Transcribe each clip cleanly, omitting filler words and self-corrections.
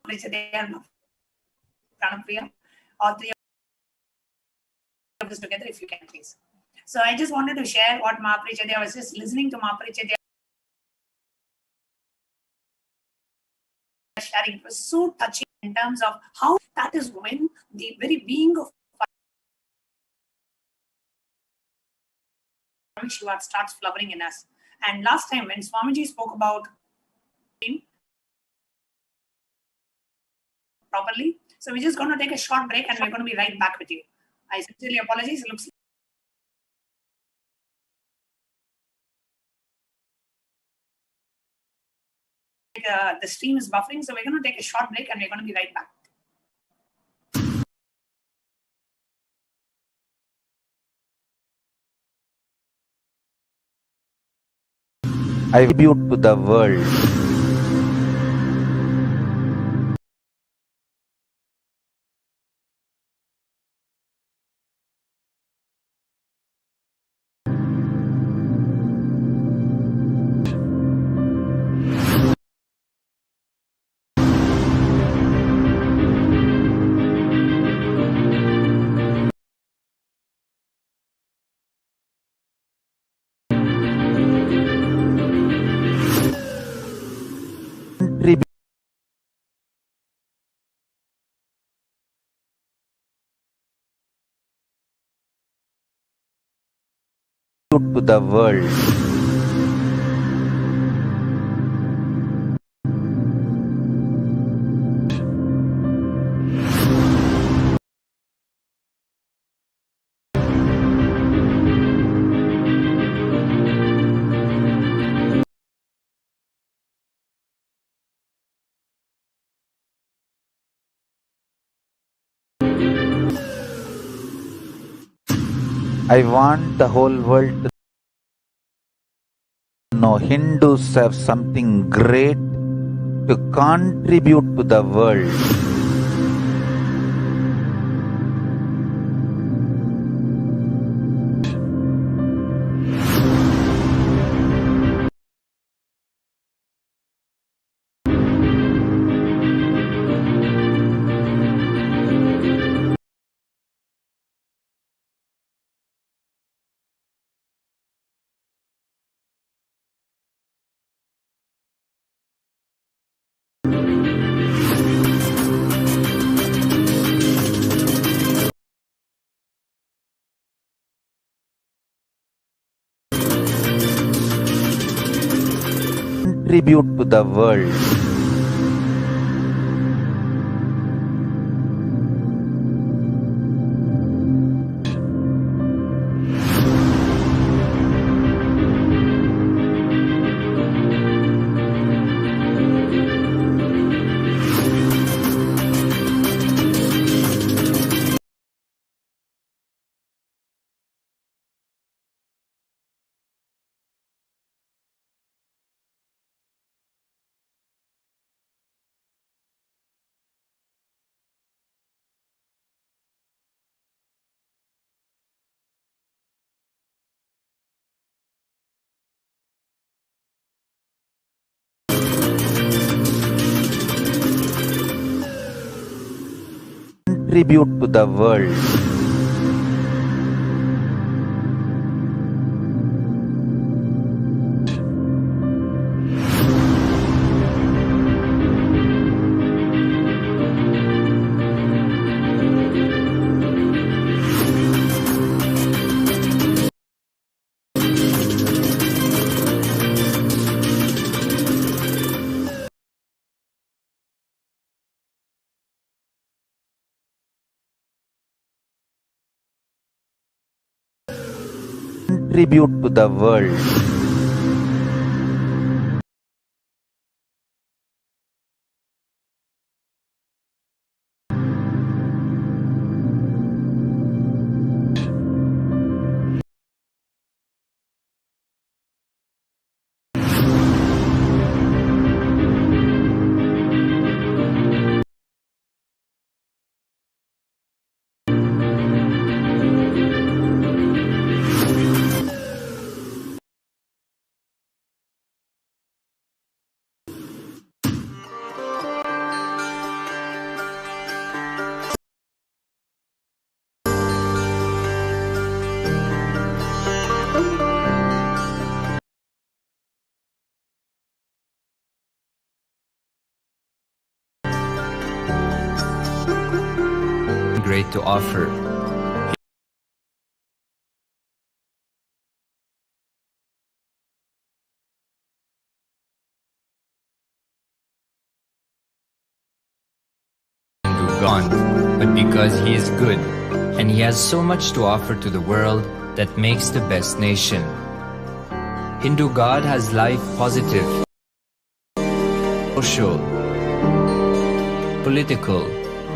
and Pranapriya, all three of us together, if you can, please. So I just wanted to share what Mahaprichadya, I was just listening to Mahaprichadya sharing. It was so touching in terms of how that is when the very being of Shiva starts flowering in us. And last time when Swamiji spoke about properly, so we're just going to take a short break and we're going to be right back with you. I sincerely apologize. It looks like the stream is buffering, so we're going to take a short break and we're going to be right back. I tribute to the world. To the world. I want the whole world to know Hindus have something great to contribute to the world. Contribute to the world. Contribute to the world. Contribute to the world. great to offer. Gone, but because he is good, and he has so much to offer to the world that makes the best nation. Hindu God has life positive, social, political,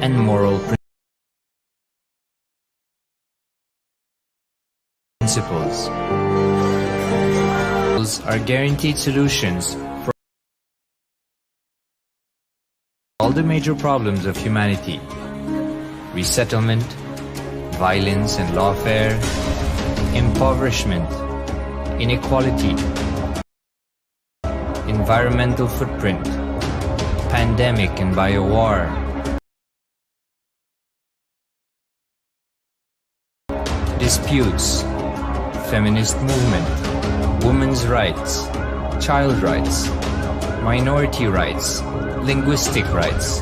and moral principles. Those are guaranteed solutions for all the major problems of humanity: resettlement, violence and lawfare, impoverishment, inequality, environmental footprint, pandemic and biowar, disputes, feminist movement, women's rights, child rights, minority rights, linguistic rights.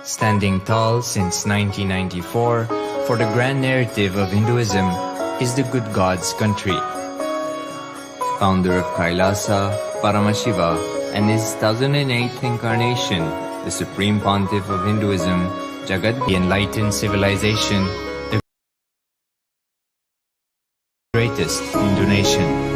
Standing tall since 1994 for the grand narrative of Hinduism is the good God's country. Founder of Kailasa, Paramashiva, and his 1008th incarnation, the Supreme Pontiff of Hinduism, Jagat, the enlightened civilization, the greatest Hindu nation.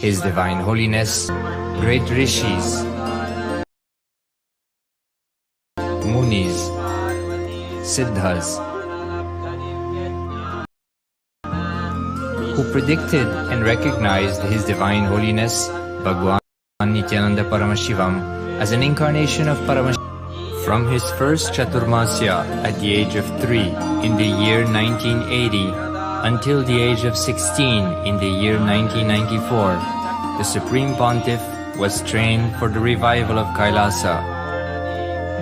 His Divine Holiness, great Rishis, Munis, Siddhas, who predicted and recognized His Divine Holiness, Bhagwan Nithyananda Paramashivam, as an incarnation of Paramashivam. From his first Chaturmasya at the age of 3 in the year 1980 until the age of 16 in the year 1994, the Supreme Pontiff was trained for the revival of Kailasa.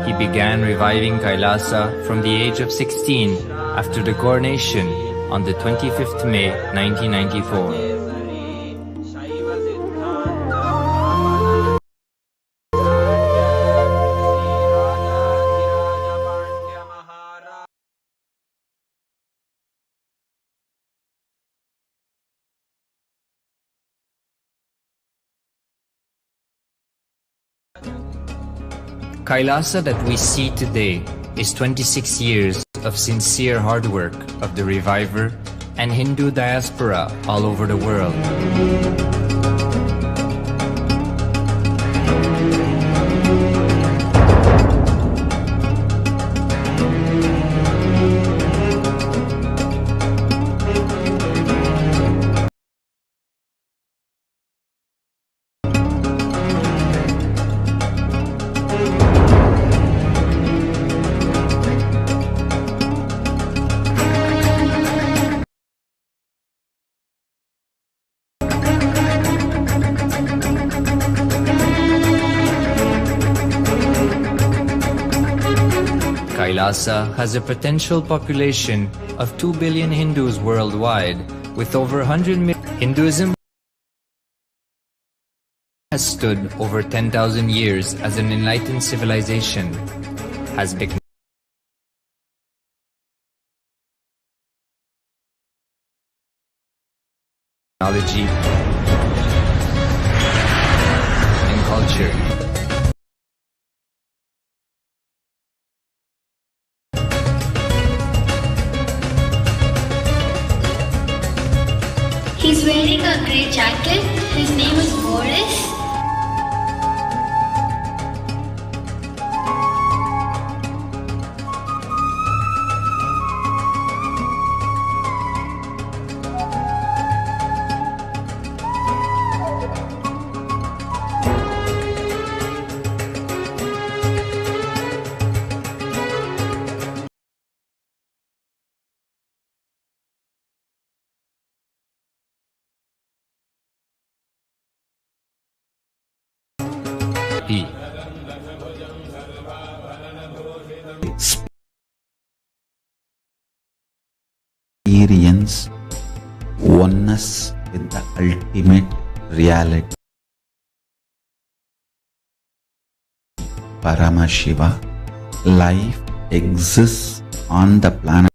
He began reviving Kailasa from the age of 16 after the coronation on the 25th May 1994. Kailasa that we see today is 26 years of sincere hard work of the reviver and Hindu diaspora all over the world. Kailasa has a potential population of 2 billion Hindus worldwide, with over 100 million. Hinduism has stood over 10,000 years as an enlightened civilization, has become technology and culture. He's wearing a grey jacket. His name is Boris. means oneness with the ultimate reality. Paramashiva, life exists on the planet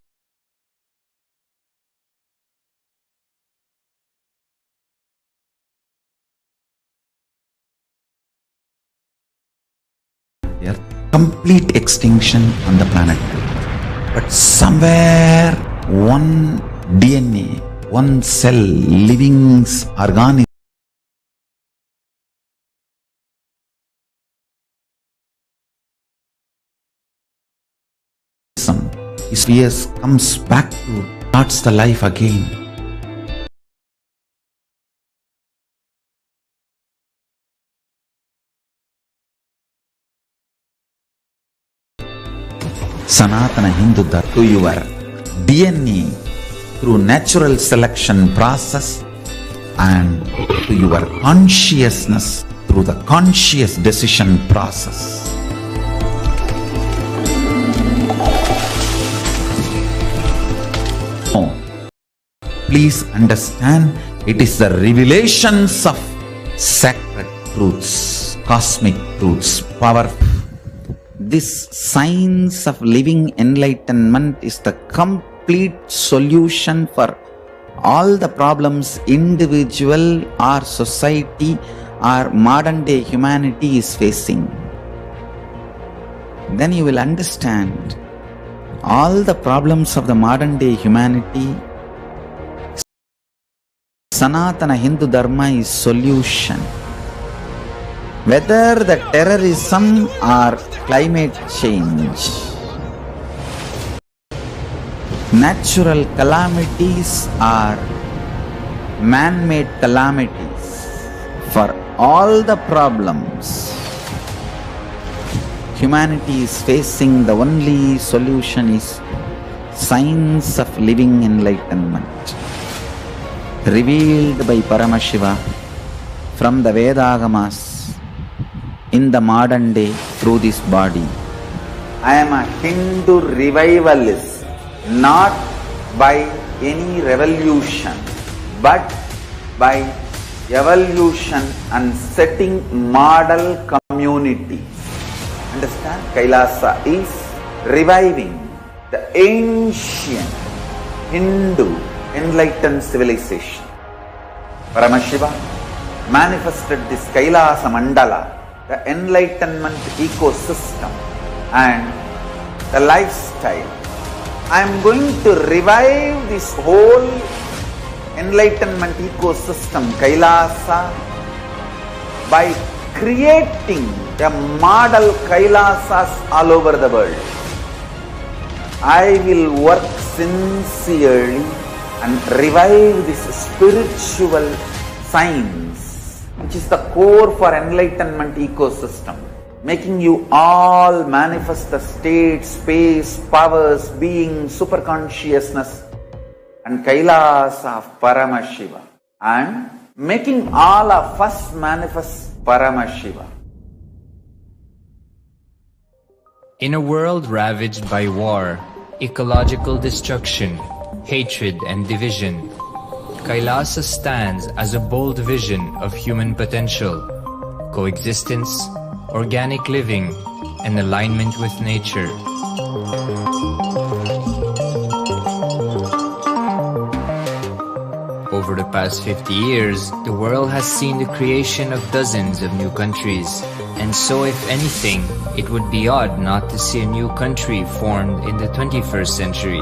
Earth, complete extinction on the planet Earth. But somewhere one DNA, one cell, living organism his comes back to starts the life again. Sanatana Hindu Dharma to your DNA through natural selection process and to your consciousness through the conscious decision process. Please understand, it is the revelations of sacred truths, cosmic truths, powerful. This science of living enlightenment is the complete solution for all the problems individual or society or modern day humanity is facing. Then you will understand all the problems of the modern day humanity. Sanatana Hindu Dharma is solution. Whether the terrorism or climate change, natural calamities or man-made calamities, for all the problems humanity is facing, the only solution is science of living enlightenment, revealed by Paramashiva from the Vedagamas in the modern day through this body. I am a Hindu revivalist, not by any revolution, but by evolution and setting model communities. Understand? Kailasa is reviving the ancient Hindu enlightened civilization. Paramashiva manifested this Kailasa Mandala, the enlightenment ecosystem and the lifestyle. I am going to revive this whole enlightenment ecosystem, Kailasa, by creating a model Kailasas all over the world. I will work sincerely and revive this spiritual science, which is the core for enlightenment ecosystem, making you all manifest the state, space, powers, being, superconsciousness and Kailasa of Paramashiva, and making all of us manifest Paramashiva. In a world ravaged by war, ecological destruction, hatred and division, Kailasa stands as a bold vision of human potential, coexistence, organic living, and alignment with nature. Over the past 50 years, the world has seen the creation of dozens of new countries, and so if anything, it would be odd not to see a new country formed in the 21st century.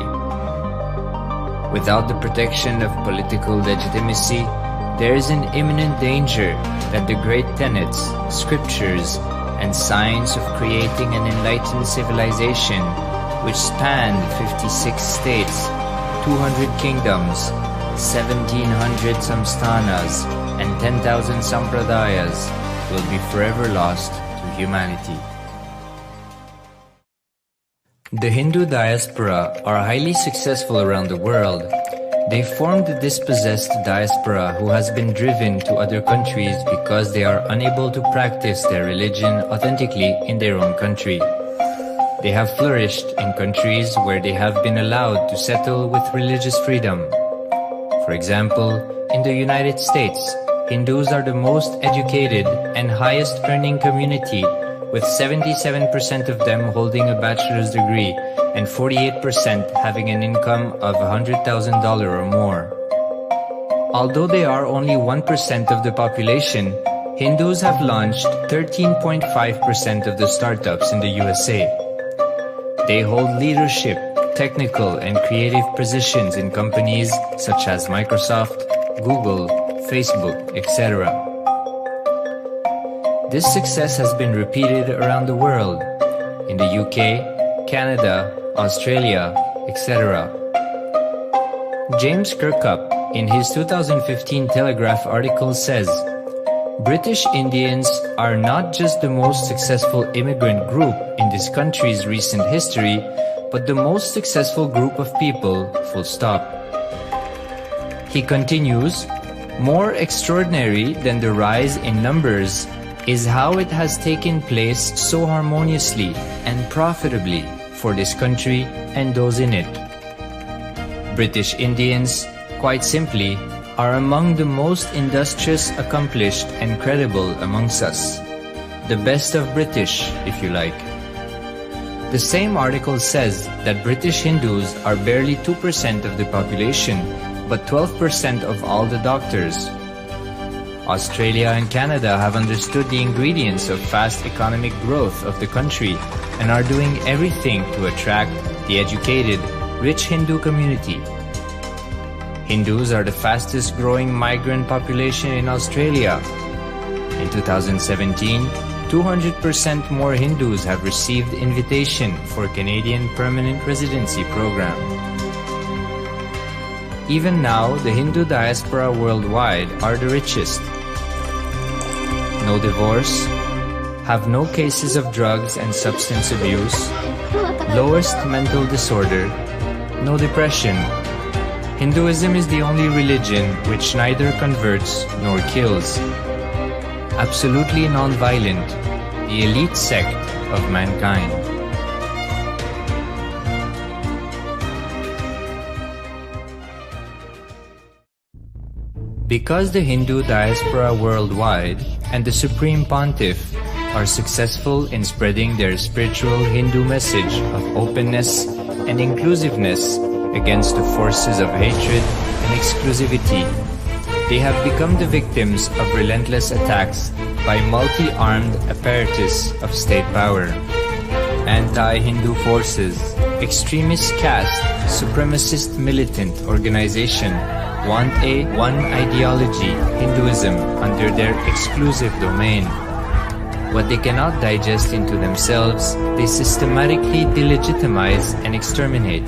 Without the protection of political legitimacy, there is an imminent danger that the great tenets, scriptures, and science of creating an enlightened civilization, which spanned 56 states, 200 kingdoms, 1700 samsthanas, and 10,000 sampradayas, will be forever lost to humanity. The Hindu diaspora are highly successful around the world. They formed a dispossessed diaspora who has been driven to other countries because they are unable to practice their religion authentically in their own country. They have flourished in countries where they have been allowed to settle with religious freedom, For example, in the United States, Hindus are the most educated and highest earning community, with 77% of them holding a bachelor's degree and 48% having an income of $100,000 or more. Although they are only 1% of the population, Hindus have launched 13.5% of the startups in the USA. They hold leadership, technical and creative positions in companies such as Microsoft, Google, Facebook, etc. This success has been repeated around the world, in the UK, Canada, Australia, etc. James Kirkup, in his 2015 Telegraph article, says, British Indians are not just the most successful immigrant group in this country's recent history, but the most successful group of people, full stop. He continues, more extraordinary than the rise in numbers is how it has taken place so harmoniously and profitably for this country and those in it. British Indians, quite simply, are among the most industrious, accomplished and credible amongst us. The best of British, if you like. The same article says that British Hindus are barely 2% of the population, but 12% of all the doctors. Australia and Canada have understood the ingredients of fast economic growth of the country and are doing everything to attract the educated, rich Hindu community. Hindus are the fastest growing migrant population in Australia. In 2017, 200% more Hindus have received invitation for Canadian Permanent Residency Program. Even now, the Hindu diaspora worldwide are the richest. No divorce, have no cases of drugs and substance abuse, lowest mental disorder, no depression. Hinduism is the only religion which neither converts nor kills. Absolutely non-violent, the elite sect of mankind. Because the Hindu diaspora worldwide and the Supreme Pontiff are successful in spreading their spiritual Hindu message of openness and inclusiveness against the forces of hatred and exclusivity, they have become the victims of relentless attacks by multi-armed apparatus of state power. Anti-Hindu forces, extremist caste, supremacist militant organization want a one ideology, Hinduism, under their exclusive domain. What they cannot digest into themselves, they systematically delegitimize and exterminate.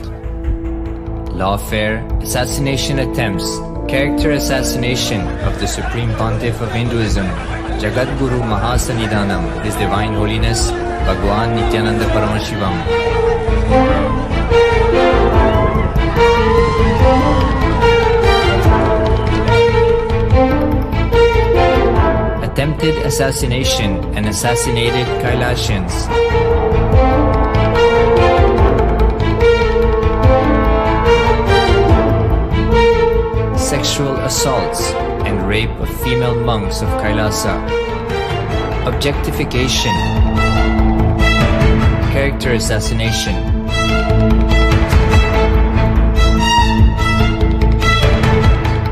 Lawfare, assassination attempts, character assassination of the Supreme Pontiff of Hinduism, Jagadguru Mahasannidhanam, His Divine Holiness, Bhagwan Nithyananda Paramashivam. Attempted assassination and assassinated Kailasians. Sexual assaults and rape of female monks of Kailasa. Objectification. Character assassination.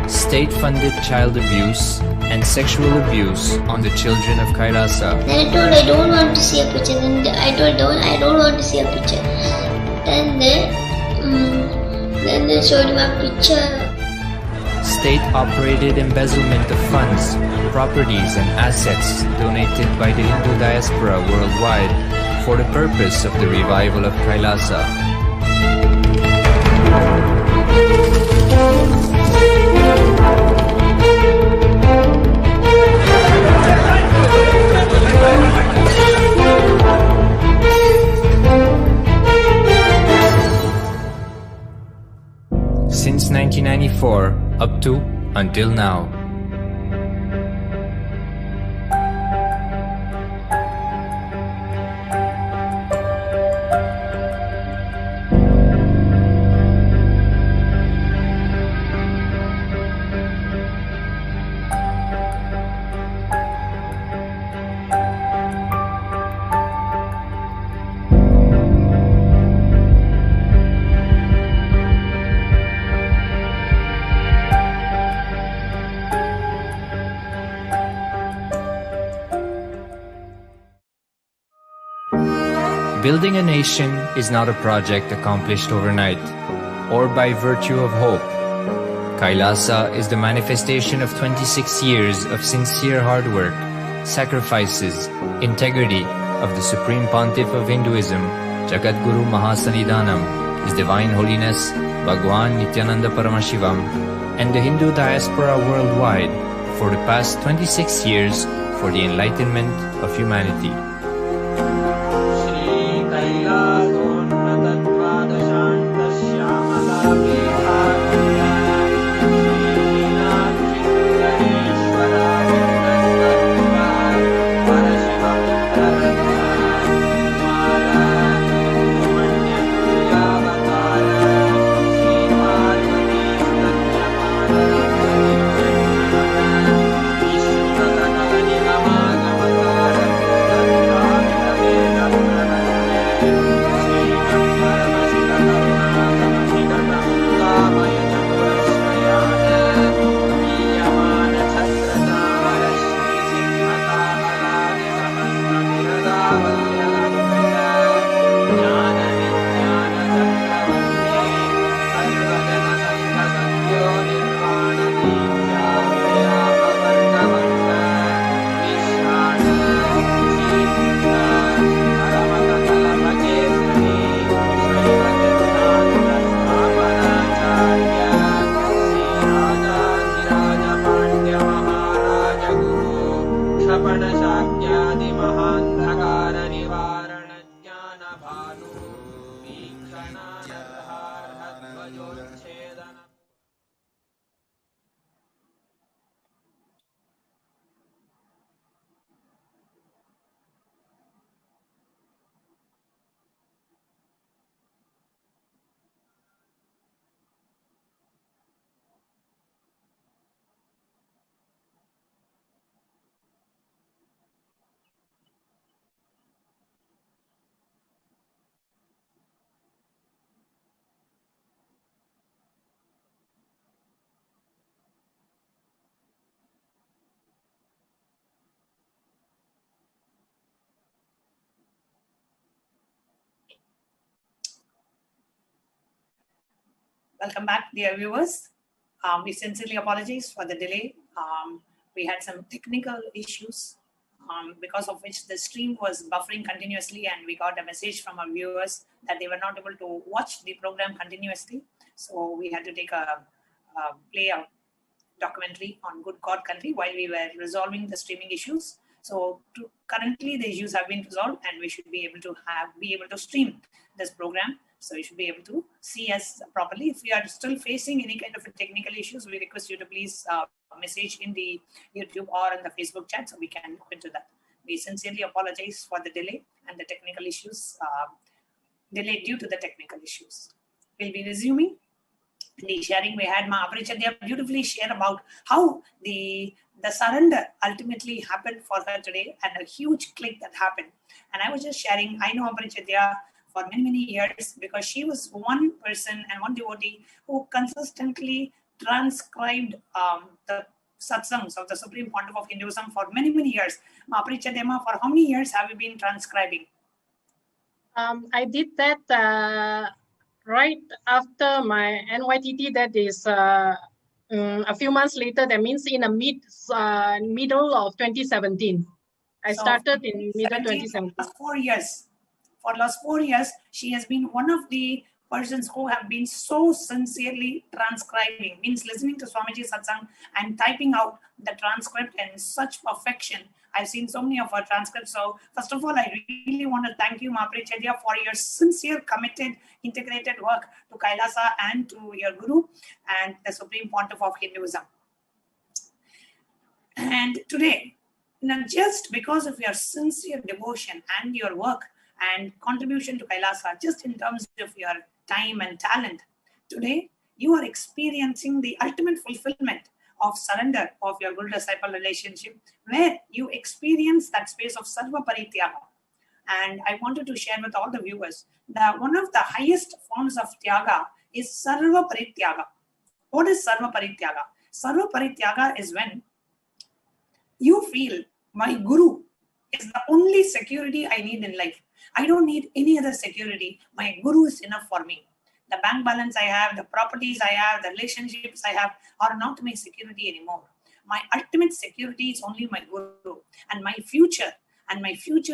State-funded child abuse and sexual abuse on the children of Kailasa. Then I told I don't want to see a picture. Then I told I don't want to see a picture. Then they showed my picture. State-operated embezzlement of funds, properties and assets donated by the Hindu diaspora worldwide for the purpose of the revival of Kailasa. Since 1994, up to until now. Building a nation is not a project accomplished overnight or by virtue of hope. Kailasa is the manifestation of 26 years of sincere hard work, sacrifices, integrity of the Supreme Pontiff of Hinduism, Jagadguru Mahasanidhanam, His Divine Holiness, Bhagwan Nithyananda Paramashivam, and the Hindu diaspora worldwide for the past 26 years for the enlightenment of humanity. Welcome back, dear viewers. We sincerely apologize for the delay. We had some technical issues because of which the stream was buffering continuously, and we got a message from our viewers that they were not able to watch the program continuously. So we had to take play a documentary on Good God Country while we were resolving the streaming issues. So currently the issues have been resolved, and we should be able to stream this program. So you should be able to see us properly. If you are still facing any kind of technical issues, we request you to please message in the YouTube or in the Facebook chat so we can look into that. We sincerely apologize for the delay and the technical issues, delay due to the technical issues. We'll be resuming the sharing. We had Mahaprachadya beautifully share about how the surrender ultimately happened for her today, and a huge click that happened. And I was just sharing, I know Mahaprachadya for many, many years because she was one person and one devotee who consistently transcribed the satsangs of the Supreme Pontiff of Hinduism for many, many years. Mahaprachadya, for how many years have you been transcribing? I did that right after my NYTT, that is a few months later, that means in the middle of 2017. I started in middle 2017. Last 4 years. For the last 4 years, she has been one of the persons who have been so sincerely transcribing, means listening to Swamiji's satsang and typing out the transcript in such perfection. I've seen so many of her transcripts. So first of all, I really want to thank you, Mahaprachadya, for your sincere, committed, integrated work to Kailasa and to your Guru and the Supreme Pontiff of Hinduism. And today, just because of your sincere devotion and your work and contribution to Kailasa, just in terms of your time and talent, today you are experiencing the ultimate fulfillment of surrender of your Guru-disciple relationship, where you experience that space of Sarva Parityaga. And I wanted to share with all the viewers that one of the highest forms of Tyaga is Sarva Parityaga. What is Sarva Parityaga? Sarva Parityaga is when you feel my Guru is the only security I need in life. I don't need any other security. My Guru is enough for me. The bank balance I have, the properties I have, the relationships I have are not my security anymore. My ultimate security is only my Guru, and my future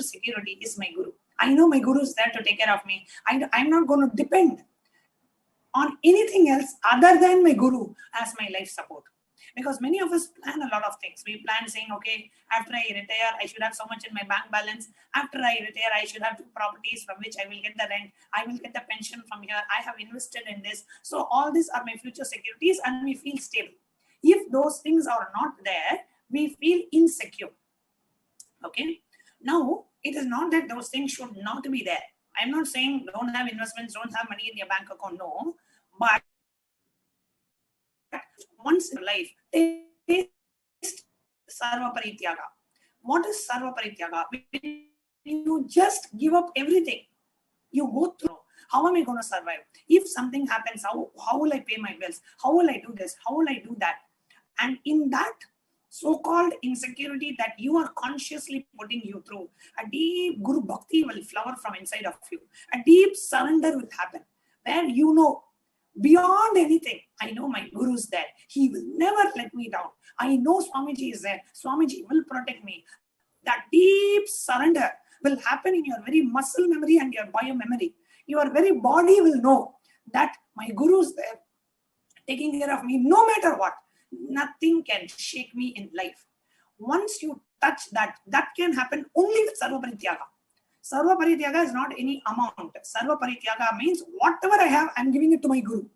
security is my Guru. I know my Guru is there to take care of me. I'm not going to depend on anything else other than my Guru as my life support. Because many of us plan a lot of things. We plan saying, okay, after I retire, I should have so much in my bank balance. After I retire, I should have 2 properties from which I will get the rent. I will get the pension from here. I have invested in this. So all these are my future securities and we feel stable. If those things are not there, we feel insecure. Okay. Now, it is not that those things should not be there. I'm not saying don't have investments, don't have money in your bank account. No. But once in life, taste Sarva Parityaga. What is Sarva Parityaga? When you just give up everything, you go through. How am I going to survive? If something happens, how will I pay my bills? How will I do this? How will I do that? And in that so-called insecurity that you are consciously putting you through, a deep Guru Bhakti will flower from inside of you. A deep surrender will happen, where you know, beyond anything, I know my Guru is there. He will never let me down. I know Swamiji is there. Swamiji will protect me. That deep surrender will happen in your very muscle memory and your bio memory. Your very body will know that my Guru is there, taking care of me no matter what. Nothing can shake me in life. Once you touch that, that can happen only with Sarva Parityaga. Sarva Parityaga is not any amount. Sarva Parityaga means whatever I have, I'm giving it to my Guru.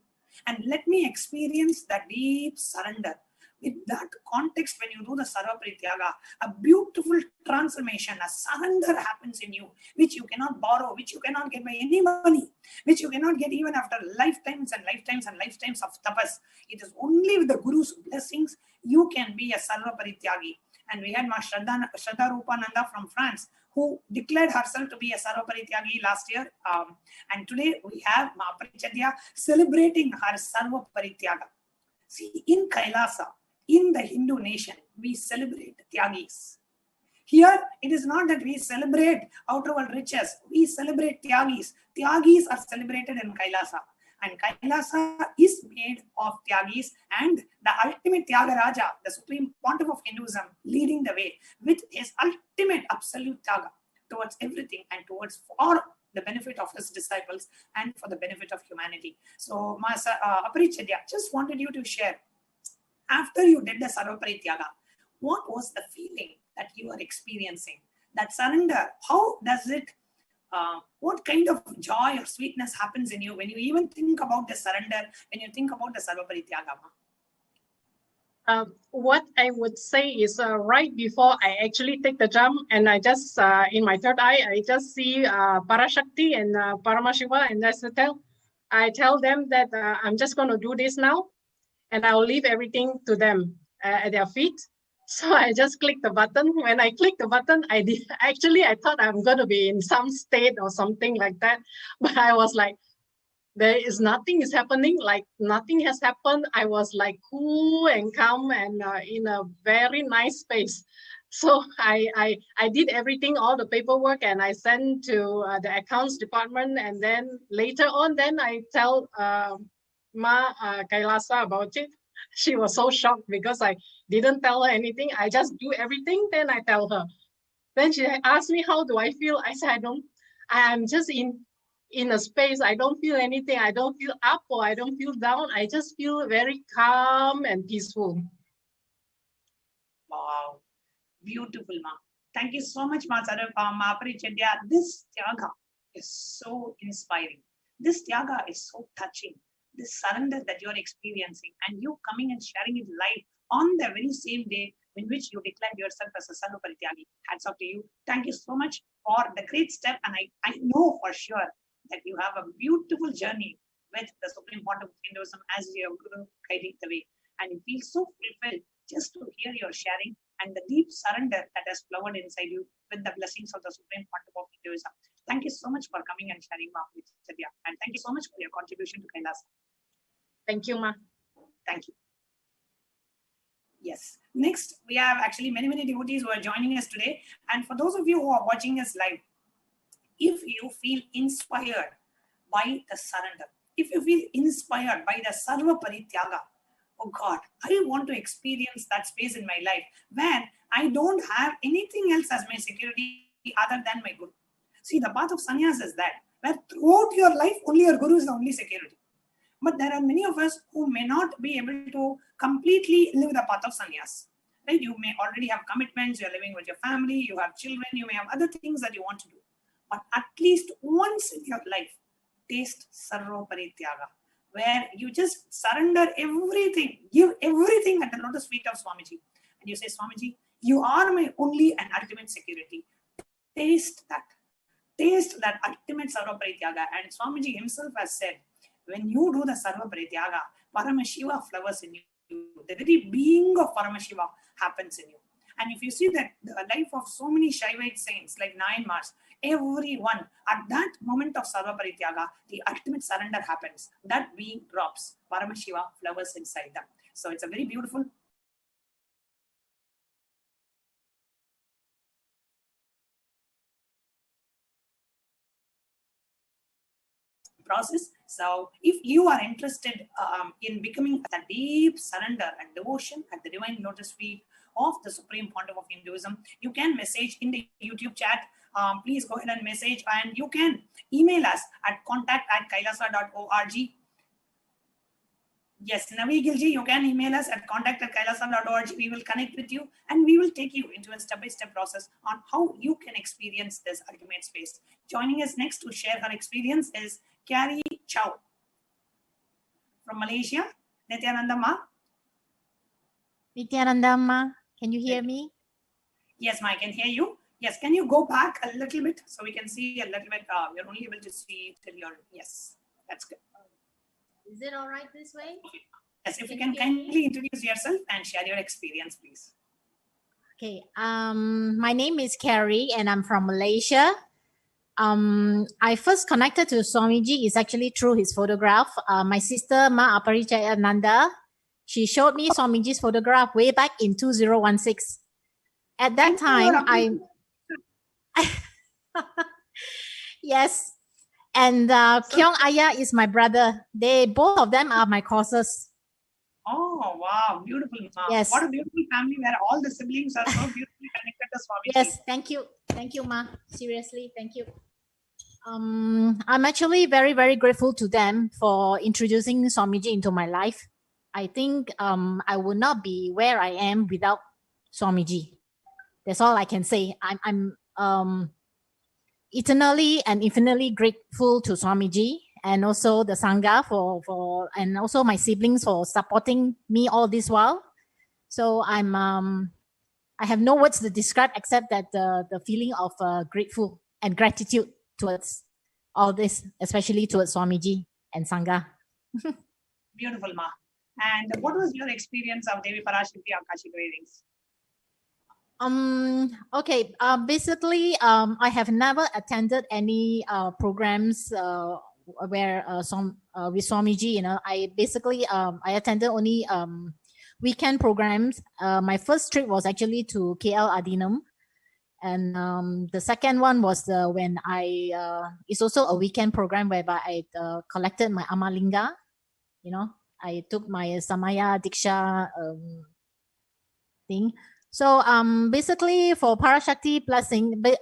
And let me experience that deep surrender. With that context, when you do the Sarva Parityaga, a beautiful transformation, a surrender happens in you, which you cannot borrow, which you cannot get by any money, which you cannot get even after lifetimes and lifetimes and lifetimes of tapas. It is only with the Guru's blessings you can be a Sarva Parityagi. And we had Ma Shraddha Rupananda from France, who declared herself to be a Sarva Parityagi last year. And today we have Ma Parichadya celebrating her Sarva Parityaga. See, in Kailasa, in the Hindu nation, we celebrate Tyagis. Here, it is not that we celebrate outer world riches. We celebrate Tyagis. Tyagis are celebrated in Kailasa. And Kailasa is made of Tyagis, and the ultimate Tyagaraja, the supreme pontiff of Hinduism, leading the way with his ultimate absolute Tyaga towards everything and towards for the benefit of his disciples and for the benefit of humanity. So, Aparichadya, just wanted you to share, after you did the Sarva Parityaga, what was the feeling that you are experiencing? That surrender, how does it, what kind of joy or sweetness happens in you when you even think about the surrender, when you think about the Sarva Parityaga? What I would say is right before I actually take the jump, and I just, in my third eye, I just see ParaShakti and PARAMASHIVAM, and I tell them that I'm just going to do this now, and I'll leave everything to them at their feet. So I just click the button. When I click the button, I thought I'm going to be in some state or something like that, but I was like, nothing is happening, like nothing has happened. I was like cool and calm and in a very nice space. So I did everything, all the paperwork, and I sent to the accounts department. And then later on, then I tell Ma Kailasa about it. She was so shocked because I didn't tell her anything. I just do everything, then I tell her. Then she asked me, how do I feel? I said, I'm just in a space. I don't feel anything. I don't feel up or I don't feel down. I just feel very calm and peaceful. Wow, beautiful, Ma. Thank you so much, Ma Parichadya. This Tyaga is so inspiring. This Tyaga is so touching. This surrender that you're experiencing, and you coming and sharing it live on the very same day in which you declared yourself as a Sarva Parityagi. Hats off to you. Thank you so much for the great step. And I know for sure that you have a beautiful journey with the Supreme Pontiff of Hinduism as your Guru guiding the way. And it feels so fulfilled just to hear your sharing and the deep surrender that has flowered inside you with the blessings of the Supreme Pontiff of Hinduism. Thank you so much for coming and sharing, Ma Parichadya. And thank you so much for your contribution to Kailasa. Thank you, Ma. Thank you. Yes. Next, we have actually many devotees who are joining us today. And for those of you who are watching us live, if you feel inspired by the surrender, if you feel inspired by the Sarva Parityaga, oh God, I want to experience that space in my life where I don't have anything else as my security other than my Guru. See, the path of sannyas is that, where throughout your life, only your Guru is the only security. But there are many of us who may not be able to completely live the path of sannyas. Right? You may already have commitments, you're living with your family, you have children, you may have other things that you want to do. But at least once in your life, taste Sarva Parityaga, where you just surrender everything, give everything at the lotus feet of Swamiji. And you say, Swamiji, you are my only and ultimate security. Taste that. Taste that ultimate Sarva Parityaga. And Swamiji himself has said, when you do the Sarva Parityaga, Paramashiva flowers in you. The very being of Paramashiva happens in you. And if you see that the life of so many Shaivite saints like Nayanmars, everyone at that moment of Sarva Parityaga, the ultimate surrender happens. That being drops. Paramashiva flowers inside them. So it's a very beautiful process. So if you are interested in becoming a deep surrender and devotion at the divine lotus feet of the Supreme Pontiff of Hinduism, you can message in the YouTube chat. Please go ahead and message, and you can email us at contact@kailasa.org. Yes, Navi Gilji, you can email us at contact@kailasa.org. We will connect with you and we will take you into a step-by-step process on how you can experience this ultimate space. Joining us next to share her experience is Carrie Chow from Malaysia. Nithyananda Ma. Nithyananda Ma, can you hear me? Yes, Ma, I can hear you. Yes, can you go back a little bit so we can see a little bit? We're only able to see till your, yes, that's good. Is it all right this way? Yes, if you can kindly introduce yourself and share your experience, please. Okay, my name is Carrie and I'm from Malaysia. I first connected to Swamiji is actually through his photograph. My sister Ma Aparichayananda, she showed me Swamiji's photograph way back in 2016. At that time, yes. And Kyong Aya is my brother. Both of them are my courses. Oh, wow. Beautiful. Yes. What a beautiful family where all the siblings are so beautifully connected to Swamiji. Yes, thank you. Thank you, Ma. Seriously, thank you. I'm actually very, very grateful to them for introducing Swamiji into my life. I think I would not be where I am without Swamiji. That's all I can say. I'm eternally and infinitely grateful to Swamiji and also the Sangha and also my siblings for supporting me all this while. So I have no words to describe except that the feeling of grateful and gratitude towards all this, especially towards Swamiji and Sangha. Beautiful, Ma. And what was your experience of Devi PARASHAKTI Akashic readings? Okay, basically, I have never attended any programs where with Swamiji, you know. I basically I attended only weekend programs. My first trip was actually to KL Adinam, and the second one was when it's also a weekend program whereby I collected my Amalinga, you know. I took my Samaya Diksha thing. So basically for Parashakti blessing, but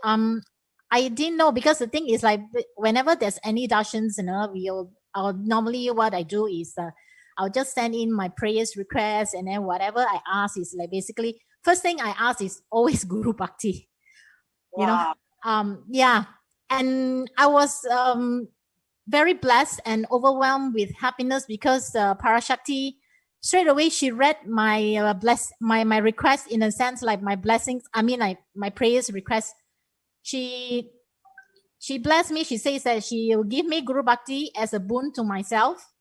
I didn't know, because the thing is like whenever there's any darshans, you know, normally what I do is I'll just send in my prayers requests, and then whatever I ask is like basically first thing I ask is always Guru Bhakti. Wow. You know, yeah, and I was very blessed and overwhelmed with happiness because Parashakti, straight away she read my my request, in a sense, like my blessings. I mean, like my prayers request. She blessed me. She says that she will give me Guru Bhakti as a boon to myself,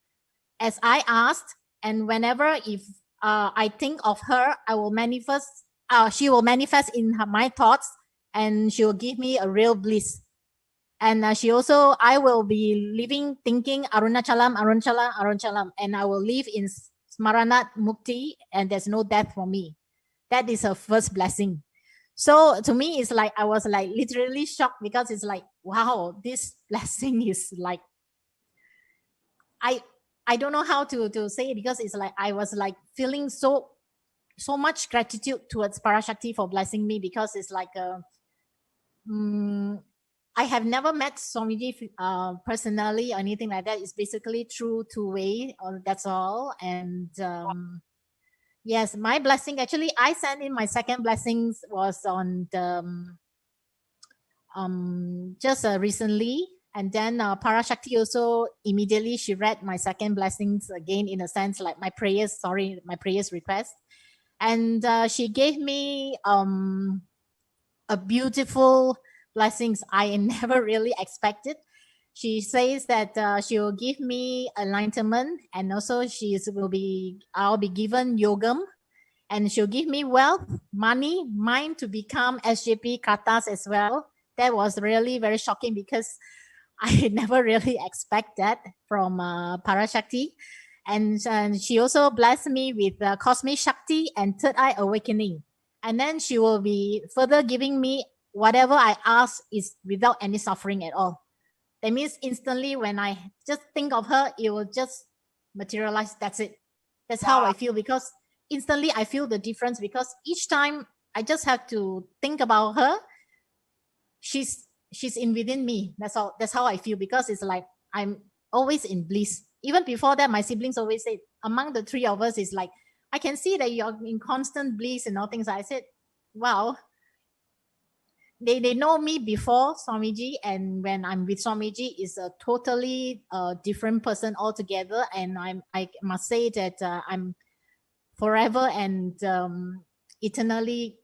as I asked. And whenever if I think of her, I will manifest. She will manifest in my thoughts, and she will give me a real bliss. And I will be living thinking Arunachalam, Arunachalam, Arunachalam, and I will live in Smaranat Mukti, and there's no death for me. That is her first blessing. So to me, it's like I was like literally shocked, because it's like wow, this blessing is like, I don't know how to say it, because it's like I was like feeling so much gratitude towards ParaShakti for blessing me, because it's like I have never met Swamiji personally or anything like that. It's basically through two-way, that's all. And yes, my blessing, actually I sent in my second blessings was on the just recently. And then ParaShakti also immediately, she read my second blessings again, in a sense like my prayers request. And she gave me a beautiful blessings I never really expected. She says that she will give me enlightenment, and also I'll be given yogam, and she'll give me wealth, money, mine to become SJP katas as well. That was really very shocking, because I never really expect that from ParaShakti. And she also blessed me with Cosmic Shakti and Third Eye Awakening. And then she will be further giving me whatever I ask is without any suffering at all. That means instantly when I just think of her, it will just materialize. That's it. That's how I feel, because instantly I feel the difference, because each time I just have to think about her, she's in within me. That's all. That's how I feel, because it's like I'm always in bliss. Even before that, my siblings always say, among the three of us, is like, I can see that you're in constant bliss and all things. I said, wow. They know me before Swamiji, and when I'm with Swamiji, is a totally different person altogether. And I must say that I'm forever and eternally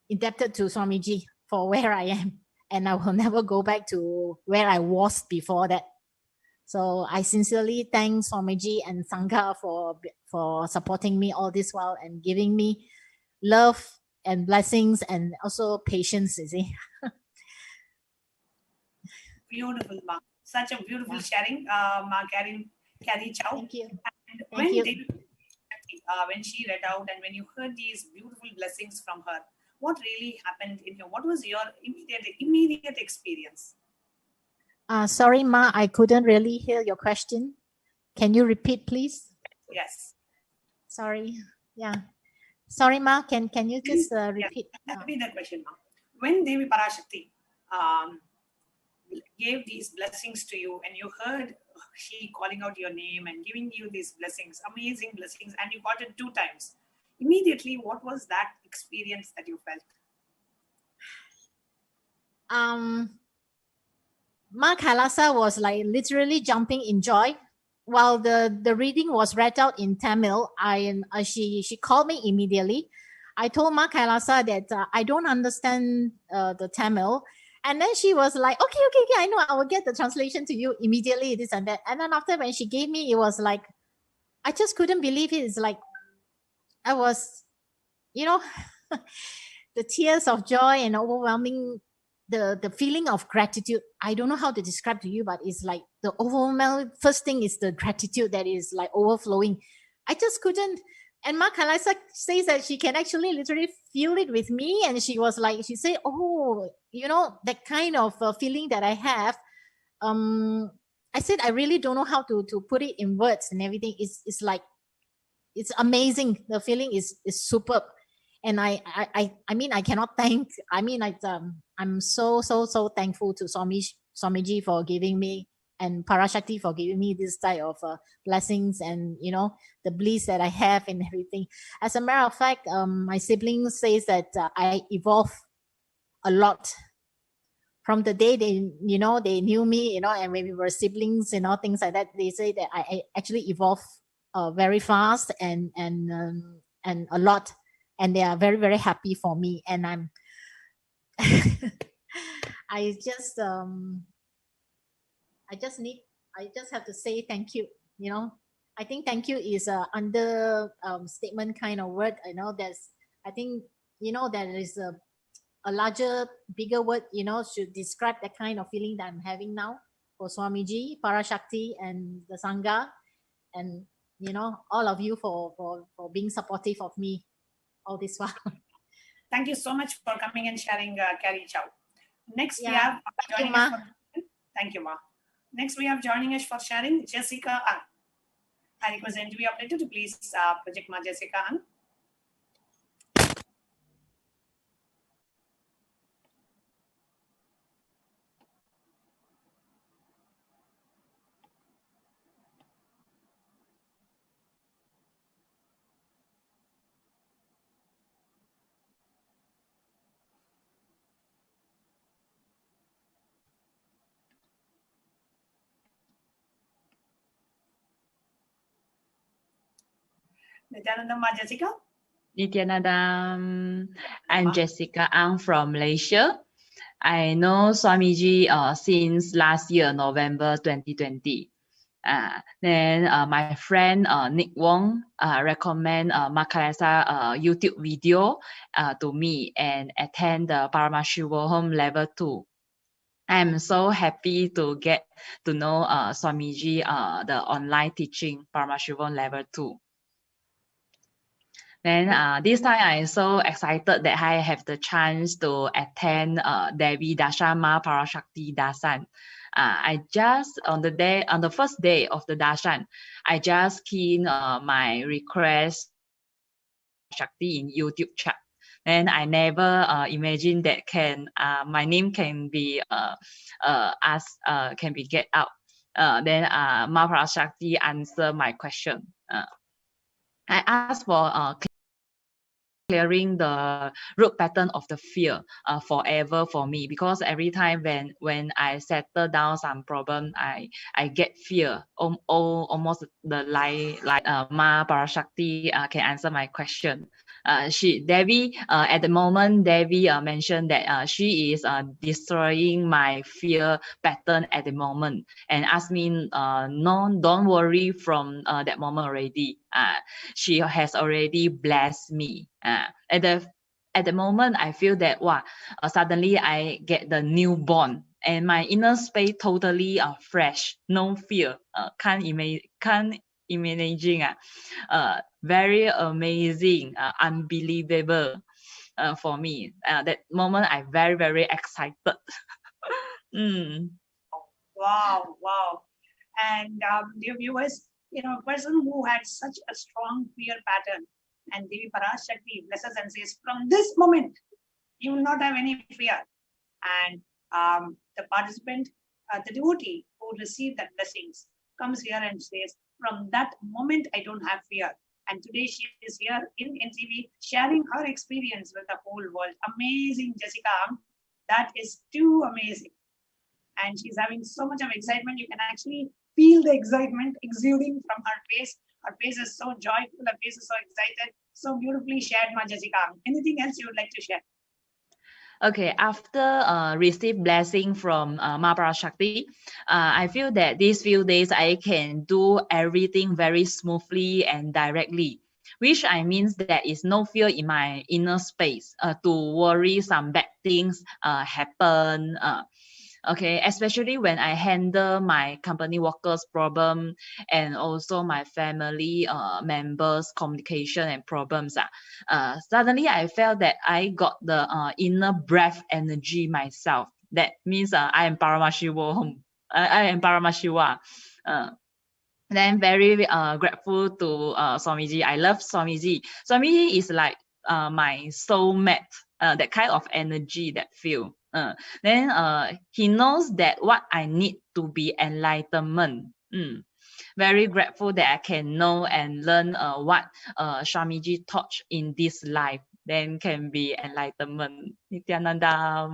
indebted to Swamiji for where I am, and I will never go back to where I was before that. So I sincerely thank Swamiji and Sangha for supporting me all this while and giving me love and blessings and also patience, you see. Beautiful, Ma. Such a beautiful sharing, Ma Carrie Chow. Thank you. And Thank you. when she read out and when you heard these beautiful blessings from her, what really happened in you? What was your immediate experience? Sorry, Ma, I couldn't really hear your question. Can you repeat, please? Yes. Sorry. Yeah. Sorry, Ma. Can you just repeat? Yes, repeat that question, Ma. When Devi Parashakti gave these blessings to you, and you heard she calling out your name and giving you these blessings, amazing blessings, and you got it 2 times. Immediately, what was that experience that you felt? Ma Kailasa was like literally jumping in joy. While the reading was read out in Tamil, she called me immediately. I told Ma Kailasa that I don't understand the Tamil. And then she was like, okay, I know, I will get the translation to you immediately, this and that. And then after, when she gave me, it was like, I just couldn't believe it. It's like, I was, the tears of joy and overwhelming, the feeling of gratitude. I don't know how to describe to you, but it's like the overwhelming, first thing is the gratitude that is like overflowing. I just couldn't. And Ma Kailasa says that she can actually literally feel it with me. And she was like, she said, oh, that kind of feeling that I have. I said, I really don't know how to put it in words and everything. It's like, it's amazing. The feeling is superb. And I mean, I cannot thank, I'm so thankful to Swamiji for giving me, and ParaShakti for giving me this type of blessings and, the bliss that I have and everything. As a matter of fact, my siblings says that I evolved a lot from the day they knew me, and when we were siblings, things like that. They say that I actually evolved very fast and a lot, and they are very, very happy for me. And I'm, I just have to say thank you. I think thank you is under statement kind of word. I think there is a larger, bigger word, should describe the kind of feeling that I'm having now for Swamiji, ParaShakti, and the Sangha, and all of you for being supportive of me all this while. Thank you so much for coming and sharing, Carrie Chow. Next, we Yeah. have Thank you, joining Ma. us for, thank you, Ma. Next, we have joining us for sharing Jessica Ang. I request the interview operator to please project Ma Jessica Ang. Nithyananda Ma Jessica. Nithyananda, I'm Jessica Ang from Malaysia. I know Swamiji since last year, November 2020. Then my friend Nick Wong recommend Ma Kailasa YouTube video to me and attend the PARAMASHIVAM level 2. I'm so happy to get to know Swamiji, the online teaching PARAMASHIVAM level 2. Then this time I'm so excited that I have the chance to attend DEVI Darshan Ma ParaShakti Darshan. I just on the first day of the Darshan, I just keyed my request Shakti in YouTube chat. And I never imagined that my name can be asked, can be get out. Then Ma ParaShakti answer my question. I asked for clearing the root pattern of the fear forever for me, because every time when I settle down some problem, I get fear almost the like Ma ParaShakti can answer my question. Devi at the moment, Devi mentioned that she is destroying my fear pattern at the moment and asked me no, don't worry from that moment already. She has already blessed me. At the moment, I feel that suddenly I get the newborn and my inner space totally fresh, no fear. Can't imagine. Very amazing, unbelievable for me. That moment, I'm very, very excited. Wow, wow. And dear viewers, a person who had such a strong fear pattern, and Devi ParaShakti blesses and says, from this moment, you will not have any fear. And the participant, the devotee who received that blessings, comes here and says, from that moment, I don't have fear. And today she is here in NTV sharing her experience with the whole world. Amazing, Jessica. That is too amazing. And she's having so much of excitement. You can actually feel the excitement exuding from her face. Her face is so joyful. Her face is so excited. So beautifully shared, Ma Jessica. Anything else you would like to share? Okay, after receive blessing from Ma ParaShakti, I feel that these few days I can do everything very smoothly and directly, which I means there is no fear in my inner space to worry some bad things happen. Okay, especially when I handle my company workers' problem and also my family members' communication and problems. Suddenly I felt that I got the inner breath energy myself. That means I am ParaMashivam. I am Paramashiva. Then very grateful to Swamiji. I love Swamiji. Swamiji is like my soulmate. That kind of energy, that feel. Then he knows that what I need to be enlightenment. Very grateful that I can know and learn what Swamiji taught in this life. Then can be enlightenment. Nithyananda.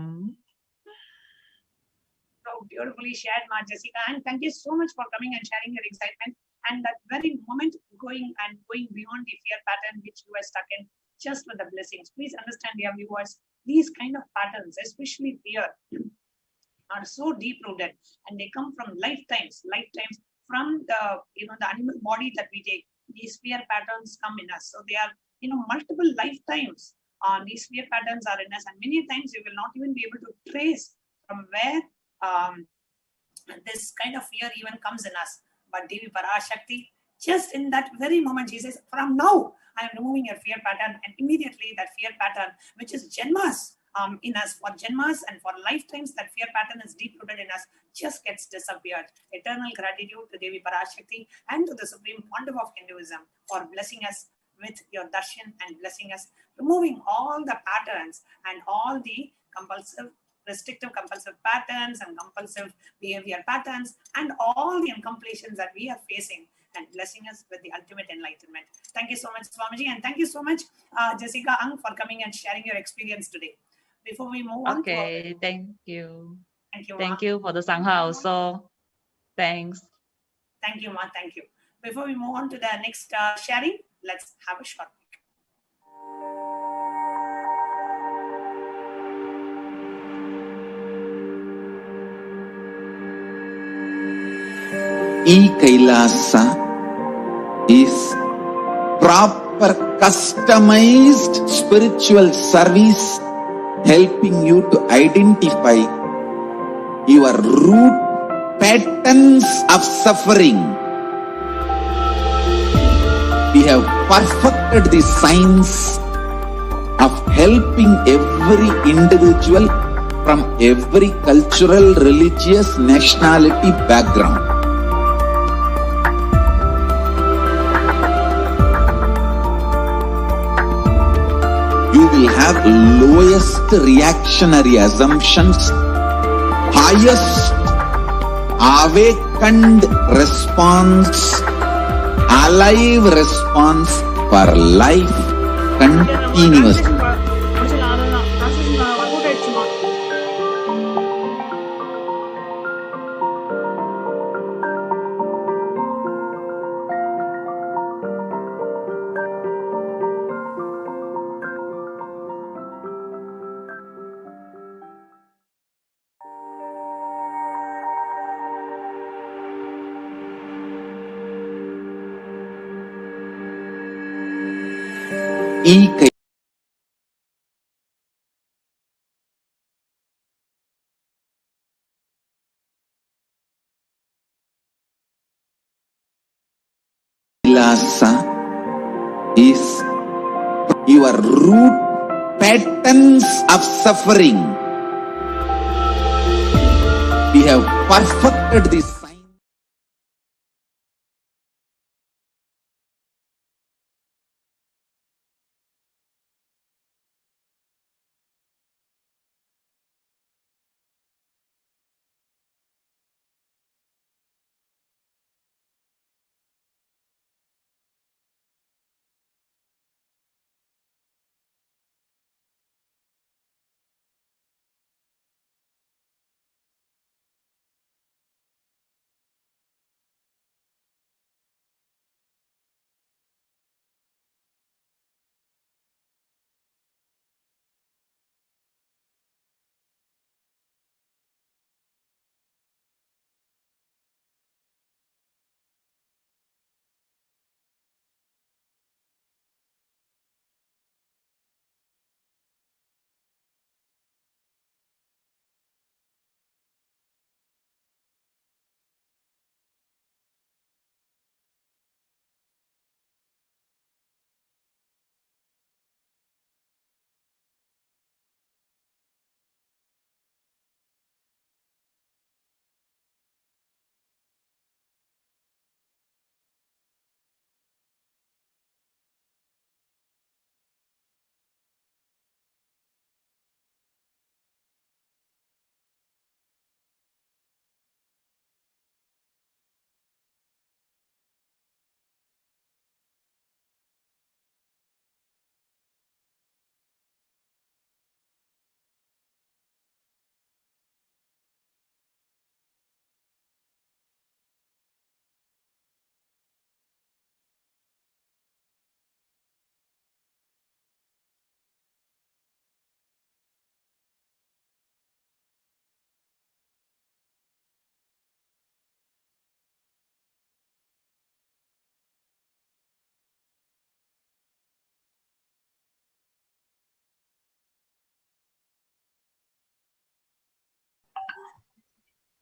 So beautifully shared, Ma Jessica. And thank you so much for coming and sharing your excitement. And that very moment going beyond the fear pattern which you were stuck in, just with the blessings. Please understand, dear viewers, these kind of patterns, especially fear, are so deep rooted, and they come from lifetimes from the the animal body that we take. These fear patterns come in us, so they are multiple lifetimes. These fear patterns are in us, and many times you will not even be able to trace from where this kind of fear even comes in us. But Devi ParaShakti, just in that very moment, she says, from now, I am removing your fear pattern. And immediately that fear pattern, which is Janmas, in us for Janmas and for lifetimes. That fear pattern is deep-rooted in us, just gets disappeared. Eternal gratitude to Devi Parashakti and to the Supreme Pontiff of Hinduism for blessing us with your darshan and blessing us, removing all the patterns and all the compulsive, restrictive compulsive patterns and compulsive behavior patterns and all the incompletions that we are facing, and blessing us with the ultimate enlightenment. Thank you so much, Swamiji, and thank you so much, Jessica Ang, for coming and sharing your experience today. Before we move on, thank you. Thank you, Thank Ma. you for the Sangha also. Thanks. Thank you, Ma. Thank you. Before we move on to the next sharing, let's have a short break. Kailasa is proper customized spiritual service helping you to identify your root patterns of suffering. We have perfected the science of helping every individual from every cultural, religious, nationality background. You will have lowest reactionary assumptions, highest awakened response, alive response for life continuously. Kailasa is your root patterns of suffering. We have perfected this science.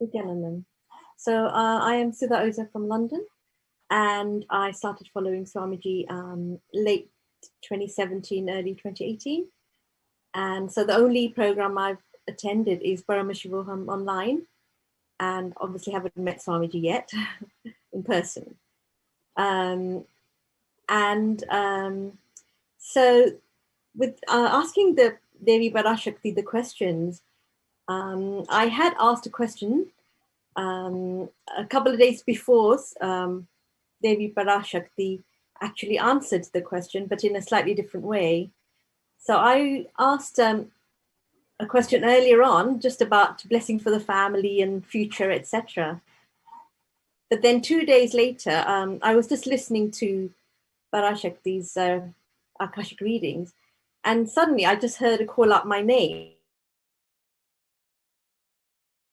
Nithyananda. So I am Siddha Oza from London, and I started following Swamiji late 2017, early 2018. And so the only program I've attended is PARAMASHIVAM online, and obviously haven't met Swamiji yet in person. So with asking the Devi ParaShakti the questions, I had asked a question a couple of days before Devi ParaShakti actually answered the question, but in a slightly different way. So I asked a question earlier on just about blessing for the family and future, etc. But then 2 days later, I was just listening to ParaShakti's Akashic readings, and suddenly I just heard her call out my name.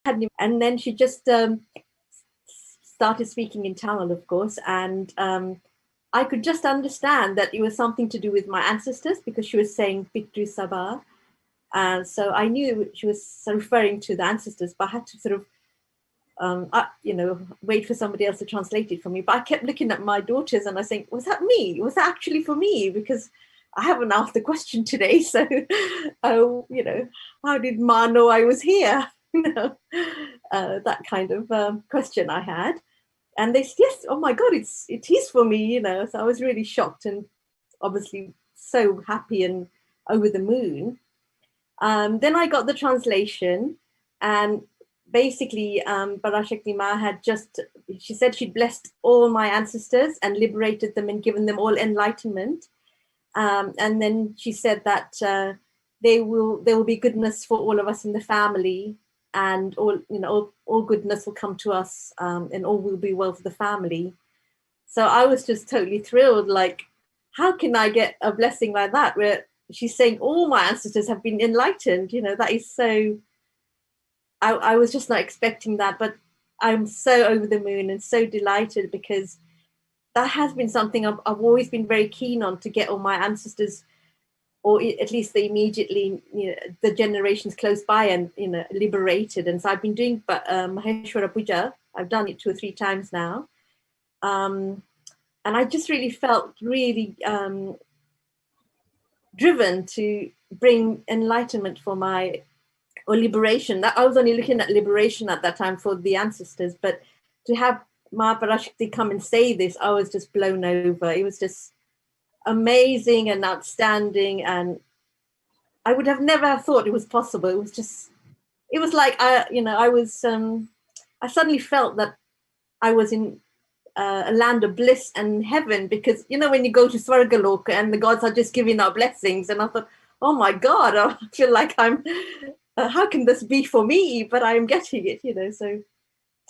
And then she just started speaking in Tamil, of course, and I could just understand that it was something to do with my ancestors, because she was saying Pitru Sabha. So I knew she was referring to the ancestors, but I had to sort of wait for somebody else to translate it for me. But I kept looking at my daughters and I was saying, was that me? Was that actually for me? Because I haven't asked the question today. So, how did Ma know I was here? That kind of question I had. And they said, yes, oh my God, it is for me, So I was really shocked and obviously so happy and over the moon. Then I got the translation, and basically ParaShakti Ma she said she'd blessed all my ancestors and liberated them and given them all enlightenment. And then she said that there will be goodness for all of us in the family, and all goodness will come to us, and all will be well for the family. So I was just totally thrilled. Like, how can I get a blessing like that, where she's saying all my ancestors have been enlightened? That is so, I was just not expecting that, but I'm so over the moon and so delighted, because that has been something I've always been very keen on, to get all my ancestors, or at least the immediately, the generations close by, and liberated. And so I've been doing Maheshwara Puja. I've done it 2 or 3 times now, and I just really felt really driven to bring enlightenment or liberation. That I was only looking at liberation at that time for the ancestors, but to have Ma ParaShakti come and say this, I was just blown over. It was just amazing and outstanding, and I would have never thought it was possible. It was like I suddenly felt that I was in a land of bliss and heaven, because when you go to Swargaloka and the gods are just giving out blessings, and I thought, oh my God, I feel like I'm how can this be for me? But I'm getting it, so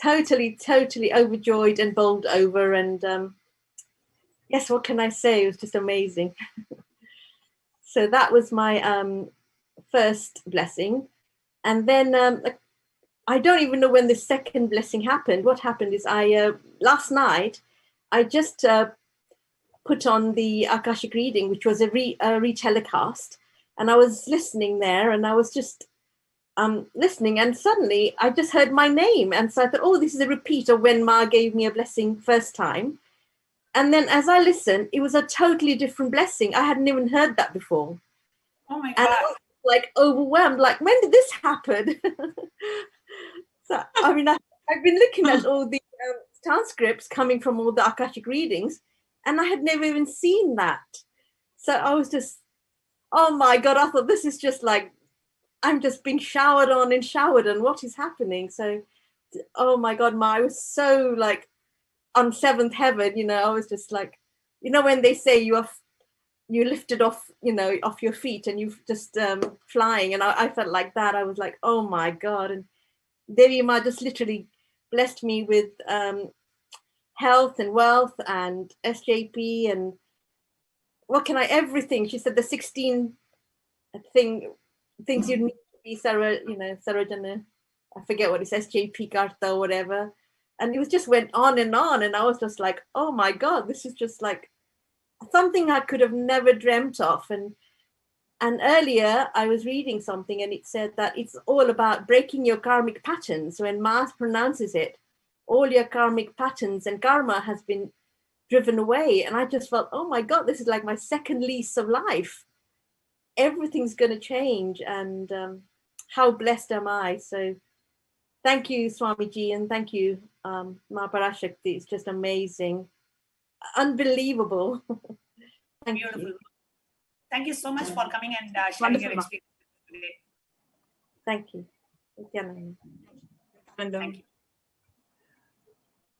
totally overjoyed and bowled over. And yes, what can I say? It was just amazing. So that was my first blessing. And then I don't even know when the second blessing happened. What happened is last night, I just put on the Akashic reading, which was a retelecast, and I was listening there, and I was just listening, and suddenly I just heard my name. And so I thought, oh, this is a repeat of when Ma gave me a blessing first time. And then as I listened, it was a totally different blessing. I hadn't even heard that before. Oh my God. And I was like overwhelmed, like, when did this happen? So, I mean, I've been looking at all the transcripts coming from all the Akashic readings, and I had never even seen that. So I was just, oh my God, I thought, this is just like, I'm just being showered on, what is happening? So, oh my God, Ma, I was so like on 7th heaven, I was just like, when they say you lifted off, off your feet and you've just flying. And I felt like that. I was like, oh my God. And Devi Ma just literally blessed me with health and wealth and SJP and everything. She said the 16 things you need to be Sarojana. I forget what it says, SJP Karta or whatever. And it just went on. And I was just like, oh my God, this is just like something I could have never dreamt of. And earlier I was reading something, and it said that it's all about breaking your karmic patterns. When Ma pronounces it, all your karmic patterns and karma has been driven away. And I just felt, oh my God, this is like my second lease of life. everything's going to change, and how blessed am I? So thank you, Swamiji, and thank you, Ma Parashakti. It's just amazing, unbelievable. Thank Beautiful. you. Thank you so much for coming and sharing your experience today. Thank you. Nithyananda. Thank you.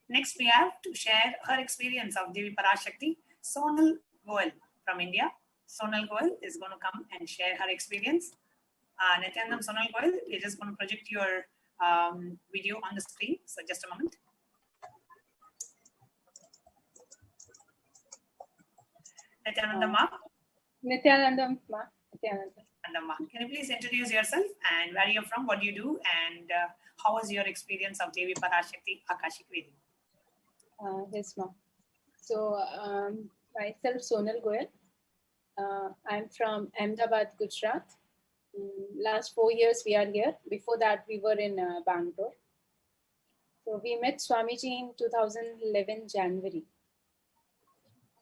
Next, we have to share her experience of Devi Parashakti, Sonal Goel from India. Sonal Goel is going to come and share her experience. Nithyananda, Sonal Goel, we're just going to project your video on the screen. So just a moment. Nithyananda Ma. Nithyananda Ma. Nithyananda Ma. Can you please introduce yourself and where you're from, what do you do, and how was your experience of Devi Parashakti Akashic reading? Yes, ma'am. So, myself, Sonal Goel. I'm from Ahmedabad, Gujarat. Last 4 years we are here. Before that, we were in Bangalore. So, we met Swamiji in 2011 January.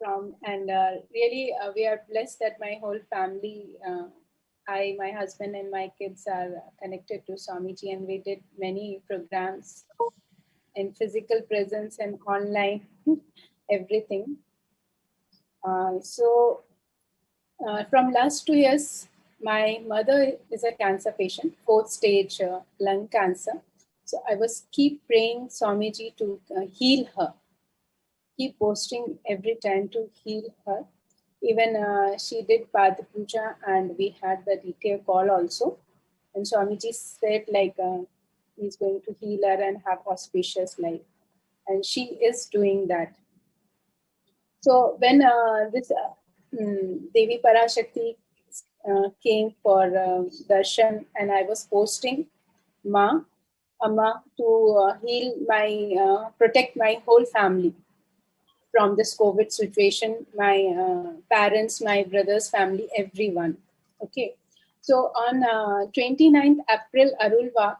Really, we are blessed that my whole family, I, my husband, and my kids are connected to Swamiji, and we did many programs in physical presence and online, everything. From last 2 years, my mother is a cancer patient, 4th stage lung cancer. So I was keep praying Swamiji to heal her, keep posting every time to heal her. Even she did Pada Puja, and we had the detailed call also. And Swamiji said like, he's going to heal her and have auspicious life. And she is doing that. So when this Devi Parashakti came for darshan, and I was posting Amma to heal my, protect my whole family from this COVID situation, my parents, my brother's family, everyone. Okay. So on 29th April, Arulva,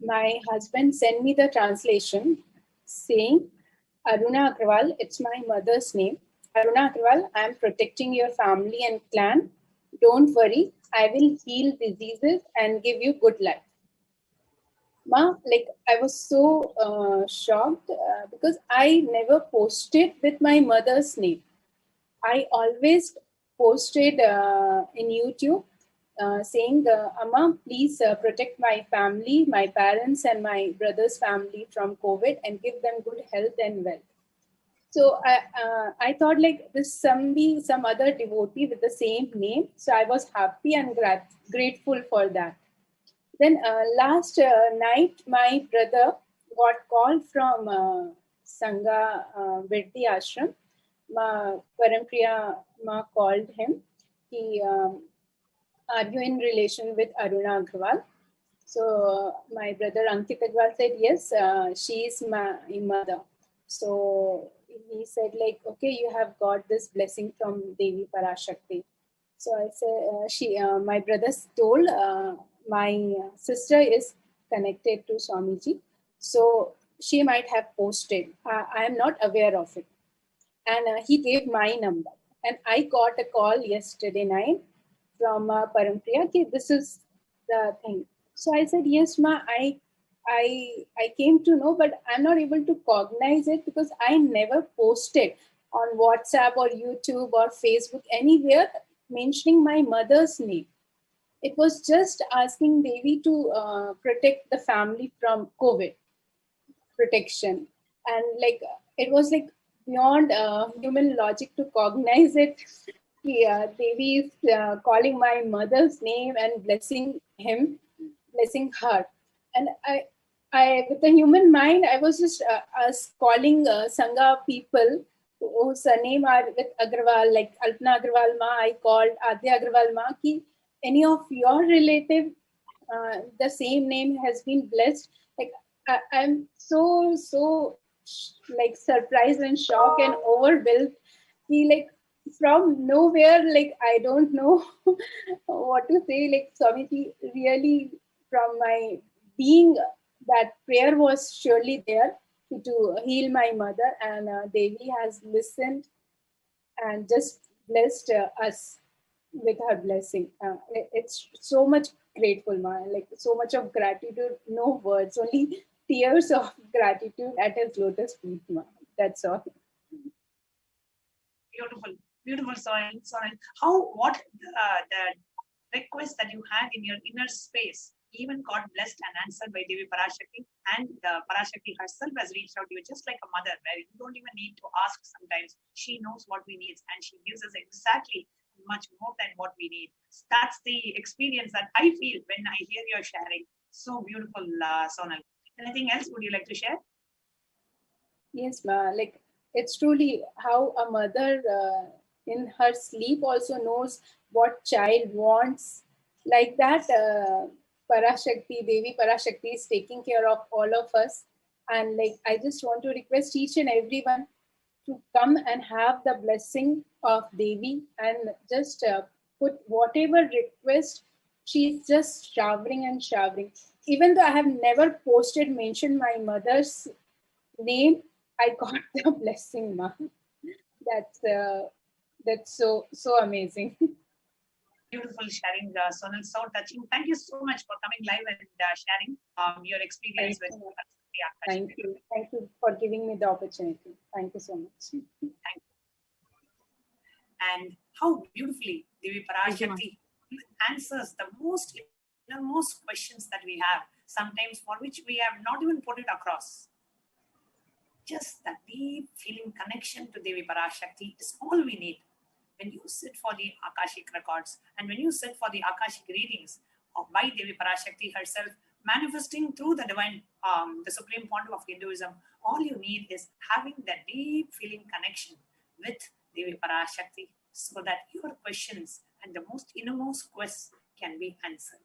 my husband sent me the translation saying, Aruna Agrawal, it's my mother's name. Aruna Agrawal, I am protecting your family and clan. Don't worry, I will heal diseases and give you good life. Ma, like I was so shocked because I never posted with my mother's name. I always posted in YouTube saying, Amma, please protect my family, my parents and my brother's family from COVID and give them good health and wealth. So I thought like this some other devotee with the same name. So I was happy and grateful for that. Then last night, my brother got called from Sangha Virdi Ashram. Parampriya Ma called him. He, are you in relation with Aruna Agrawal? So my brother Ankit Agrawal said, yes, she is my mother. So he said like, okay, you have got this blessing from Devi Parashakti. So I said, my brother told, my sister is connected to Swamiji. So she might have posted. I am not aware of it. And he gave my number. And I got a call yesterday night from Parampriya, okay, this is the thing. So I said, yes, ma, I came to know, but I'm not able to cognize it because I never posted on WhatsApp or YouTube or Facebook anywhere mentioning my mother's name. It was just asking Devi to protect the family from COVID protection. And like, it was like beyond human logic to cognize it. Devi is calling my mother's name and blessing her. And I with the human mind, I was just calling Sangha people whose name are with Agrawal, like Alpana Agrawal Ma, I called Adya Agrawal Ma, ki any of your relative, the same name has been blessed. Like I'm so like surprised and shocked and overwhelmed. Like from nowhere, like I don't know what to say. Like Swamiji really, from my being, that prayer was surely there to heal my mother, and Devi has listened and just blessed us. with her blessing. It's so much grateful, ma. Like so much of gratitude, no words, only tears of gratitude at his lotus feet, ma. That's all. Beautiful, beautiful, Sonal. What the request that you had in your inner space even got blessed and answered by Devi Parashakti, and Parashakti herself has reached out to you just like a mother, where you don't even need to ask sometimes. She knows what we need and she gives us exactly much more than what we need. That's the experience that I feel when I hear your sharing. So beautiful, Sonal. Anything else would you like to share? Yes, ma. Like it's truly how a mother in her sleep also knows what child wants. Like that, Parashakti, Devi Parashakti is taking care of all of us. And like, I just want to request each and everyone to come and have the blessing of Devi and just put whatever request. She's just showering and showering. Even though I have never mentioned my mother's name, I got the blessing, ma. That's so amazing. Beautiful sharing, Sonal. So touching. Thank you so much for coming live and sharing your experience with Akashic. Thank you for giving me the opportunity. Thank you so much. Thank you. And how beautifully Devi Parashakti answers the most questions that we have, sometimes for which we have not even put it across. Just that deep feeling connection to Devi Parashakti is all we need. When you sit for the Akashic records and when you sit for the Akashic readings by Devi Parashakti herself, manifesting through the divine, the supreme pontiff of Hinduism, all you need is having that deep feeling connection with Devi Parashakti so that your questions and the most innermost quests can be answered.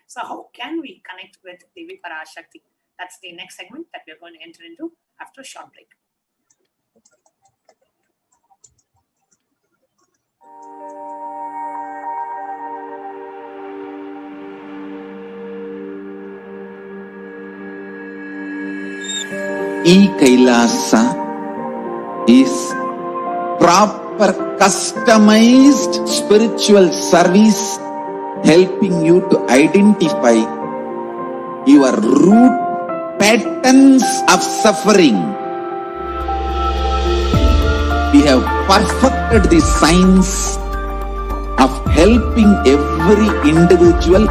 So how can we connect with Devi Parashakti? That's the next segment that we're going to enter into after a short break. Kailasa is proper customized spiritual service helping you to identify your root patterns of suffering. We have perfected the science of helping every individual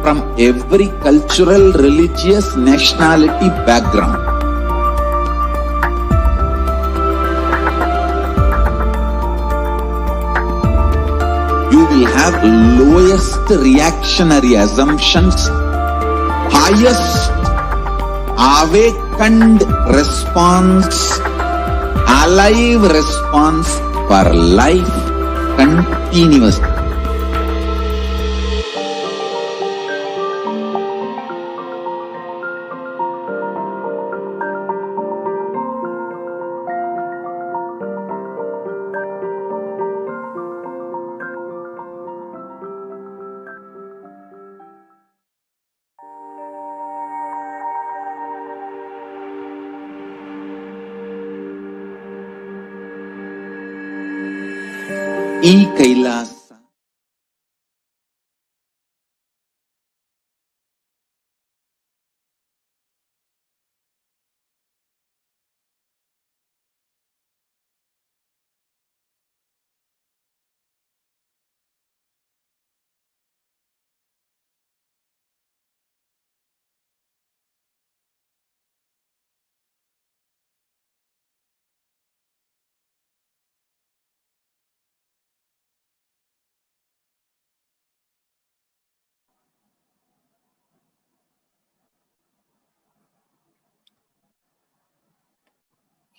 from every cultural, religious, nationality background. You will have lowest reactionary assumptions, highest awakened response, alive response for life continuously. Kailasa.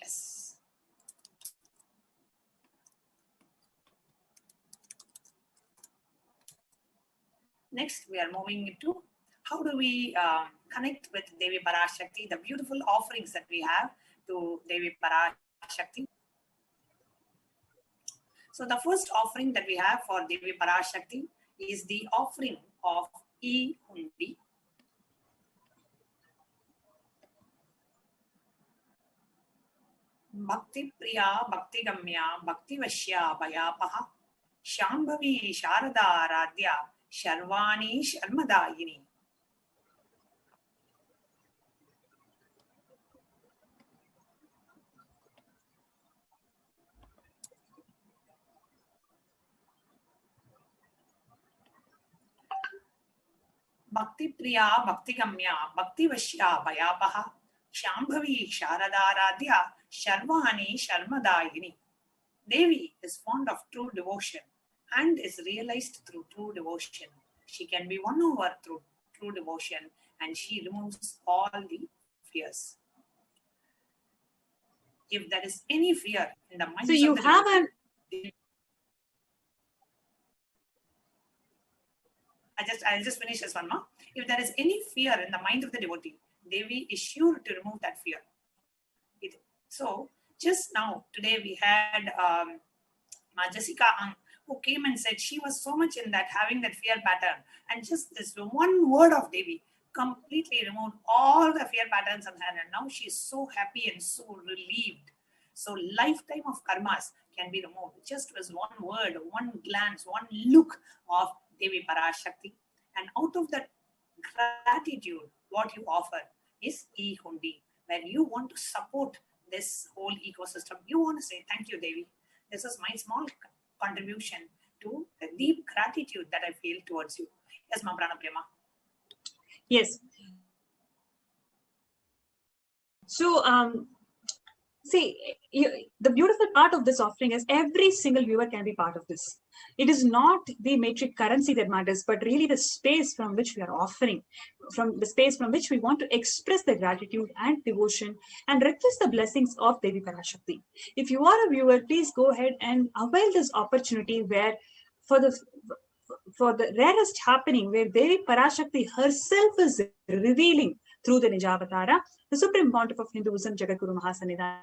Yes. Next, we are moving into how do we connect with Devi Parashakti, the beautiful offerings that we have to Devi Parashakti. So the first offering that we have for Devi Parashakti is the offering of E-Hundi. Bhakti Priya, Bhakti Gamya, Bhakti Vashya, Bhayapaha, Shambhavi Sharada Aradhya Sharvani Sharmadayini. Bhakti Priya Bhakti Gamya Bhakti Vashya Bhayapaha Shambhavi Sharadaradhya Sharvani Sharmadayini. Devi is fond of true devotion and is realized through true devotion. She can be won over through true devotion, and she removes all the fears. If there is any fear in the minds So you of the have devotee, I'll just finish this one more. If there is any fear in the mind of the devotee, Devi is sure to remove that fear. So just now, today we had Jessica who came and said she was so much in that, having that fear pattern, and just this one word of Devi completely removed all the fear patterns in her, and now she's so happy and so relieved. So lifetime of karmas can be removed just with one word, one glance, one look of Devi Parashakti. And out of that gratitude, what you offer is e-hundi, where you want to support this whole ecosystem. You want to say, thank you, Devi. This is my small contribution to the deep gratitude that I feel towards you. Yes, Ma Prana Prema. Yes. So, see, the beautiful part of this offering is every single viewer can be part of this. It is not the metric currency that matters, but really the space from which we are offering, from the space from which we want to express the gratitude and devotion and request the blessings of Devi Parashakti. If you are a viewer, please go ahead and avail this opportunity where for the rarest happening, where Devi Parashakti herself is revealing through the Nija Avatara, the Supreme Pontiff of Hinduism, Jagadguru Mahasannidhanam,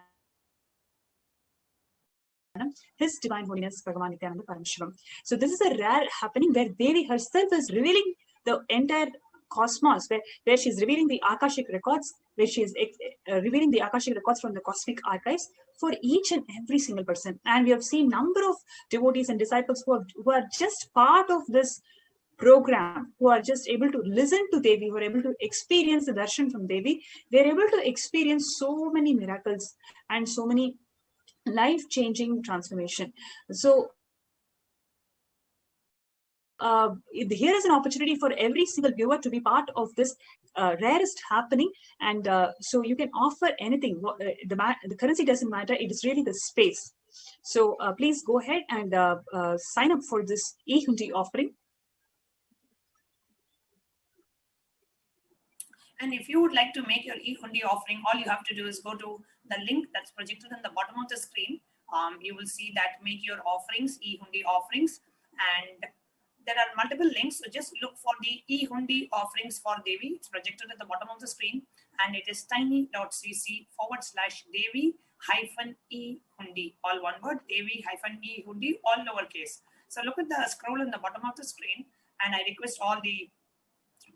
His Divine Holiness Bhagavan Nithyananda ParaMashivam. So this is a rare happening where Devi herself is revealing the entire cosmos, where she's revealing the Akashic records, where she is revealing the Akashic records from the cosmic archives for each and every single person. And we have seen number of devotees and disciples who are just part of this program, who are just able to listen to Devi, who are able to experience the darshan from Devi. They're able to experience so many miracles and so many life-changing transformation. So here is an opportunity for every single viewer to be part of this rarest happening, and so you can offer anything. The currency doesn't matter, it is really the space. So please go ahead and sign up for this e-hundi offering. And if you would like to make your e-hundi offering, all you have to do is go to the link that's projected on the bottom of the screen. You will see that make your offerings, e-hundi offerings, and there are multiple links. So just look for the e-hundi offerings for Devi. It's projected at the bottom of the screen, and it is tiny.cc/Devi-e-hundi, all one word, Devi-e-hundi, all lowercase. So look at the scroll in the bottom of the screen, and I request all the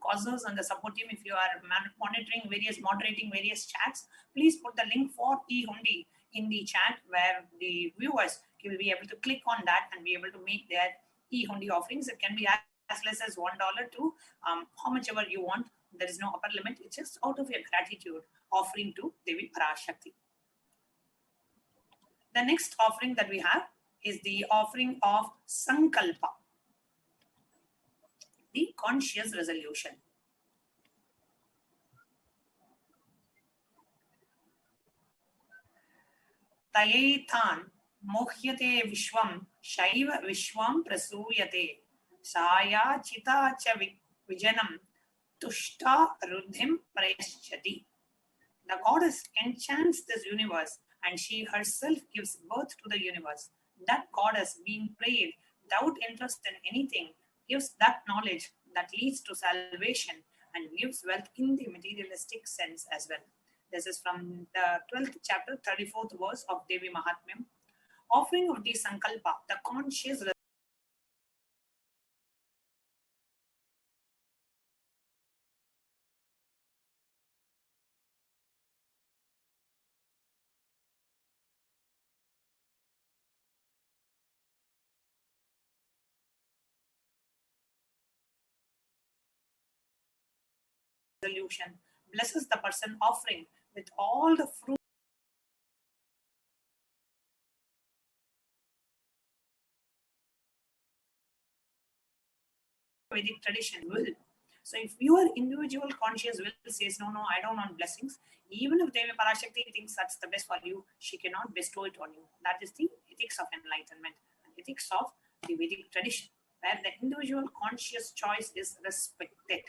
causers and the support team, if you are moderating various chats, please put the link for e-hundi in the chat, where the viewers will be able to click on that and be able to make their e-hundi offerings. It can be as less as $1 to how much ever you want. There is no upper limit. It's just out of your gratitude offering to Devi Parashakti. The next offering that we have is the offering of Sankalpa, the conscious resolution. Tayethan mohyate vishwam shaiva vishwam prasuyate saya chita cha vijanam tushta ruddhim prayaschati. The goddess enchants this universe, and she herself gives birth to the universe. That goddess, being prayed without interest in anything, gives that knowledge that leads to salvation and gives wealth in the materialistic sense as well. This is from the 12th chapter, 34th verse of Devi Mahatmyam. Offering of the Sankalpa, the conscious resolution, blesses the person offering with all the fruit Vedic tradition will. So if your individual conscious will says, no, I don't want blessings, even if Devi Parashakti thinks that's the best for you, she cannot bestow it on you. That is the ethics of enlightenment, ethics of the Vedic tradition, where the individual conscious choice is respected.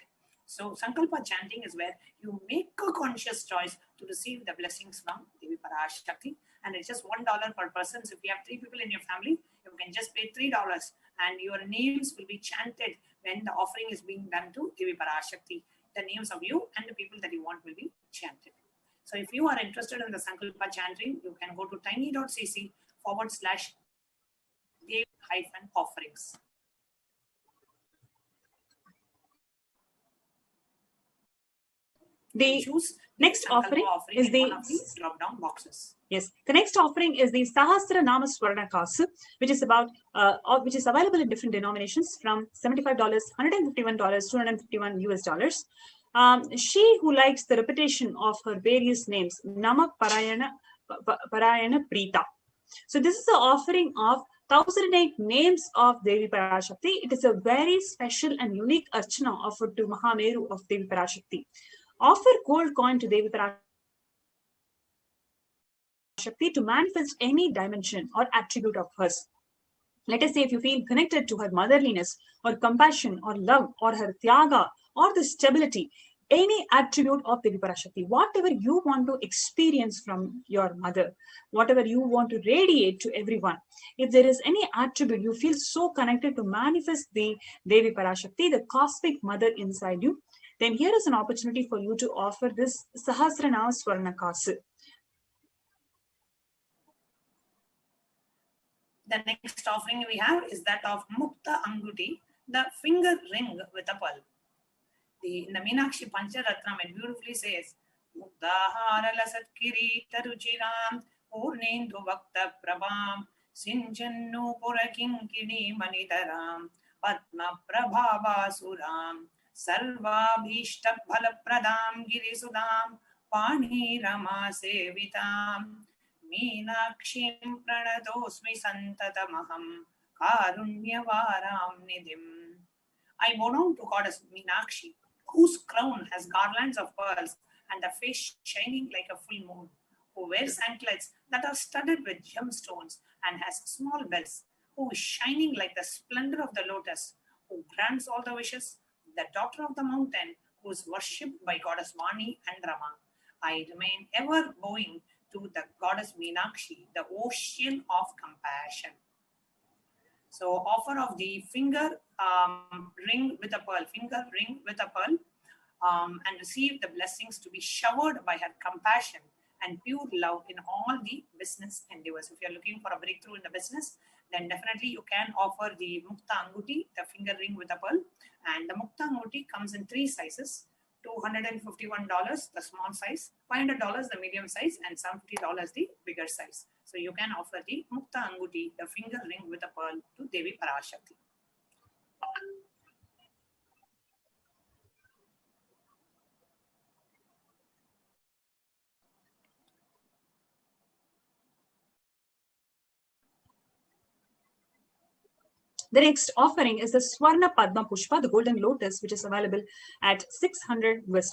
So Sankalpa chanting is where you make a conscious choice to receive the blessings from Devi Parashakti, and it's just $1 per person. So if you have 3 people in your family, you can just pay $3, and your names will be chanted when the offering is being done to Devi Parashakti. The names of you and the people that you want will be chanted. So if you are interested in the Sankalpa chanting, you can go to tiny.cc/Devi-offerings. The next offering is the drop-down boxes. Yes, the next offering is the Sahasra Nama Swarna Kasu, which is which is available in different denominations from $75, $151, $251 US. She who likes the repetition of her various names, Nama Parayana Prita. So this is the offering of 1008 names of Devi Parashakti. It is a very special and unique archana offered to Mahameru of Devi Parashakti. Offer gold coin to Devi Parashakti to manifest any dimension or attribute of hers. Let us say if you feel connected to her motherliness or compassion or love or her tyaga or the stability, any attribute of Devi Parashakti, whatever you want to experience from your mother, whatever you want to radiate to everyone, if there is any attribute you feel so connected to manifest the Devi Parashakti, the cosmic mother inside you, then here is an opportunity for you to offer this Sahasranama Swarna Kasu. The next offering we have is that of Mukta Anguti, the finger ring with a pearl. In the Meenakshi Pancharatnam, it beautifully says, Muktahara lasat kirita ruchiram, Purnendu Vakta Prabham, Sinjannu Purakinkini Manitaram, Padma Prabhava Suram, Sarva Bhishta Bhalapradam Girisudam, Pani Rama Sevitam, Meenakshim Pranadosmi Santatamaham, Karunyavaram Nidim. I bow down to Goddess Meenakshi, whose crown has garlands of pearls and the face shining like a full moon, who wears anklets that are studded with gemstones and has small bells, who is shining like the splendor of the lotus, who grants all the wishes, the daughter of the mountain, who is worshipped by Goddess Vani and Rama. I remain ever bowing to the Goddess Meenakshi, the ocean of compassion. So offer of the finger ring with a pearl, and receive the blessings to be showered by her compassion and pure love in all the business endeavors. If you're looking for a breakthrough in the business, then definitely you can offer the Mukta Anguti, the finger ring with a pearl. And the Mukta Anguti comes in 3 sizes, $251, the small size, $500, the medium size, and $70, the bigger size. So you can offer the Mukta Anguti, the finger ring with a pearl, to Devi Parashakti. The next offering is the Swarna Padma Pushpa, the golden lotus, which is available at $600 US.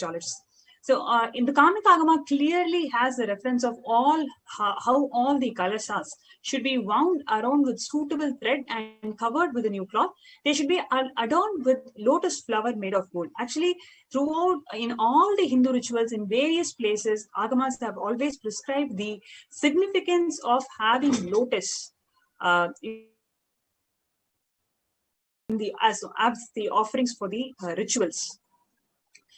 So in the Kamika Agama clearly has the reference of how all the kalasas should be wound around with suitable thread and covered with a new cloth. They should be adorned with lotus flower made of gold. Actually, throughout in all the Hindu rituals in various places, Agamas have always prescribed the significance of having lotus as the offerings for the rituals.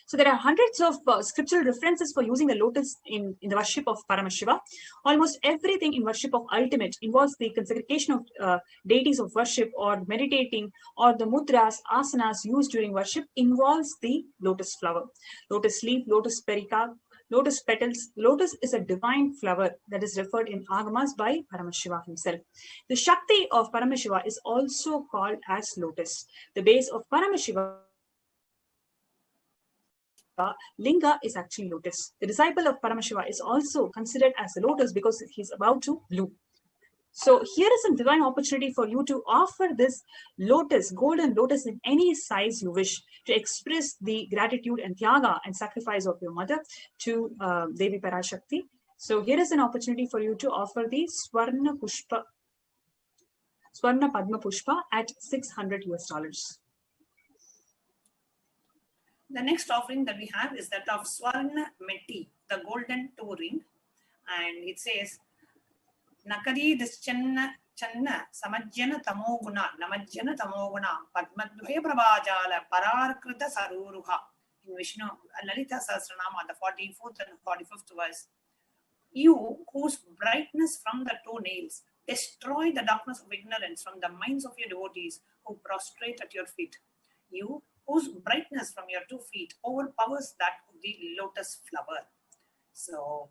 So there are hundreds of scriptural references for using the lotus in the worship of Paramashiva. Almost everything in worship of ultimate involves the consecration of deities of worship or meditating, or the mudras, asanas used during worship involves the lotus flower, lotus leaf, lotus pericarp, lotus petals. Lotus is a divine flower that is referred in Agamas by Paramashiva himself. The Shakti of Paramashiva is also called as lotus. The base of Paramashiva Linga is actually lotus. The disciple of Paramashiva is also considered as a lotus because he's about to bloom. So here is a divine opportunity for you to offer this lotus, golden lotus in any size you wish, to express the gratitude and tyaga and sacrifice of your mother to Devi Parashakti. So here is an opportunity for you to offer the Swarna Padma Pushpa at $600 US. The next offering that we have is that of Swarna Meti, the golden toe ring, and it says, Nakadi Dischanna Channa Samajjana Tamoguna Namajjana Tamoguna Padmadhya Prabhajala Pararkrita Saruruha in Vishnu Lalita Sahasranama, the 44th and 45th verse. You whose brightness from the toenails destroy the darkness of ignorance from the minds of your devotees who prostrate at your feet. You whose brightness from your 2 feet overpowers that of the lotus flower. So,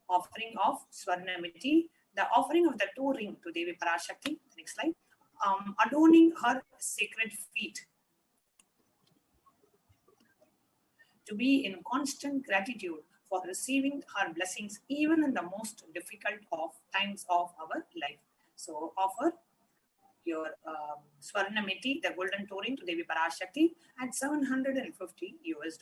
offering of Swarnamiti, the offering of the toe ring to Devi Parashakti, the next slide, adorning her sacred feet. To be in constant gratitude for receiving her blessings even in the most difficult of times of our life. So, offer your Swarnamiti, the golden toe ring to Devi Parashakti at $750 US.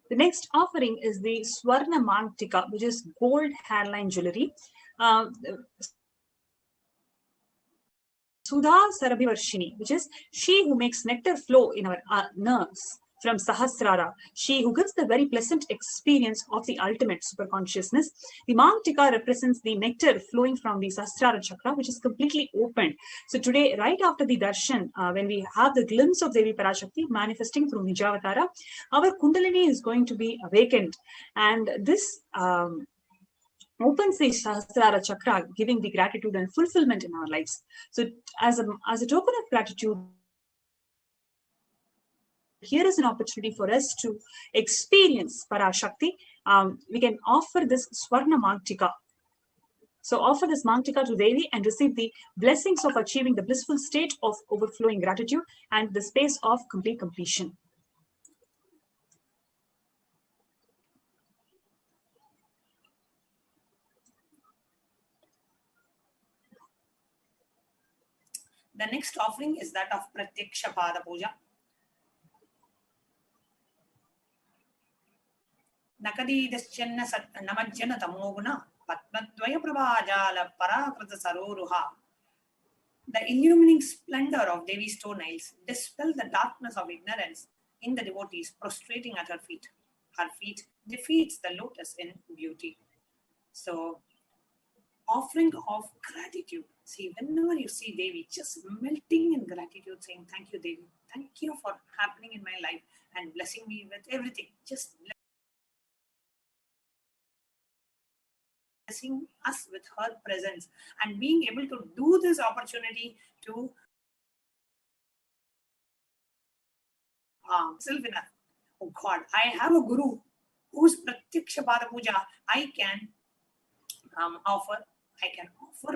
The next offering is the Swarna Mantika, which is gold hairline jewelry. Sudha Sarabhivarshini, which is she who makes nectar flow in our nerves from Sahasrara, she who gives the very pleasant experience of the ultimate superconsciousness. The Mantika represents the nectar flowing from the Sahasrara chakra, which is completely open. So today, right after the darshan, when we have the glimpse of Devi Parashakti manifesting through Nijavatara, our Kundalini is going to be awakened. And this opens the Sahasrara chakra, giving the gratitude and fulfillment in our lives. So as a token of gratitude, here is an opportunity for us to experience Parashakti. We can offer this Swarna Mantika. So offer this Mantika to Devi and receive the blessings of achieving the blissful state of overflowing gratitude and the space of complete completion. The next offering is that of Pratyaksha Pada Puja. Nakadi Daschanna Namajjana Tamoguna Padmadvaya Prabhajala Parakrita Saroruha. The illumining splendor of Devi's toenails dispel the darkness of ignorance in the devotees prostrating at her feet. Her feet defeats the lotus in beauty. So, offering of gratitude. See, whenever you see Devi, just melting in gratitude, saying, thank you, Devi. Thank you for happening in my life and blessing me with everything. Just blessing us with her presence and being able to do this opportunity to self-enough. Oh God, I have a guru whose Pratyaksha Pada Puja I can offer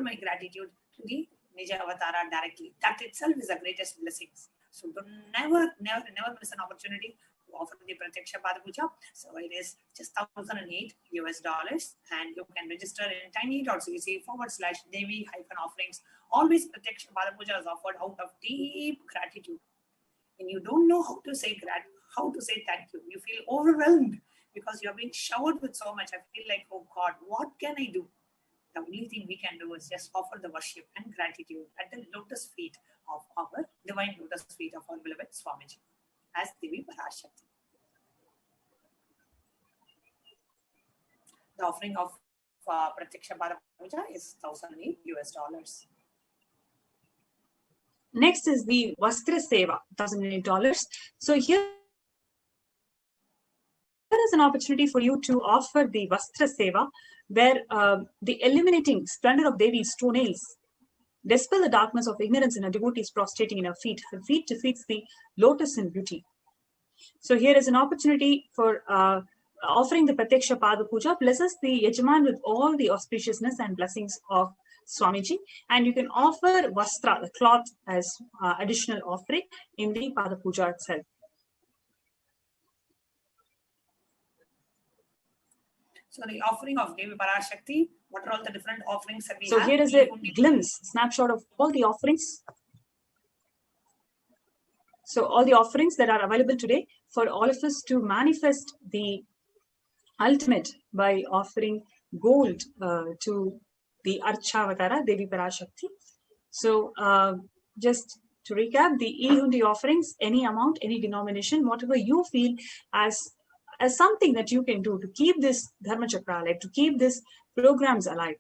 my gratitude to the Nija Avatara directly. That itself is the greatest blessings. So never miss an opportunity to offer the Pratyaksha Pada Puja. So it is just $1,008 US, and you can register in tiny.cc/Devi-offerings. Always Pratyaksha Pada Puja is offered out of deep gratitude. And you don't know how to say thank you. You feel overwhelmed because you're being showered with so much. I feel like, oh God, what can I do? The only thing we can do is just offer the worship and gratitude at the lotus feet of our divine lotus feet of our beloved Swamiji as Devi Parashakti. The offering of Pratyaksha Pada Puja is $1,008 US. Next is the Vastra Seva, $1,008. So here is an opportunity for you to offer the Vastra Seva, where the illuminating splendor of Devi's toenails dispel the darkness of ignorance in her devotees prostrating in her feet. Her feet defeats the lotus in beauty. So here is an opportunity for offering the Pratyaksha Pada Puja, blesses the Yajaman with all the auspiciousness and blessings of Swamiji, and you can offer vastra, the cloth, as additional offering in the Pada Puja itself. So the offering of Devi Parashakti, what are all the different offerings that we have? So here is a glimpse, snapshot of all the offerings. So all the offerings that are available today for all of us to manifest the ultimate by offering gold to the Archavatara, Devi Parashakti. So just to recap, the e-hundi offerings, any amount, any denomination, whatever you feel as something that you can do to keep this Dharma Chakra alive, to keep these programs alive,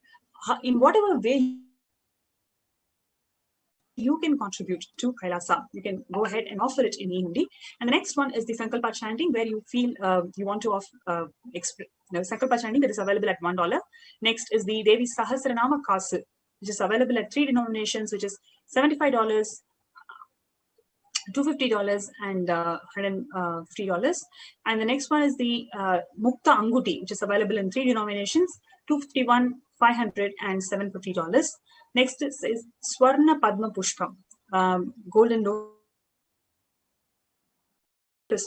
in whatever way you can contribute to Kailasa. You can go ahead and offer it in e-hundi. And the next one is the Sankalpa chanting, where you feel you want to Sankalpa chanting, that is available at $1. Next is the Devi Sahasranama Kasu, which is available at 3 denominations, which is $75, $250, and $150. And the next one is the Mukta Anguti, which is available in 3 denominations, $251, $500, and $750. Next is Swarna Padma Pushpam, golden lotus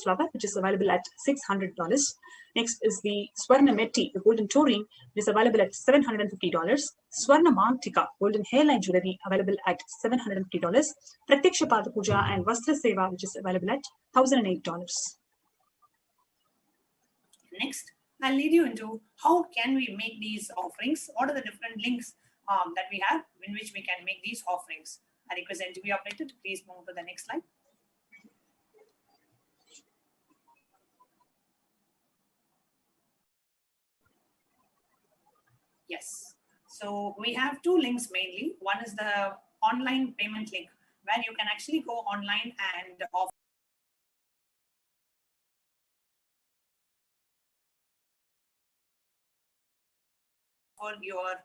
flower, which is available at $600. Next is the Swarna Metti, the golden taurine, which is available at $750. Swarna Mantika, golden hairline jewelry, available at $750. Pratyaksha Pada Puja and Vastra Seva, which is available at $1,008. Next, I'll lead you into how can we make these offerings. What are the different links that we have in which we can make these offerings. I request NTV operator to please move to the next slide. Yes. So we have 2 links mainly. One is the online payment link, where you can actually go online and offer your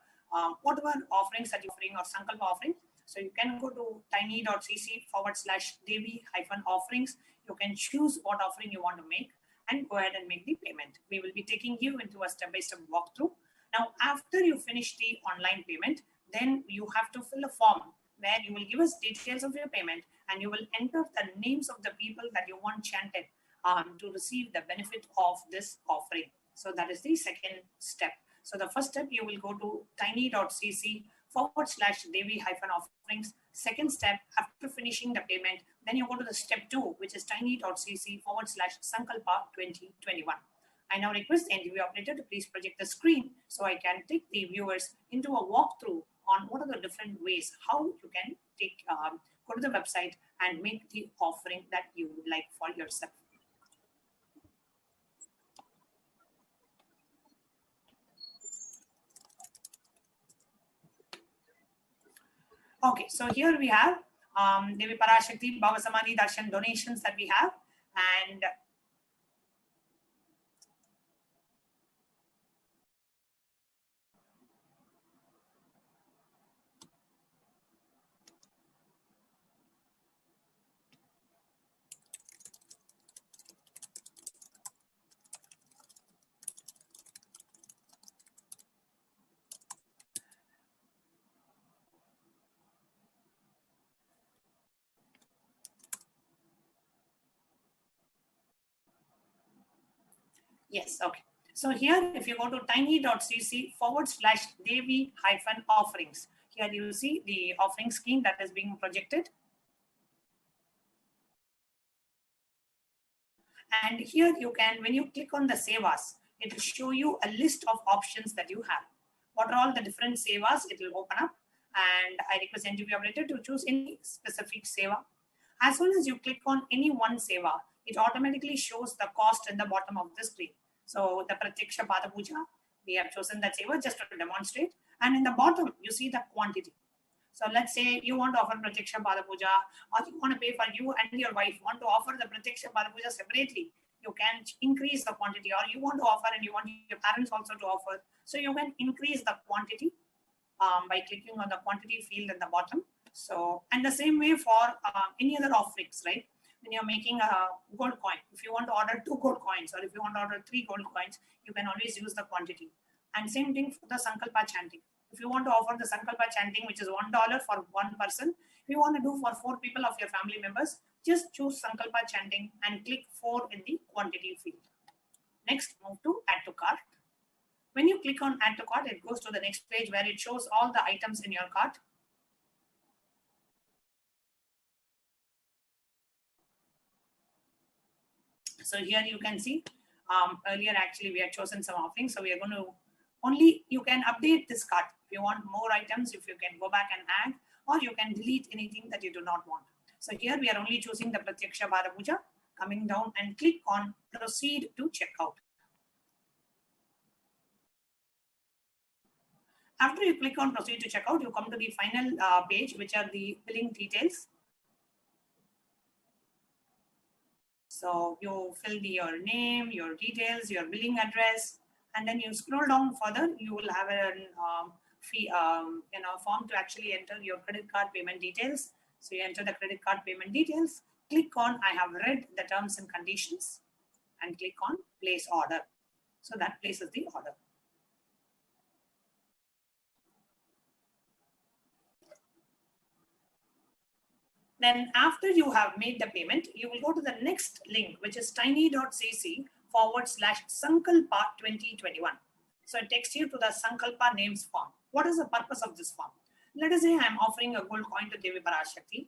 whatever offerings that you're offering or Sankalpa offering. So you can go to tiny.cc/Devi-offerings. You can choose what offering you want to make and go ahead and make the payment. We will be taking you into a step-by-step walkthrough. Now, after you finish the online payment, then you have to fill a form where you will give us details of your payment and you will enter the names of the people that you want chanted to receive the benefit of this offering. So that is the second step. So the first step, you will go to tiny.cc/Devi-offerings. Second step, after finishing the payment, then you go to the step 2, which is tiny.cc/Sankalpa2021. I now request the NTV operator to please project the screen so I can take the viewers into a walkthrough on what are the different ways how you can take go to the website and make the offering that you would like for yourself. Okay, so here we have Devi Parashakti Bhava Samadhi Darshan donations that we have, and yes, okay. So here, if you go to tiny.cc/Devi-offerings, here you see the offering scheme that is being projected. And here you can, when you click on the sevas, it will show you a list of options that you have. What are all the different sevas? It will open up, and I request NTV operator to choose any specific seva. As soon as you click on any one seva, it automatically shows the cost at the bottom of the screen. So the Pratyaksha Pada Puja, we have chosen that seva just to demonstrate. And in the bottom, you see the quantity. So let's say you want to offer Pratyaksha Pada Puja, or you want to pay for you and your wife want to offer the Pratyaksha Pada Puja separately. You can increase the quantity, or you want to offer and you want your parents also to offer. So you can increase the quantity by clicking on the quantity field at the bottom. So, and the same way for any other offerings, right? When you're making a gold coin, if you want to order 2 gold coins, or if you want to order 3 gold coins, you can always use the quantity. And same thing for the Sankalpa chanting. If you want to offer the Sankalpa chanting, which is $1 for one person, if you want to do for 4 people of your family members, just choose Sankalpa chanting and click 4 in the quantity field. Next, move to add to cart. When you click on add to cart, it goes to the next page where it shows all the items in your cart. So here you can see, earlier actually we had chosen some offerings. So we are going to only, you can update this cart. If you want more items, if you can go back and add, or you can delete anything that you do not want. So here we are only choosing the Pratyaksha Bhara Puja, coming down and click on proceed to checkout. After you click on proceed to checkout, you come to the final page, which are the billing details. So you fill your name, your details, your billing address, and then you scroll down further. You will have a form to actually enter your credit card payment details. So you enter the credit card payment details. Click on I have read the terms and conditions, and click on place order. So that places the order. Then after you have made the payment, you will go to the next link, which is tiny.cc/Sankalpa 2021. So it takes you to the Sankalpa names form. What is the purpose of this form? Let us say I'm offering a gold coin to Devi Parashakti.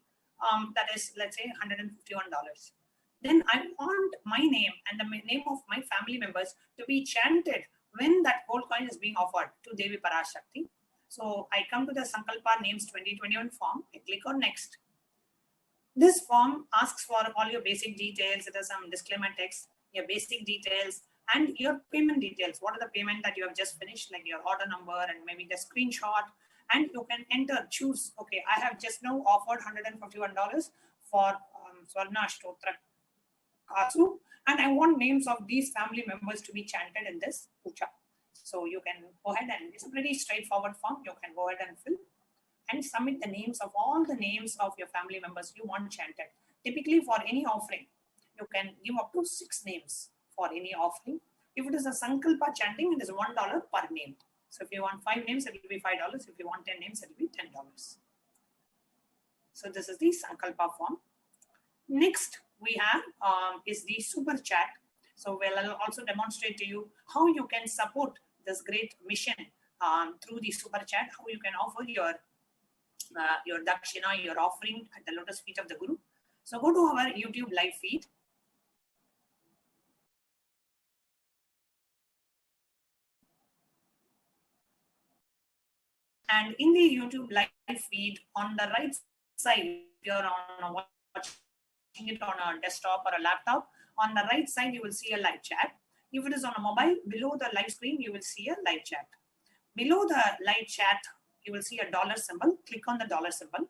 That is, let's say, $151. Then I want my name and the name of my family members to be chanted when that gold coin is being offered to Devi Parashakti. So I come to the Sankalpa names 2021 form. I click on next. This form asks for all your basic details. It has some disclaimer text, your basic details, and your payment details. What are the payment that you have just finished, like your order number and maybe the screenshot. And you can enter, choose, okay, I have just now offered $151 for Swarna Ashtotra Kasu, and I want names of these family members to be chanted in this puja. So you can go ahead and, it's a pretty straightforward form. You can go ahead and fill and submit the names of all the names of your family members you want chanted. Typically for any offering, you can give up to 6 names for any offering. If it is a Sankalpa chanting, it is $1 per name. So if you want 5 names, it will be $5. If you want 10 names, it will be $10. So this is the Sankalpa form. Next we have is the super chat. So we'll also demonstrate to you how you can support this great mission through the super chat, how you can offer your dakshina, your offering at the lotus feet of the Guru. So go to our YouTube live feed. And in the YouTube live feed, on the right side, if you're watching it on a desktop or a laptop, on the right side, you will see a live chat. If it is on a mobile, below the live screen, you will see a live chat. Below the live chat, you will see a dollar symbol. Click on the dollar symbol.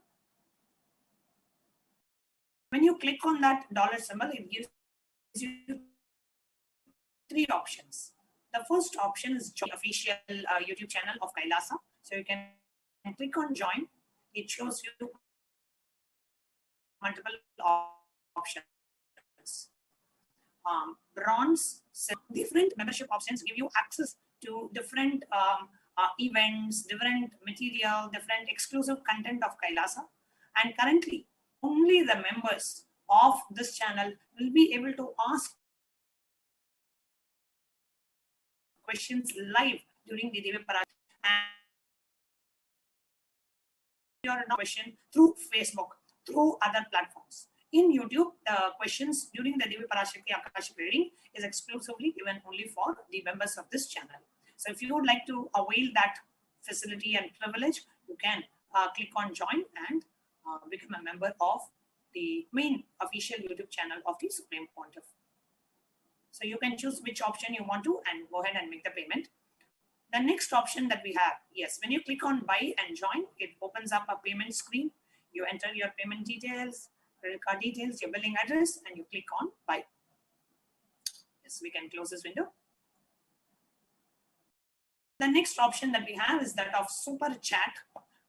When you click on that dollar symbol, it gives you 3 options. The first option is join official YouTube channel of Kailasa. So you can click on join. It shows you multiple options. Bronze, different membership options give you access to different events, different material, different exclusive content of Kailasa. And currently, only the members of this channel will be able to ask questions live during the Devi Parashakti. And your question through Facebook, through other platforms. In YouTube, the questions during the Devi Parashakti Akashic reading is exclusively given only for the members of this channel. So if you would like to avail that facility and privilege, you can click on join and become a member of the main official YouTube channel of the Supreme Pontiff. So you can choose which option you want to and go ahead and make the payment. The next option that we have, yes, when you click on buy and join, it opens up a payment screen. You enter your payment details, credit card details, your billing address, and you click on buy. Yes, we can close this window. The next option that we have is that of super chat,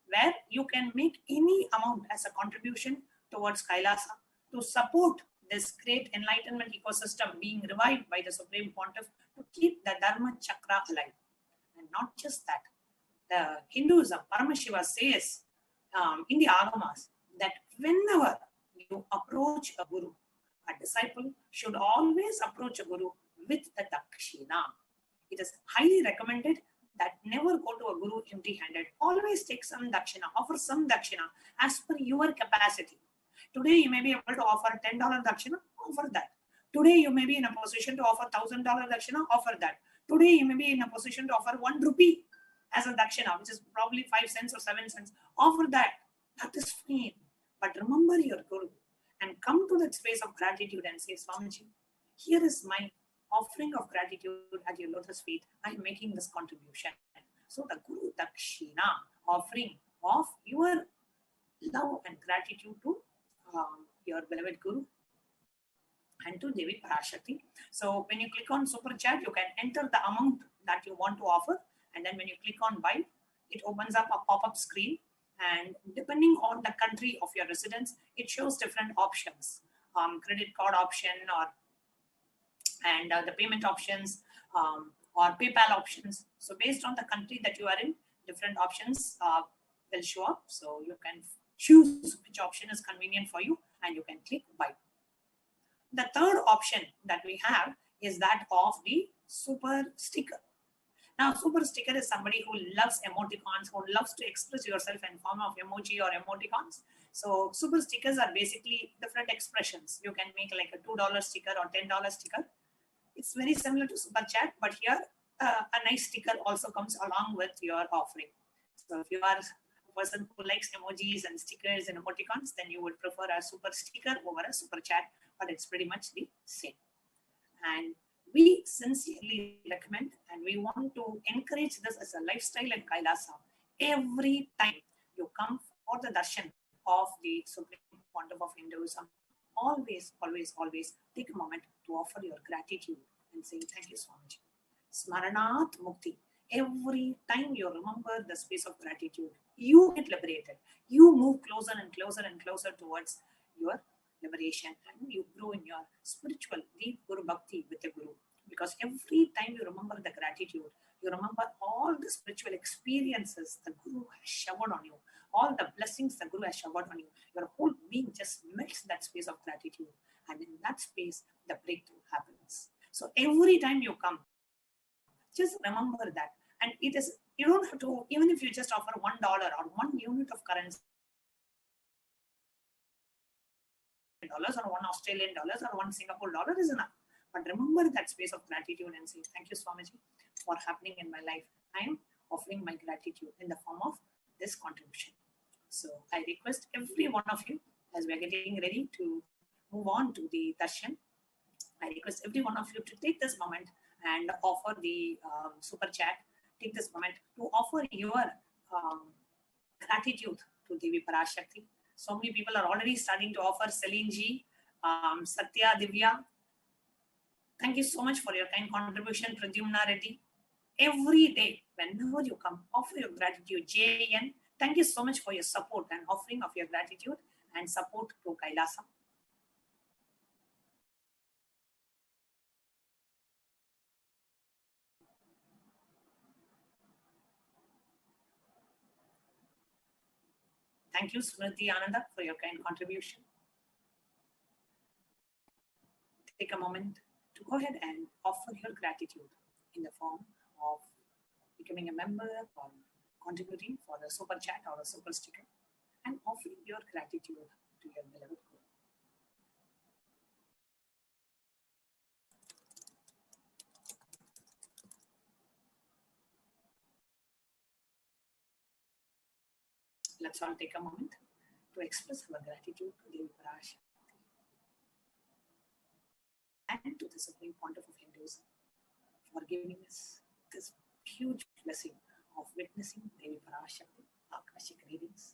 where you can make any amount as a contribution towards Kailasa to support this great enlightenment ecosystem being revived by the Supreme Pontiff to keep the Dharma Chakra alive. And not just that, the Hinduism, Paramashiva says in the Agamas that whenever you approach a guru, a disciple should always approach a guru with the dakshina. It is highly recommended that never go to a guru empty-handed. Always take some dakshina, offer some dakshina as per your capacity. Today you may be able to offer $10 dakshina, offer that. Today you may be in a position to offer $1,000 dakshina, offer that. Today you may be in a position to offer 1 rupee as a dakshina, which is probably 5 cents or 7 cents. Offer that. That is fine. But remember your guru and come to that space of gratitude and say, Swamiji, here is my offering of gratitude at your lotus feet. I am making this contribution. So the Guru Dakshina, offering of your love and gratitude to your beloved Guru and to Devi Parashakti. So when you click on Super Chat, you can enter the amount that you want to offer. And then when you click on Buy, it opens up a pop-up screen. And depending on the country of your residence, it shows different options, credit card option and the payment options or PayPal options. So based on the country that you are in, different options will show up. So you can choose which option is convenient for you and you can click Buy. The third option that we have is that of the super sticker. Now, super sticker is somebody who loves emoticons, who loves to express yourself in form of emoji or emoticons. So super stickers are basically different expressions. You can make like a $2 sticker or $10 sticker. It's very similar to super chat, but here a nice sticker also comes along with your offering. So if you are a person who likes emojis and stickers and emoticons, then you would prefer a super sticker over a super chat, but it's pretty much the same. And we sincerely recommend and we want to encourage this as a lifestyle in Kailasa. Every time you come for the darshan of the Supreme Pontiff of Hinduism, always take a moment to offer your gratitude and say, thank you, Swamiji. Smaranat Mukti. Every time you remember the space of gratitude, you get liberated. You move closer and closer and closer towards your liberation and you grow in your spiritual deep Guru Bhakti with the Guru. Because every time you remember the gratitude, you remember all the spiritual experiences the Guru has showered on you, all the blessings the Guru has showered on you. Your whole being just melts that space of gratitude. And in that space, the breakthrough happens. So every time you come, just remember that. And it is, you don't have to, even if you just offer $1 or 1 unit of currency, dollars or 1 Australian dollars or 1 Singapore dollar is enough. But remember that space of gratitude and say, thank you, Swamiji, for happening in my life. I am offering my gratitude in the form of this contribution. So I request every one of you, as we are getting ready to move on to the darshan, I request every one of you to take this moment and offer the super chat. Take this moment to offer your gratitude to Devi Parashakti. So many people are already starting to offer. Celine Ji, Satya, Divya. Thank you so much for your kind contribution, Pradyumna Reddy. Every day, whenever you come, offer your gratitude. JN, thank you so much for your support and offering of your gratitude and support to Kailasa. Thank you, Smriti Ananda, for your kind contribution. Take a moment to go ahead and offer your gratitude in the form of becoming a member or contributing for a super chat or a super sticker and offering your gratitude to your beloved Guru. Let's all take a moment to express our gratitude to Devi Parashakti and to the Supreme Pontiff of Hinduism for giving us this huge blessing of witnessing Devi Parashakti Akashic readings.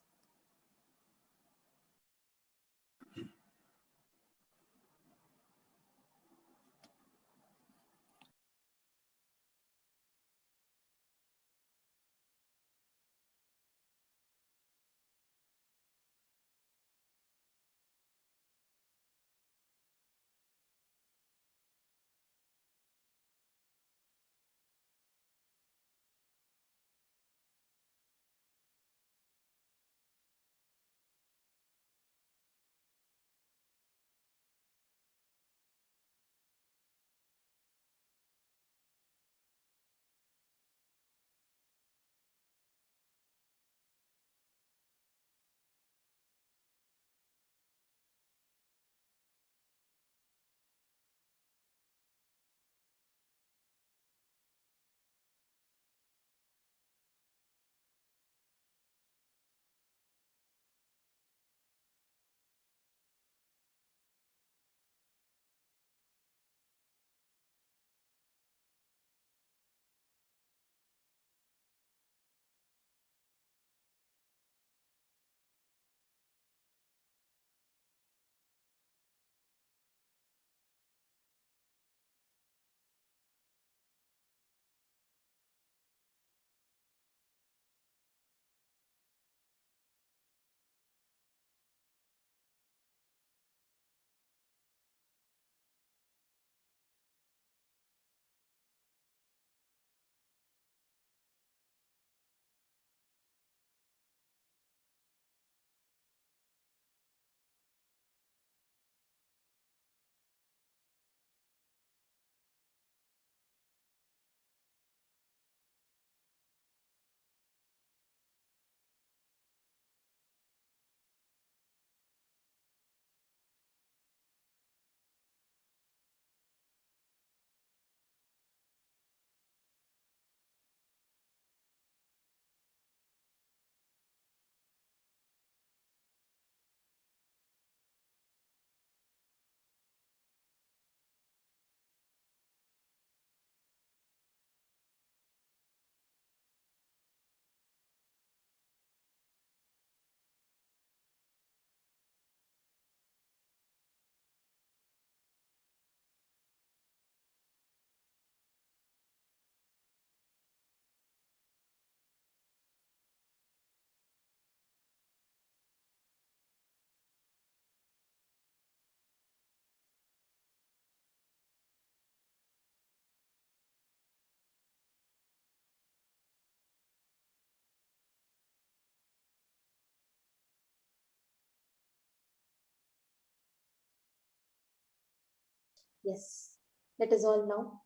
Yes, let us all now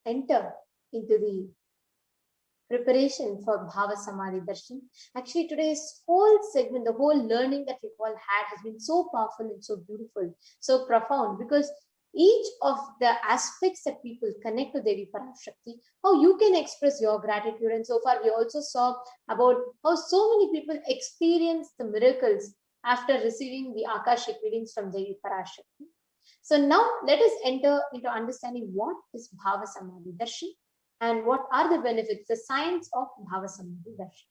enter into the preparation for Bhava Samadhi Darshan. Actually, today's whole segment, the whole learning that we've all had has been so powerful and so beautiful, so profound, because each of the aspects that people connect to Devi ParaShakti, how you can express your gratitude. And so far, we also saw about how so many people experience the miracles after receiving the Akashic readings from Devi ParaShakti. So now let us enter into understanding what is Bhava Samadhi Darshan and what are the benefits, the science of Bhava Samadhi Darshan.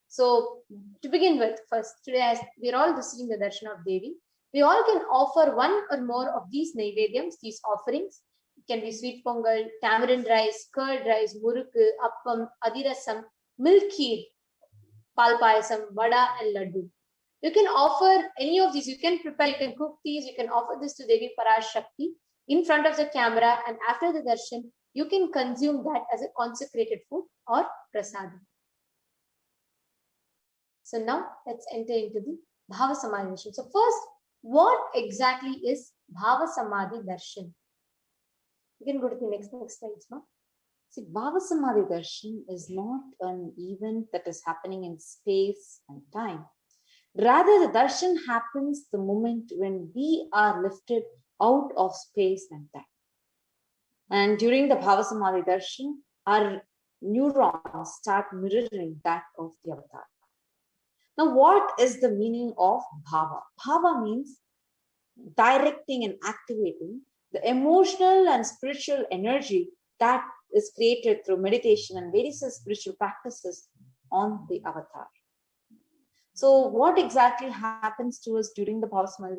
So to begin with, first, today as we're all receiving the darshan of Devi, we all can offer one or more of these naivedyams, these offerings. It can be sweet pongal, tamarind rice, curd rice, murukku, appam, adirasam, milk kheer, pal payasam, vada and laddu. You can offer any of these. You can prepare, you can cook these, you can offer this to Devi ParaShakti in front of the camera, and after the darshan, you can consume that as a consecrated food or prasadam. So now let's enter into the Bhava Samadhi Darshan. So first, what exactly is Bhava Samadhi Darshan? You can go to the next slide, Ma. See, Bhava Samadhi Darshan is not an event that is happening in space and time. Rather, the darshan happens the moment when we are lifted out of space and time. And during the Bhava Samadhi Darshan, our neurons start mirroring that of the avatar. Now, what is the meaning of Bhava? Bhava means directing and activating the emotional and spiritual energy that is created through meditation and various spiritual practices on the avatar. So what exactly happens to us during the Bhava Samadhi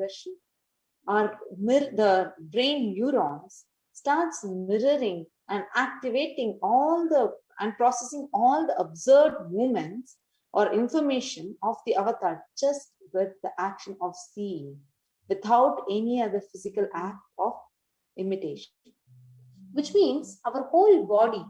Darshan? The brain neurons starts mirroring and activating and processing all the observed movements or information of the avatar just with the action of seeing, without any other physical act of imitation. Which means our whole body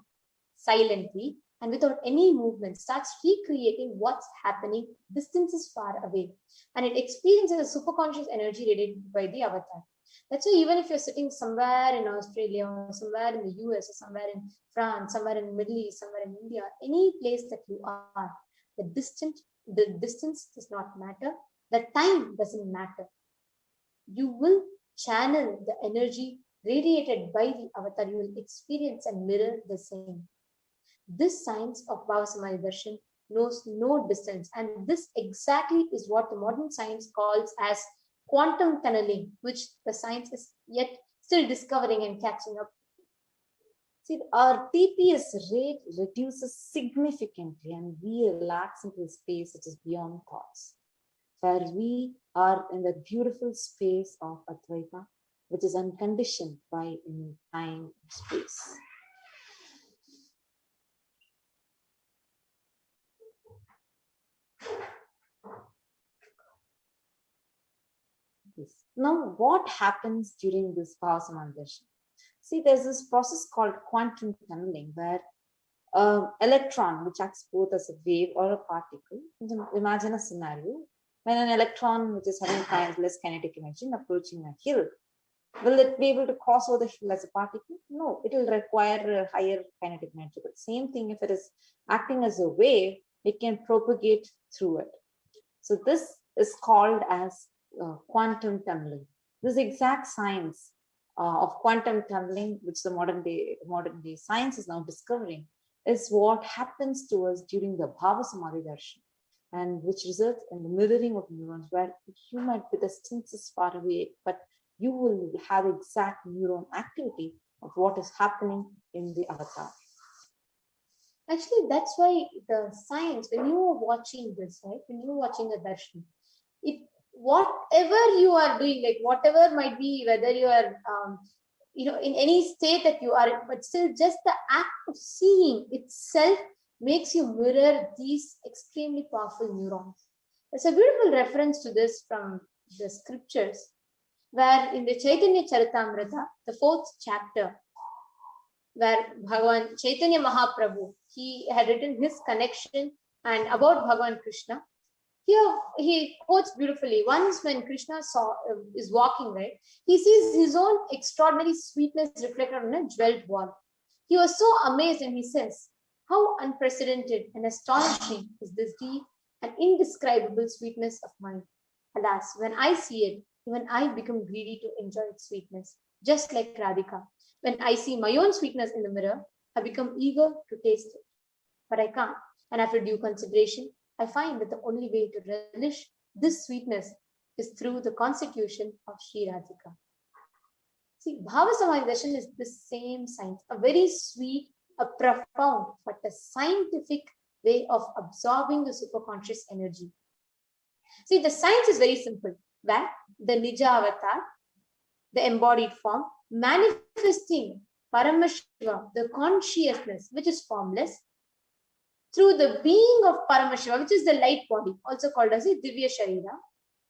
silently and without any movement starts recreating what's happening distances far away, and it experiences a superconscious energy radiated by the avatar. That's why even if you're sitting somewhere in Australia or somewhere in the US or somewhere in France, somewhere in the Middle East, somewhere in India, any place that you are, the distance does not matter, the time doesn't matter. You will channel the energy radiated by the avatar. You will experience and mirror the same. This science of Bhava Samadhi Darshan knows no distance, and this exactly is what the modern science calls as quantum tunneling, which the science is yet still discovering and catching up. See, our TPS rate reduces significantly and we relax into a space which is beyond thoughts, where we are in the beautiful space of Advaita, which is unconditioned by any time and space. Now, what happens during this Bhava Samadhi Darshan? See, there's this process called quantum tunneling, where electron, which acts both as a wave or a particle. Imagine a scenario when an electron, which is having less kinetic energy, approaching a hill. Will it be able to cross over the hill as a particle? No, it will require a higher kinetic energy. But same thing, if it is acting as a wave, it can propagate through it. So this is called as quantum tunneling. This exact science of quantum tunneling, which the modern day science is now discovering, is what happens to us during the Bhava Samadhi Darshan, and which results in the mirroring of neurons, where you might be distances far away, but you will have exact neuron activity of what is happening in the avatar. Actually, that's why the science, when you are watching this, right, when you're watching the darshan, whatever you are doing, like whatever might be, whether you are, in any state that you are in, but still just the act of seeing itself makes you mirror these extremely powerful neurons. There's a beautiful reference to this from the scriptures, where in the Chaitanya Charitamrita, the 4th chapter, where Bhagavan Chaitanya Mahaprabhu, he had written his connection and about Bhagavan Krishna. Here he quotes beautifully. Once when Krishna is walking, right, he sees his own extraordinary sweetness reflected on a jeweled wall. He was so amazed and he says, how unprecedented and astonishing is this deep and indescribable sweetness of mine. Alas, when I see it, even I become greedy to enjoy its sweetness, just like Radhika. When I see my own sweetness in the mirror, I become eager to taste it. But I can't. And after due consideration, I find that the only way to relish this sweetness is through the constitution of Sri Radhika. See, Bhava Samadhi Darshan is the same science, a very sweet, a profound, but a scientific way of absorbing the superconscious energy. See, the science is very simple, where the Nija avatar, the embodied form, manifesting Paramashiva, the consciousness, which is formless, through the being of Paramashiva, which is the light body, also called as the Divya Sharira,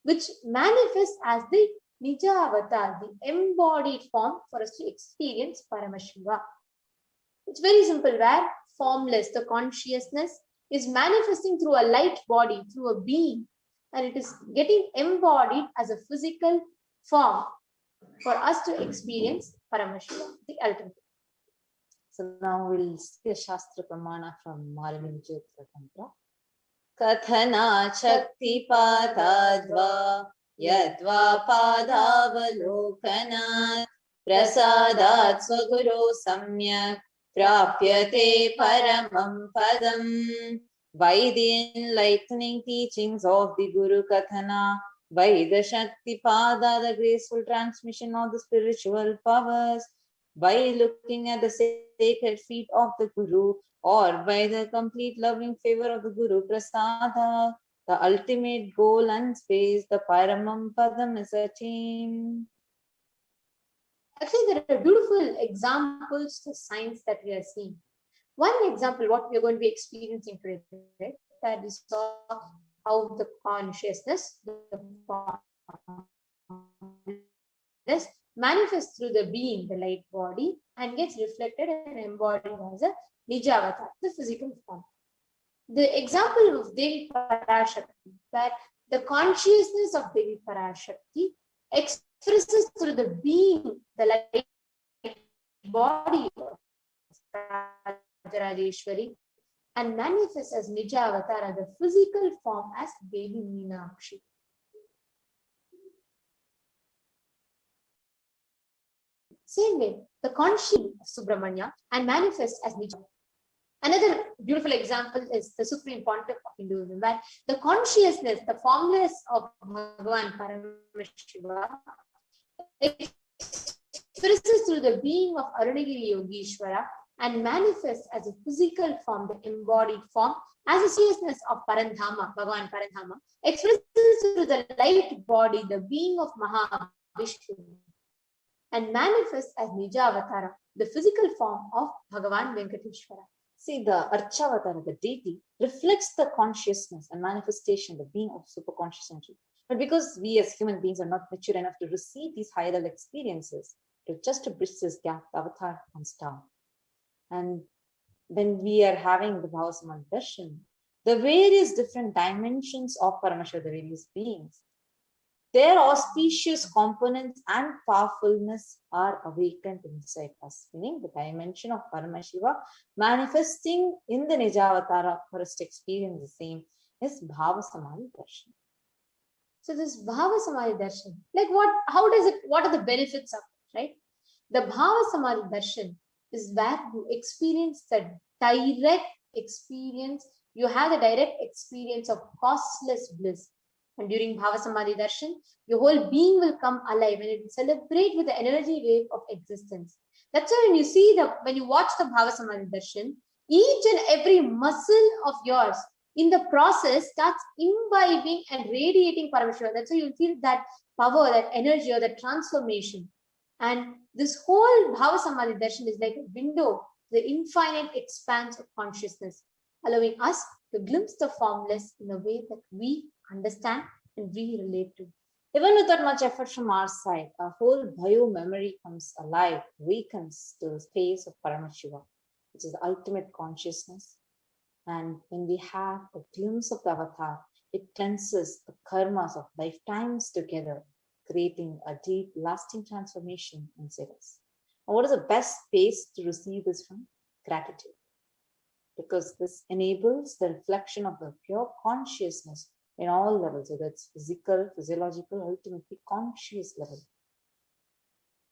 which manifests as the Nija avatar, the embodied form for us to experience Paramashiva. It's very simple, where formless, the consciousness, is manifesting through a light body, through a being, and it is getting embodied as a physical form for us to experience Paramashiva, the ultimate. So now we'll see a Shastra Pramana from Maravin Jyotra Tantra. Kathana Shakti Padadva Yadva Padavalokanat Prasadat Swaguru Samyak Prapyate Paramam Padam. By the enlightening teachings of the Guru Kathana, by the Shakti Pada, the graceful transmission of the spiritual powers, by looking at the sacred feet of the Guru, or by the complete loving favor of the Guru Prasada, the ultimate goal and space, the Paramam Padam, is attained. Actually, there are beautiful examples to science that we are seeing. One example, what we are going to be experiencing today, right, that is how the consciousness, this manifests through the being, the light body, and gets reflected and embodied as a Nija avatar, the physical form. The example of Devi PARASHAKTI, that the consciousness of Devi PARASHAKTI expresses through the being, the light body of Rajarajeshwari, and manifests as Nija avatar, the physical form as Devi Meenakshi. Same way, the consciousness of Subramanya and manifests as Nija. Another beautiful example is the Supreme Pontiff of Hinduism, where the consciousness, the formless of Bhagavan Paramashiva, expresses through the being of Arunagiri Yogeshwara and manifests as a physical form, the embodied form, as a seriousness of Parandhama, Bhagavan Parandhama, expresses through the light body, the being of Mahavishnu, and manifests as Nija Avatara, the physical form of Bhagavan Venkateshwara. See, the Archavatara, the deity, reflects the consciousness and manifestation, the being of superconscious energy. But because we as human beings are not mature enough to receive these higher level experiences, just to bridge this gap, the avatar comes down. And when we are having the Bhava Samadhi Darshan, the various different dimensions of Paramashiva, the various beings, their auspicious components and powerfulness are awakened inside us, meaning the dimension of Paramashiva manifesting in the Nijavatara for us to experience the same is Bhava Samadhi Darshan. So this Bhava Samadhi Darshan, like what are the benefits of it, right? The Bhava Samadhi Darshan is where you experience the direct experience, you have the direct experience of costless bliss. And during Bhava Samadhi Darshan, your whole being will come alive and it will celebrate with the energy wave of existence. That's why when you watch the Bhava Samadhi Darshan, each and every muscle of yours in the process starts imbibing and radiating Paramashiva. That's why you'll feel that power, that energy, or that transformation. And this whole Bhava Samadhi Darshan is like a window, the infinite expanse of consciousness, allowing us to glimpse the formless in a way that we understand and we relate to. Even without much effort from our side, our whole bio-memory comes alive, awakens to the space of Paramashiva, which is the ultimate consciousness. And when we have a glimpse of the avatar, It cleanses the karmas of lifetimes together, creating a deep, lasting transformation inside us. And what is the best space to receive this from? Gratitude. Because this enables the reflection of the pure consciousness in all levels, whether it's physical, physiological, ultimately conscious level.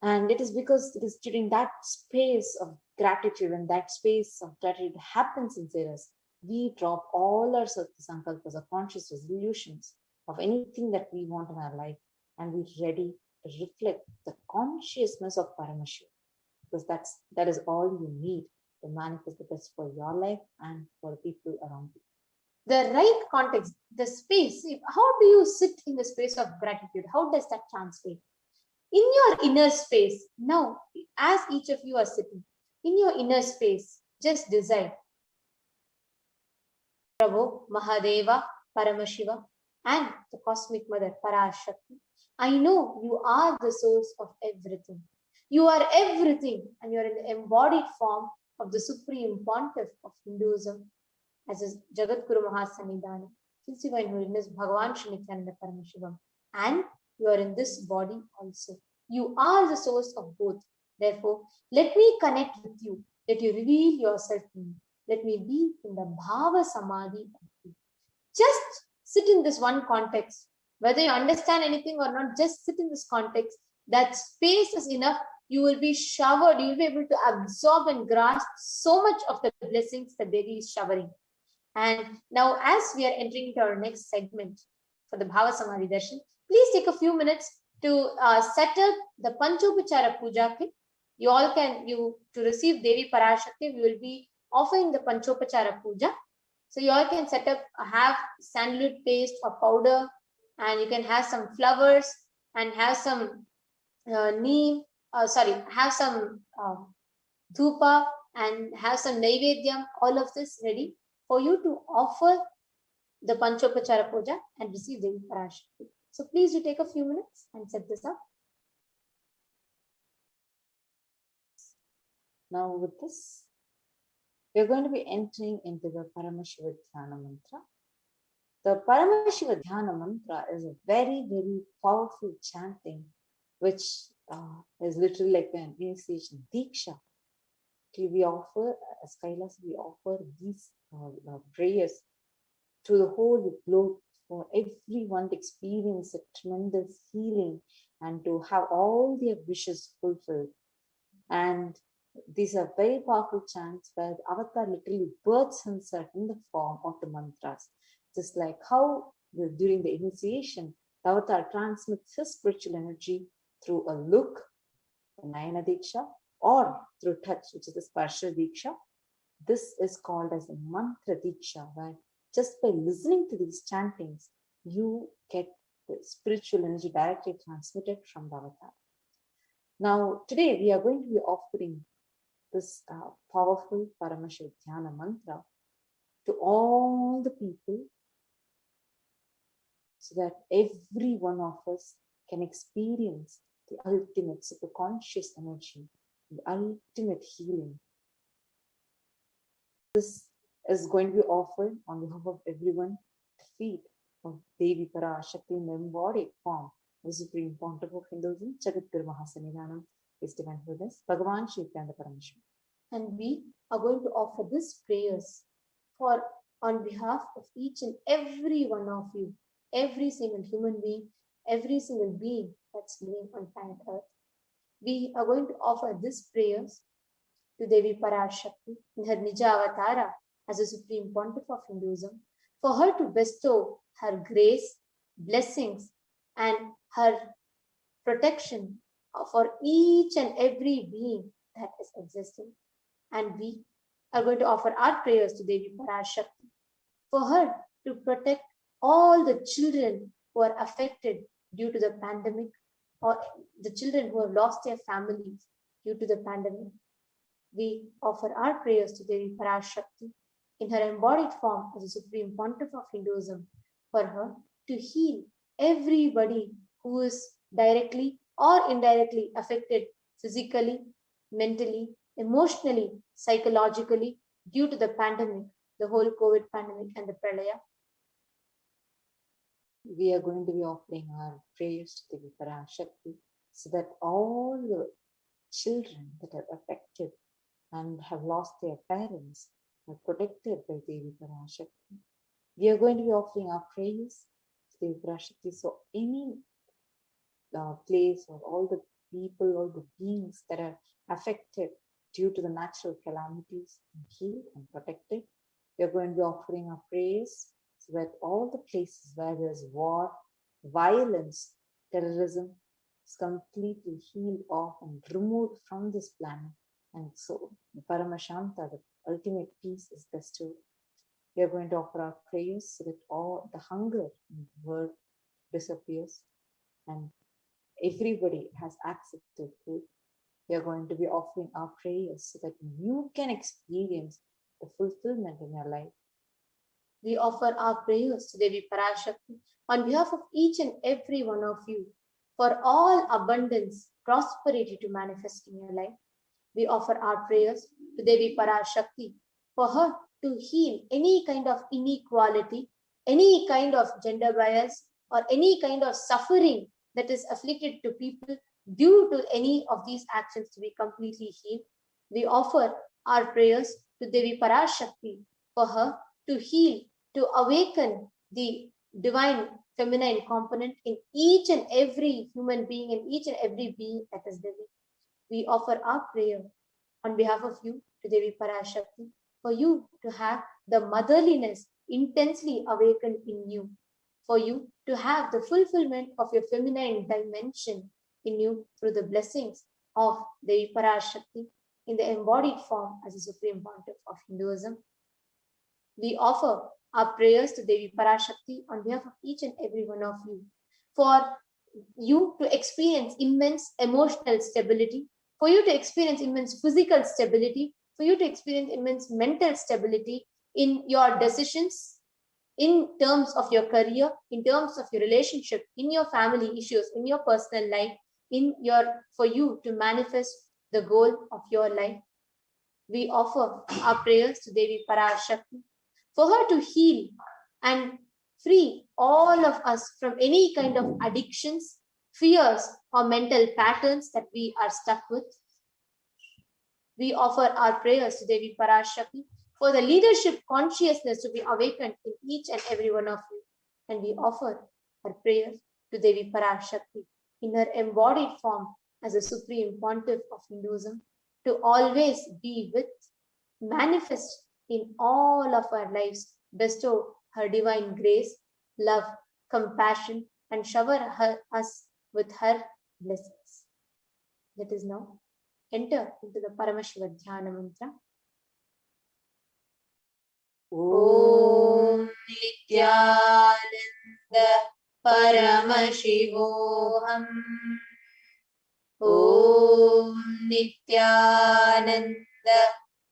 And it is because it is during that space of gratitude, and that space of gratitude happens inside us, we drop all our sankalpas, our conscious resolutions of anything that we want in our life, and we're ready to reflect the consciousness of Paramashivam, because that is all you need to manifest the best for your life and for the people around you. The right context, the space, how do you sit in the space of gratitude? How does that translate? In your inner space, now, as each of you are sitting, in your inner space, just decide, Prabhu, Mahadeva, Paramashiva, and the Cosmic Mother, ParaShakti, I know you are the source of everything. You are everything, and you are in the embodied form of the Supreme Pontiff of Hinduism, as is Jagadguru Mahasanidana, His Divine Holiness Bhagavan Shri Nithyananda Paramashivam, and you are in this body also. You are the source of both. Therefore, let me connect with you. Let you reveal yourself to me. Let me be in the Bhava Samadhi of you. Just sit in this one context. Whether you understand anything or not, just sit in this context. That space is enough. You will be showered. You will be able to absorb and grasp so much of the blessings that Devi is showering. And now, as we are entering into our next segment for the Bhava Samadhi Darshan, please take a few minutes to set up the Panchopachara Puja kit. You all can, to receive Devi Parashakti, we will be offering the Panchopachara Puja. So you all can set up, have sandalwood paste or powder, and you can have some flowers and have some have some dhupa and have some naivedyam, all of this ready for you to offer the Panchopachara Puja and receive Devi Parashakti. So please you take a few minutes and set this up. Now with this, we're going to be entering into the Paramashiva Dhyana Mantra. The Paramashiva Dhyana Mantra is a very, very powerful chanting, which is literally like an initiation, Diksha. We offer, as Kailasa, we offer these prayers to the whole globe for everyone to experience a tremendous healing and to have all their wishes fulfilled. And these are very powerful chants where the avatar literally births himself in the form of the mantras. Just like how during the initiation, the avatar transmits his spiritual energy through a look, the Nayana Diksha, or through touch, which is the Sparsha Diksha. This is called as the Mantra Diksha, where just by listening to these chantings, you get the spiritual energy directly transmitted from the avatar. Now, today we are going to be offering this powerful Paramashiva Dhyana Mantra to all the people so that every one of us can experience the ultimate superconscious energy, the ultimate healing. This is going to be offered on behalf of everyone to feed of Devi Parashakti in the embodied form, the Supreme Pontiff of Hinduism, Jagadguru Mahasanidana, His Divine Holiness, Bhagavan Shri Nithyananda Paramashivam. And we are going to offer these prayers on behalf of each and every one of you, every single human being, every single being that's living on planet Earth. We are going to offer these prayers to Devi Parashakti in her Nija Avatara as a Supreme Pontiff of Hinduism, for her to bestow her grace, blessings, and her protection for each and every being that is existing. And we are going to offer our prayers to Devi Parashakti for her to protect all the children who are affected due to the pandemic, or the children who have lost their families due to the pandemic. We offer our prayers to Devi Parashakti in her embodied form as the Supreme Pontiff of Hinduism, for her to heal everybody who is directly or indirectly affected physically, mentally, emotionally, psychologically due to the pandemic, the whole COVID pandemic and the Pralaya. we are going to be offering our prayers to Devi PARASHAKTI so that all the children that are affected and have lost their parents are protected by Devi PARASHAKTI. We are going to be offering our prayers to Devi PARASHAKTI so any place or all the people, all the beings that are affected due to the natural calamities are healed and protected. We are going to be offering our prayers so that all the places where there's war, violence, terrorism is completely healed off and removed from this planet. And so the Paramashanta, the ultimate peace, is bestowed. We are going to offer our prayers so that all the hunger in the world disappears and everybody has access to food. We are going to be offering our prayers so that you can experience the fulfillment in your life. We offer our prayers to Devi PARASHAKTI on behalf of each and every one of you for all abundance, prosperity to manifest in your life. We offer our prayers to Devi PARASHAKTI for her to heal any kind of inequality, any kind of gender bias, or any kind of suffering that is afflicted to people due to any of these actions to be completely healed. We offer our prayers to Devi PARASHAKTI for her to heal, to awaken the divine feminine component in each and every human being, in each and every being that is living. We offer our prayer on behalf of you to Devi PARASHAKTI for you to have the motherliness intensely awakened in you, for you to have the fulfillment of your feminine dimension in you through the blessings of Devi PARASHAKTI in the embodied form as a Supreme Pontiff of Hinduism. We offer our prayers to Devi PARASHAKTI on behalf of each and every one of you for you to experience immense emotional stability, for you to experience immense physical stability, for you to experience immense mental stability in your decisions, in terms of your career, in terms of your relationship, in your family issues, in your personal life, for you to manifest the goal of your life. We offer our prayers to Devi PARASHAKTI for her to heal and free all of us from any kind of addictions, fears, or mental patterns that we are stuck with. We offer our prayers to Devi PARASHAKTI for the leadership consciousness to be awakened in each and every one of you. And we offer our prayers to Devi PARASHAKTI in her embodied form as a Supreme Pontiff of Hinduism to always be with, manifest in all of our lives, bestow her divine grace, love, compassion, and shower us with her blessings. Let us now enter into the Paramashiva Dhyana mantra. Om Nithyananda Paramashivoham. Om Nithyananda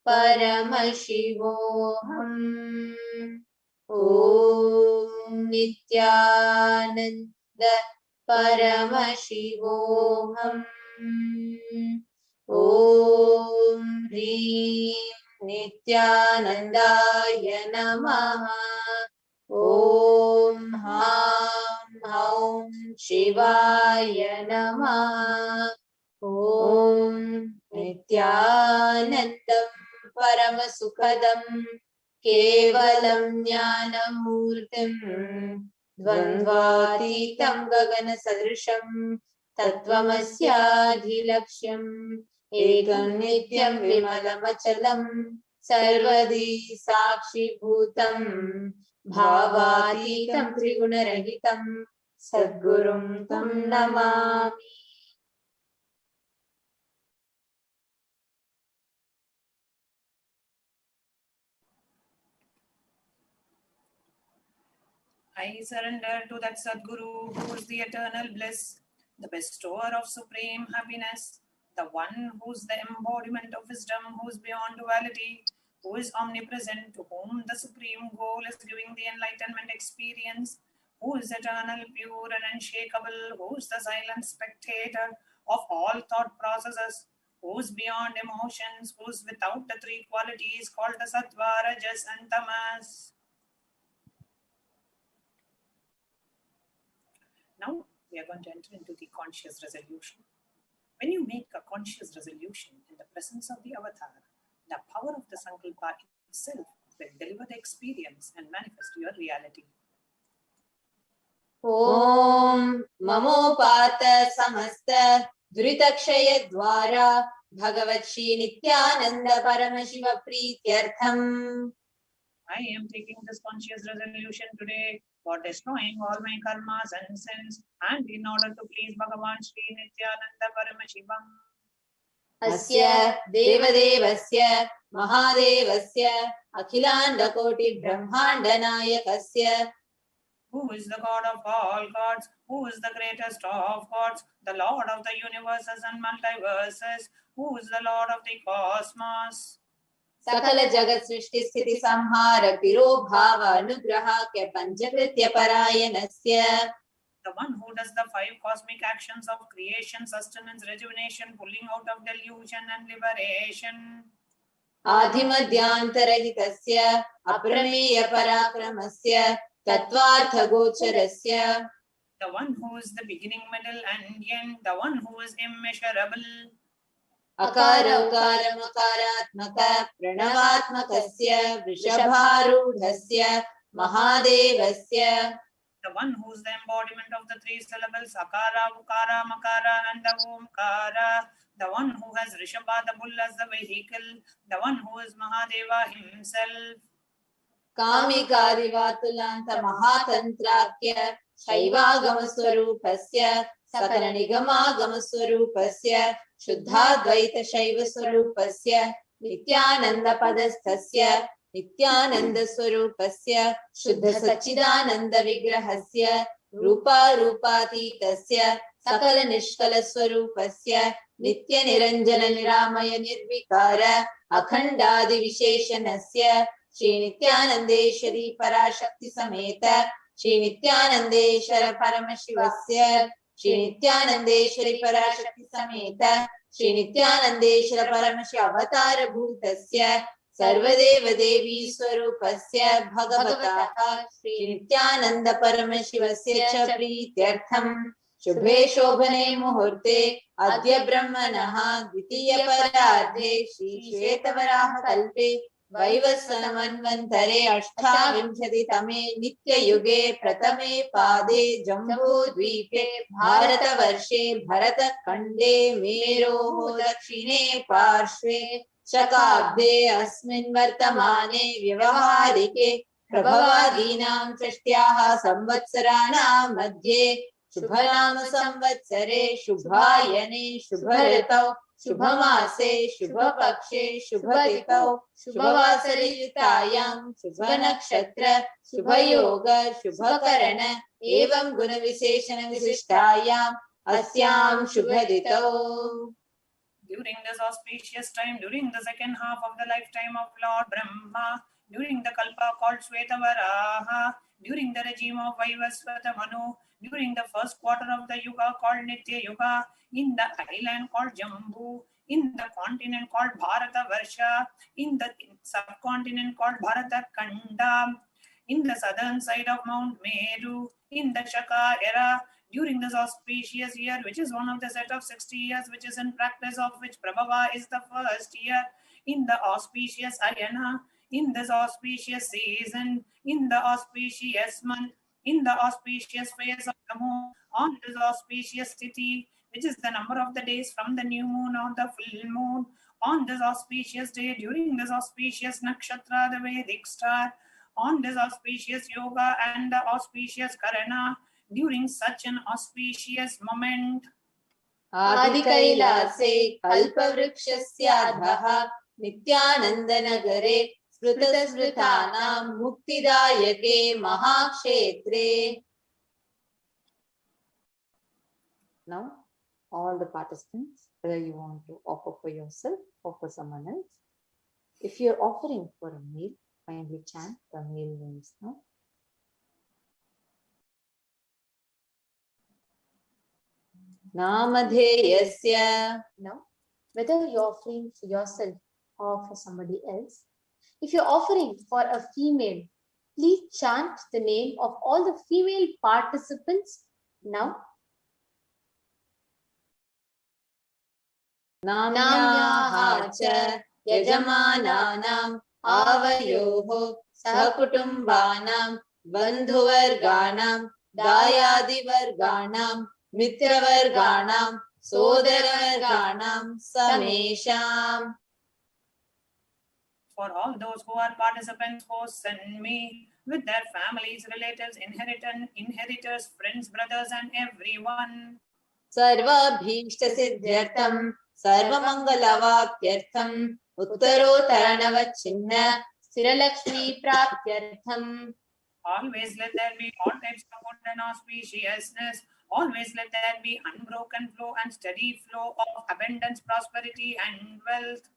Paramashivoham. Om Nithyananda Paramashivoham. Om Hrim Nithyanandaya Namaha. Om Ham Haum Shivaya Namaha. Om Nithyanandam Paramasukhadam Kevalam Jnanamurtim Dvandvatitam Gagana Sadrisham Tattvamasyaadhilaksham Ekam Nityam Vimalamachalam Sarvadi Sakshi Bhutam Bhavatitam Trigunarahitam Sadgurum Tam Namami. I surrender to that Sadguru who is the eternal bliss, the bestower of supreme happiness, the one who is the embodiment of wisdom, who is beyond duality, who is omnipresent, to whom the supreme goal is giving the enlightenment experience, who is eternal, pure and unshakable, who is the silent spectator of all thought processes, who is beyond emotions, who is without the three qualities called the Sattva, Rajas and Tamas. Now we are going to enter into the conscious resolution. When you make a conscious resolution in the presence of the avatar, the power of the Sankalpa itself will deliver the experience and manifest your reality. Om Mamopata Samasta Duritakshaya Dwara Bhagavatshi Nithyananda Paramashiva Prityartham. I am taking this conscious resolution today for destroying all my karmas and sins, and in order to please Bhagavan Shri Nithyananda Paramashivam. Asya Devadevasya Mahadevasya Akhilanda Koti Brahmanda Nayakasya. Who is the God of all gods? Who is the greatest of gods? The Lord of the universes and multiverses. Who is the Lord of the cosmos? Sakala Jagat Srishti Sthiti Samhara Piro Bhava Anugraha Kya Panchakritya Parayanasya. The one who does the 5 cosmic actions of creation, sustenance, rejuvenation, pulling out of delusion and liberation. Adhimadhyantarahitasya Aprameya Parakramasya Tattvartha Gocharasya. The one who is the beginning, middle and end. The one who is immeasurable. Akara Ukara Makaratmaka Pranavatmakasya Vrishabharudhasya Mahadevasya. The one who is the embodiment of the 3 syllables Akara, Ukara, Makara and the Omkara. The one who has Rishabha the bull as the vehicle. The one who is Mahadeva himself. Kamikadivatulanta Mahatantrakya Shaivagamaswarupasya Sakala Nigamagamaswarupasya Shuddhadvaita Shaiva Swarupasya Nithyananda Padasthasya Nithyananda Swarupasya Shuddha Sachidananda Vigrahasya Rupa Rupatitasya Sakala Nishkala Swarupasya Nitya Niranjana Niramaya Nirvikara Akhandadi Visheshanasya Shri Nithyanandeshwari PARASHAKTI Sameta Shri Nithyanandeshwara Paramashivasya Shri Nithyanandeshwari PARASHAKTI Sameta Shri Nithyanandeshwara Paramashi Avatara Bhutasya Sarvadeva Devi Swarupasya Bhagavataha Shri Nithyananda Paramashivasya Cha Prityartham Shubhe Shobhane Muhurte Adya Brahmanaha Dvitiya Paradhe Shri Shvetavaraha Kalpe Vaivasanamanvantare Ashtavimshati Tame Nitya Yuge Pratame Pade Jambu Dvipe Bharata Varshe Bharata Kande Meroho Dakshine Parshve Shakabde Asmin Vartamane Vyavaharike Prabhavadinam Sashtyaha Samvatsaranam Madhye Shubhanam Samvatsare Shubhayane Shubharatau Shubhamase Shubhapakshe Shubhatitau Shubhavasariyutayam Shubhanakshatra Shubhayoga Shubhakarana Evam Guna Visheshana Visishtayam Asyam Shubhaditau. During this auspicious time, during the second half of the lifetime of Lord Brahma, during the Kalpa called Shvetavaraha, during the regime of Vaivasvata Manu, during the first quarter of the Yuga called Nitya Yuga, in the island called Jambu, in the continent called Bharata Varsha, in the subcontinent called Bharata Kanda, in the southern side of Mount Meru, in the Shaka era, during this auspicious year, which is one of the set of 60 years, which is in practice of which Prabhava is the first year, in the auspicious Ayana, in this auspicious season, in the auspicious month, in the auspicious phase of the moon, on this auspicious city, which is the number of the days from the new moon or the full moon, on this auspicious day, during this auspicious nakshatra, the Vedic star, on this auspicious yoga and the auspicious karana, during such an auspicious moment. Adi Kailase Kalpavrikshasya Nithyananda Nagare Smrita Smritanam Muktidayake Mahakshetre. Now, all the participants, whether you want to offer for yourself or for someone else, if you're offering for a meal, kindly chant the meal names now. Namadheyasya. Now, whether you're offering for yourself or for somebody else, if you're offering for a female, please chant the name of all the female participants Now, नाम्याः च यजमानानाम् आवयोः सहकुटुम्बानां बन्धुवर्गाणां दायादिवर्गाणां मित्रवर्गाणां सोदरवर्गाणां समेषाम्. For all those who are participants, hosts, and me, with their families, relatives, inheritors, friends, brothers, and everyone. सर्वाभीष्टसिद्ध्यर्थं सर्वमङ्गलवाप्त्यर्थं उत्तरोत्तरणवच्छिन्न स्थिरलक्ष्मी प्राप्त्यर्थम्. Always let there be all types of good and auspiciousness. Always let there be unbroken flow and steady flow of abundance, prosperity, and wealth.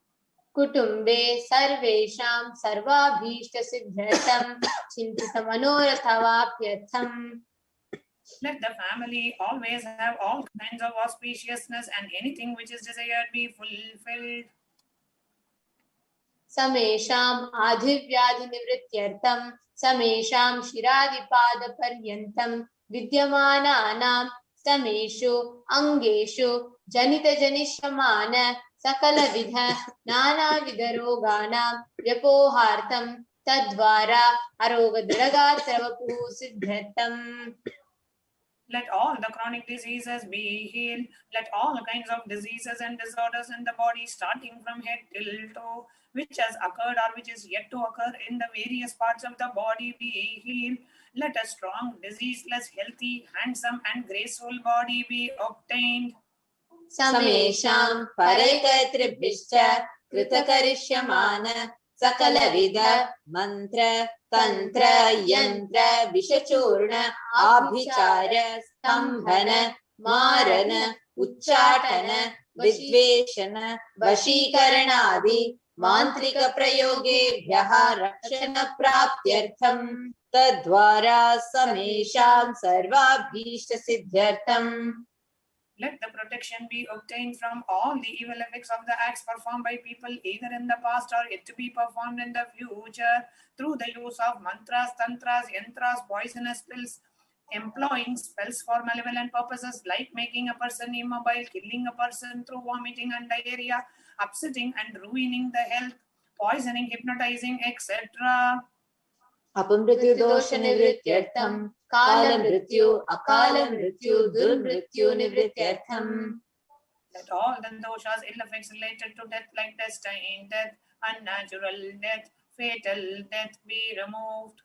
कुटुम्बे सर्वेषां सर्वाभीष्टसिद्ध्यर्थं चिन्तितमनोरथवाप्यर्थम्. Let the family always have all kinds of auspiciousness and anything which is desired be fulfilled. समेषाम् आधिव्याधिनिवृत्त्यर्थं समेषां शिरादिपादपर्यन्तं विद्यमानानां समेषु अङ्गेषु जनितजनिष्यमान सकलविध नानाविधरोगाणां व्यपोहार्थं तद्वारा अरोगदृढगात्रवपुः सिद्ध्यर्थम्. Let all the chronic diseases be healed. Let all kinds of diseases and disorders in the body, starting from head till toe, which has occurred or which is yet to occur in the various parts of the body, be healed. Let a strong, diseaseless, healthy, handsome, and graceful body be obtained. समेषां परैकत्रिभिश्च कृतकरिष्यमान सकलविध मंत्र तंत्र यंत्र विषचूर्ण आभिचार स्तंभन मारन उच्चाटन विद्वेषण वशीकरणादि मांत्रिक प्रयोगेभ्यः रक्षण प्राप्त्यर्थं तद्वारा समेषां सर्वाभीष्ट सिद्ध्यर्थम्. Let the protection be obtained from all the evil effects of the acts performed by people either in the past or yet to be performed in the future through the use of mantras, tantras, yantras, poisonous pills, employing spells for malevolent purposes like making a person immobile, killing a person through vomiting and diarrhea, upsetting and ruining the health, poisoning, hypnotizing, etc. अपमृत्यु दोष निवृत्त्यर्थं काल मृत्यु अकाल मृत्यु दुर्मृत्यु निवृत्त्यर्थम्. Let all the doshas, ill effects related to death like destined death, unnatural death, fatal death be removed.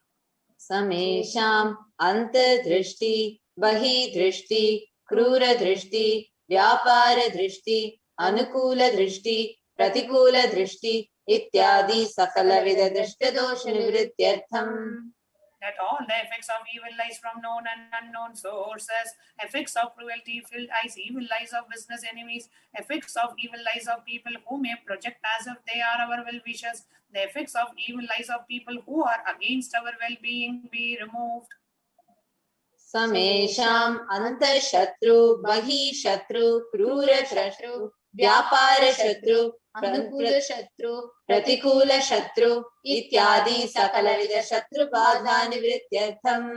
समेषाम् अंतर्दृष्टि बहिर्दृष्टि क्रूर दृष्टि व्यापार दृष्टि अनुकूल दृष्टि प्रतिकूल दृष्टि इत्यादि सकलविध दृष्ट दोष निवृत्त्यर्थम्. That all the effects of evil lies from known and unknown sources, effects of cruelty filled eyes, evil lies of business enemies, effects of evil lies of people who may project as if they are our well-wishers, the effects of evil lies of people who are against our well-being be removed. समेषाम् अंतःशत्रु बहिःशत्रु क्रूर शत्रु व्यापार शत्रु अनुकूल शत्रु प्रतिकूल शत्रु इत्यादि सकलविध शत्रु बाधा निवृत्त्यर्थम्.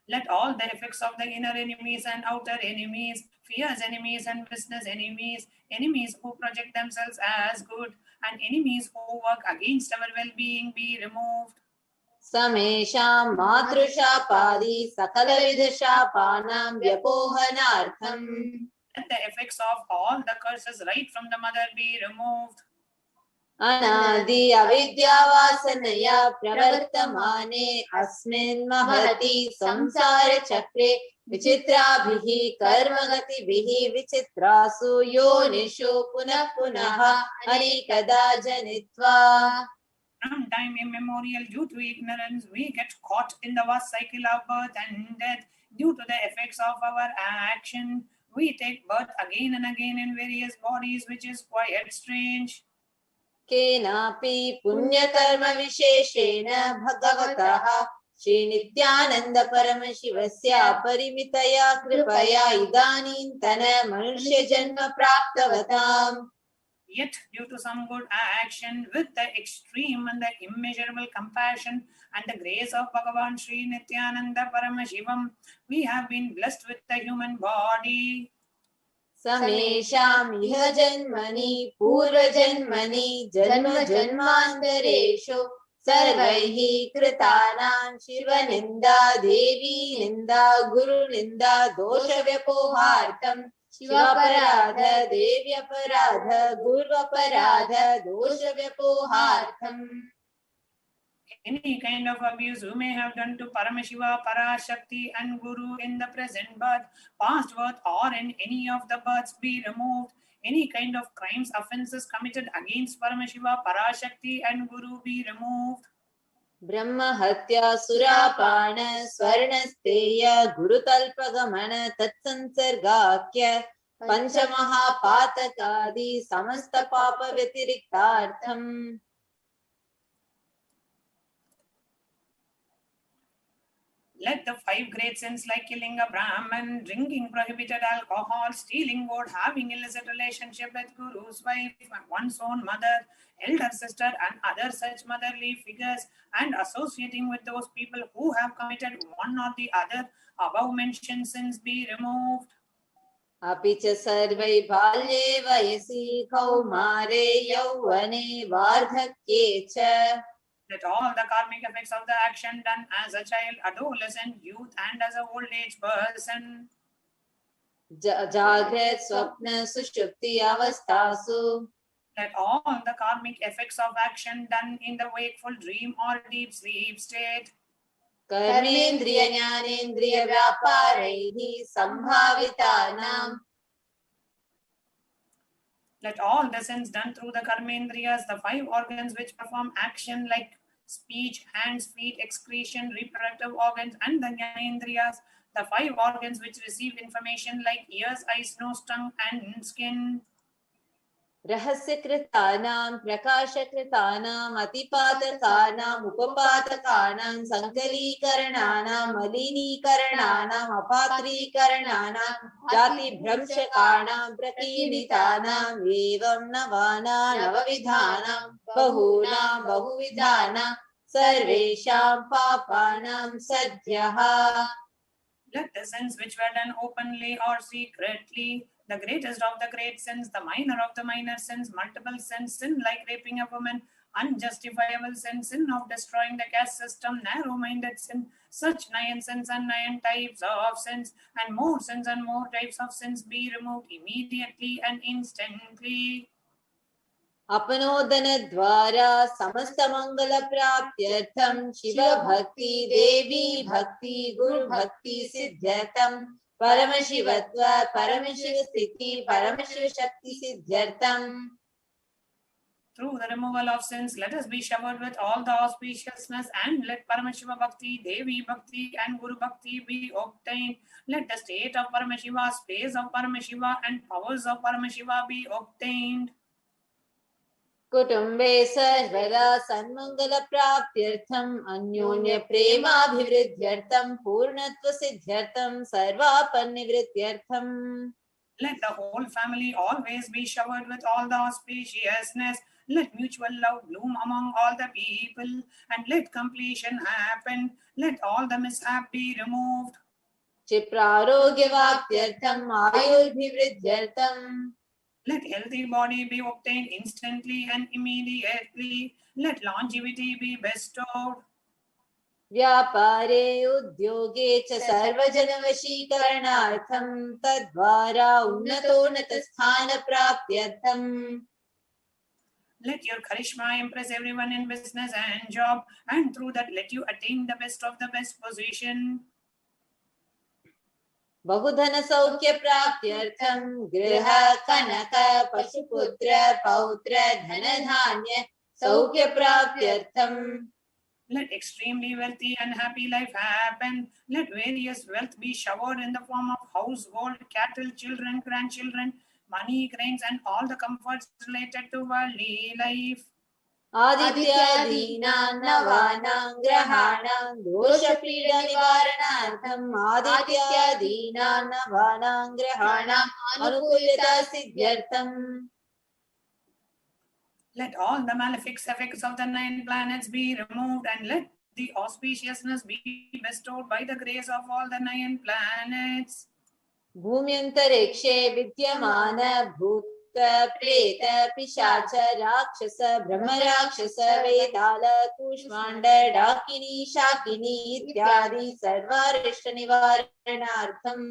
Let all the effects of the inner enemies and outer enemies, fierce enemies and business enemies, enemies who project themselves as good, and enemies who work against our well-being be removed. समेषाम् मातृशापादि सकलविध शापानां व्यपोहनार्थम्. Let the effects of all the curses right from the mother be removed. अनादि अविद्यावासनया प्रवर्तमाने अस्मिन् महति संसार चक्रे विचित्राभिः कर्मगतिभिः विचित्रासु योनिषु पुनः पुनः अनेकदा जनित्वा. From time immemorial, due to ignorance, we get caught in the vast cycle of birth and death. Due to the effects of our action, we take birth again and again in various bodies, which is quite strange. केनापि पुण्यकर्म विशेषेण भगवतः श्री नित्यानंद परमशिवस्य परिमितया कृपया इदानीन्तन मनुष्य जन्म प्राप्तवताम्. Yet, due to some good action, with the extreme and the immeasurable compassion and the grace of Bhagavan Sri Nithyananda Paramashivam, we have been blessed with the human body. Samesham iha janmani purvajanmani janma janmantareshu sarvaihi kritanam shiva ninda devi ninda guru ninda dosha vyapohartam शिवापराध देव्यपराध गुरुपराध दोषव्यपोहार्थम. Any kind of abuse you may have done to Paramashiva, Parashakti and Guru in the present birth, past birth or in any of the births be removed. Any kind of crimes, offences committed against Paramashiva, Parashakti and Guru be removed. Brahma Hatya Surapana Swarnasteya Gurutalpagamana Tatsansargakya Panchamaha Patakadi Samasta Papa Vyatirikartham. Let the 5 great sins like killing a Brahman, drinking prohibited alcohol, stealing wood, having illicit relationship with Guru's wife, one's own mother, elder sister and other such motherly figures, and associating with those people who have committed one or the other above mentioned sins be removed. Apicha sarvai balye vayasi kaumare yauvane vardhakye cha. Let all the karmic effects of the action done as a child, adolescent, youth and as an old age person. Jagrat swapna sushupti avastasu. Let all the karmic effects of action done in the wakeful dream or deep sleep state. Karmendriya jnanendriya vyaparaihi sambhavitanam. Let all the sins done through the karmendriyas, the 5 organs which perform action like speech, hands, feet, excretion, reproductive organs, and the jnanendriyas, the 5 organs which receive information like ears, eyes, nose, tongue, and skin. Rahasyakritanam, prakashakritanam, atipatakanam, upapatakanam, sankalikarananam, malinikarananam, apatrikarananam, jati bhramshakanam, prakinitanam, evam navana navavidhanam, bahunam bahuvidhanam, sarvesham papanam sadhyaha. Let the sins which were done openly or secretly, the greatest of the great sins, the minor of the minor sins, multiple sins, sin like raping a woman, unjustifiable sin, sin of destroying the caste system, narrow-minded sin, such 9 sins and 9 types of sins, and more sins and more types of sins be removed immediately and instantly. Apanodana dvara samasta mangala praptyartham Shiva bhakti devi bhakti guru bhakti siddhyartham Paramashivatva Paramashivasthiti Paramashivashakti siddhyartham. Through the removal of sins, let us be showered with all the auspiciousness, and let Paramashiva Bhakti, Devi Bhakti and Guru Bhakti be obtained. Let the state of Paramashiva, space of Paramashiva and powers of Paramashiva be obtained. Kutumbe sarvada sanmangala praptyartham Anyonya premabhivridyartham Purnatva siddhyartham Sarvapanivridyartham. Let the whole family always be showered with all the auspiciousness. Let mutual love bloom among all the people, and let completion happen. Let all the mishap be removed. Chiprarogyavaptyartham Ayurbhivridyartham. Let healthy body be obtained instantly and immediately. Let longevity be bestowed. Vyapare udyoge cha sarvajanavashikaranartham tadvara unnatonatastana praptyartham. Let your charisma impress everyone in business and job, and through that let you attain the best of the best position. Bahudhana saukya praptyartham griha kanaka pashuputra pautra dhanadhanya saukya praptyartham. Let extremely wealthy and happy life happen. Let various wealth be showered in the form of household, cattle, children, grandchildren, money, grains, and all the comforts related to worldly life. Adityadinam navanam grahanam dosha pida nivaranartham Adityadinam navanam grahanam anukulita siddhyartham. Let all the malefic effects of the 9 planets be removed, and let the auspiciousness be bestowed by the grace of all the 9 planets. भूम्यन्तरिक्षे विद्यमान भूत प्रेत पिशाच राक्षस ब्रह्मराक्षस वेताल कूष्माण्ड डाकिनी शाकिनी इत्यादि सर्वारिष्ट निवारणार्थम्.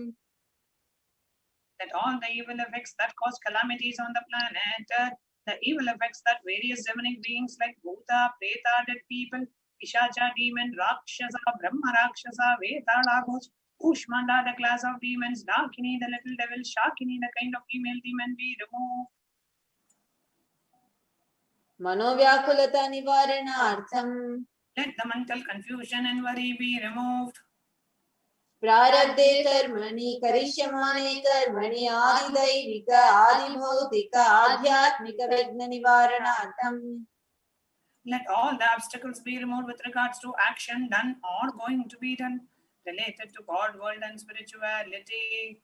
That all the evil effects that cause calamities on the planet, the evil effects that various demonic beings like Bhuta, Preta, dead people, Pishacha, demon, Rakshasa, Brahma Rakshasa, Vetala, ghost, Kushmanda, the class of demons, Dakini, the little devil, Shakini, the kind of female demon, be removed. मनोव्याकुलता निवारणार्थम्. Let the mental confusion and worry be removed. प्रारब्धे कर्मणि करिष्यमाणे कर्मणि आदिदैविक आदिभौतिक आध्यात्मिक विघ्न निवारणार्थम्. Let all the obstacles be removed with regards to action done or going to be done related to God, world and spirituality.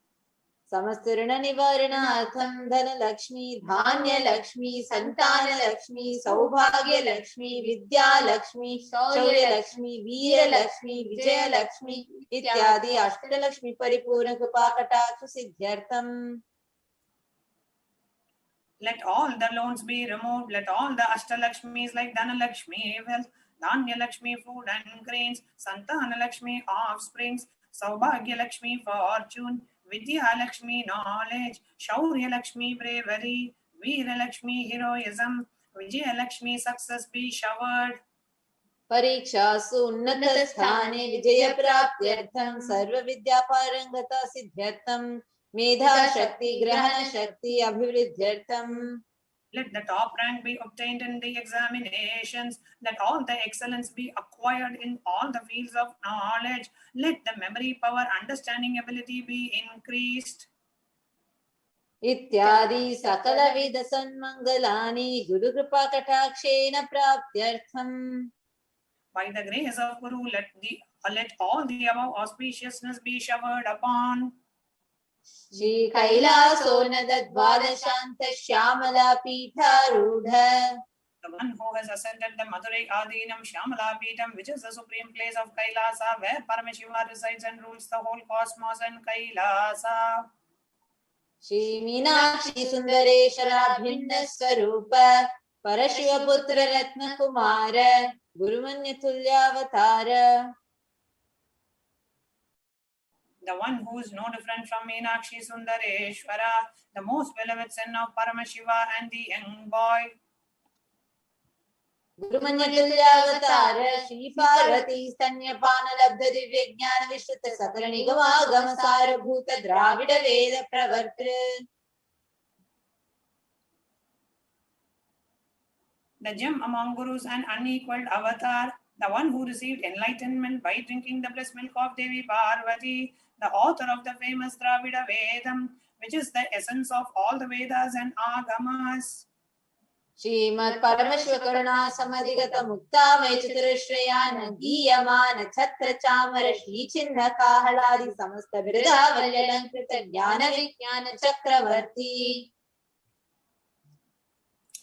समस्त ऋण निवारणार्थं धन लक्ष्मी धान्य लक्ष्मी संतान लक्ष्मी सौभाग्य लक्ष्मी विद्या लक्ष्मी शौर्य लक्ष्मी वीर लक्ष्मी विजय लक्ष्मी इत्यादि अष्टलक्ष्मी परिपूर्ण कृपा कटाक्ष सिद्ध्यर्थम. Let all the loans be removed. Let all the Ashtalakshmis like Dhanalakshmi, wealth, Dhanya Lakshmi, food and grains, Santana Lakshmi, offsprings, Saubhagya Lakshmi, fortune, Vidya Lakshmi, knowledge, Shaurya Lakshmi, bravery, Veera Lakshmi, heroism, Vijaya Lakshmi, success be showered. परीक्षासु उन्नत स्थाने विजय प्राप्त्यर्थं सर्व विद्या पारंगता सिद्ध्यर्थं मेधा शक्ति ग्रहण शक्ति अभिवृद्ध्यर्थं. Let the top rank be obtained in the examinations. Let all the excellence be acquired in all the fields of knowledge. Let the memory power, understanding ability be increased. इत्यादि सकलविध सन्मंगलानि गुरु कृपा कटाक्षेन प्राप्त्यर्थम्. By the grace of Guru, let all the above auspiciousness be showered upon. Shri कैलासोनद द्वादशान्त Shyamala पीठारूढ़. The one who has ascended the Madurai Adinam Shyamala Peetham, which is the supreme place of Kailasa, where Paramashiva resides and rules the whole cosmos and Kailasa. Shri Meenakshi सुंदरेश्वरा भिन्न स्वरूप परशिव पुत्र रत्न Kumar गुरुमन्य तुल्यावतार. The one who is no different from Meenakshi Sundareshwara, the most beloved son of Paramashiva and the young boy. गुरुमन्य तुल्यावतार Shri Parvati स्तन्यपान लब्ध दिव्य ज्ञान विश्रुत सकल निगमागम सारभूत द्राविड वेद प्रवर्तृ. The gem among gurus and unequaled avatar, the one who received enlightenment by drinking the blessed milk of Devi Parvati, the author of the famous Dravida Vedam, which is the essence of all the Vedas and Agamas. Shrimad Paramshiva करुणा समधिगत मुक्तामय चतुरश्रयान गीयमान छत्र चामर श्री चिन्ह काहलादि समस्त बिरदावल्यलंकृत ज्ञान विज्ञान चक्रवर्ती.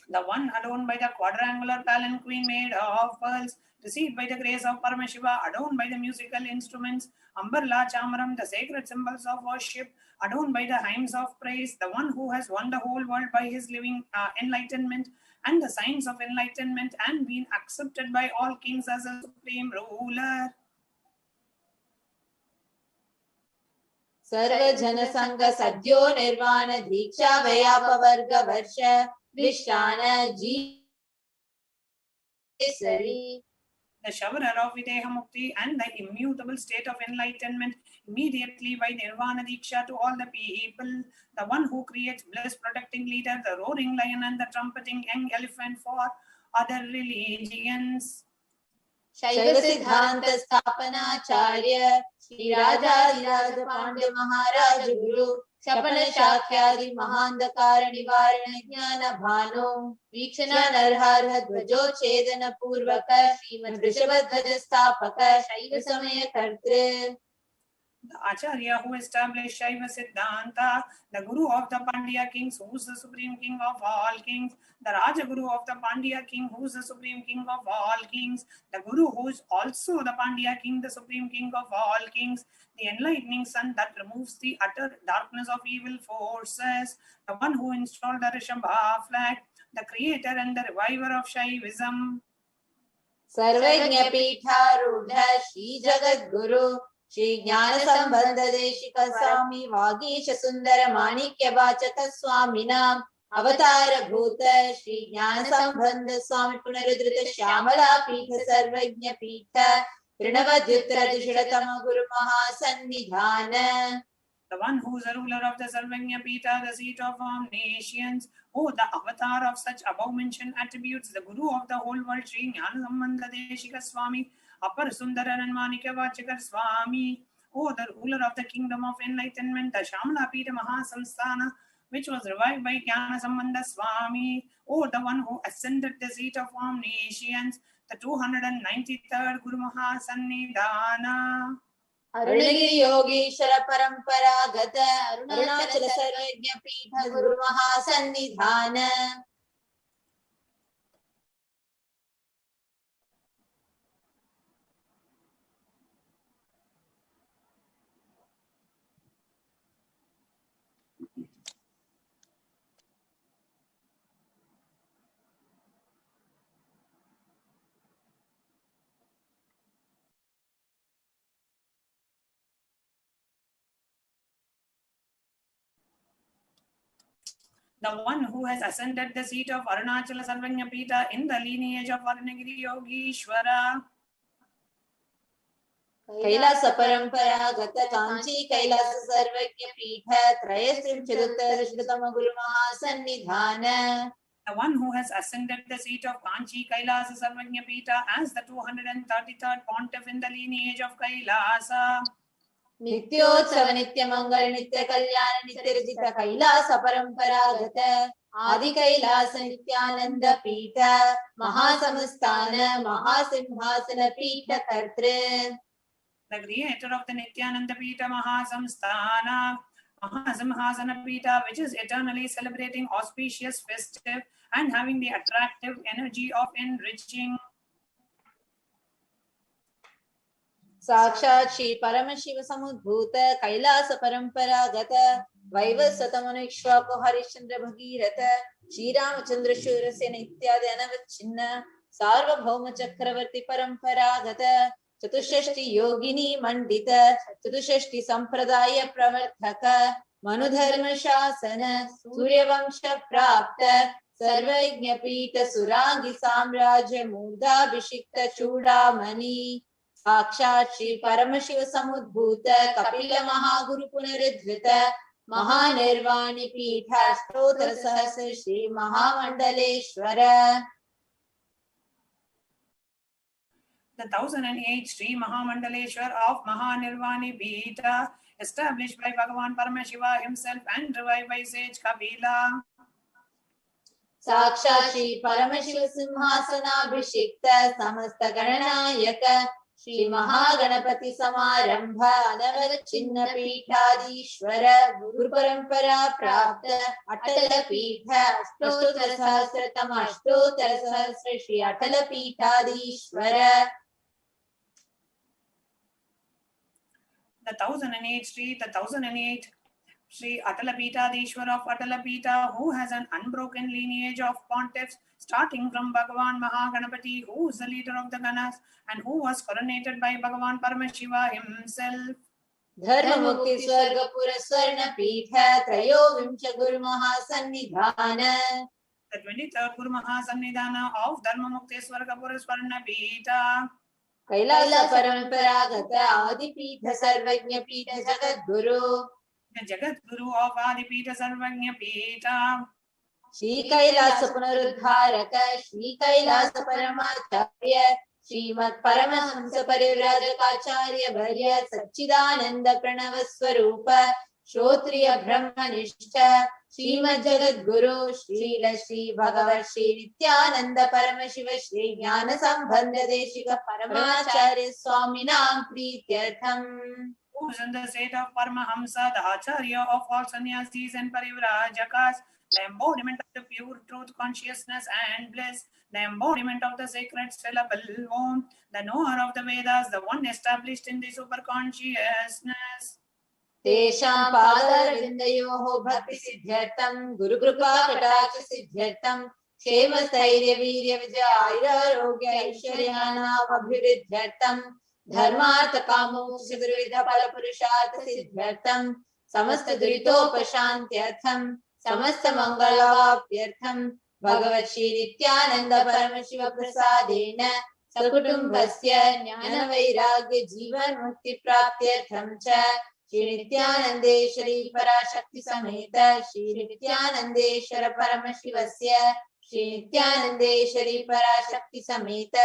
The one adorned by the quadrangular palanquin made of pearls, received by the grace of Paramashiva, adorned by the musical instruments, Ambarla Chamaram, the sacred symbols of worship, adorned by the hymns of praise, the one who has won the whole world by his living enlightenment and the signs of enlightenment and been accepted by all kings as a supreme ruler. सर्व जन संग सद्यो निर्वाण दीक्षा व्याप वर्ग वर्ष विश्रान जीसरी. The showerer of Videha Mukti and the immutable state of enlightenment immediately by Nirvana Diksha to all the people, the one who creates bliss protecting leader, the roaring lion and the trumpeting young elephant for other religions. शैव सिद्धांत स्थापनाचार्य श्री राजाधिराज पांड्य महाराज गुरु शपन शाख्यादि महांधकार निवारण ज्ञान भानो वीक्षण नरहर ध्वजोच्छेदन पूर्वक श्रीमद् वृषभध्वज स्थापक शैव समय कर्तृ. The Acharya who established Shaiva Siddhanta, the Guru of the Pandya kings, who is the supreme king of all kings, the Rajaguru of the Pandya king, who is the supreme king of all kings, the Guru who is also the Pandya king, the supreme king of all kings, the enlightening sun that removes the utter darkness of evil forces, the one who installed the Rishabha flag, the creator and the reviver of Shaivism. Sarvajna Pitharudha Shri Jagat Guru Shri Jnana Sambandha Deshika Swami Vagisha Sundara Manikya Vachaka Swaminam Avatara Bhuta Shri Jnana Sambandha Swami Punarudrita Shyamala Pitha Sarvajna Pitha Pranavadyuttara Dushiratama Guru Mahasannidhana. The one who is the ruler of the Sarvajna Pita, the seat of omniscience, oh, the avatar of such above-mentioned attributes, the Guru of the whole world, Shri Jnana Sambandha Deshika Swami, Apar Sundara and Manikya Vachakar Swami, oh, the ruler of the kingdom of enlightenment, the Shamala Pita Mahasamsthana, which was revived by Jnana Sambandha Swami, oh, the one who ascended the seat of omniscience, the 293rd Guru Mahasannidhana. Arunagiri Yogeshwara Paramparagata Arunachala Sarvajna Pitha Guru Mahasannidhana. The one who has ascended the seat of Arunachala Sarvajna Pita in the lineage of Arunagiri Yogeshwara. Kailasa Paramparagata Kanchi Kailasa Sarvajna Pitha Trayastrim Chaduttara Guru Mahasannidhana. The one who has ascended the seat of Kanchi Kailasa Sarvajna Pita as the 233rd pontiff in the lineage of Kailasa. Nityotsava Nitya Mangal Nitya Kalyana Nitya Rajita Kailasa Paramparagata Adi Kailasa Nithyananda Pita Mahasamastana Mahasimhasana Pita Kartre. The creator of the Nithyananda Pita Mahasamsthana, Mahasimhasana Pita, which is eternally celebrating auspicious festive and having the attractive energy of enriching. Sakshat Shri Paramashiva Samudbhuta Kailasa Paramparagata Vaivasatamanishwako Harishchandra Bhagirata Shri Ramachandra Shurasya Nityadi Anavachinna Sarvabhauma Chakravarti Paramparagata Chatushashti Yogini Mandita Chatushashti Sampradaya Pravarthaka Manudharma Shasana Suryavamsha Prapta Sarvajna Pita Surangi Samraja Murda Bhishikta Chudamani Sakshat Shri Paramashiva Samudbhuta Kapila Mahaguru Punaridvita Mahanirvani Pitha Stotra Sahasra Shri Mahamandaleshwara. The 1008 Sri Mahamandaleshwar of Mahanirvani Pita, established by Bhagavan Paramashiva himself and revived by sage Kapila. Sakshat Shri Paramashiva Simhasana Bhishikta Samasta Gananayaka Shri Mahaganapati Samarambha Anavara Chinna Pitadishwara Guru Parampara Prapta Atala Pitha Ashtottara Sahasratama Ashtottara Sahasra Shri Atala Pitadishwara. The 1008 Sri Atalapita Dishwar of Atalapita, who has an unbroken lineage of pontiffs, starting from Bhagavan Mahaganapati, who is the leader of the Ganas, and who was coronated by Bhagavan Paramashiva himself. Dharma Mukti Swarga Pura Swarna Pitha Trayo Vimcha Guru Mahasannidhana. The 23rd Guru Mahasannidhana of Dharma Mukti Swarga Pura Swarna Pita. Kailasa Paramparagata Adi Pitha Sarvajna Pitha Jagat Guru. The Jagat Guru of Adipita Sarvajna Pita. Shri Kailasa Punarudharaka Shri Kailasa Paramacharya Srimad Paramahamsa Parivrajaka Bharya Satchidananda Pranava Swarupa Shrotriya Brahmanishta Srimad Jagat Guru Srila Shri Bhagavat Shri Nithyananda Paramashiva Shri Jnana Sambandha Deshika Paramacharya Swaminam Prityartham. who is in the state of Paramahamsa, the Acharya of all sannyasis and parivrajakas, the embodiment of the pure truth, consciousness and bliss, the embodiment of the sacred syllable Om, the knower of the Vedas, the one established in the superconsciousness. तेषां पादारविन्दयोः भक्तिसिद्ध्यर्थं गुरुकृपाकटाक्षसिद्ध्यर्थं क्षेमस्थैर्यवीर्यविजयायुरारोग्य ऐश्वर्याणामभिवृद्ध्यर्थं धर्मार्थकामोक्षचतुर्विधफलपुरुषार्थसिद्ध्यर्थं समस्तदुरितोपशान्त्यर्थं समस्तमङ्गलवाप्यर्थं भगवत् श्रीनित्यानन्द परमशिवप्रसादेन सकुटुम्बस्य ज्ञानवैराग्य जीवन्मुक्तिप्राप्त्यर्थं च श्री नित्यानन्देश्वरी पराशक्ति समेत श्री नित्यानन्देश्वर परमशिवस्य श्री नित्यानन्देश्वरी पराशक्ति समेत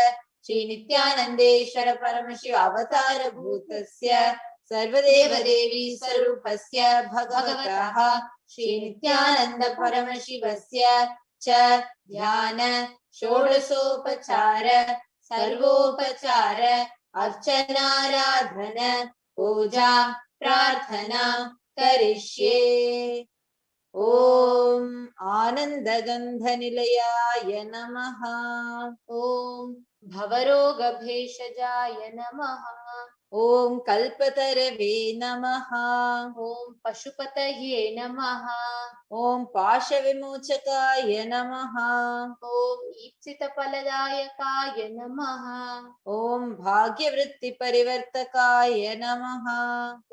श्री नित्यानन्देश्वर परमशिव अवतार भूतस्य सर्वदेव देवी स्वरूपस्य भगवतः श्री नित्यानन्द परमशिवस्य च ध्यान षोडशोपचार सर्वोपचार अर्चनाराधन पूजा प्रार्थना करिष्ये। ओम आनंदगंधनिलयाय नमः। ओम भवरोगभेषजाय नमः। ओम कल्पतरवे नमः। ओम पशुपतये नमः। ओम पाशविमोचकाय नमः। ओम ईप्सितफलदायकाय नमः। ओम भाग्यवृत्तिपरिवर्तकाय नमः।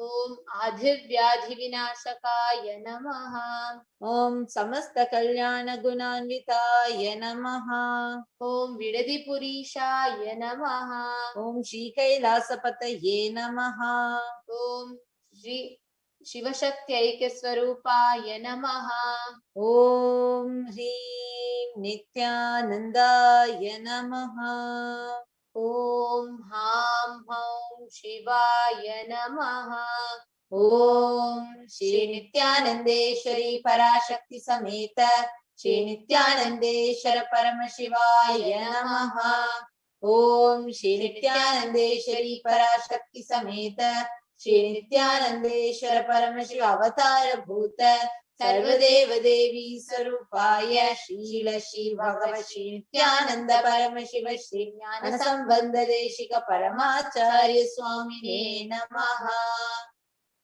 ओम आधिर्व्याधिविनाशकाय नमः। ओम समस्तकल्याणगुणान्विताय नमः। ओम विडदिपुरीशाय नमः। ओम श्रीकैलासपतये नमः। ओम श्री शिवशक्त्यैक्यस्वरूपाय नमः। ओम ह्रीं नित्यानन्दाय नमः। ओम हां हौं शिवाय नमः। ओम श्री नित्यानन्देश्वरी पराशक्ति समेत श्री नित्यानन्देश्वर परमशिवाय नमः। ओम श्री नित्यानन्देश्वरी पराशक्ति समेत श्री नित्यानन्देश्वर परमशिव अवतार भूत सर्वदेव देवी स्वरूपाय श्रील श्री भगवत् श्री नित्यानंद परमशिव श्री ज्ञान संबंध देशिक परमाचार्य स्वामिने नमः।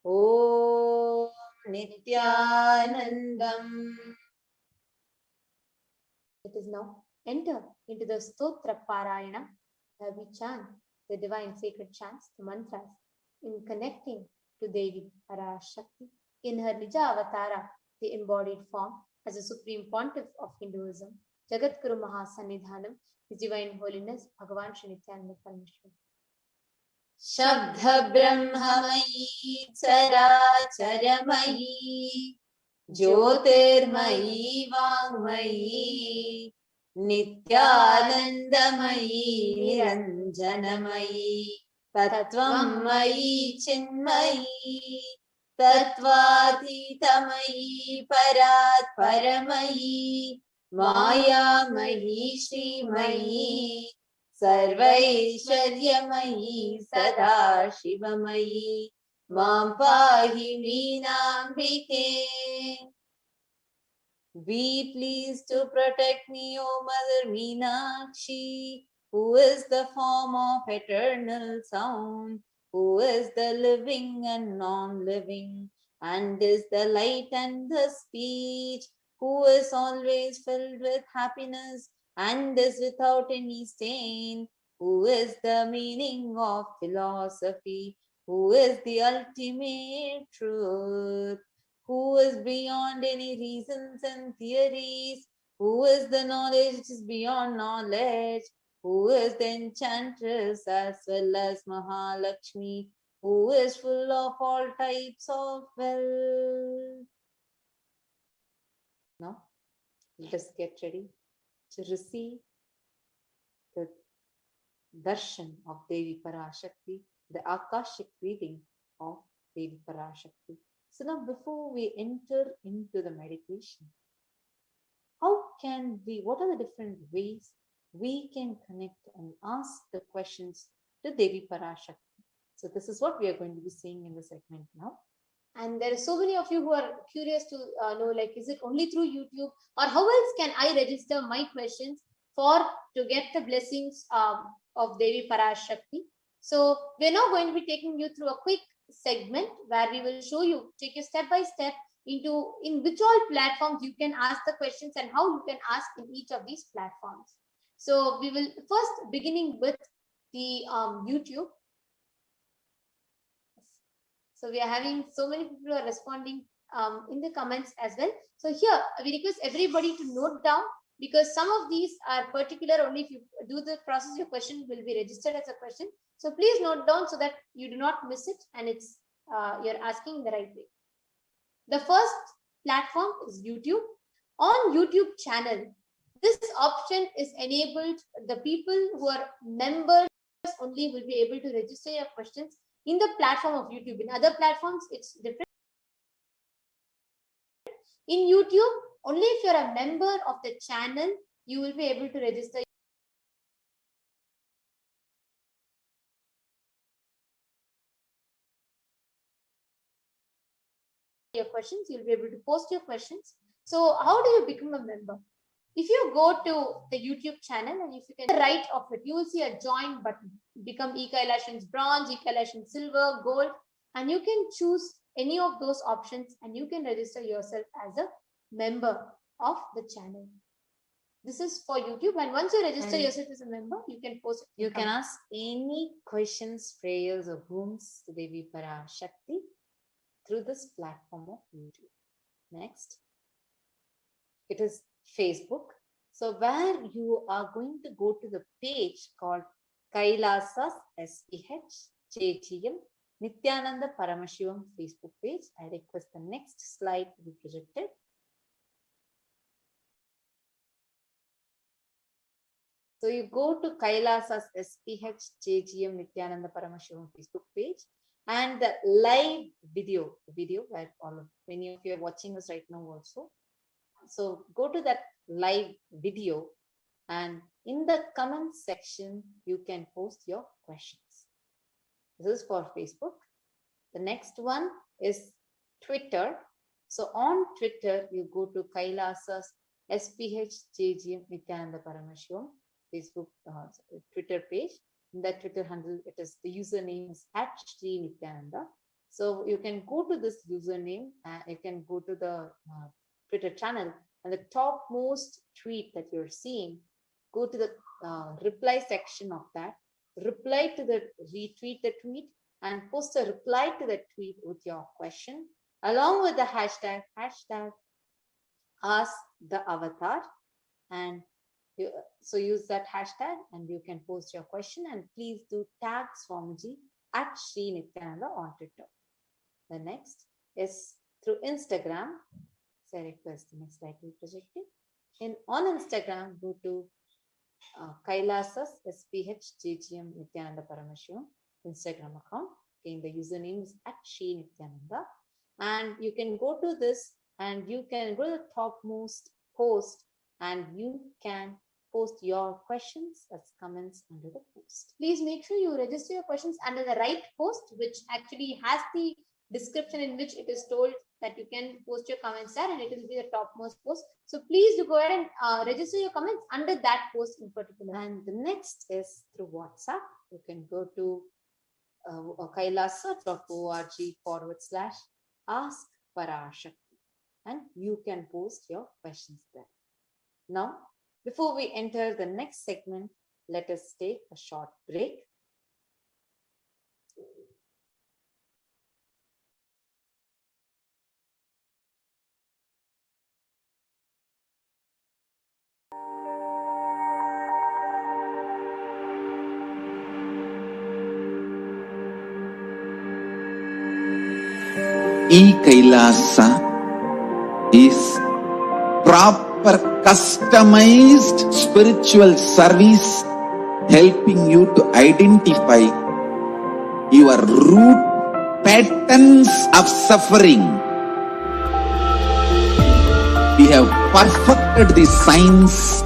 ओम नित्यानंदम्। Let us now enter into the Stotra Parayana, where we chant the divine sacred chants, the mantras, in connecting to Devi ParaShakti in her Nija Avatara, the embodied form as a supreme pontiff of Hinduism, Jagadguru Mahasannidhanam, His Divine Holiness Bhagavan Shri Nithyananda Paramashivam. शब्द ब्रह्ममयी चराचरमयी ज्योतिर्मयी वाङ्मयी नित्यानन्दमयी निरञ्जनमयी तत्त्वमयी चिन्मयी तत्त्वातीतमयी परात् परमयी मायामयी श्रीमयी सर्वैश्वर्यमयी सदा शिवमयी मां पाहि मीनाम्बिके। Be pleased to protect me, O Mother Meenakshi, who is the form of eternal sound, who is the living and non-living, and is the light and the speech, who is always filled with happiness and is without any stain, who is the meaning of philosophy, who is the ultimate truth, who is beyond any reasons and theories, who is the knowledge which is beyond knowledge, who is the enchantress as well as Mahalakshmi, who is full of all types of wealth. Now, let us get ready to receive the darshan of Devi ParaShakthi, the Akashic reading of Devi ParaShakthi. So now, before we enter into the meditation, what are the different ways we can connect and ask the questions to Devi ParaShakthi? So this is what we are going to be seeing in the segment now. And there are so many of you who are curious to know, like, is it only through YouTube, or how else can I register my questions to get the blessings of Devi Parashakti? So we're now going to be taking you through a quick segment where we will show you, take you step by step into in which all platforms you can ask the questions and how you can ask in each of these platforms. So we will first beginning with the YouTube. So we are having so many people who are responding in the comments as well. So here we request everybody to note down, because some of these are particular only if you do the process, your question will be registered as a question. So please note down so that you do not miss it and it's you're asking in the right way. The first platform is YouTube. On YouTube channel, this option is enabled. The people who are members only will be able to register your questions in the platform of YouTube. In other platforms, it's different. In YouTube, only if you're a member of the channel, you will be able to register your questions. You'll be able to post your questions. So how do you become a member? If you go to the YouTube channel and if you can right of it, you will see a join button. Become e-Kailashan's bronze, e-Kailashan's silver, gold, and you can choose any of those options and you can register yourself as a member of the channel. This is for YouTube, and once you register yourself as a member, you can post it. You can ask any questions, prayers, or wounds to Devi Parashakti through this platform of YouTube. Next, it is Facebook. So where you are going to go to the page called Kailasa's SPH JGM Nithyananda ParaMashivam Facebook page. I request the next slide to be projected. So you go to Kailasa's SPH JGM Nithyananda ParaMashivam Facebook page, and the live video, where many of you are watching us right now also. So go to that live video, and in the comment section, you can post your questions. This is for Facebook. The next one is Twitter. So on Twitter, you go to Kailasa's SPH JGM Nithyananda ParaMashivam Facebook Twitter page. In that Twitter handle, it is the username is @Nithyananda. So you can go to this username, you can go to the Twitter channel, and the topmost tweet that you're seeing, go to the reply section of that, reply to the retweet the tweet, and post a reply to the tweet with your question, along with the hashtag ask the avatar, and so use that hashtag and you can post your question, and please do tag Swamiji @Nithyananda on Twitter. The next is through Instagram. So I request the next slide to be projected. On Instagram, go to Kailasa's SPH JGM Nithyananda ParaMashivam Instagram account. Again, the username is @Nithyananda, and you can go to this and you can go to the topmost post and you can post your questions as comments under the post. Please make sure you register your questions under the right post, which actually has the description in which it is told that you can post your comments there, and it will be the topmost post. So please do go ahead and register your comments under that post in particular. And the next is through WhatsApp. You can go to kailasa.org/ask-ParaShakthi, and you can post your questions there. Now, before we enter the next segment, let us take a short break. Kailasa is proper customized spiritual service, helping you to identify your root patterns of suffering. We have perfected the science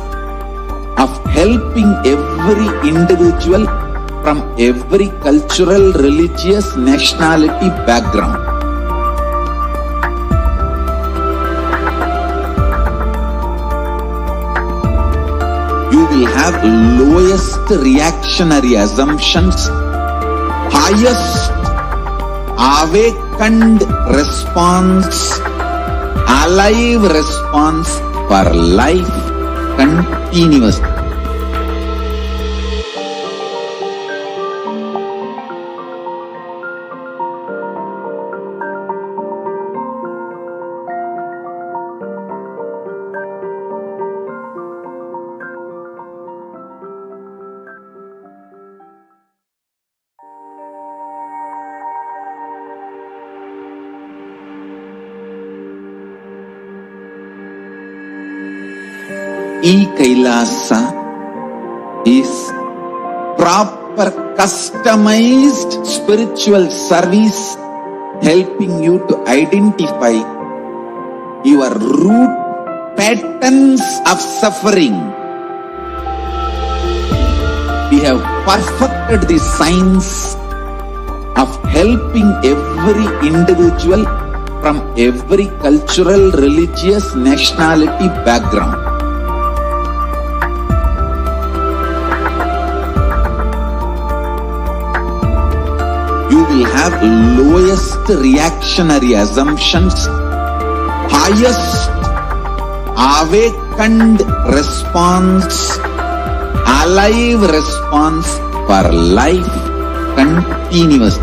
of helping every individual from every cultural, religious, nationality background. You will have lowest reactionary assumptions, highest awakened response, alive response for life continuous. Kailasa is proper customized spiritual service helping you to identify your root patterns of suffering. We have perfected the science of helping every individual from every cultural, religious, nationality background. You will have lowest reactionary assumptions, highest awakened response, alive response for life continuous.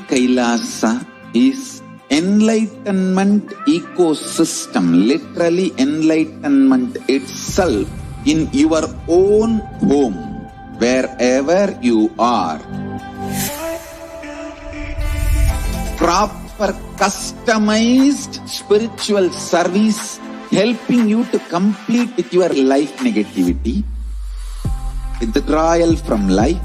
Kailasa is enlightenment ecosystem, literally enlightenment itself in your own home, wherever you are. Proper customized spiritual service helping you to complete with your life negativity, withdrawal from life,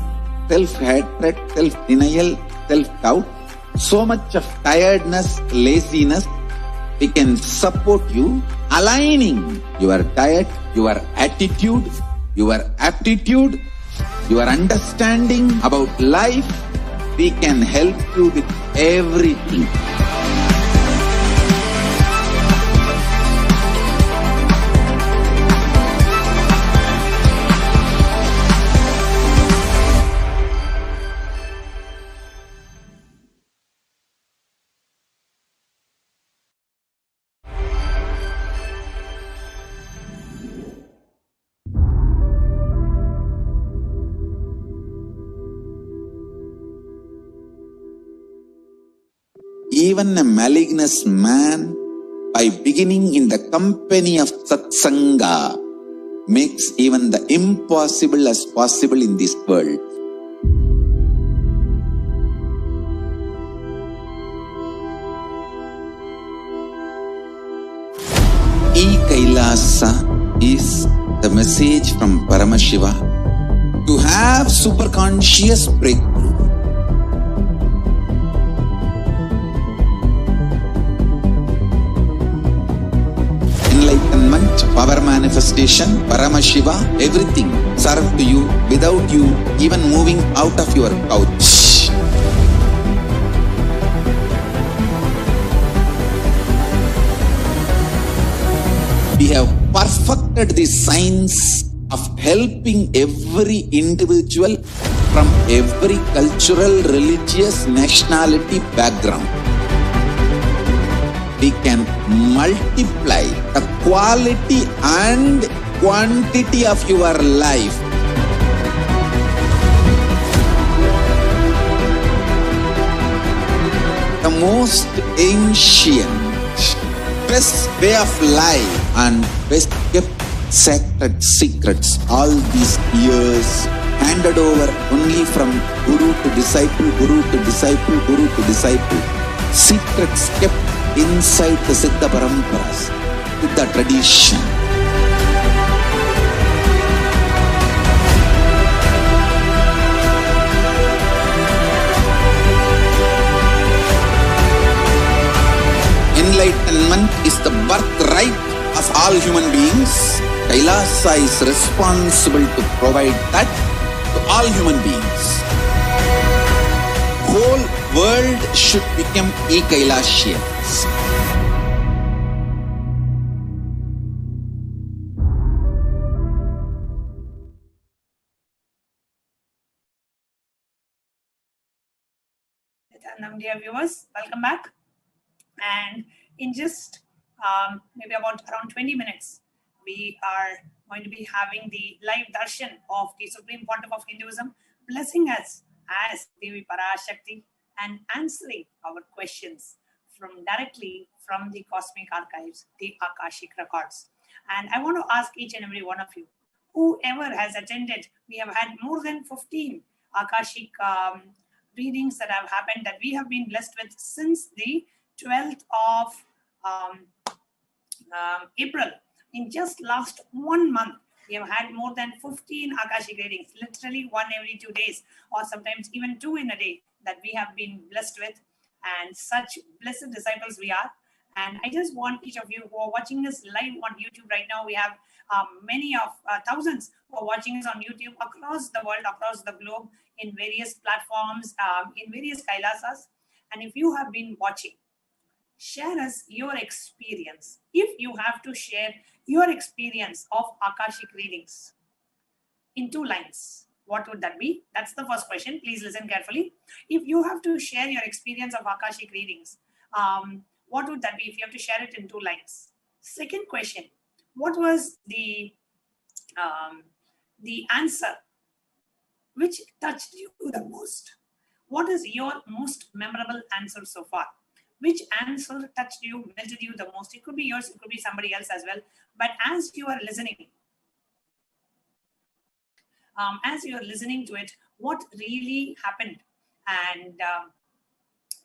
self-hatred, self-denial, self-doubt, so much of tiredness, laziness. We can support you aligning your diet, your attitude, your aptitude, your understanding about life. We can help you with everything. Even a malignous man, by beginning in the company of satsanga, makes even the impossible as possible in this world. Kailasa is the message from Paramashiva to have superconscious breakthrough. Enlightenment, power manifestation, Paramashiva, everything serve to you without you even moving out of your couch. We have perfected the science of helping every individual from every cultural, religious, nationality background. We can multiply the quality and quantity of your life. The most ancient, best way of life and best kept sacred secrets all these years handed over only from guru to disciple, guru to disciple, guru to disciple. Secrets kept inside the Siddha Paramparas, Siddha tradition. Enlightenment is the birthright of all human beings. Kailasa is responsible to provide that to all human beings. Whole world should become e-Kailasians. Dear viewers, welcome back. And in just maybe about around 20 minutes, we are going to be having the live darshan of the Supreme Pontiff of Hinduism, blessing us as Devi Parashakti and answering our questions directly from the cosmic archives, the Akashic records. And I want to ask each and every one of you, whoever has attended, we have had more than 15 Akashic readings that have happened, that we have been blessed with since the 12th of April. In just last 1 month, we have had more than 15 Akashic readings, literally one every 2 days, or sometimes even 2 in a day, that we have been blessed with. And such blessed disciples we are. And I just want each of you who are watching us live on YouTube right now, we have many of thousands who are watching us on YouTube across the world, across the globe, in various platforms, in various Kailasas. And if you have been watching, share us your experience. If you have to share your experience of Akashic readings in 2 lines, what would that be? That's the first question. Please listen carefully. If you have to share your experience of Akashic readings, what would that be if you have to share it in 2 lines? Second question, what was the answer which touched you the most? What is your most memorable answer so far? Which answer touched you, melted you the most? It could be yours, it could be somebody else as well. But as you are listening, to it, what really happened and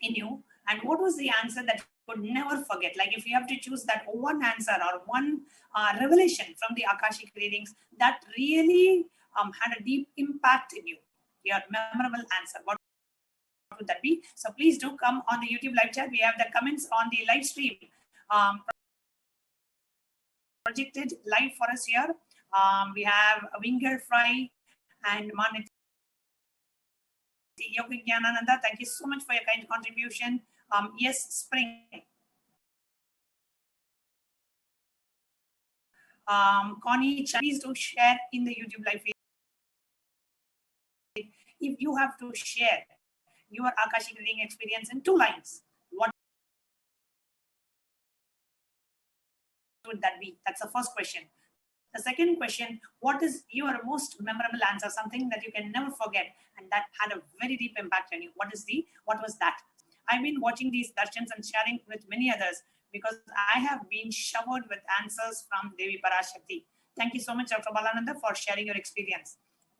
in you, and what was the answer that you could never forget? Like if you have to choose that one answer or one revelation from the Akashic readings that really had a deep impact in you, your memorable answer, what would that be? So please do come on the YouTube live chat. We have the comments on the live stream projected live for us here. We have Winger Fry and Manit Nithyananda. Thank you so much for your kind contribution. Yes, Spring. Connie, please do share in the YouTube live feed. If you have to share your Akashic reading experience in 2 lines, what would that be? That's the first question. The second question, what is your most memorable answer, something that you can never forget and that had a very deep impact on you? What was that? I've been watching these darshans and sharing with many others because I have been showered with answers from Devi Parashakti. Thank you so much, Dr. Balananda, for sharing your experience.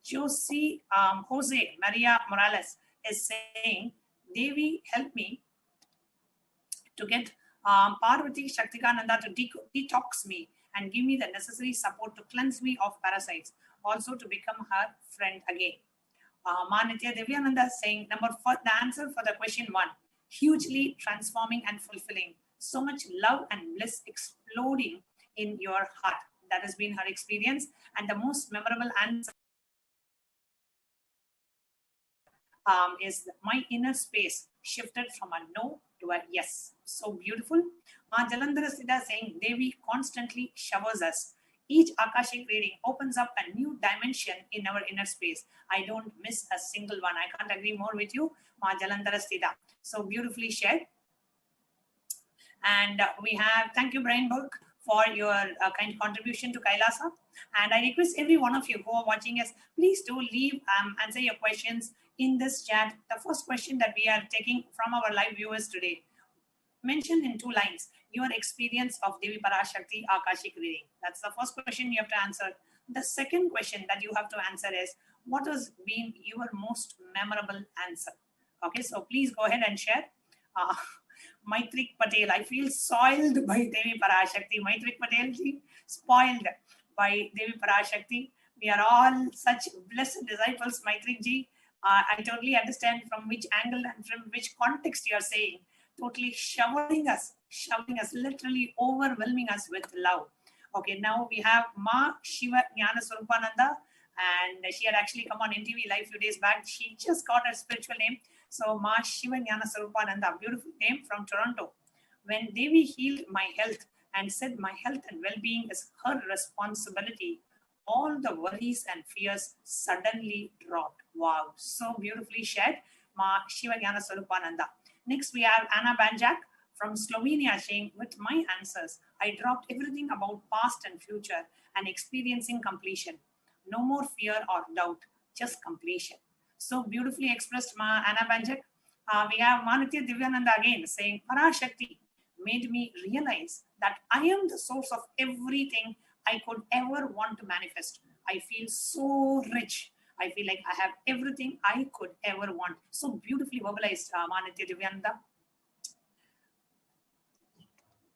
Jose Maria Morales is saying, Devi, help me to get Parvati Shaktikananda to detox me and give me the necessary support to cleanse me of parasites, also to become her friend again. Nithya Devyananda is saying, the answer for the question 1, hugely transforming and fulfilling. So much love and bliss exploding in your heart. That has been her experience. And the most memorable answer is my inner space shifted from a no to a yes. So beautiful. Jalandhara Siddha saying, Devi constantly showers us. Each Akashic reading opens up a new dimension in our inner space. I don't miss a single one. I can't agree more with you, Jalandhara Siddha. So beautifully shared. And we have, thank you, Brian Burke, for your kind contribution to Kailasa. And I request every one of you who are watching us, please do leave, answer your questions in this chat. The first question that we are taking from our live viewers today, mention in 2 lines your experience of Devi Parashakti Akashic reading. That's the first question you have to answer. The second question that you have to answer is, what has been your most memorable answer? Okay, so please go ahead and share. Maitrik Patel, I feel soiled by Devi Parashakti. Maitrik Patel ji, spoiled by Devi Parashakti. We are all such blessed disciples, Maitrik ji. I totally understand from which angle and from which context you are saying. Totally showering us, literally overwhelming us with love. Okay, now we have Ma Shiva Jnana Swarupananda, and she had actually come on NTV live few days back. She just got her spiritual name. So Ma Shiva Jnana Swarupananda, beautiful name from Toronto. When Devi healed my health and said my health and well-being is her responsibility, all the worries and fears suddenly dropped. Wow, so beautifully shared, Ma Shiva Jnana Swarupananda. Next, we have Anna Banjak from Slovenia saying, with my answers, I dropped everything about past and future and experiencing completion. No more fear or doubt, just completion. So beautifully expressed, Ma Anna Banjak. We have Nithyananda again saying, ParaShakti made me realize that I am the source of everything I could ever want to manifest. I feel so rich. I feel like I have everything I could ever want. So beautifully verbalized, Nithyananda.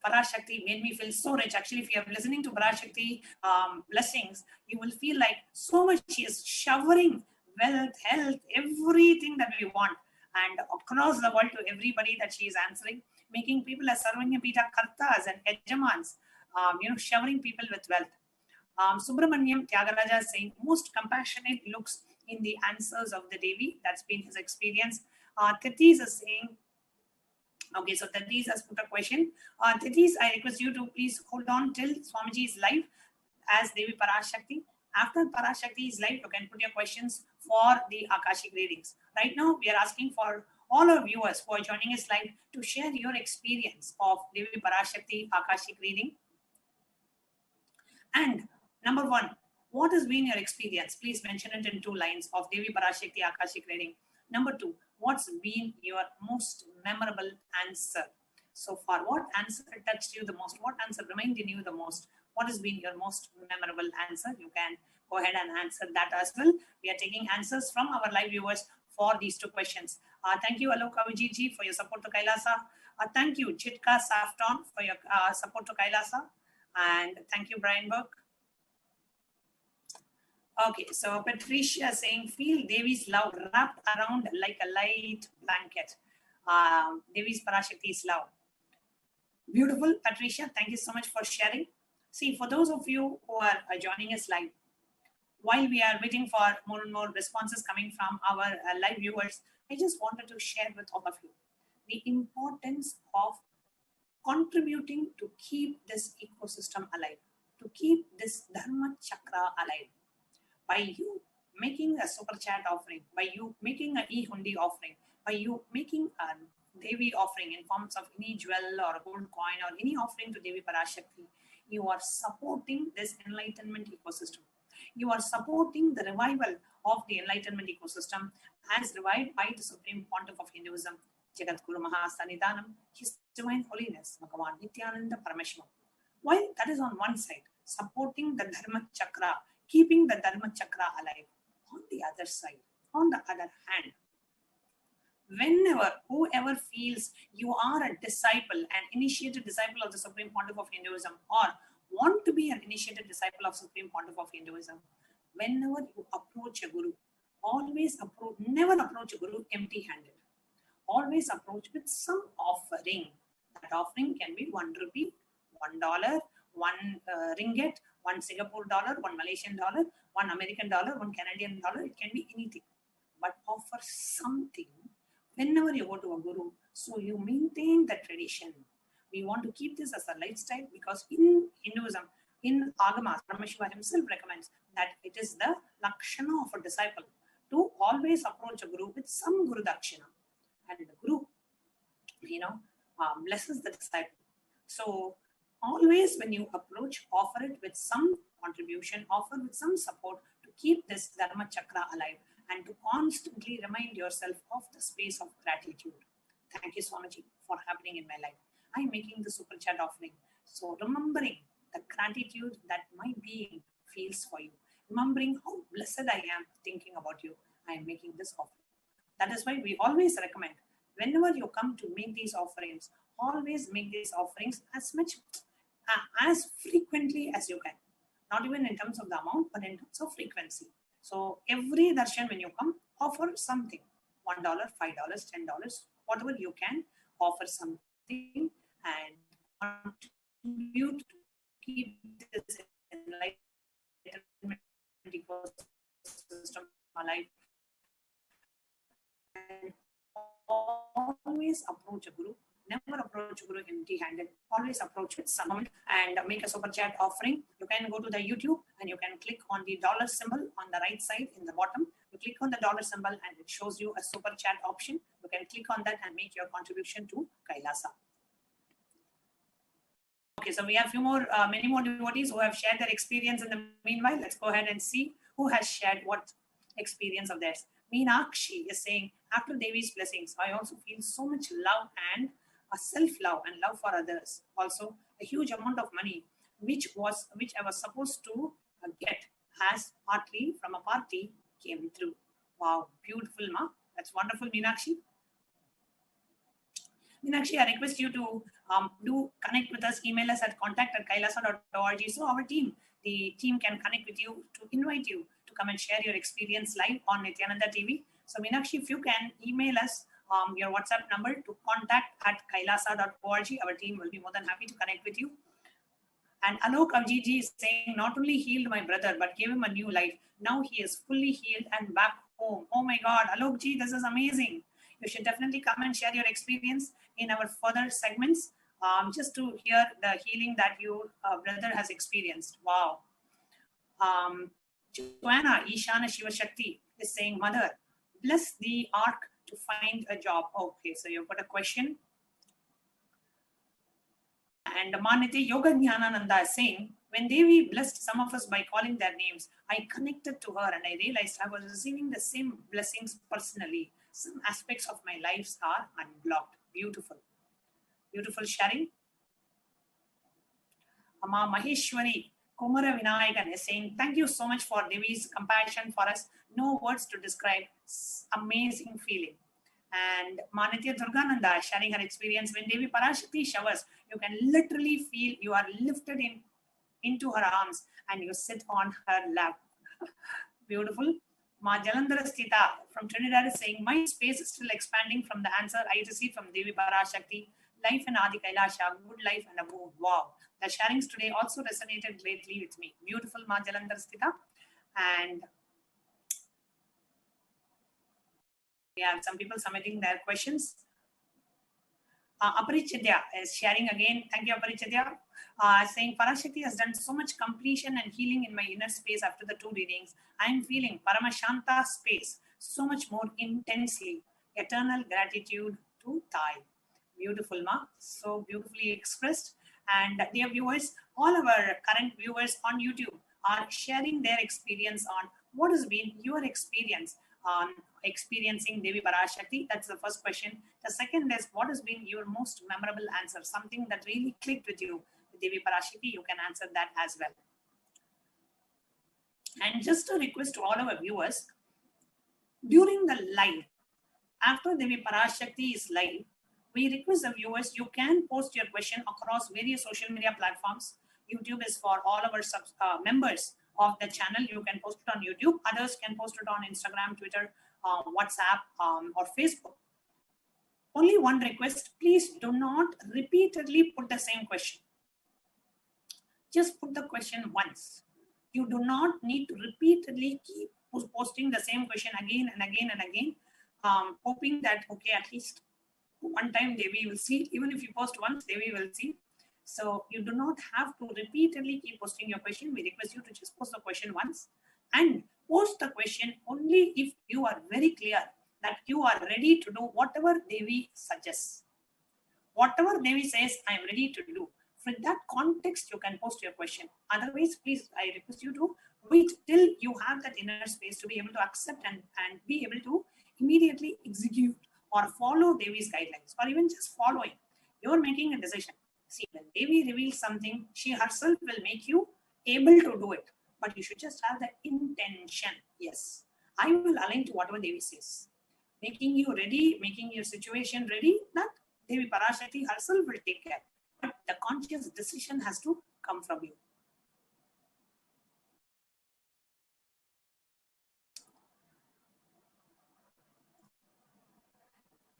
ParaShakti made me feel so rich. Actually, if you are listening to ParaShakti blessings, you will feel like so much she is showering wealth, health, everything that we want, and across the world to everybody that she is answering, making people as Sarvanyapita Kartas and Ejamans, showering people with wealth. Subramanyam Tyagaraja is saying, most compassionate looks in the answers of the Devi. That's been his experience. Tatis is saying, okay, so Tatis has put a question. Tatis, I request you to please hold on till Swamiji is live as Devi Parashakti. After Parashakti is live, you can put your questions for the Akashic readings. Right now, we are asking for all our viewers who are joining us live to share your experience of Devi Parashakti Akashic reading. And number one, what has been your experience? Please mention it in 2 lines of Devi Parashakti Akashic reading. Number 2, what's been your most memorable answer so far? What answer touched you the most? What answer reminded you the most? What has been your most memorable answer? You can go ahead and answer that as well. We are taking answers from our live viewers for these 2 questions. Thank you, Aloka Vijiji, for your support to Kailasa. Thank you, Chitka Safton, for your support to Kailasa. And thank you, Brian Burke. Okay, so Patricia saying, feel Devi's love wrapped around like a light blanket. Devi's Parashakti's love. Beautiful, Patricia. Thank you so much for sharing. See, for those of you who are joining us live, while we are waiting for more and more responses coming from our live viewers, I just wanted to share with all of you the importance of contributing to keep this ecosystem alive, to keep this Dharma Chakra alive. By you making a super chat offering, by you making an e-hundi offering, by you making a Devi offering in forms of any jewel or a gold coin or any offering to Devi Parashakti, you are supporting this enlightenment ecosystem. You are supporting the revival of the enlightenment ecosystem as revived by the Supreme Pontiff of Hinduism, Jagat Guru Mahasanidanam, His Divine Holiness, Bhagavan Nithyananda Paramashima. While that is on one side, supporting the Dharma Chakra, keeping the Dharma Chakra alive, on the other side, on the other hand, whenever, whoever feels you are a disciple, an initiated disciple of the Supreme Pontiff of Hinduism, or want to be an initiated disciple of Supreme Pontiff of Hinduism, whenever you approach a Guru, always approach, never approach a Guru empty-handed. Always approach with some offering. That offering can be 1 rupee, $1, 1 ringgit, 1 Singapore dollar, 1 Malaysian dollar, 1 American dollar, 1 Canadian dollar. It can be anything. But offer something whenever you go to a Guru, so you maintain the tradition. We want to keep this as a lifestyle because in Hinduism, in Agamas, Paramashiva himself recommends that it is the Lakshana of a disciple to always approach a Guru with some Guru Dakshina. And the Guru, blesses the disciple. So always when you approach, offer it with some contribution, offer with some support to keep this Dharma Chakra alive and to constantly remind yourself of the space of gratitude. Thank you, Swamiji, for happening in my life. I'm making the super chat offering. So remembering the gratitude that my being feels for you, remembering how blessed I am thinking about you, I am making this offering. That is why we always recommend, whenever you come to make these offerings, always make these offerings as frequently as you can. Not even in terms of the amount, but in terms of frequency. So every darshan when you come, offer something. $1, $5, $10, whatever you can, offer something and contribute to keep this enlightenment ecosystem alive. And always approach a guru. Never approach a guru empty-handed. Always approach with some amount and make a super chat offering. You can go to the YouTube and you can click on the dollar symbol on the right side in the bottom. You click on the dollar symbol and it shows you a super chat option. You can click on that and make your contribution to Kailasa. Okay, so we have many more devotees who have shared their experience in the meanwhile. Let's go ahead and see who has shared what experience of theirs. Meenakshi is saying, after Devi's blessings, I also feel so much love and a self-love and love for others. Also, a huge amount of money, which I was supposed to get, has partly from a party came through. Wow, beautiful, ma. That's wonderful, Meenakshi. Meenakshi, I request you to do connect with us, email us at contact@kailasa.org. So our team, the team can connect with you to invite you to come and share your experience live on Nithyananda TV. So Meenakshi, if you can email us your WhatsApp number to contact@kailasa.org, our team will be more than happy to connect with you. And Alok Avjiji is saying, not only healed my brother, but gave him a new life. Now he is fully healed and back home. Oh my God, Alokji, this is amazing. You should definitely come and share your experience in our further segments, just to hear the healing that your brother has experienced. Wow. Joanna Ishana Shivashakti is saying, Mother, bless the ark to find a job. Okay, so you've got a question. And Maniti Yoga Jnanananda is saying, when Devi blessed some of us by calling their names, I connected to her and I realized I was receiving the same blessings personally. Some aspects of my lives are unblocked. Beautiful. Beautiful sharing. Amma Maheshwari Kumara Vinayakan is saying, thank you so much for Devi's compassion for us. No words to describe. Amazing feeling. And Manitya Durgananda is sharing her experience. When Devi Parashakti showers, you can literally feel you are lifted into her arms and you sit on her lap. Beautiful. Ma Jalandhara Sthita from Trinidad is saying, my space is still expanding from the answer I received from Devi Parashakti. Life in Adi Kailasa, good life and a move. Wow. The sharings today also resonated greatly with me. Beautiful, Ma Jalandhara Sthita. And we have some people submitting their questions. Aparichitya is sharing again. Thank you, Aparichitya. Saying, Parashakti has done so much completion and healing in my inner space after the 2 readings. I am feeling Paramashanta space so much more intensely. Eternal gratitude to Thai. Beautiful, ma. So beautifully expressed. And dear viewers, all of our current viewers on YouTube are sharing their experience on what has been your experience on experiencing Devi Parashakti. That's the first question. The second is, what has been your most memorable answer? Something that really clicked with you, Devi Parashakti, you can answer that as well. And just a request to all our viewers, during the live, after Devi Parashakti is live, we request the viewers, you can post your question across various social media platforms. YouTube is for all our members of the channel. You can post it on YouTube. Others can post it on Instagram, Twitter, WhatsApp, or Facebook. Only one request, please do not repeatedly put the same question. Just put the question once. You do not need to repeatedly keep posting the same question again and again and again, hoping that, okay, at least one time Devi will see it. Even if you post once, Devi will see. So you do not have to repeatedly keep posting your question. We request you to just post the question once and post the question only if you are very clear that you are ready to do whatever Devi suggests. Whatever Devi says, I am ready to do. For that context, you can post your question. Otherwise, please, I request you to wait till you have that inner space to be able to accept and be able to immediately execute or follow Devi's guidelines, or even just following. You're making a decision. See, when Devi reveals something, she herself will make you able to do it. but you should just have the intention. Yes, I will align to whatever Devi says. Making you ready, making your situation ready, that Devi Parashakti herself will take care. But the conscious decision has to come from you.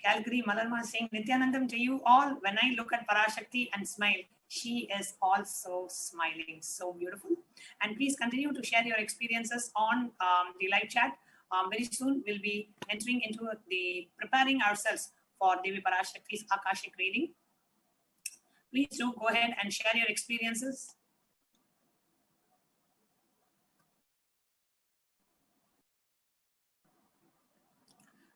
Calgary Malarma saying, Nithyanandam to you all. When I look at Parashakti and smile, she is also smiling. So beautiful. And please continue to share your experiences on the live chat. Very soon we'll be entering into the preparing ourselves for Devi Parashakti's Akashic reading. Please do go ahead and share your experiences.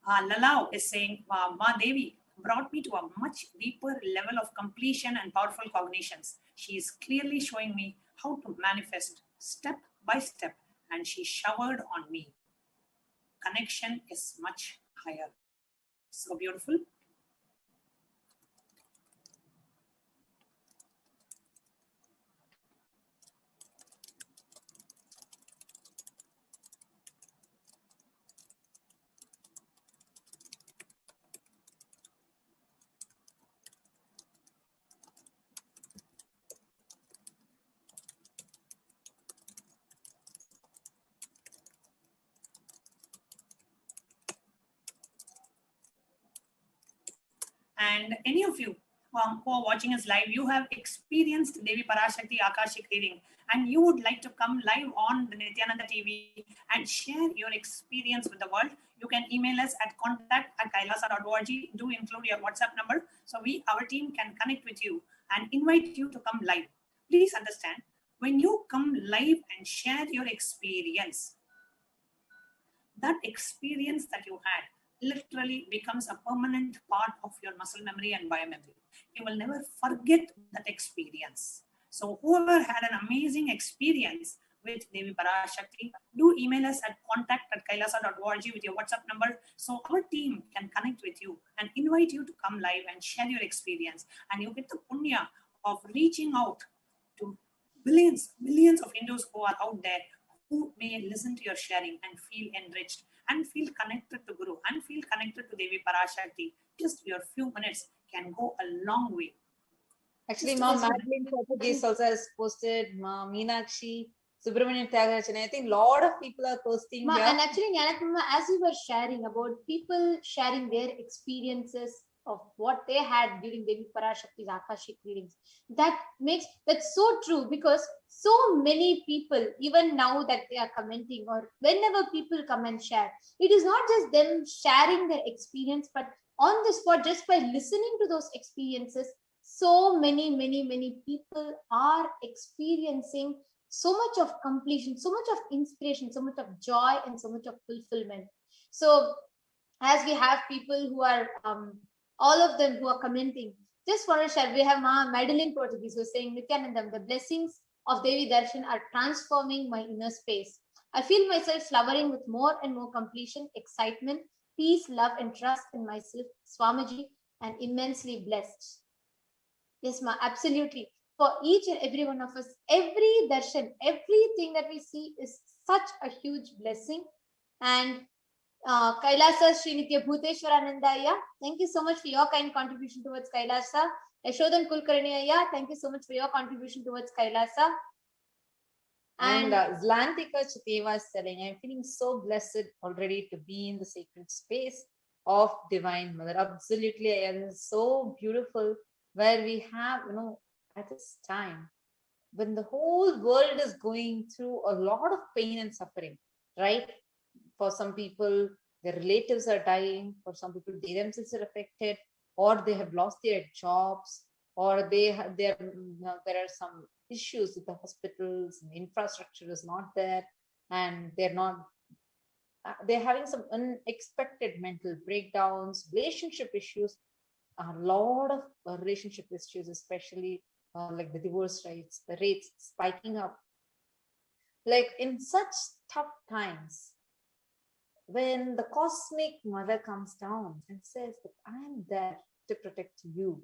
Lalau is saying, Ma Devi brought me to a much deeper level of completion and powerful cognitions. She is clearly showing me how to manifest step by step, and she showered on me. Connection is much higher. So beautiful. And any of you who are watching us live, you have experienced Devi Parashakti Akashic reading, and you would like to come live on the Nithyananda TV and share your experience with the world, you can email us at contact@kailasa.org. Do include your WhatsApp number so our team can connect with you and invite you to come live. Please understand, when you come live and share your experience, that experience that you had literally becomes a permanent part of your muscle memory and biomemory. You will never forget that experience. So whoever had an amazing experience with Devi Parashakti, do email us at contact@kailasa.org with your WhatsApp number so our team can connect with you and invite you to come live and share your experience. And you get the punya of reaching out to millions of Hindus who are out there who may listen to your sharing and feel enriched and feel connected to Guru and feel connected to Devi Parashakti. Just your few minutes can go a long way. Actually, Mom, Madeline Portuguese also has posted, Ma Meenakshi, Subramanian Tyagarajan. I think a lot of people are posting here. And actually, as you were sharing about people sharing their experiences of what they had during Devi Parashakti's Akashic readings, that's so true, because so many people, even now that they are commenting or whenever people come and share, it is not just them sharing their experience, but on the spot, just by listening to those experiences, so many people are experiencing so much of completion, so much of inspiration, so much of joy, and so much of fulfillment. So as we have people who are all of them who are commenting, just want to share, we have Madeline Portuguese who is saying, Nithyanandam, the blessings of Devi Darshan are transforming my inner space. I feel myself flowering with more and more completion, excitement, peace, love, and trust in myself, Swamiji, and immensely blessed. Yes, Ma, absolutely. For each and every one of us, every darshan, everything that we see is such a huge blessing. And Kailasa Srinitya Bhuteshwaranandaya, thank you so much for your kind contribution towards Kailasa. Yashodan Kulkarniaya, thank you so much for your contribution towards Kailasa. And Zlantika Chiteva is telling, I'm feeling so blessed already to be in the sacred space of Divine Mother. Absolutely, it is so beautiful where we have, at this time, when the whole world is going through a lot of pain and suffering, right? For some people, their relatives are dying. For some people, they themselves are affected, or they have lost their jobs, or there are some issues with the hospitals, and the infrastructure is not there, and they're having some unexpected mental breakdowns, relationship issues, a lot of relationship issues, especially like the divorce rates, the rates spiking up. Like in such tough times, when the cosmic mother comes down and says that I'm there to protect you,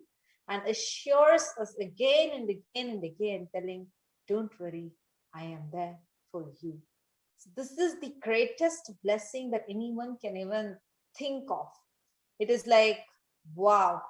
and assures us again and again and again, telling, don't worry, I am there for you. So this is the greatest blessing that anyone can even think of. It is like, wow,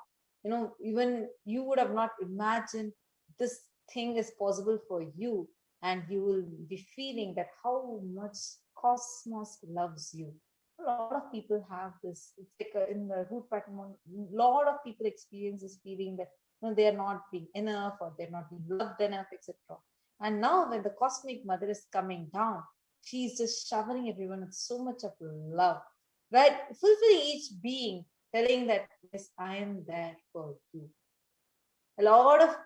you know, even you would have not imagined this thing is possible for you, and you will be feeling that how much cosmos loves you. A lot of people have this, it's like in the root pattern, a lot of people experience this feeling that, you know, they are not being enough, or they're not being loved enough, etc. And now when the cosmic mother is coming down, she's just showering everyone with so much of love, right? Fulfilling each being, telling that, yes, I am there for you. A lot of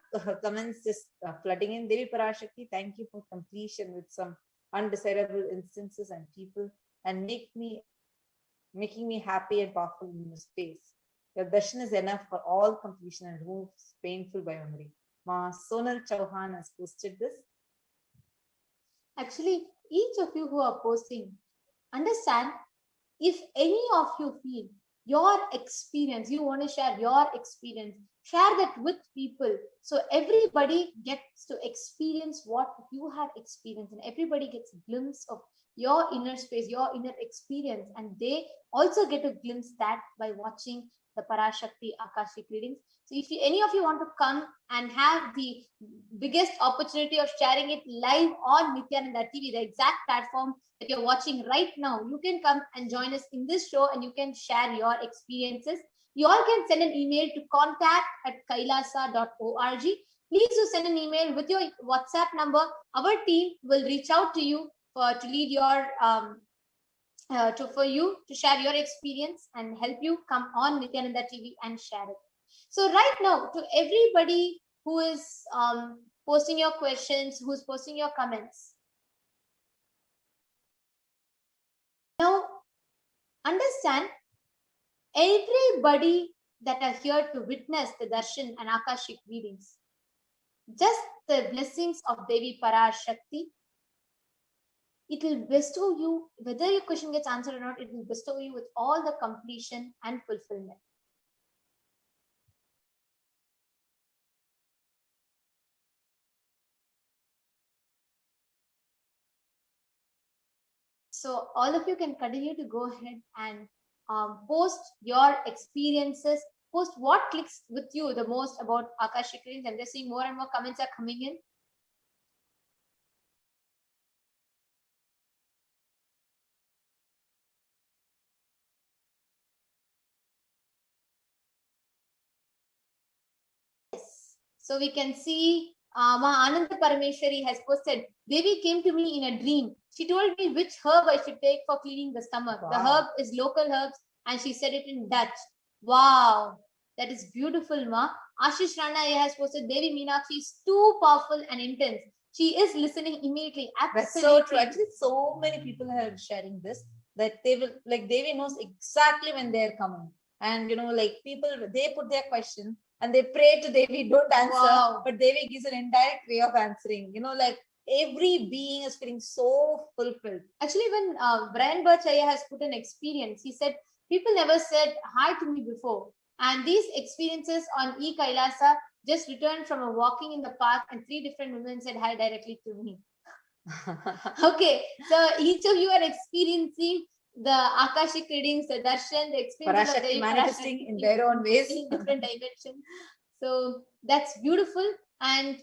comments just flooding in. Devi Parashakti, thank you for completion with some undesirable instances and people, and making me happy and powerful in this space. Your darshan is enough for all completion and removes painful by memory. Ma Sonal Chauhan has posted this. Actually, each of you who are posting, understand, if any of you feel your experience, you want to share your experience, share that with people, so everybody gets to experience what you have experienced, and everybody gets a glimpse of your inner space, your inner experience, and they also get a glimpse that by watching the Parashakti Akashic readings. So if any of you want to come and have the biggest opportunity of sharing it live on Nithyananda TV, the exact platform that you're watching right now, you can come and join us in this show, and you can share your experiences. You all can send an email to contact@kailasa.org. Please do send an email with your WhatsApp number. Our team will reach out to you to lead your for you to share your experience and help you come on Nithyananda TV and share it. So right now, to everybody who is posting your questions, who's posting your comments, now understand, everybody that are here to witness the darshan and Akashic readings, just the blessings of Devi Parashakti, it will bestow you, whether your question gets answered or not, it will bestow you with all the completion and fulfillment. So all of you can continue to go ahead and post your experiences, post what clicks with you the most about Akashic readings. I'm just seeing more and more comments are coming in. Yes. So we can see Ma Ananda Parameshwari has posted, Devi came to me in a dream. She told me which herb I should take for cleaning the stomach. Wow. The herb is local herbs, and she said it in Dutch. Wow, that is beautiful, Ma. Ashish Rana has posted, Devi Meenakshi is too powerful and intense. She is listening immediately. Absolutely. That's so true. Actually, so many people are sharing this, that they will, like, Devi knows exactly when they're coming. And, you know, like, people, they put their question and they pray to Devi, don't answer. Wow. But Devi gives an indirect way of answering. You know, like, every being is feeling so fulfilled. Actually, when Brian Burchaya has put an experience, he said, people never said hi to me before. And these experiences on Kailasa just returned from a walking in the park, and 3 different women said hi directly to me. Okay, so each of you are experiencing the Akashic readings, the darshan, the experience of the manifesting in their own ways, in different dimensions. So that's beautiful. And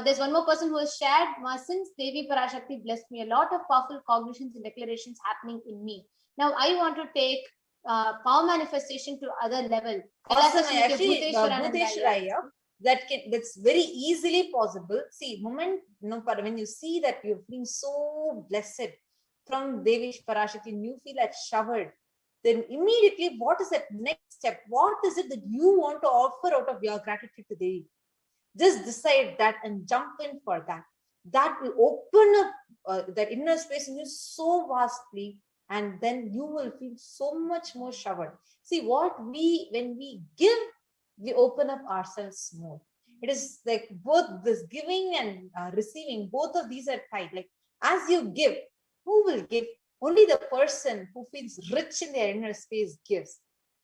there's one more person who has shared, since Devi Parashakti blessed me, a lot of powerful cognitions and declarations happening in me. Now I want to take power manifestation to other level. Awesome. Actually, that's very easily possible. See, when you see that you're feeling so blessed from Devi Parashakti, and you feel like showered, then immediately, what is that next step? What is it that you want to offer out of your gratitude to Devi? Just decide that and jump in for that. That will open up that inner space in you so vastly, and then you will feel so much more showered. See, when we give, we open up ourselves more. It is like both this giving and receiving, both of these are tied. Like, as you give, who will give? Only the person who feels rich in their inner space gives.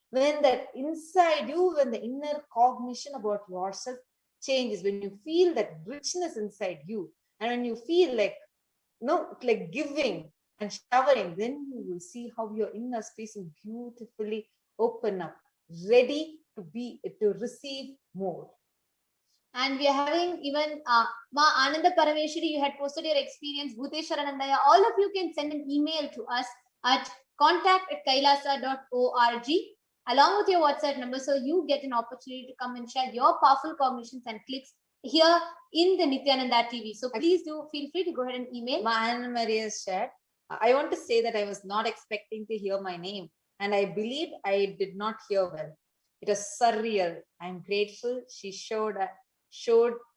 When that inside you, when the inner cognition about yourself changes, when you feel that richness inside you, and when you feel like, like giving and showering, then you will see how your inner space will beautifully open up, ready to receive more. And we are having even Ma Ananda Parameshwari, you had posted your experience, Bhuteswaranandaya. All of you can send an email to us at contact@kailasa.org along with your WhatsApp number, so you get an opportunity to come and share your powerful cognitions and clicks here in the Nithyananda TV. So please do feel free to go ahead and email. Ma Anna Maria shared, I want to say that I was not expecting to hear my name, and I believe I did not hear well. It was surreal. I'm grateful. She showed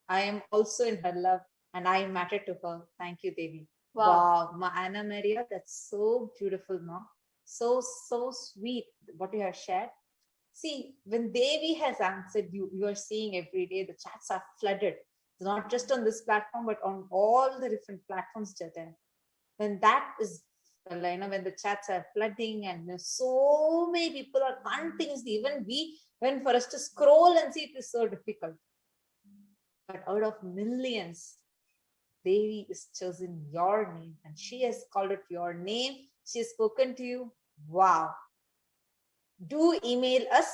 I am also in her love and I matter to her. Thank you, Devi. Wow. Ma Anna Maria, that's so beautiful, Ma. So sweet what you have shared. See, when Devi has answered you, you are seeing every day the chats are flooded. It's not just on this platform, but on all the different platforms that are there. When that is, when the chats are flooding and so many people are continuously, even when for us to scroll and see, it is so difficult. But out of millions, Devi is chosen your name and she has called it your name. She has spoken to you. Wow. Do email us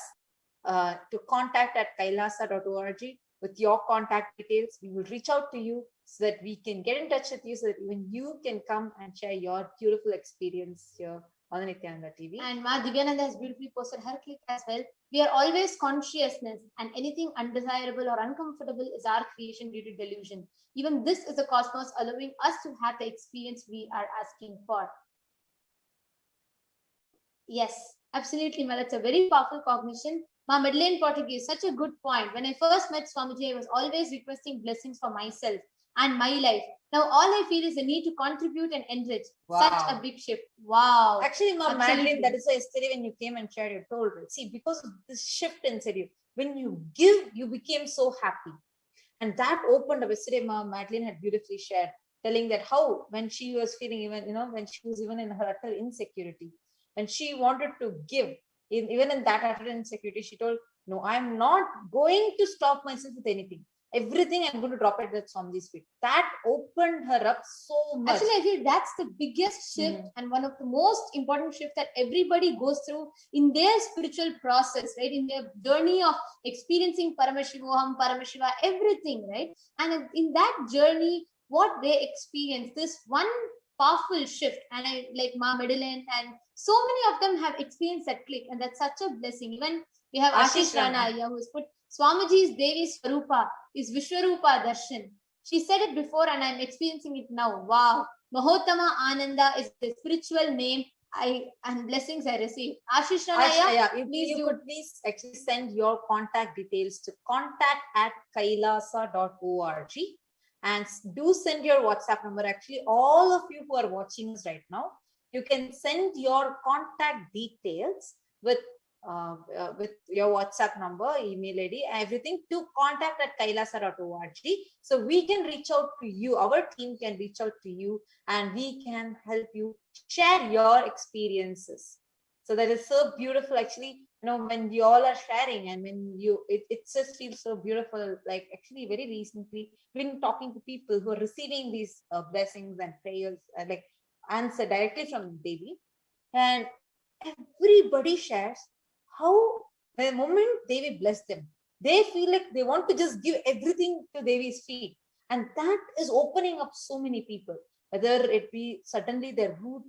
to contact@kailasa.org with your contact details. We will reach out to you so that we can get in touch with you, so that even you can come and share your beautiful experience here on the Nithyananda TV. And Ma Divyananda has beautifully posted her clip as well. We are always consciousness, and anything undesirable or uncomfortable is our creation due to delusion. Even this is the cosmos allowing us to have the experience we are asking for. Yes, absolutely, Ma. That's a very powerful cognition. Ma Madeleine Portuguese, such a good point. When I first met Swamiji, I was always requesting blessings for myself and my life. Now all I feel is the need to contribute and enrich. Wow. Such a big shift. Wow. Actually, Ma Madeline, that is why yesterday when you came and shared, you told me. See, because of this shift inside you, when you give, you became so happy. And that opened up. Yesterday, Ma Madeline had beautifully shared, telling that how, when she was feeling even, when she was even in her utter insecurity, when she wanted to give, even in that utter insecurity, she told, no, I'm not going to stop myself with anything. Everything I'm going to drop it at Swamiji's feet. That opened her up so much. Actually, I feel that's the biggest shift and one of the most important shifts that everybody goes through in their spiritual process, right? In their journey of experiencing Paramashiva, everything, right? And in that journey, what they experience, this one powerful shift, and I like Ma Madeleine and so many of them have experienced that click, and that's such a blessing. Even we have Ashish Rana who has put Swamiji's Devi Swarupa is Vishwarupa Darshan. She said it before and I'm experiencing it now. Wow. Mahottama Ananda is the spiritual name and blessings I receive. Ashish Ranaya, if you could please actually send your contact details to contact@kailasa.org and do send your WhatsApp number. Actually, all of you who are watching us right now, you can send your contact details with your WhatsApp number, email ID, everything to contact@kailasa.org. So we can reach out to you, our team can reach out to you and we can help you share your experiences. So that is so beautiful actually, when you all are sharing and when it just feels so beautiful. Like actually very recently, been talking to people who are receiving these blessings and prayers like answer directly from Devi, and everybody shares how the moment Devi blessed them, they feel like they want to just give everything to Devi's feet. And that is opening up so many people, whether it be suddenly their root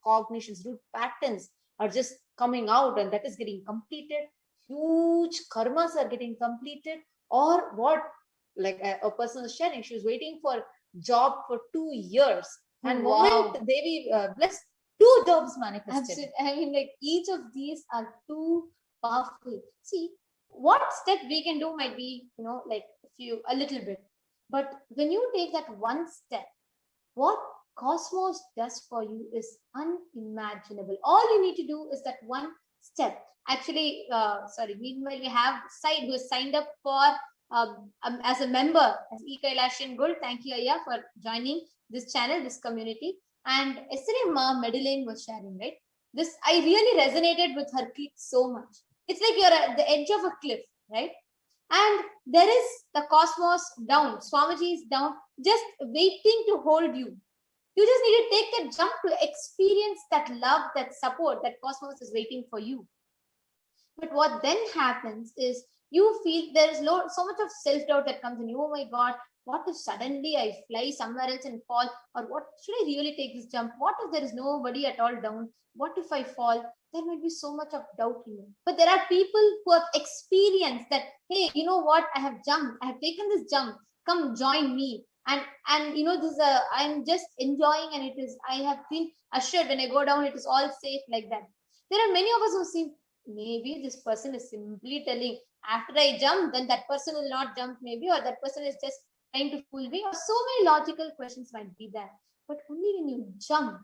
cognitions, root patterns are just coming out and that is getting completed. Huge karmas are getting completed, or what, like a person is sharing, she was waiting for job for 2 years. And moment Devi blessed, 2 jobs manifested. I mean, like each of these are too powerful. See, what step we can do might be, like a little bit. But when you take that one step, what Cosmos does for you is unimaginable. All you need to do is that one step. Actually, meanwhile, we have Said who has signed up for as a member as E-Kailashian Gold. Thank you, Aya, for joining this channel, this community. And yesterday, Ma Madeleine was sharing, right? This, I really resonated with her clip so much. It's like you're at the edge of a cliff, right? And there is the cosmos down, Swamiji is down, just waiting to hold you. You just need to take that jump to experience that love, that support, that cosmos is waiting for you. But what then happens is you feel there is so much of self-doubt that comes in you. Oh my God, what if suddenly I fly somewhere else and fall? Or what, should I really take this jump? What if there is nobody at all down? What if I fall? There might be so much of doubt in you. But there are people who have experienced that, hey, you know what? I have jumped. I have taken this jump. Come join me. And you know, this I'm just enjoying, and it is, I have been assured when I go down, it is all safe like that. There are many of us who see, maybe this person is simply telling, after I jump, then that person will not jump maybe, or that person is just trying to fool me, or so many logical questions might be there. But only when you jump,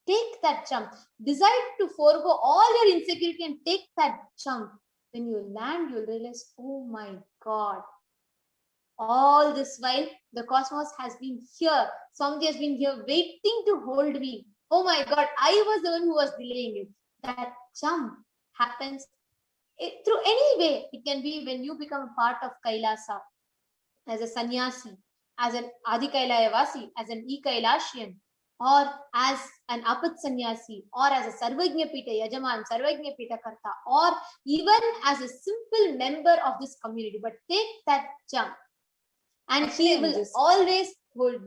take that jump, decide to forego all your insecurity and take that jump. When you land, you'll realize, oh my God, all this while the cosmos has been here. Swamiji has been here waiting to hold me. Oh my God, I was the one who was delaying it. That jump happens through any way. It can be when you become a part of Kailasa, as a sannyasi, as an Adi Kailayavasi, as an E-Kailashian, or as an Apat sannyasi, or as a Sarvajna Pita Yajaman, Sarvajna Pita Karta, or even as a simple member of this community. But take that jump, and he will always hold.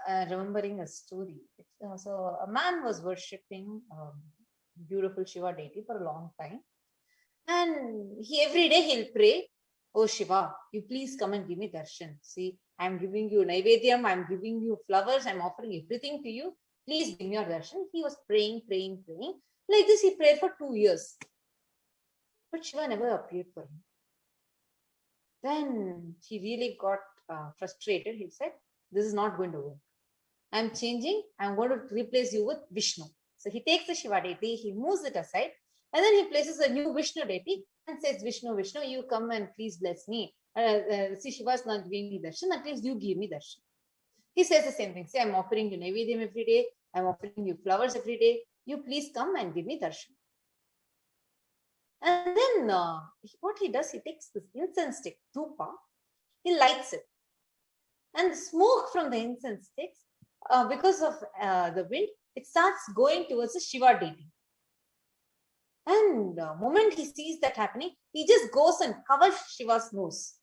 Remembering a story. So a man was worshipping beautiful Shiva deity for a long time, and every day he'll pray, oh Shiva, you please come and give me darshan. See, I'm giving you Naivedyam, I'm giving you flowers, I'm offering everything to you. Please give me your darshan. He was praying. Like this, he prayed for 2 years. But Shiva never appeared for him. Then he really got frustrated. He said, this is not going to work. I'm changing. I'm going to replace you with Vishnu. So he takes the Shiva deity, he moves it aside, and then he places a new Vishnu deity and says, Vishnu, you come and please bless me. See, Shiva is not giving me darshan, at least you give me darshan. He says the same thing. Say, I'm offering you Naivedyam every day. I'm offering you flowers every day. You please come and give me darshan. And then what he does, he takes this incense stick, dhupa, he lights it. And the smoke from the incense sticks, because of the wind, it starts going towards the Shiva deity. And the moment he sees that happening, he just goes and covers Shiva's nose.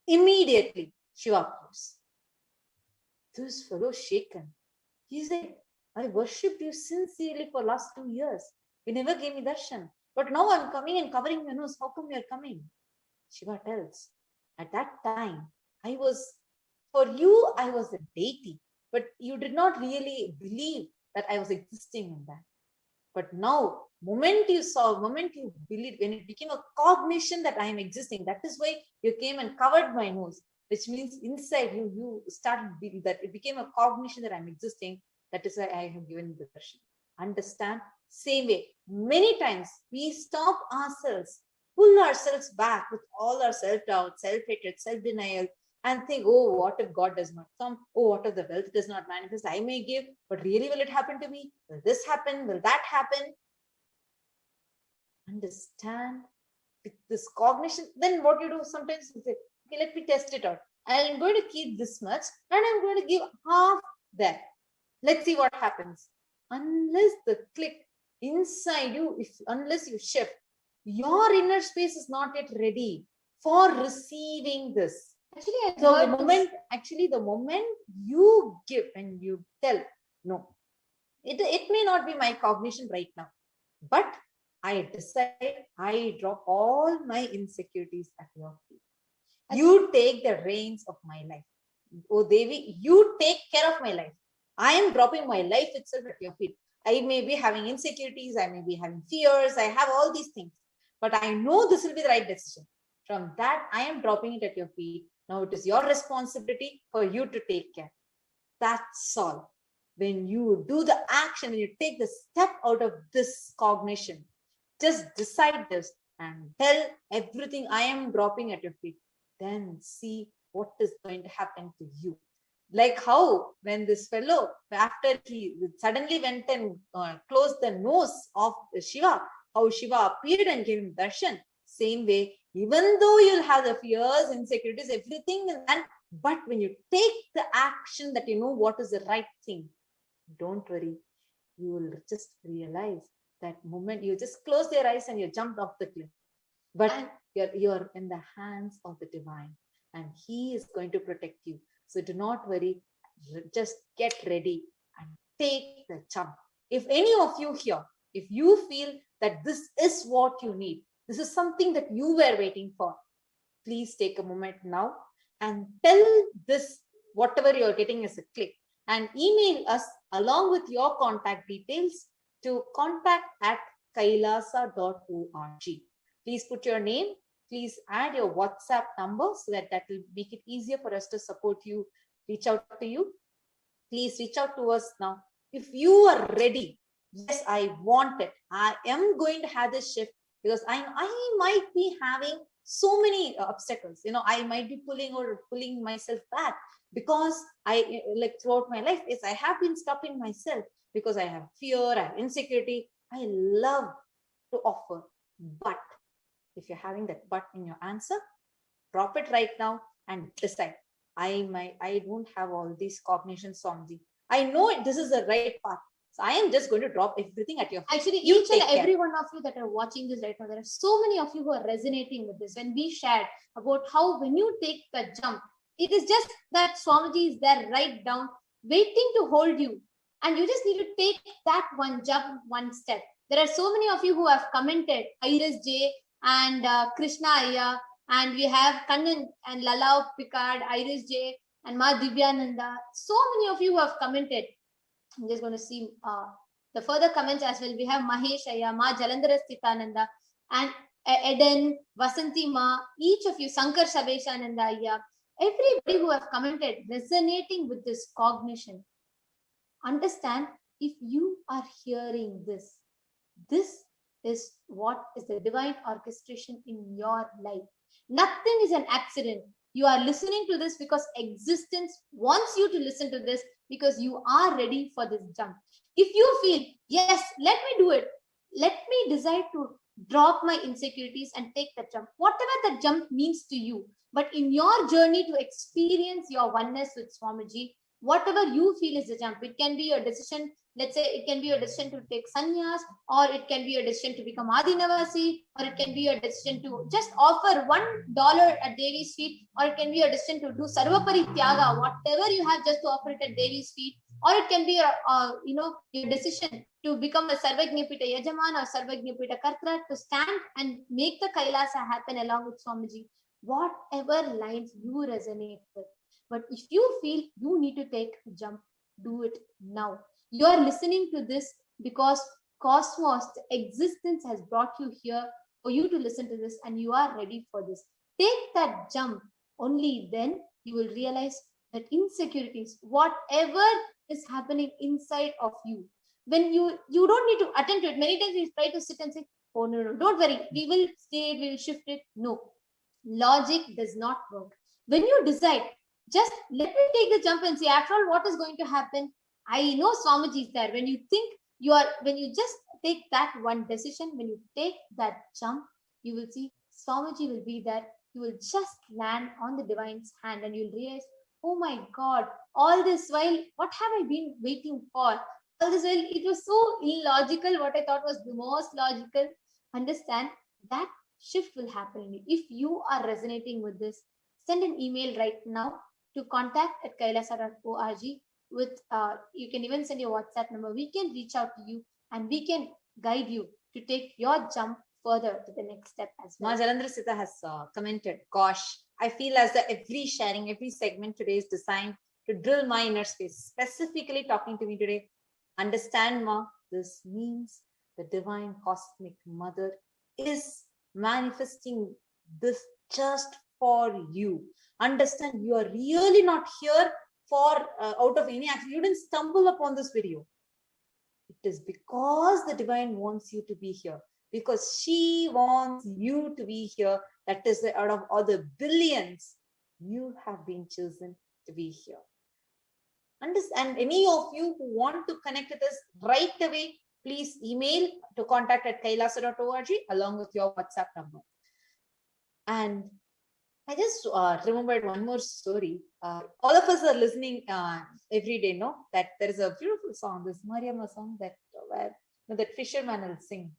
Immediately, Shiva appears. This fellow shaken. He said, I worshipped you sincerely for last 2 years. You never gave me darshan. But now I'm coming and covering your nose. How come you're coming? Shiva tells, at that time, for you, I was a deity. But you did not really believe that I was existing in that. But now, moment you believed, when it became a cognition that I am existing, that is why you came and covered my nose, which means inside you started believing that it became a cognition that I'm existing. That is why I have given you the darshan. Understand? Same way, many times we stop ourselves, pull ourselves back with all our self-doubt, self-hatred, self-denial, and think, oh, what if God does not come? Oh, what if the wealth does not manifest? I may give, but really will it happen to me? Will this happen? Will that happen? Understand with this cognition. Then what you do, sometimes you say, okay, let me test it out. I'm going to keep this much and I'm going to give half that. Let's see what happens. Unless the click inside you, unless you shift, your inner space is not yet ready for receiving this. The moment you give and you tell, no, it may not be my cognition right now, but I decide, I drop all my insecurities at your feet. You take the reins of my life. Oh Devi, you take care of my life. I am dropping my life itself at your feet. I may be having insecurities, I may be having fears, I have all these things, but I know this will be the right decision. From that, I am dropping it at your feet. Now it is your responsibility for you to take care. That's all. When you do the action, when you take the step out of this cognition, just decide this and tell everything I am dropping at your feet. Then see what is going to happen to you. Like how when this fellow, after he suddenly went and closed the nose of Shiva, how Shiva appeared and gave him darshan. Same way, even though you'll have the fears, insecurities, everything, and But when you take the action that you know what is the right thing, don't worry, you will just realize that moment you just close your eyes and you jumped off the cliff. But you're in the hands of the divine, and he is going to protect you. So do not worry, just get ready and take the jump. If any of you here, if you feel that this is what you need, this is something that you were waiting for, please take a moment now and tell this, whatever you're getting as a click, and email us along with your contact details to contact@kailasa.org. Please put your name. Please add your WhatsApp number so that will make it easier for us to support you, reach out to you. Please reach out to us now. If you are ready, yes, I want it. I am going to have this shift because I might be having so many obstacles. I might be pulling myself back because throughout my life, yes, I have been stopping myself because I have fear, I have insecurity. I love to offer, but if you're having that but in your answer, drop it right now and decide. I don't have all these cognitions, Swamiji. I know this is the right path. So I am just going to drop everything at your feet. Actually, each and every one of you that are watching this right now, there are so many of you who are resonating with this. When we shared about how when you take the jump, it is just that Swamiji is there right down, waiting to hold you. And you just need to take that one jump, one step. There are so many of you who have commented, Iris J and Krishna Aya, and we have Kannan and Lala Picard, Iris J and Ma Divyananda. So many of you who have commented. I'm just going to see the further comments as well. We have Mahesh Aya, Ma Jalandhara Sthitananda, and Eden, Vasanti Ma, each of you, Sankar Shabeshananda Aya, everybody who have commented, resonating with this cognition. Understand, if you are hearing this, this is what is the divine orchestration in your life. Nothing is an accident. You are listening to this because existence wants you to listen to this because you are ready for this jump. If you feel, yes, let me do it. Let me decide to drop my insecurities and take that jump. Whatever that jump means to you. But in your journey to experience your oneness with Swamiji, whatever you feel is the jump. It can be your decision. Let's say it can be your decision to take sannyas, or it can be your decision to become Adinavasi, or it can be your decision to just offer $1 at Devi's feet, or it can be your decision to do Sarvapari Tyaga, whatever you have, just to offer it at Devi's feet, or it can be your decision to become a Sarvagnapita Yajaman or Sarvagnapita Kartra, to stand and make the Kailasa happen along with Swamiji. Whatever lines you resonate with. But if you feel you need to take a jump, do it now. You are listening to this because Cosmos, the existence, has brought you here for you to listen to this, and you are ready for this. Take that jump. Only then you will realize that insecurities, whatever is happening inside of you, when you don't need to attend to it. Many times we try to sit and say, oh no, don't worry, we will stay, we will shift it. No, logic does not work. When you decide, just let me take the jump and see, after all, what is going to happen? I know Swamiji is there. When you think when you just take that one decision, when you take that jump, you will see Swamiji will be there. You will just land on the divine's hand and you'll realize, oh my God, all this while, what have I been waiting for? All this while, it was so illogical. What I thought was the most logical. Understand, that shift will happen. If you are resonating with this, send an email right now to contact@kailasa.org. You can even send your WhatsApp number. We can reach out to you and we can guide you to take your jump further to the next step as well. Ma Jalandhara Sita has commented, gosh, I feel as that every sharing, every segment today is designed to drill my inner space, specifically talking to me today. Understand, Ma, this means the divine cosmic mother is manifesting this just for you. Understand, you are really not here for out of any accident. You didn't stumble upon this video. It is because the divine wants you to be here, because she wants you to be here. That is, out of all the billions, you have been chosen to be here. Understand, any of you who want to connect with us right away, please email to contact@kailasa.org along with your WhatsApp number. And I just remembered one more story. all of us are listening every day, know that there is a beautiful song, this Mariamma song that that fisherman will sing.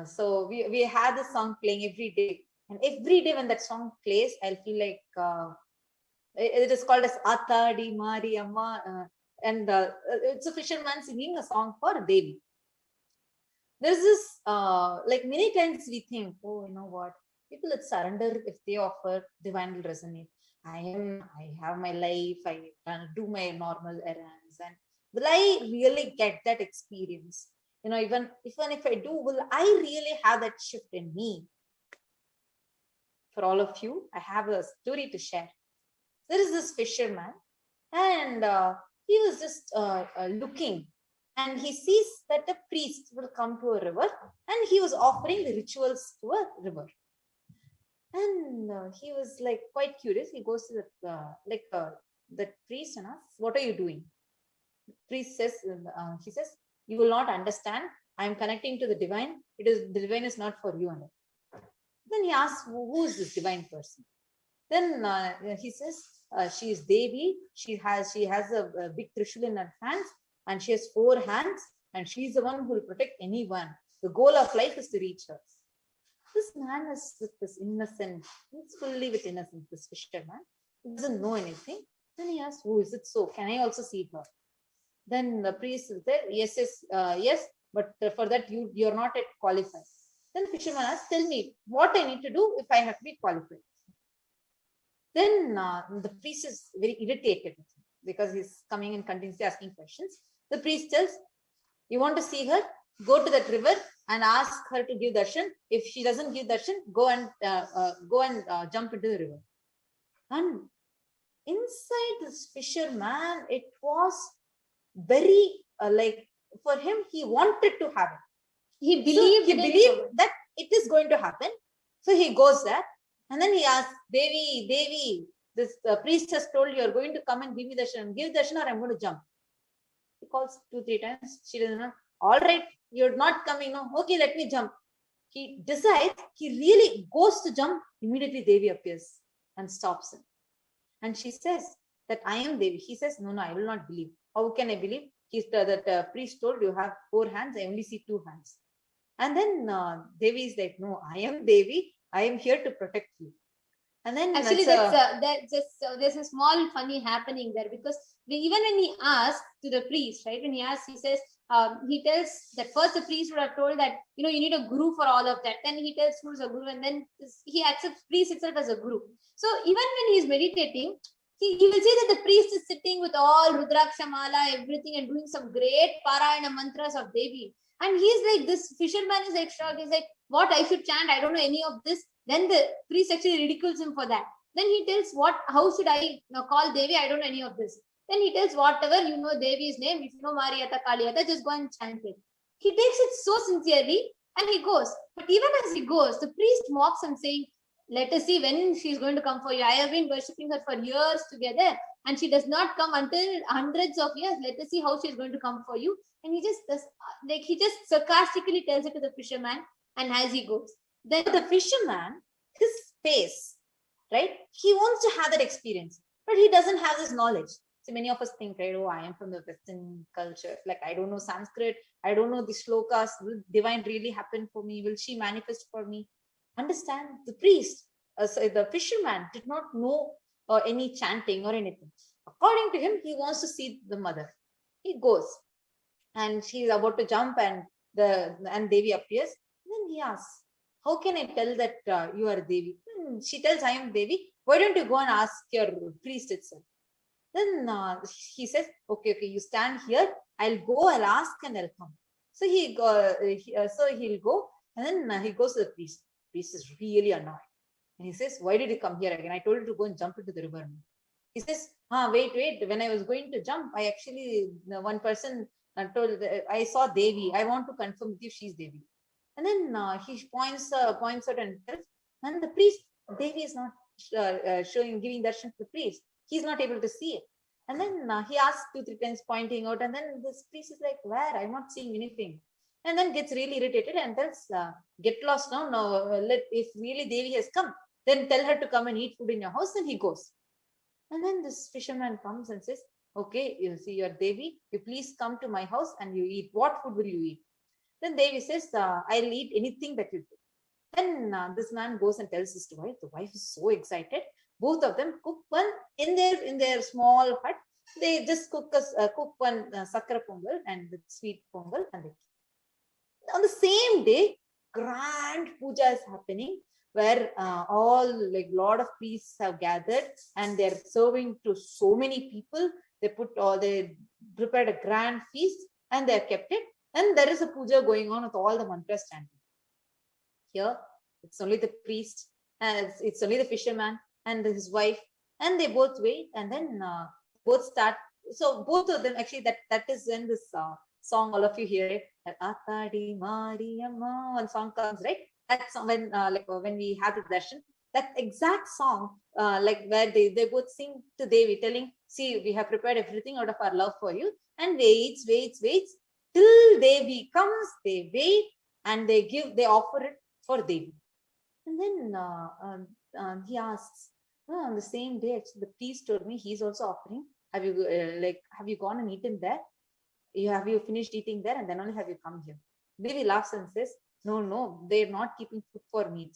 So we have this song playing every day, and every day when that song plays, I'll feel like it is called as Atadi Mariamma, and it's a fisherman singing a song for Devi. There's this like many times we think, oh, you know what, people would surrender if they offer, divine will resonate. I have my life, I do my normal errands, and will I really get that experience? You know, even if I do, will I really have that shift in me? For all of you, I have a story to share. There is this fisherman, and he was just looking, and he sees that a priest will come to a river, and he was offering the rituals to a river. And he was like quite curious. He goes to the priest and asks, "What are you doing?" The priest says, he says, "You will not understand. I am connecting to the divine. The divine is not for you." And then he asks, "Who is this divine person?" Then he says, "She is Devi. She has a big trishul in her hands, and she has 4 hands, and she is the one who will protect anyone. The goal of life is to reach her." This man is with this innocent, he's fully with innocence, this fisherman. He doesn't know anything. Then he asks, "Who is it so? Can I also see her?" Then the priest said, yes, but for that you're not yet qualified. Then the fisherman asks, "Tell me what I need to do if I have to be qualified." Then the priest is very irritated because he's coming and continuously asking questions. The priest tells, "You want to see her? Go to that river and ask her to give darshan. If she doesn't give darshan, go and jump into the river." And inside this fisherman, it was very like, for him, he wanted to have it. He believed that it is going to happen. So he goes there, and then he asks, Devi, this priest has told you are going to come and give me darshan. Give darshan or I'm going to jump." He calls 2-3 times. She doesn't know. "All right, you're not coming. No, okay, let me jump." He decides, he really goes to jump. Immediately Devi appears and stops him. And she says that, "I am Devi." He says, "No, I will not believe. How can I believe? That priest told you have 4 hands. I only see 2 hands. And then Devi is like, "No, I am Devi. I am here to protect you." And then actually there's a small funny happening there, because even when he asks to the priest, right, when he asks, he says, he tells that first the priest would have told that, you need a guru for all of that. Then he tells who's a guru, and then he accepts priest itself as a guru. So even when he's meditating, he will see that the priest is sitting with all Rudraksha Mala, everything, and doing some great Parayana mantras of Devi. And he's like, this fisherman is like shocked. He's like, "What I should chant? I don't know any of this." Then the priest actually ridicules him for that. Then he tells, how should I call Devi? I don't know any of this. Then he tells, whatever you know Devi's name, if you know Mariyata, Kaliyata, just go and chant it. He takes it so sincerely and he goes. But even as he goes, the priest mocks him, saying, "Let us see when she's going to come for you. I have been worshipping her for years together, and she does not come until hundreds of years. Let us see how she's going to come for you." And he just sarcastically tells it to the fisherman, and as he goes. Then the fisherman, his face, right? He wants to have that experience, but he doesn't have this knowledge. So many of us think, right, "Oh, I am from the Western culture. Like, I don't know Sanskrit. I don't know the shlokas. Will divine really happen for me? Will she manifest for me?" Understand, the priest, the fisherman did not know any chanting or anything. According to him, he wants to see the mother. He goes, and she's about to jump, and Devi appears. Then he asks, "How can I tell that you are Devi?" She tells, "I am Devi. Why don't you go and ask your priest itself?" Then he says, okay, you stand here. I'll ask, and I'll come. So he'll go, and then he goes to the priest. The priest is really annoyed. And he says, "Why did you come here again? I told you to go and jump into the river." He says, wait. When I was going to jump, I actually, one person told, I saw Devi. I want to confirm with you she's Devi. And then he points out and tells, and the priest, Devi is not giving darshan to the priest. He's not able to see it. And then he asks 2-3 times, pointing out, and then this priest is like, "Where? I'm not seeing anything." And then gets really irritated and tells, "Get lost now. If really Devi has come, then tell her to come and eat food in your house." Then he goes. And then this fisherman comes and says, okay, you see your Devi, you please come to my house and you eat. What food will you eat? Then Devi says, I'll eat anything that you do. Then this man goes and tells his wife. The wife is so excited. Both of them cook one in their small hut. They just cook one sakra pongal and the sweet pongal, and they on the same day, grand puja is happening where all like lot of priests have gathered and they're serving to so many people. They prepared a grand feast and they have kept it. And there is a puja going on with all the mantras chanting. Here, it's only the priest and it's only the fisherman and his wife, and they both wait and then both start. So both of them actually that is in this song, all of you hear it. Atadi Mariamma, one song comes, right? That song when we have the darshan, that exact song, like where they both sing to Devi, telling, see, we have prepared everything out of our love for you, and waits till Devi comes. They wait and they offer it for Devi. And then he asks, on the same day, actually, the priest told me he's also offering. Have you gone and eaten there? Have you finished eating there and then only have you come here? Devi laughs and says, no, they're not keeping food for me.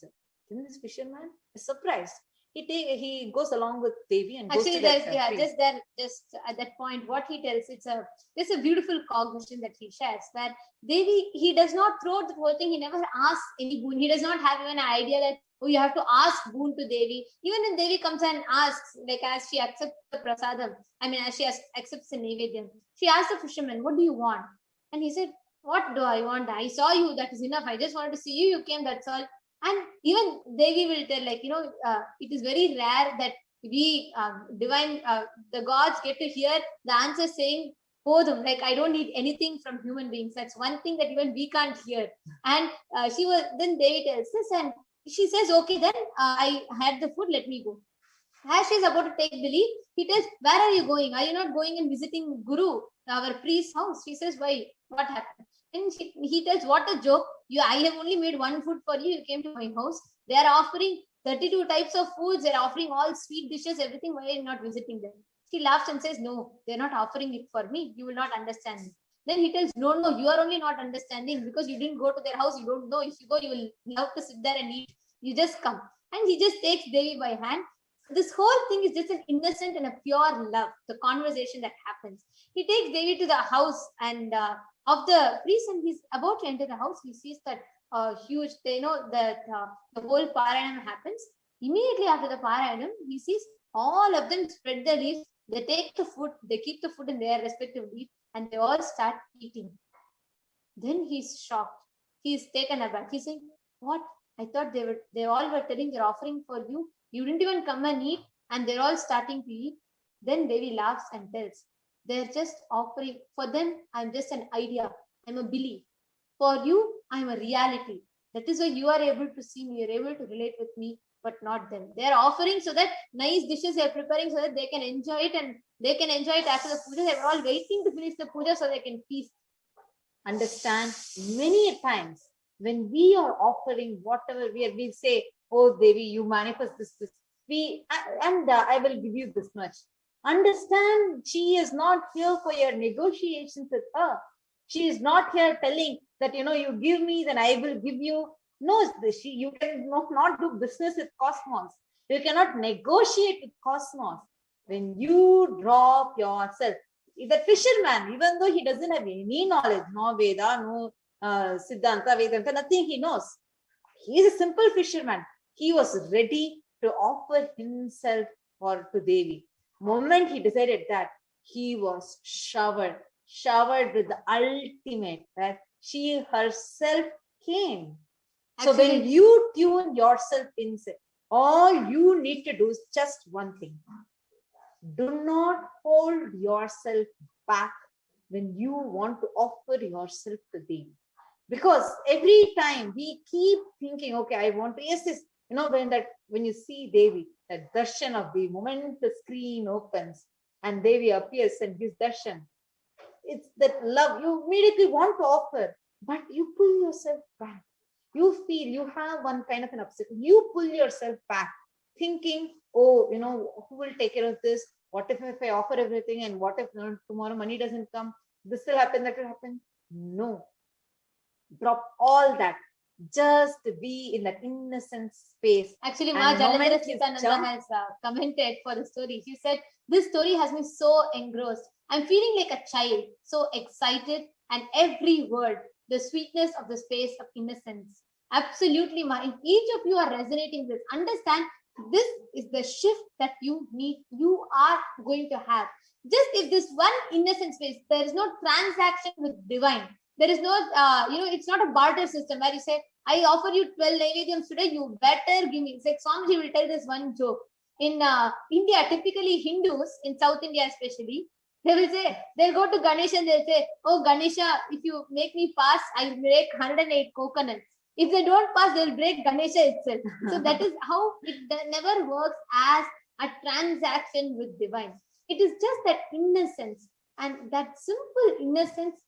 Then this fisherman is surprised. He goes along with Devi and actually goes to just at that point, what he tells, there's a beautiful cognition that he shares, where Devi, he does not throw the whole thing. He never asks any boon. He does not have even an idea that, oh, you have to ask boon to Devi. Even when Devi comes and asks, like as she accepts the prasadam, as she accepts the Naivedyam, she asks the fisherman, what do you want? And he said, what do I want? I saw you, that is enough. I just wanted to see you, you came, that's all. And even Devi will tell, it is very rare that we the gods get to hear the answer saying, Podum, like I don't need anything from human beings. That's one thing that even we can't hear. And then Devi tells this, and she says, okay, then I had the food, let me go. As she's about to take the leave, he tells, where are you going? Are you not going and visiting Guru, our priest's house? She says, why? What happened? And he tells, what a joke. I have only made one food for you. You came to my house. They are offering 32 types of foods. They're offering all sweet dishes, everything. Why are you not visiting them? She laughs and says, no, they're not offering it for me. You will not understand me. Then he tells, no, you are only not understanding because you didn't go to their house. You don't know. If you go, you will have to sit there and eat. You just come. And he just takes Devi by hand. This whole thing is just an innocent and a pure love, the conversation that happens. He takes Devi to the house and of the priest, and he's about to enter the house. He sees that huge, the whole Parayanam happens. Immediately after the Parayanam, he sees all of them spread their leaves. They take the food, they keep the food in their respective leaves, and they all start eating. Then he's shocked. He's taken aback. He's saying, what? I thought they all were telling they're offering for you. You didn't even come and eat, and they're all starting to eat. Then Devi laughs and tells, they're just offering. For them, I'm just an idea. I'm a belief. For you, I'm a reality. That is why you are able to see me, you're able to relate with me, but not them. They're offering so that nice dishes they're preparing so that they can enjoy it, and they can enjoy it after the puja. They're all waiting to finish the puja so they can feast. Understand, many times when we are offering whatever we say, oh Devi, you manifest this, I will give you this much. Understand, she is not here for your negotiations with her. She is not here telling that, you give me, then I will give you. No, you can not do business with cosmos. You cannot negotiate with cosmos. When you drop yourself, the fisherman, even though he doesn't have any knowledge, no Veda, no Siddhanta, Vedanta, nothing he knows. He is a simple fisherman. He was ready to offer himself to Devi. Moment he decided that, he was showered with the ultimate, that she herself came. So when you tune yourself inside, all you need to do is just one thing. Do not hold yourself back when you want to offer yourself to Devi. Because every time we keep thinking, okay, I want to, yes, when you see Devi, that darshan of the moment the screen opens and Devi appears and gives darshan, it's that love you immediately want to offer, but you pull yourself back. You feel you have one kind of an obstacle. You pull yourself back. thinking, oh, who will take care of this? What if I offer everything, and what if tomorrow money doesn't come? This will happen, that will happen. No. Drop all that. Just be in that innocent space. Actually, And Ma the moment Jalandhara you Sitananda jump- has commented for the story. She said, this story has me so engrossed. I'm feeling like a child, so excited, and every word, the sweetness of the space of innocence. Absolutely, Ma. If each of you are resonating with, understand this is the shift that you are going to have. Just if this one innocent space, there is no transaction with divine. There is no, it's not a barter system where you say, I offer you 12 Naivedyams today, you better give me. It's like Swamiji will tell this one joke. In India, typically Hindus, in South India especially, they will say, they'll go to Ganesha and they'll say, oh Ganesha, if you make me pass, I'll break 108 coconuts. If they don't pass, they'll break Ganesha itself. So that is how it never works as a transaction with divine. It is just that innocence, and that simple innocence,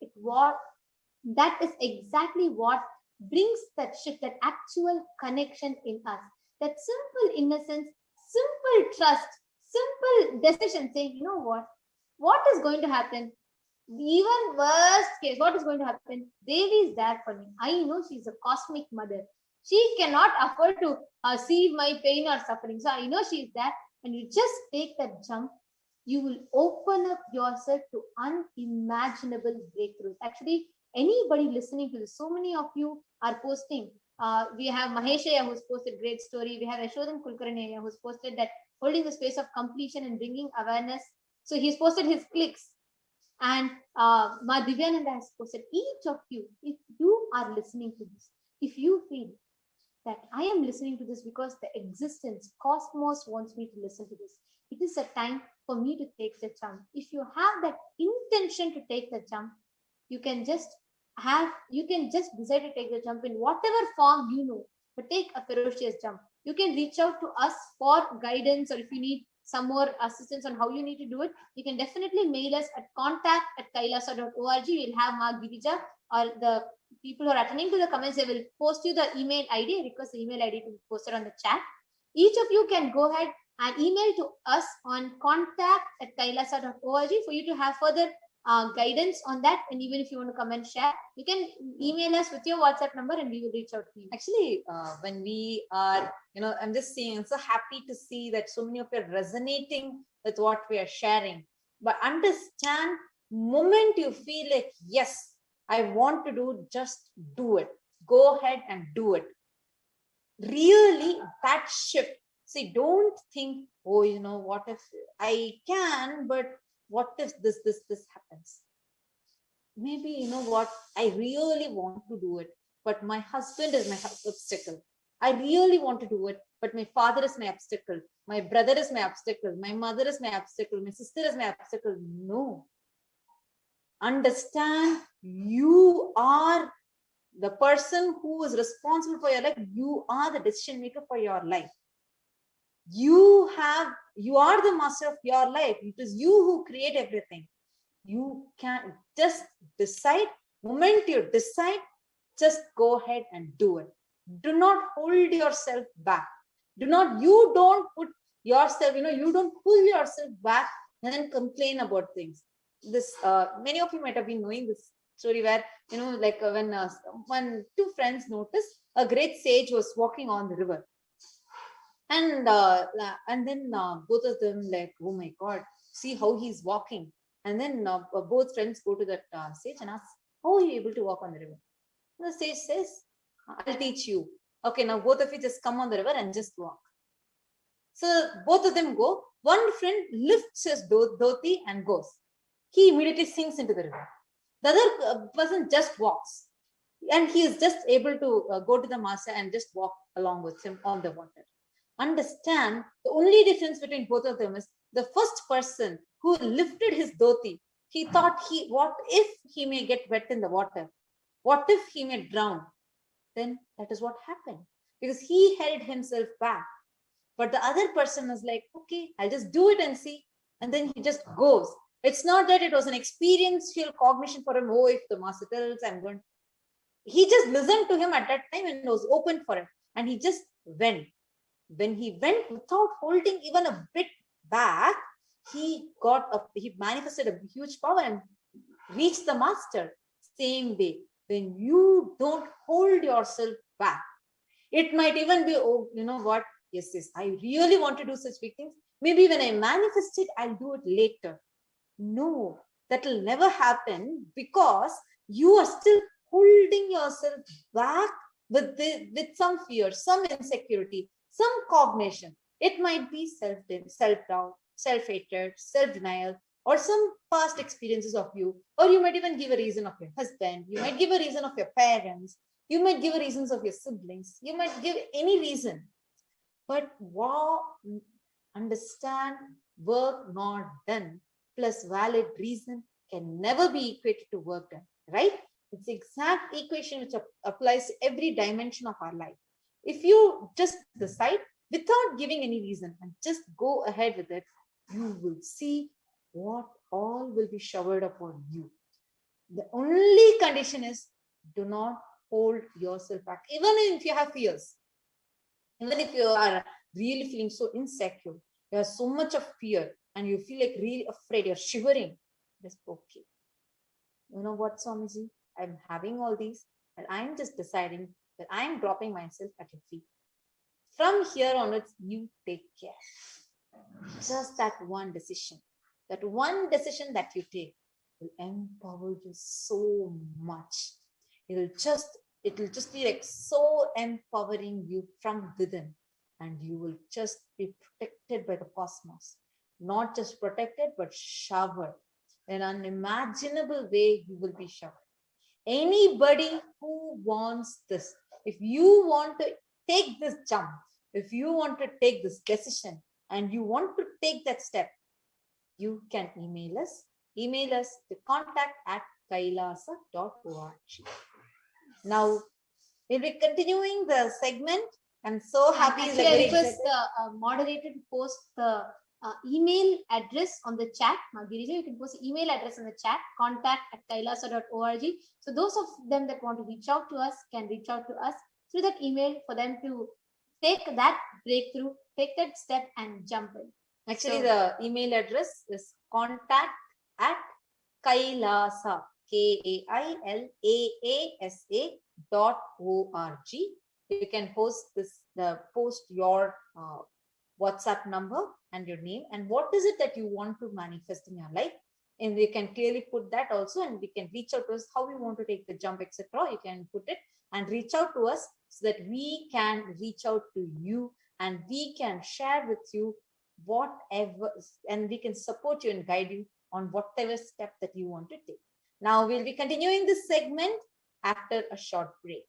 that is exactly what brings that shift, that actual connection in us. That simple innocence, simple trust, simple decision saying, you know what is going to happen? Even worst case, what is going to happen? Devi is there for me. I know she's a cosmic mother. She cannot afford to see my pain or suffering. So I know she's there. And you just take that jump, you will open up yourself to unimaginable breakthroughs. Actually, anybody listening to this, so many of you are posting. We have Maheshaya who's posted great story. We have Yashodan Kulkarni who's posted that holding the space of completion and bringing awareness. So he's posted his clicks. And Ma Divyananda has posted, each of you, if you are listening to this, if you feel that I am listening to this because the existence, cosmos wants me to listen to this, it is a time for me to take the jump. If you have that intention to take the jump, you can just decide to take the jump in whatever form you know, but take a ferocious jump. You can reach out to us for guidance, or if you need some more assistance on how you need to do it, you can definitely mail us at contact@kailasa.org. We'll have Ma Girija or the people who are attending to the comments, they will post you the email ID. I request the email ID to be posted on the chat. Each of you can go ahead and email to us on contact@kailasa.org for you to have further guidance on that. And even if you want to come and share, you can email us with your WhatsApp number and we will reach out to you. Actually, when we are, I'm just saying, I'm so happy to see that so many of you are resonating with what we are sharing. But understand, moment you feel like, yes, I want to do, just do it. Go ahead and do it. Really, that shift. See, don't think, oh, what if I can, but what if this happens? Maybe, you know what, I really want to do it, but my husband is my obstacle. I really want to do it, but my father is my obstacle. My brother is my obstacle. My mother is my obstacle. My sister is my obstacle. No. Understand, you are the person who is responsible for your life. You are the decision maker for your life. You are the master of your life. It is you who create everything. You can just decide. Moment you decide, just go ahead and do it. Do not hold yourself back. You don't put yourself, you don't pull yourself back and then complain about things. This many of you might have been knowing this story where, when two friends noticed a great sage was walking on the river. And then both of them like, oh my God, see how he's walking. And then both friends go to that sage and ask, how are you able to walk on the river? And the sage says, I'll teach you. Okay, now both of you just come on the river and just walk. So both of them go. One friend lifts his dhoti and goes. He immediately sinks into the river. The other person just walks. And he is just able to go to the master and just walk along with him on the water. Understand, the only difference between both of them is the first person who lifted his dhoti, he thought, what if he may get wet in the water? What if he may drown? Then that is what happened, because he held himself back. But the other person was like, okay, I'll just do it and see. And then he just goes. It's not that it was an experiential cognition for him. Oh, if the master tells, I'm going. He just listened to him at that time and was open for it. And he just went. When he went without holding even a bit back, he manifested a huge power and reached the master. Same way, when you don't hold yourself back, it might even be, oh, you know what? Yes, I really want to do such big things. Maybe when I manifest it, I'll do it later. No, that will never happen because you are still holding yourself back with some fear, some insecurity, some cognition. It might be self-doubt, self-hatred, self-denial, or some past experiences of you, or you might even give a reason of your husband, you might give a reason of your parents, you might give a reasons of your siblings, you might give any reason. But understand, work not done plus valid reason can never be equated to work done, right? It's the exact equation which applies to every dimension of our life. If you just decide without giving any reason and just go ahead with it, you will see what all will be showered upon you. The only condition is do not hold yourself back. Even if you have fears, even if you are really feeling so insecure, you have so much of fear and you feel like really afraid, you're shivering, that's okay. You know what, Swamiji? I'm having all these, and I'm just deciding that I'm dropping myself at your feet. From here onwards, you take care. Just that one decision that you take will empower you so much. It will just be like so empowering you from within, and you will just be protected by the cosmos. Not just protected, but showered. In an unimaginable way, you will be showered. Anybody who wants this, if you want to take this jump, if you want to take this decision, and you want to take that step, you can email us. Email us to contact@kailasa.org. Now, we'll be continuing the segment. I'm so happy. Actually, I request the moderator to post the email address on the chat. Girija, you can post the email address in the chat, contact@kailasa.org. So those of them that want to reach out to us can reach out to us through that email for them to take that breakthrough, take that step and jump in. Actually, the email address is contact@kailasa, KAILAASA.org. You can post your WhatsApp number and your name and what is it that you want to manifest in your life, and we can clearly put that also, and we can reach out to us how we want to take the jump, etc. You can put it and reach out to us so that we can reach out to you and we can share with you whatever, and we can support you and guide you on whatever step that you want to take. Now we'll be continuing this segment after a short break.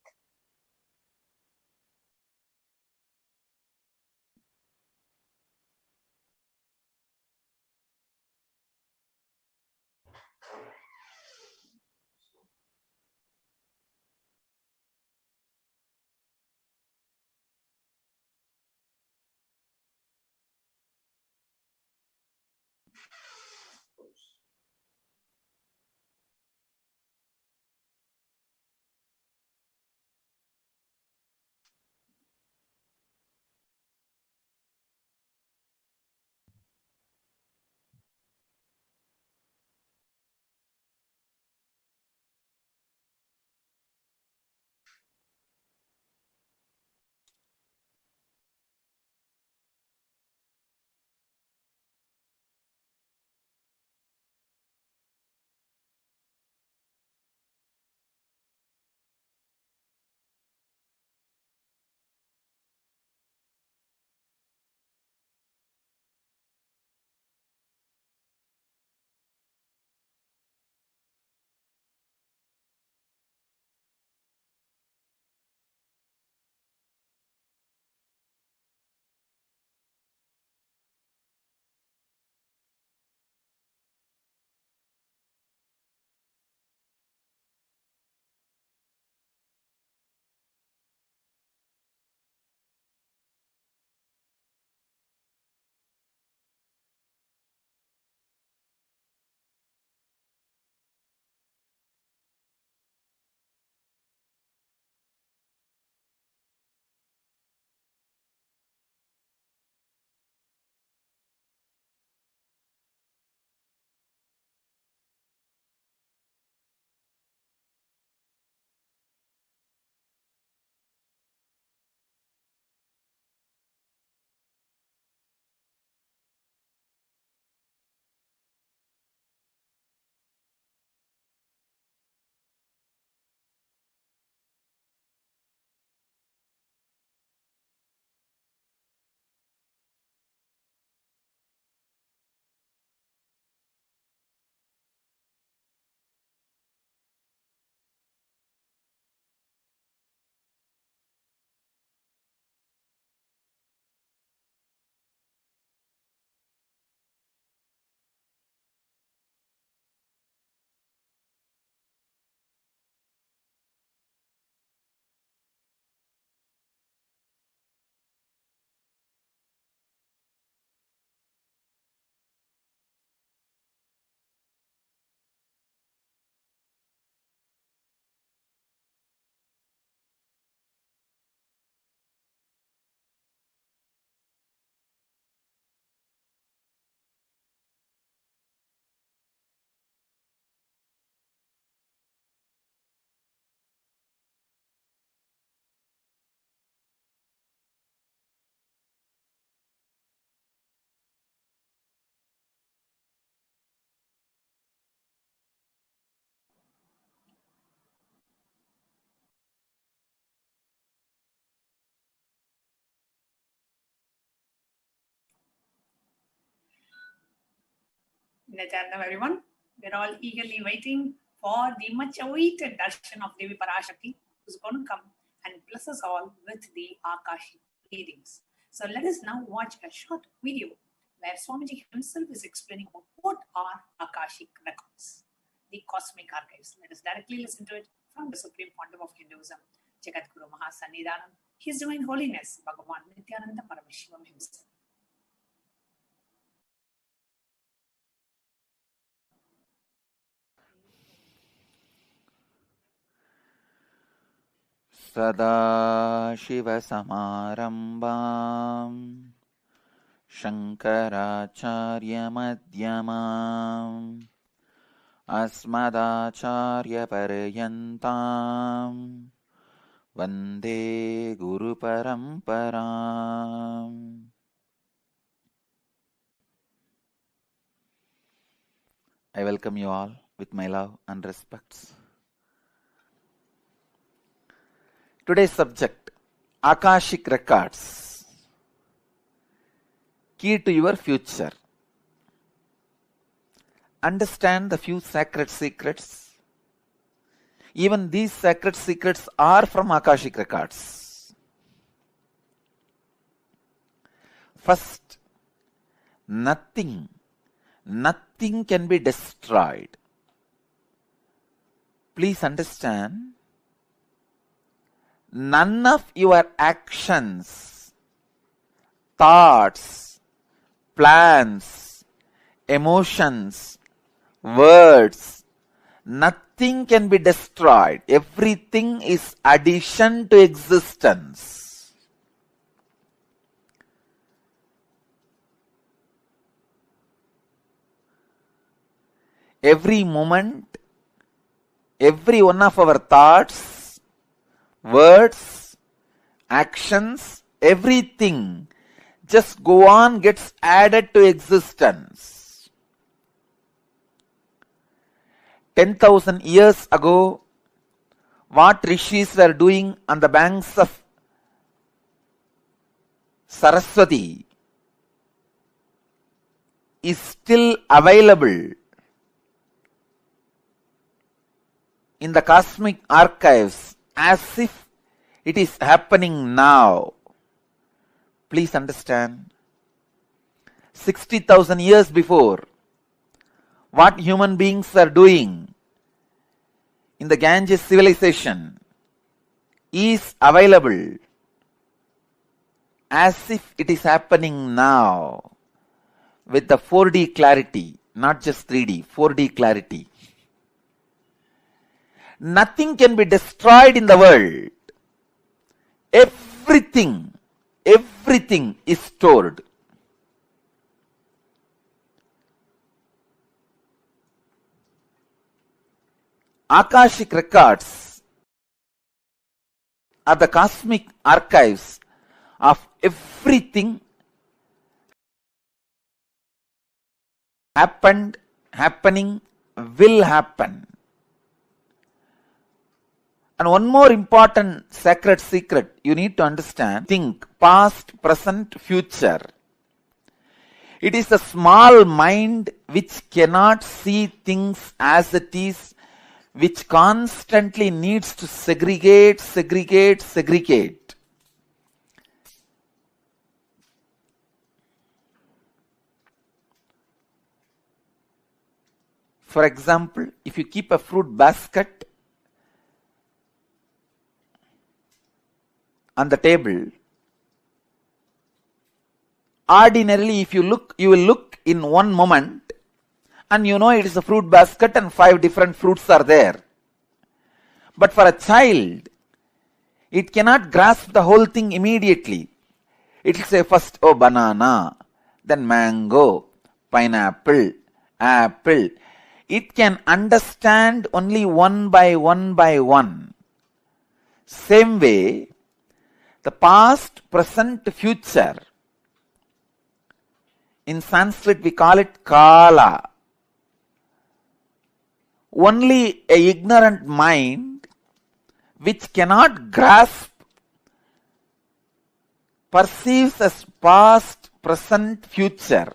Nithyananda, everyone. We're all eagerly waiting for the much awaited darshan of Devi Parashakti, who's going to come and bless us all with the Akashic readings. So let us now watch a short video where Swamiji himself is explaining about what are Akashic records, the cosmic archives. Let us directly listen to it from the Supreme Pontiff of Hinduism, Jagadguru Mahasannidhanam, His Divine Holiness, Bhagavan Nithyananda ParaMashivam himself. सदाशिवसमारम्भां शङ्कराचार्यमध्यमाम् अस्मदाचार्यपर्यन्तां वन्दे गुरुपरम्पराम्. I welcome you all with my love and respects. Today's subject, Akashic records, key to your future. Understand the few sacred secrets. Even these sacred secrets are from Akashic records. First, nothing can be destroyed. Please understand, none of your actions, thoughts, plans, emotions, words, nothing can be destroyed. Everything is addition to existence. Every moment, every one of our thoughts, words, actions, everything just go on, gets added to existence. 10,000 years ago, what rishis were doing on the banks of Saraswati is still available in the cosmic archives as if it is happening now. Please understand, 60,000 years before, what human beings are doing in the Ganges civilization is available as if it is happening now with the 4D clarity, not just 3D, 4D clarity. Nothing can be destroyed in the world. Everything is stored. Akashic records are the cosmic archives of everything happened, happening, will happen. And one more important sacred secret you need to understand, think past, present, future. It is the small mind which cannot see things as it is, which constantly needs to segregate. For example, if you keep a fruit basket on the table, ordinarily if you look, you will look in one moment and you know it is a fruit basket and 5 different fruits are there. But for a child, it cannot grasp the whole thing immediately. It will say first, oh, banana, then mango, pineapple, apple. It can understand only one by one. Same way, the past, present, future, in Sanskrit we call it Kala. Only a ignorant mind which cannot grasp perceives as past, present, future.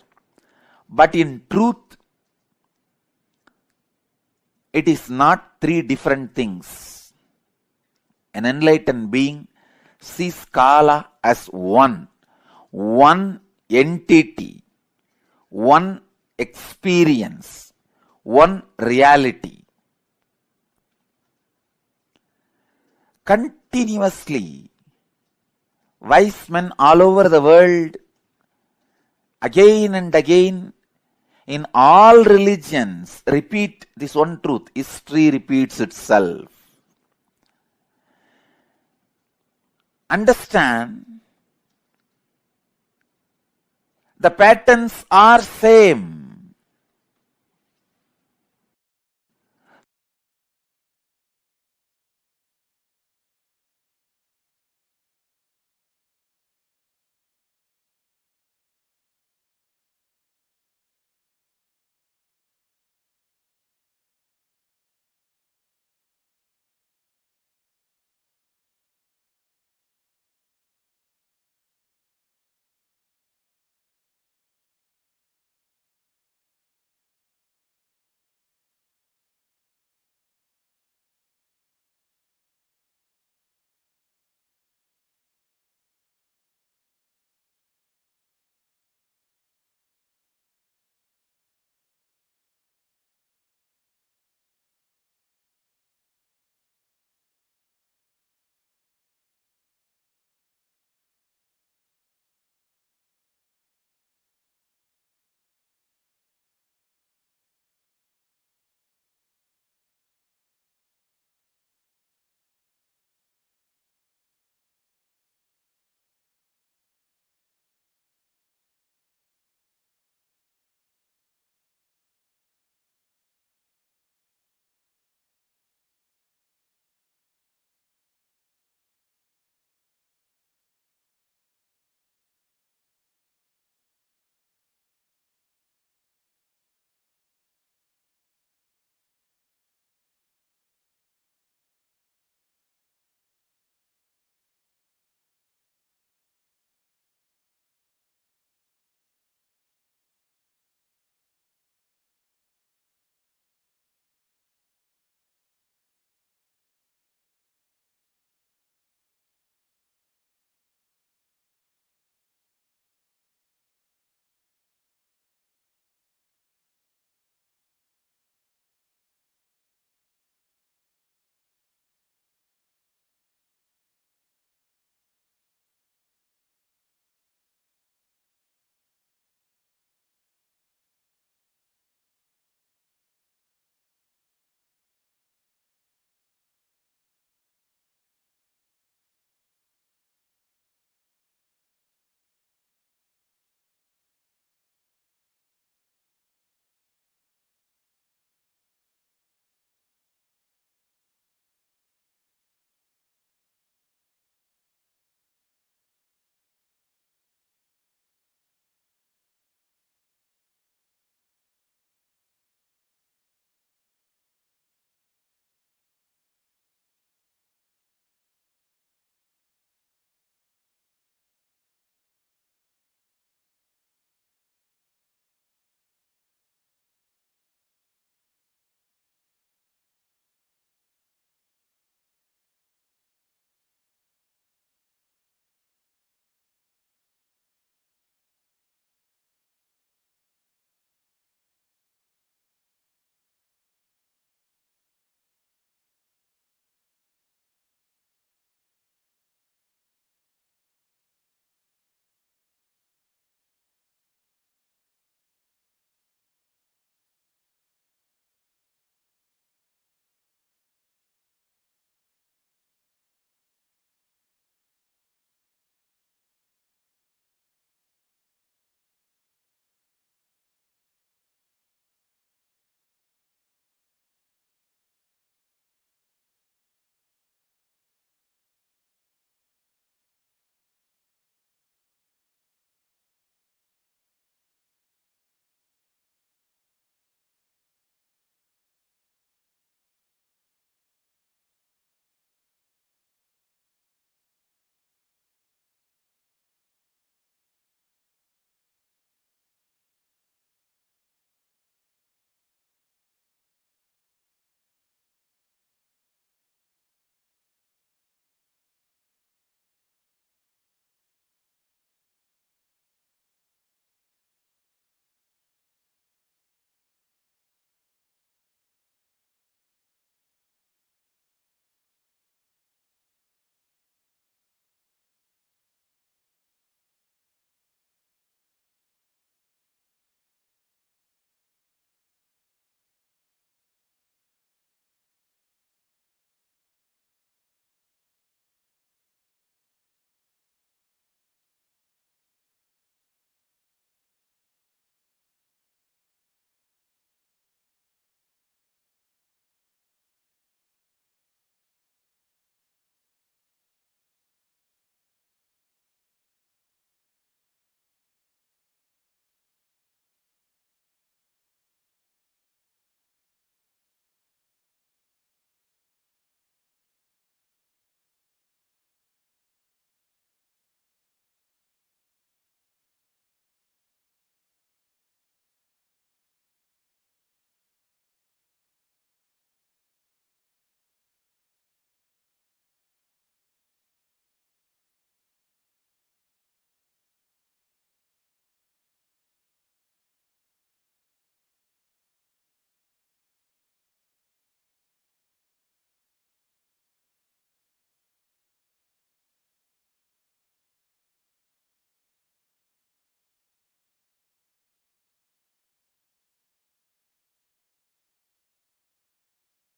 But in truth, it is not three different things. An enlightened being sees Kala as one entity, one experience, one reality. Continuously, wise men all over the world, again and again, in all religions, repeat this one truth. History repeats itself. Understand, the patterns are same.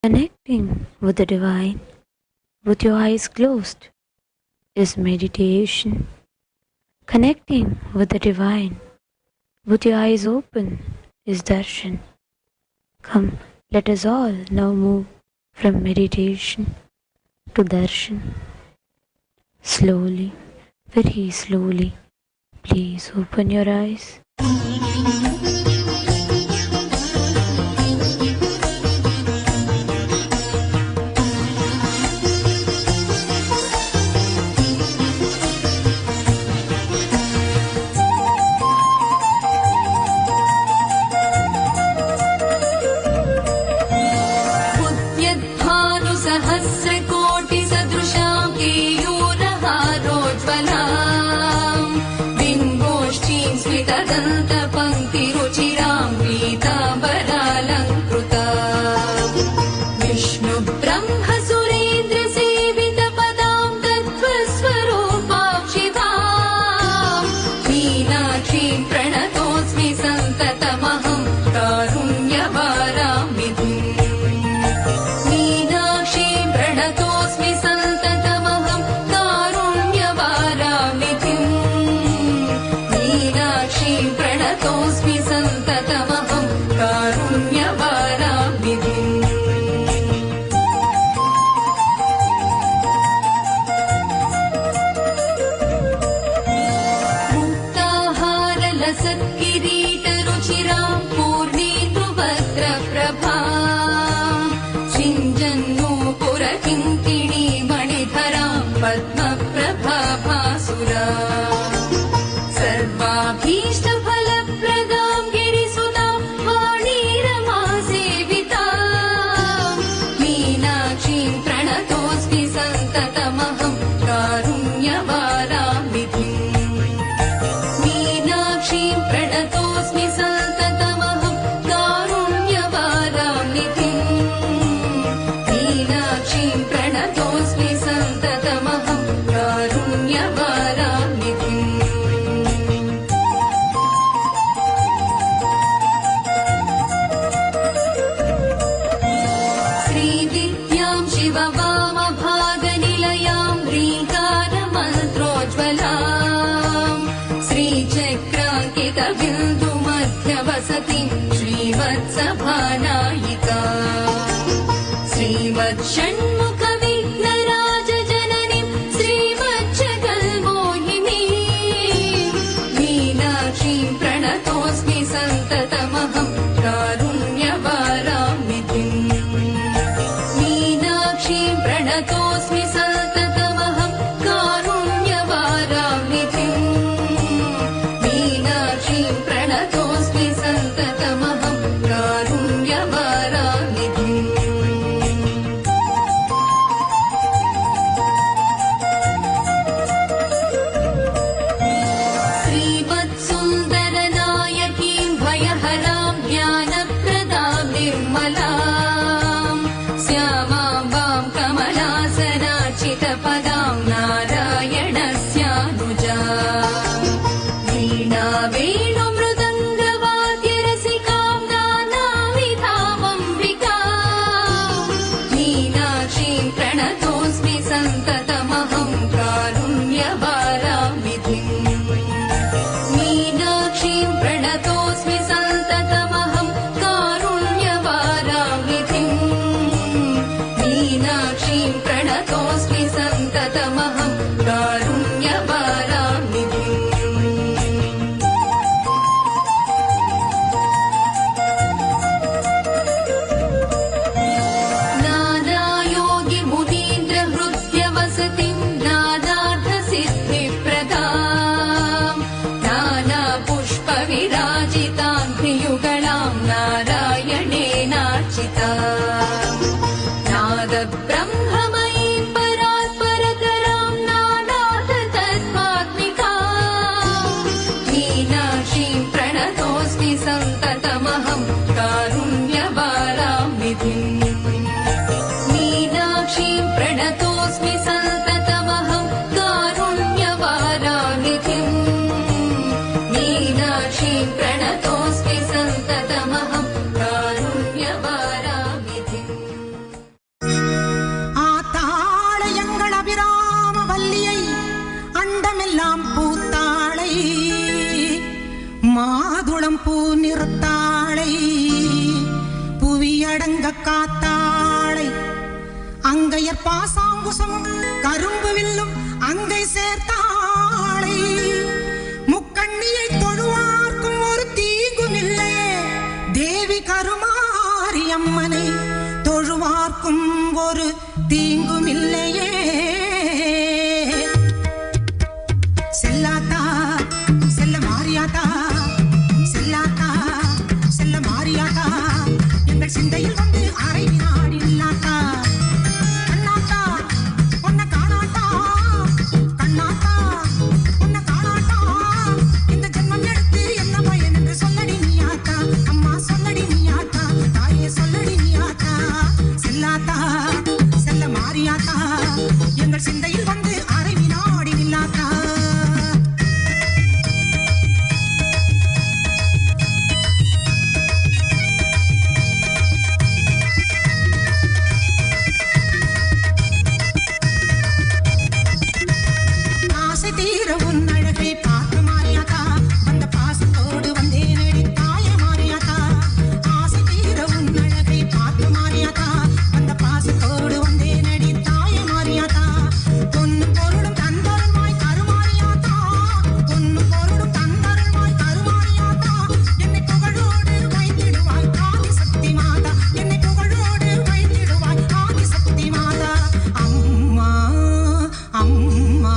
Connecting with the divine with your eyes closed is meditation. Connecting with the divine with your eyes open is darshan. Come, let us all now move from meditation to darshan. Slowly, very slowly, please open your eyes. பூ நிறத்தாளை புவியடங்க காத்தாளை அங்கையர் பாசாங்குசமும் கரும்பு வில்லும் அங்கை சேர்த்தாளை முக்கண்ணியை தொழுவார்க்கும் ஒரு தீங்கும் இல்லையே தேவி கருமாரியம்மனை தொழுவார்க்கும் ஒரு தீங்கும் இல்லையே செல்லாத்தா செல்ல மாரியாத்தா செல்லாத்தா செல்ல மாரியாத்தா எங்கள் சிந்தையில் வந்து அரை வினாடி இல்லாத்தா கண்ணாத்தா உன்னை காணாத்தா கண்ணாத்தா உன்னை காணாத்தா இந்த ஜென்மம் எடுத்து என்ன பயன் என்று சொல்லடி நீயாத்தா அம்மா சொல்லடி நீயாத்தா தாயே சொல்லடி நீயாத்தா செல்லாத்தா செல்ல மாரியாத்தா எங்கள் சிந்தையில் வந்து அரை வினாடி இல்லாத்தா தீர உன் அழகை பார்த்து மாறியாத்தா அந்த பாசத்தோடு வந்தேன் அடி தாய மாறியாத்தா ஆசை தீர உன் அழகை பார்த்து மாறியாத்தா அந்த பாசத்தோடு வந்தேன் அடி தாய மாறியாத்தா பொன்னு பொருளும் தந்தருள்வாய் கருமாறியாத்தா பொன்னு பொருளும் தந்தருள்வாய் கருமாறியாத்தா என்னை புகழோடு வைத்திடுவாய் ஆதி சக்தி மாதா என்னை புகழோடு வைத்திடுவாய் ஆதி சக்தி மாதா அம்மா அம்மா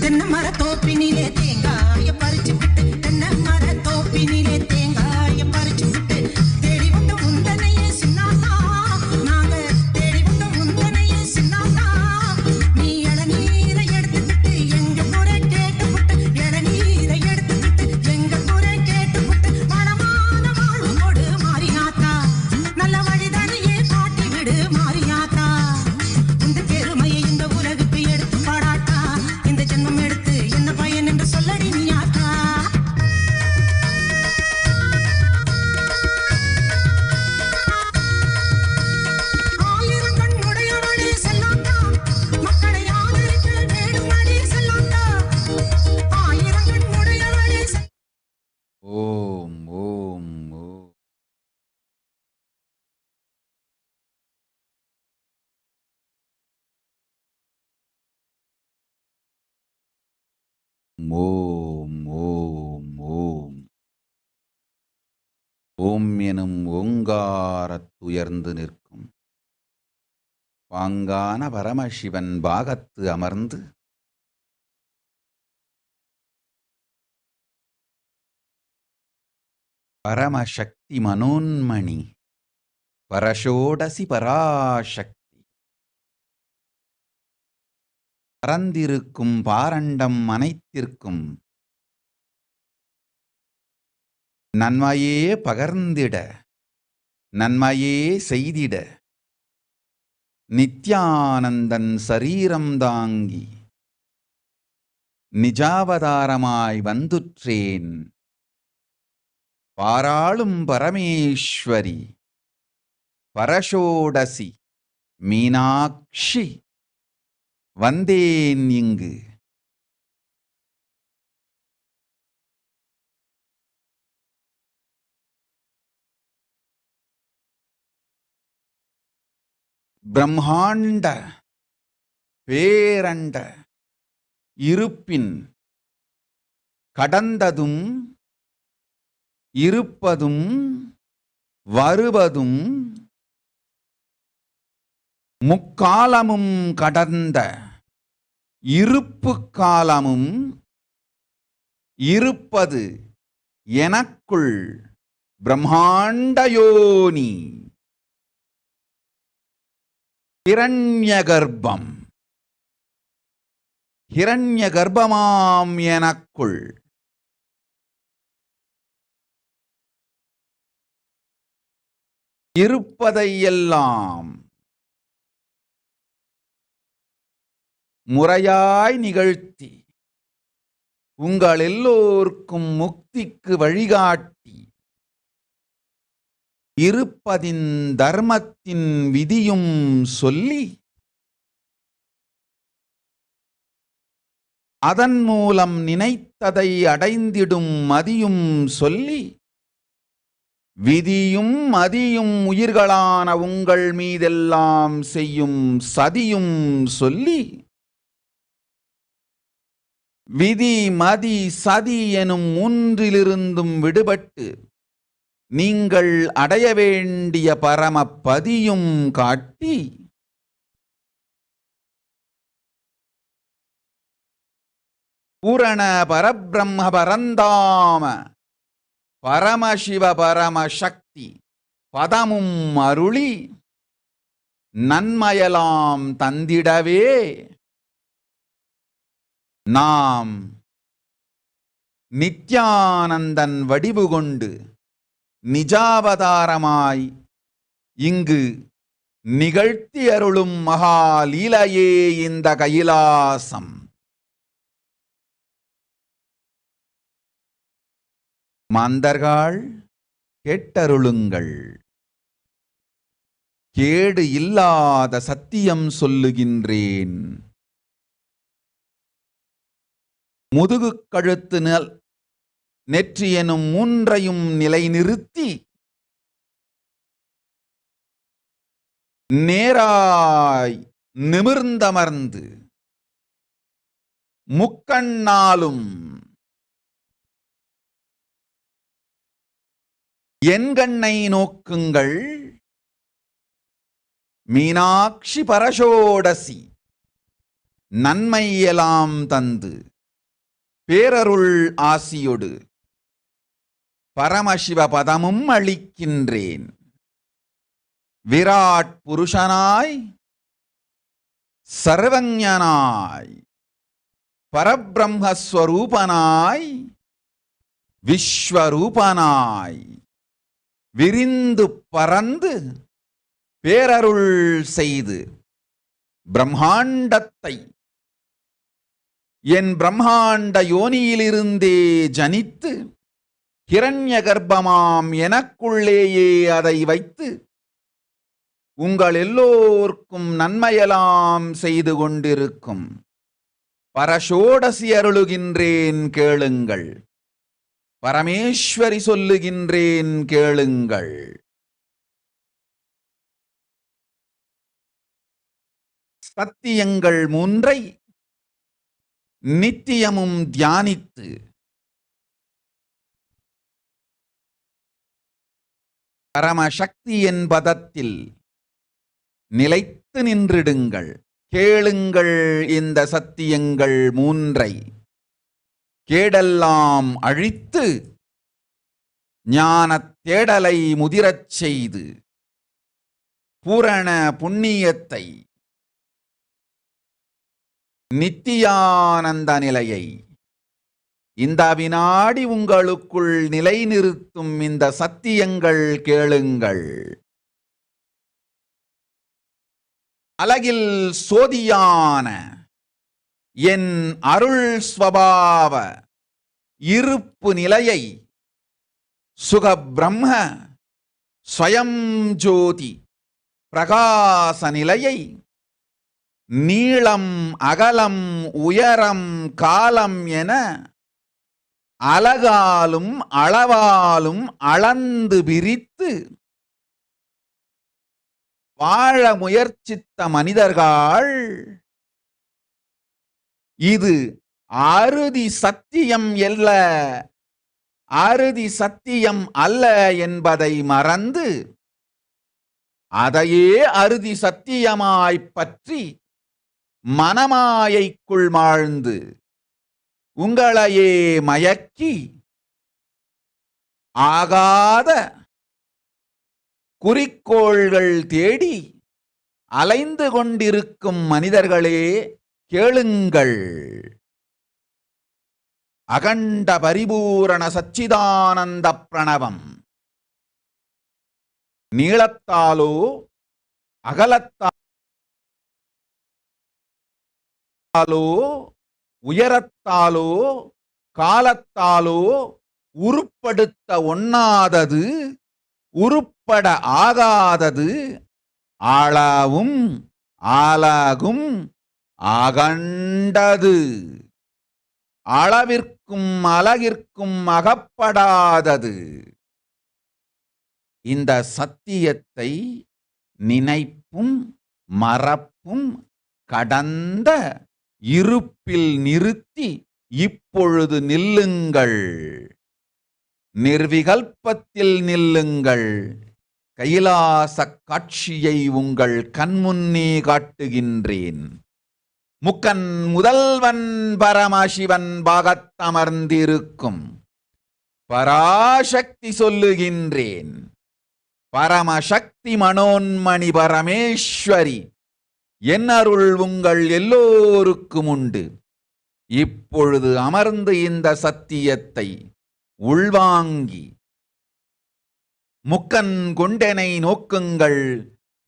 தென்னை மர தோப்பினிலே தேங்காய பறிச்சு விட்டு தென்னை மர தோப்பினிலே தேங்காய பறிச்சு விட்டு தேடி வந்த முந்தனையே சின்னாத்தா நாங்க தேடி வந்த முந்தனையே சின்னாத்தா நீ இளநீரை எடுத்துக்கிட்டு எங்க குறை கேட்டுவிட்டு இளநீரை எடுத்துக்கிட்டு எங்க குறை கேட்டுவிட்டு வளமான வாழ்வோடு மாறியாத்தா நல்ல வழிதனையே காட்டி விடு மாறியாத்தா இந்த பெருமையை இந்த உலகுக்கு எடுத்து பாடாட்டா இந்த ஜென்மம் எடுத்து என்ன பயன் என்று சொல்லடி நீயாத்தா ஆயிரம் கண்ணுடையவளே செல்லாத்தா மக்களை ஆதரிக்க வேண்டுமடி செல்லாத்தா ஆயிரம் கண்ணுடையவளே ஓம் ஓம் ஓம். ஓம் ஓம் ஓம். ஓம் எனும் ஓங்காரத்துயர்ந்து நிற்கும் பாங்கான பரமசிவன் பாகத்து அமர்ந்து பரமசக்தி மனோன்மணி பரஷோடசி பராசக்தி பரந்திருக்கும் பாரண்டம் அனைத்திற்கும் நன்மையே பகர்ந்திட நன்மையே செய்திட நித்யானந்தன் சரீரம் தாங்கி நிஜாவதாரமாய் வந்துற்றேன் பாராளும் பரமேஸ்வரி பரஷோடசி மீனாட்சி வந்தேன் இங்கு பிரம்மாண்ட பேரண்ட இருப்பின் கடந்ததும் இருப்பதும் வருவதும் முக்காலமும் கடந்த இருப்பு காலமும் இருப்பது எனக்குள் பிரம்மாண்டயோனி ஹிரண்யகர்ப்பம் ஹிரண்யகர்ப்பமாம் எனக்குள் இருப்பதையெல்லாம் முறையாய் நிகழ்த்தி உங்கள் எல்லோருக்கும் முக்திக்கு வழிகாட்டி இருப்பதின் தர்மத்தின் விதியும் சொல்லி அதன் மூலம் நினைத்ததை அடைந்திடும் மதியும் சொல்லி விதியும் மதியும் உயிர்களான உங்கள் மீதெல்லாம் செய்யும் சதியும் சொல்லி விதி மதி சதி எனும் மூன்றிலிருந்தும் விடுபட்டு நீங்கள் அடைய வேண்டிய பரமபதியும் காட்டி பூரண பரபிரம்ம பரந்தாம பரமசிவ பரமசக்தி பதமும் அருளி நன்மையலாம் தந்திடவே நாம் நித்யானந்தன் வடிவு கொண்டு நிஜாவதாரமாய் இங்கு நிகழ்த்தி அருளும் மகாலீலையே இந்த கைலாசம். மாந்தர்கள் கேட்டருளுங்கள். கேடு இல்லாத சத்தியம் சொல்லுகின்றேன். முதுகு கழுத்து நெற்றி எனும் மூன்றையும் நிலைநிறுத்தி நேராய் நிமிர்ந்தமர்ந்து முக்கண்ணாலும் என் கண்ணை நோக்குங்கள். மீனாட்சி பரஷோடசி நன்மையெல்லாம் தந்து பேரருள் ஆசியொடு பரமசிவ பதமும் அளிக்கின்றேன். விராட் புருஷனாய் சர்வஞனாய் பரபிரம்மஸ்வரூபனாய் விஸ்வரூபனாய் விரிந்து பறந்து பேரருள் செய்து பிரம்மாண்டத்தை என் பிரம்மாண்ட யோனியிலிருந்தே ஜனித்து ஹிரண்ய கர்ப்பமாம் எனக்குள்ளேயே அதை வைத்து உங்கள் எல்லோர்க்கும் நன்மையெல்லாம் செய்து கொண்டிருக்கும் பரஷோடசி அருளுகின்றேன் கேளுங்கள். பரமேஸ்வரி சொல்லுகின்றேன் கேளுங்கள். சத்தியங்கள் மூன்றை நித்தியமும் தியானித்து பரமசக்தி என் பதத்தில் நிலைத்து நின்றிடுங்கள். கேளுங்கள் இந்த சத்தியங்கள் மூன்றை. கேடெல்லாம் அழித்து ஞானத் தேடலை முதிரச் செய்து பூரண புண்ணியத்தை நித்தியானந்த நிலையை இந்த வினாடி உங்களுக்குள் நிலைநிறுத்தும் இந்த சத்தியங்கள் கேளுங்கள். அலகில் சோதியான என் அருள் ஸ்வபாவ இருப்பு நிலையை சுகபிரம்ம ஸ்வயம் ஜோதி பிரகாச நிலையை நீளம் அகலம் உயரம் காலம் என அலகாலும் அளவாலும் அளந்து பிரித்து வாழ முயற்சித்த மனிதர்கள் இது அறுதி சத்தியம் அல்ல என்பதை மறந்து அதையே அறுதி சத்தியமாய்ப் பற்றி மனமாயைக்குள் மாழ்ந்து உங்களையே மயக்கி ஆகாத குறிக்கோள்கள் தேடி அலைந்து கொண்டிருக்கும் மனிதர்களே கேளுங்கள். அகண்ட பரிபூரண சச்சிதானந்த பிரணவம் நீளத்தாலோ அகலத்தாலோ உயரத்தாலோ காலத்தாலோ உருப்படுத்த ஒண்ணாதது உருப்பட ஆகாதது ஆளாவும் ஆளாகும் ஆகண்டது. அளவிற்கும் அழகிற்கும் அகப்படாதது. இந்த சத்தியத்தை நினைப்பும் மறப்பும் கடந்த இருப்பில் நிறுத்தி இப்பொழுது நில்லுங்கள். நிர்விகல்பத்தில் நில்லுங்கள். கைலாச காட்சியை உங்கள் கண்முன்னே காட்டுகின்றேன். முக்கன் முதல்வன் பரமசிவன் பாகத்தமர்ந்திருக்கும் பராசக்தி சொல்லுகின்றேன். பரமசக்தி மனோன்மணி பரமேஸ்வரி என் அருள் உங்கள் எல்லோருக்கும் உண்டு. இப்பொழுது அமர்ந்து இந்த சத்தியத்தை உள்வாங்கி முக்கன் கொண்டனை நோக்குங்கள்.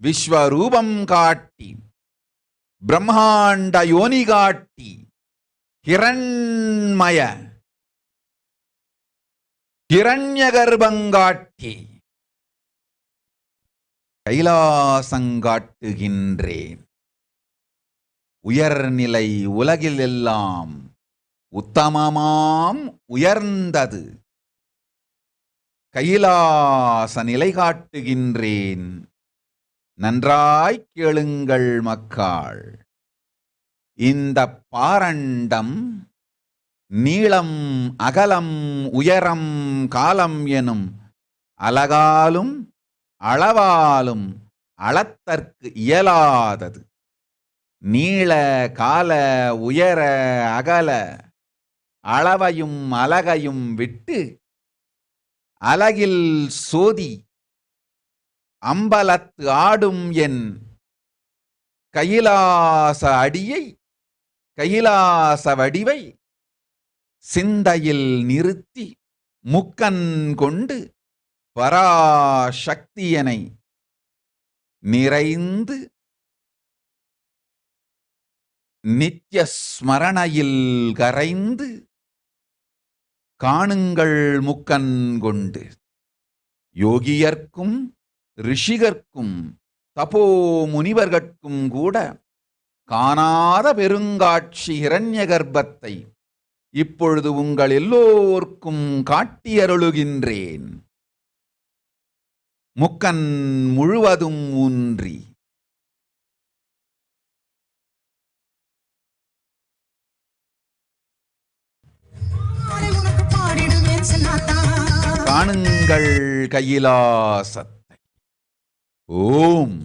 விஸ்வரூபம் காட்டி பிரம்மாண்ட யோனி காட்டி ஹிரண்மய ஹிரண்யகர்பங்காட்டி கைலாசங்காட்டுகின்றேன். உயர்நிலை உலகில் எல்லாம் உத்தமமாம் உயர்ந்தது. கைலாச நிலை காட்டுகின்றேன். நன்றாய் கேளுங்கள் மக்கள். இந்த பாரண்டம் நீளம் அகலம் உயரம் காலம் எனும் அலகாலும் அளவாலும் அளத்தற்கு இயலாதது. நீள கால உயர அகல அளவையும் அலகையும் விட்டு அலகில் சோதி அம்பலத்து ஆடும் என் கைலாச அடியை கைலாச வடிவை சிந்தையில் நிறுத்தி முக்கன் கொண்டு பராசக்தியனை நிறைந்து நித்ய ஸ்மரணையில் கரைந்து காணுங்கள் முக்கன் கொண்டு. யோகியர்க்கும் ரிஷிகர்க்கும் தபோ முனிவர்கட்கும் கூட காணாத பெருங்காட்சி இரண்ய கர்ப்பத்தை இப்பொழுது உங்கள் எல்லோர்க்கும் காட்டியருளுகின்றேன். முக்கன் முழுவதும் ஊன்றி காணுங்கள் கைலாசத்தை. ஓம்.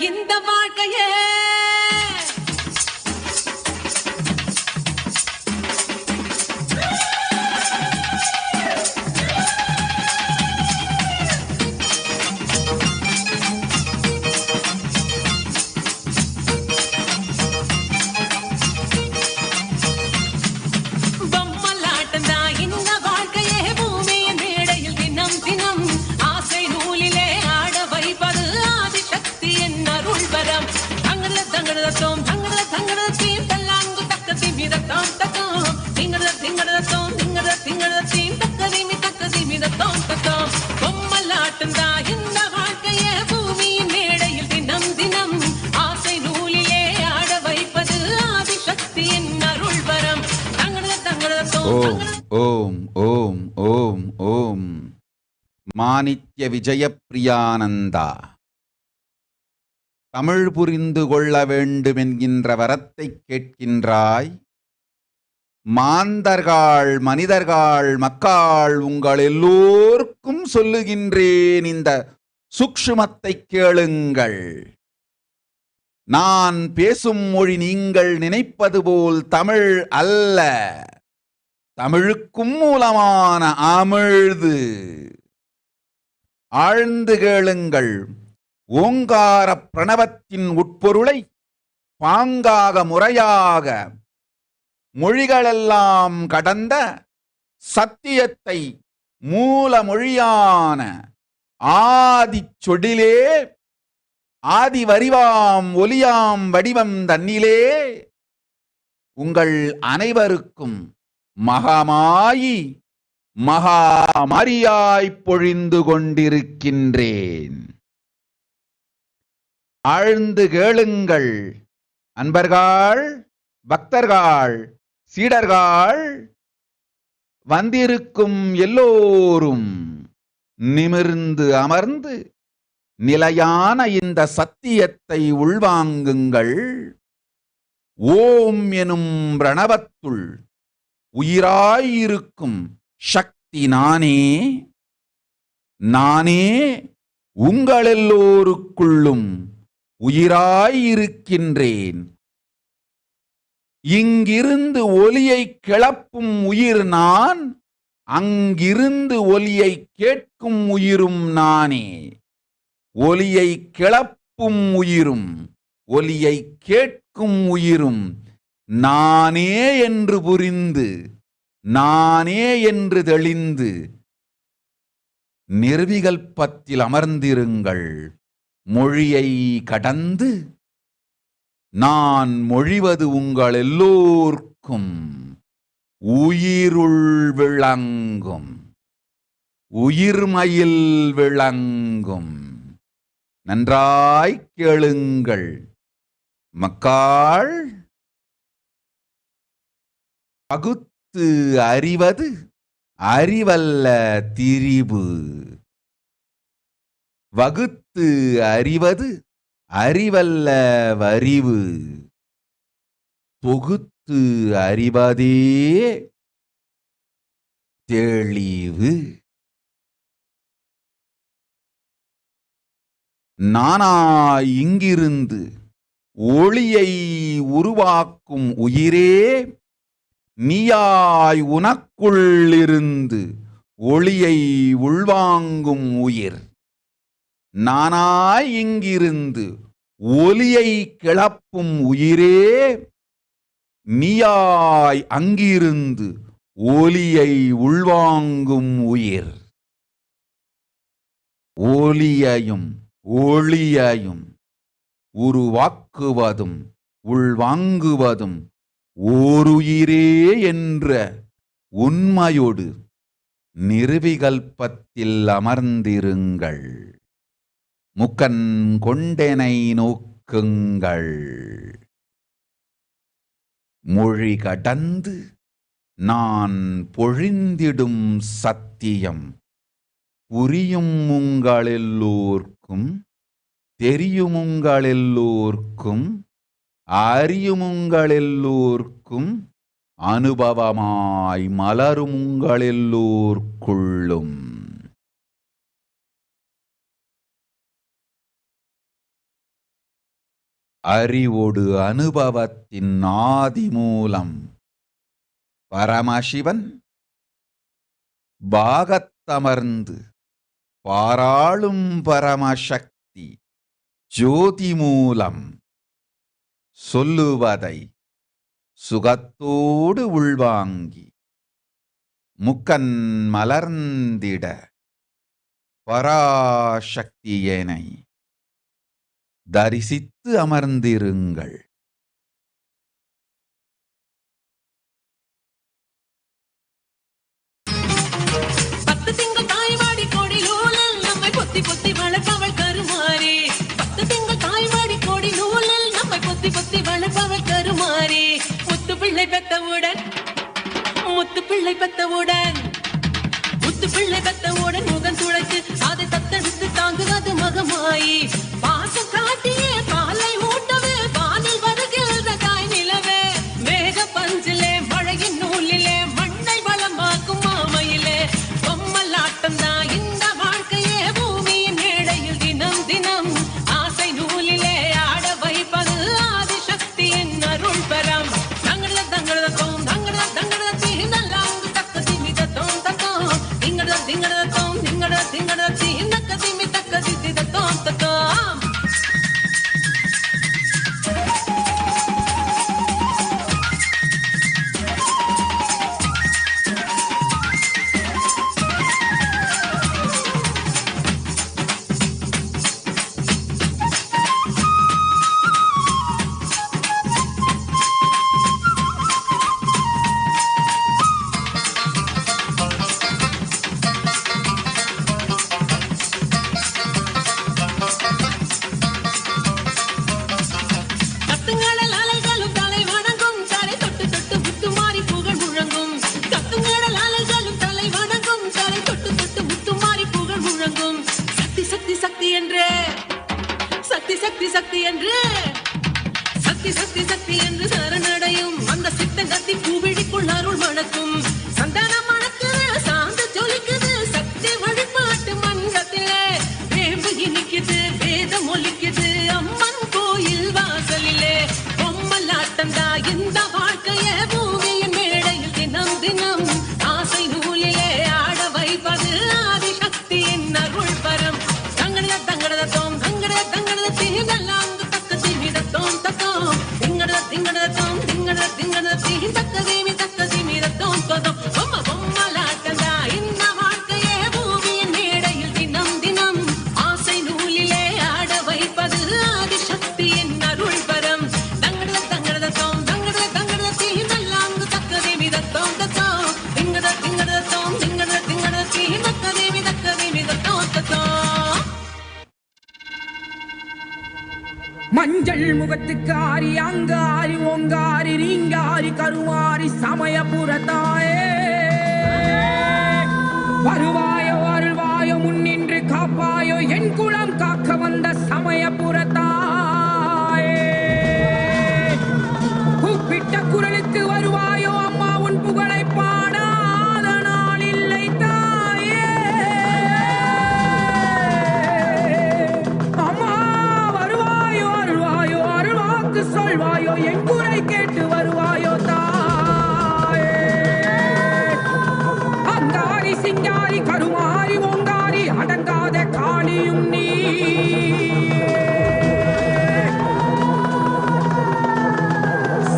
இந்த வாழ்க்கையே ஓம் ஓம் ஓம் ஓம் ஓம். மாணித்ய விஜயப்பிரியானந்தா, தமிழ் புரிந்து கொள்ள வேண்டும் என்கின்ற வரத்தை கேட்கின்றாய். மாந்தர்கள் மனிதர்கள் மக்காள் உங்கள் எல்லோருக்கும் சொல்லுகின்றேன், இந்த சூக்ஷ்மத்தை கேளுங்கள். நான் பேசும் மொழி நீங்கள் நினைப்பது போல் தமிழ் அல்ல, தமிழுக்கும் மூலமான அமிழ்து. ஆழ்ந்து கேளுங்கள். ஓங்கார பிரணவத்தின் உட்பொருளை பாங்காக முறையாக மொழிகளெல்லாம் கடந்த சத்தியத்தை மூல மொழியான ஆதி சொடிலே ஆதி வரிவாம் ஒலியாம் வடிவம் தன்னிலே உங்கள் அனைவருக்கும் மகாமாயி மகாமாரியாய் பொழிந்து கொண்டிருக்கின்றேன். ஆழ்ந்து கேளுங்கள் அன்பர்கள், பக்தர்கள், சீடர்கள், வந்திருக்கும் எல்லோரும் நிமிர்ந்து அமர்ந்து நிலையான இந்த சத்தியத்தை உள்வாங்குங்கள். ஓம் எனும் பிரணவத்துள் உயிராயிருக்கும் சக்தி நானே. நானே உங்களெல்லோருக்குள்ளும் உயிராயிருக்கின்றேன். இங்கிருந்து ஒலியை கிளப்பும் உயிர் நான், அங்கிருந்து ஒலியை கேட்கும் உயிரும் நானே. ஒலியை கிளப்பும் உயிரும் ஒலியை கேட்கும் உயிரும் நானே என்று புரிந்து, நானே என்று தெளிந்து நிர்விகல்பத்தில் அமர்ந்திருங்கள். மொழியை கடந்து நான் மொழிவது உங்கள் எல்லோர்க்கும் உயிருள் விளங்கும், உயிர்மயில் விளங்கும். நன்றாய் கேளுங்கள் மக்காள். பகுத்து அறிவது அறிவல்ல திரிபு, வகுத்து அறிவது அறிவல்ல வரிவு, தொகுத்து அறிவதே தெளிவு. நானாய் இங்கிருந்து ஒளியை உருவாக்கும் உயிரே, நீயாய் உனக்குள்ளிருந்து ஒளியை உள்வாங்கும் உயிர். நானாய் இங்கிருந்து ஒலியை கிளப்பும் உயிரே, நீயாய் அங்கிருந்து ஒலியை உள்வாங்கும் உயிர். ஒலியையும் ஒளியையும் உருவாக்குவதும் உள்வாங்குவதும் ஓருயிரே என்ற உண்மையோடு நிர்விகல்பத்தில் அமர்ந்திருங்கள். முக்கண் கொண்டெனை நோக்குங்கள். மொழி கடந்து நான் பொழிந்திடும் சத்தியம் புரியும் உங்களெல்லோர்க்கும், தெரியும் உங்களெல்லோர்க்கும், அறியும் உங்களெல்லோர்க்கும், அனுபவமாய் மலரும் உங்களெல்லோர்க்குள்ளும். அறிவோடு அனுபவத்தின் ஆதிமூலம் பரமசிவன் பாகத்தமர்ந்து பாராளும் பரமசக்தி ஜோதி மூலம் சொல்லுவதை சுகத்தோடு உள்வாங்கி முக்கன் மலர்ந்திட பராசக்தியனை தரிசித்து அமர்ந்திருங்கள். பொத்தி வளர்ப்பவள் கருமாறே, 10 திங்கள் தாய்வாடி கோடி நூலில் நம்மை பொத்தி பொத்தி வளர்ப்பவள் கருமாறே. முத்து பிள்ளை பெத்தவுடன் முகம் துளைத்து அதை தத்தெடுத்து தாங்குவது மகமாயி. பாசம் காட்டிய பாலை ஊட்டவே வானில் வருகின்ற தாய் நிலவே. மேக பஞ்சிலே மழையின் நூலிலே மண்ணை வளமாக்கும் மாமையிலே பொம்மலாட்டம் தான் இந்த வாழ்க்கையே. பூமியின் மேடையில் தினம் தினம் ஆசை நூலிலே ஆட வைப்பது ஆதிசக்தியின் அருள் பெறம். தங்கட தங்கட தோம் தங்கட தங்கட தீந்தல்லாங்கு தக்க திமித தோம் தத்தோம் திங்கட திங்கட தோம் திங்கட திங்கட தீந்தக்க திமி தக்க தித தோம் தத்தோம். சக்தி என்று சரணடையும் அந்த சித்தங்கத்தி பூவிழிக்குள் அருள் மணக்கும். சந்தானம் மணக்குது, சாந்து ஜொலிக்குது, சக்தி வழிபாட்டு மன்றத்திலே வேம்பு இனிக்குது, வேதம் ஒலிக்குது அம்மன் கோயில் வாசலிலே. பொம்மலாட்டந்தா இந்த வாழ்க்கையே பூமியின் மேடையில் தினம் தினம் ஆசை நூலிலே ஆட வைப்பது ஆதிசக்தியின் அருள் பரம். தங்கட தங்கட தோம் தங்கட தங்கட தீங்கலாம் தக்க திமித தோம் தத்தோம் திங்கட திங்கட தோம் திங்கட திங்கட தீந்தக்க திமித தோம் தத்தோம். பொம்மலாட்டந்தா இந்த வாழ்க்கையே பூமியின் மேடையில் தினம் தினம் ஆசை நூலிலே ஆட வைப்பது ஆதிசக்தியின் அருள் பரம். தங்கட தங்கட தோம் தங்கட தங்கட தீந்தலாம் தக்க திமித தோம் தத்தோம் திங்கட திங்கட தோம் திங்கட திங்கட தீந்தக்க திமித தோம் தத்தோம். மஞ்சள் முகத்துக்காரி அங்காரி ஓங்காரி ரீங்காரி கருமாரி சமயபுரத்தாயே. வருவாயோ அருள்வாயோ முன்னின்று காப்பாயோ என் குலம் காக்க வந்த சமயபுரத்தாயே. கூப்பிட்ட குரலுக்கு வருவாயோ அம்மா உன் புகழை பாடாத நாள் இல்லை தாயே. அம்மா வருவாயோ அருள்வாயோ அருள்வாக்கு சொல்வாயோ என் குறை கேட்டு வருவாயோ தாயே. அங்காரி சிங்காரி கருமாரி ஓங்காரி அடங்காத காளியும் நீ.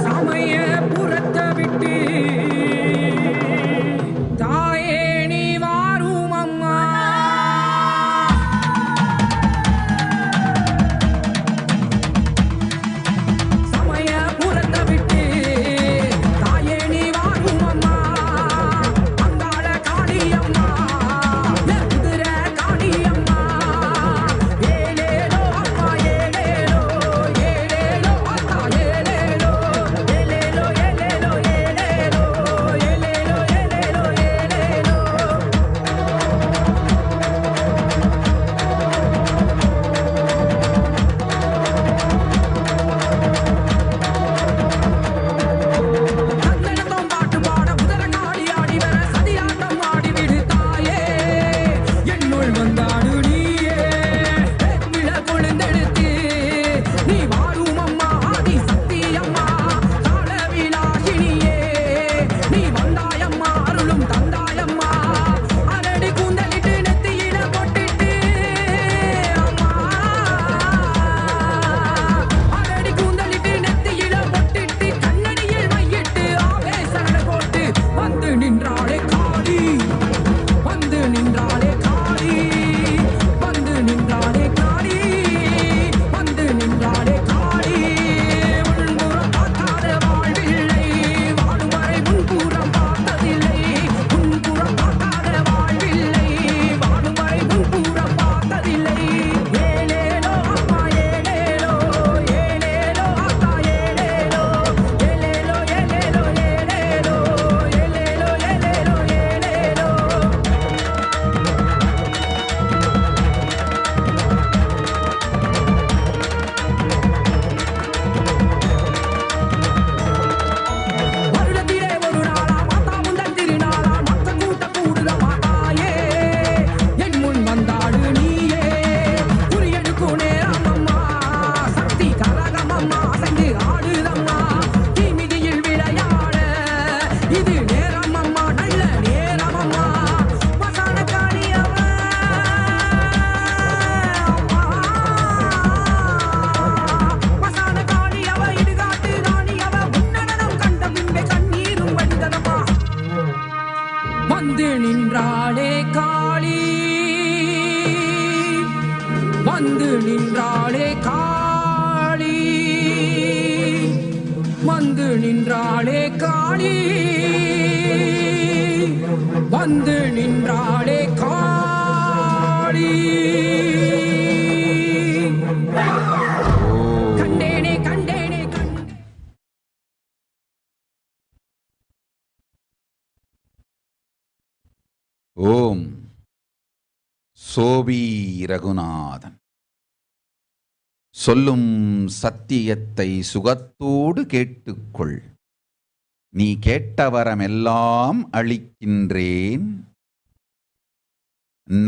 சமயபுரத்தை விட்டு தாயே நீ வாரும் அம்மா. சமயபுரத்தை விட்டு தாயே நீ வாரும் அம்மா. அங்காள காளி அம்மா நின்றாளே காளி வந்து நின்றாளே காளி வந்து நின்றாளே காளி வந்து நின்றாளே காளி கண்டேனே கண்டேனே ஓம் சோபி ரகுநாதன். சொல்லும் சத்தியத்தை சுகத்தோடு கேட்டுக்கொள். நீ கேட்ட வரமெல்லாம் அளிக்கின்றேன்.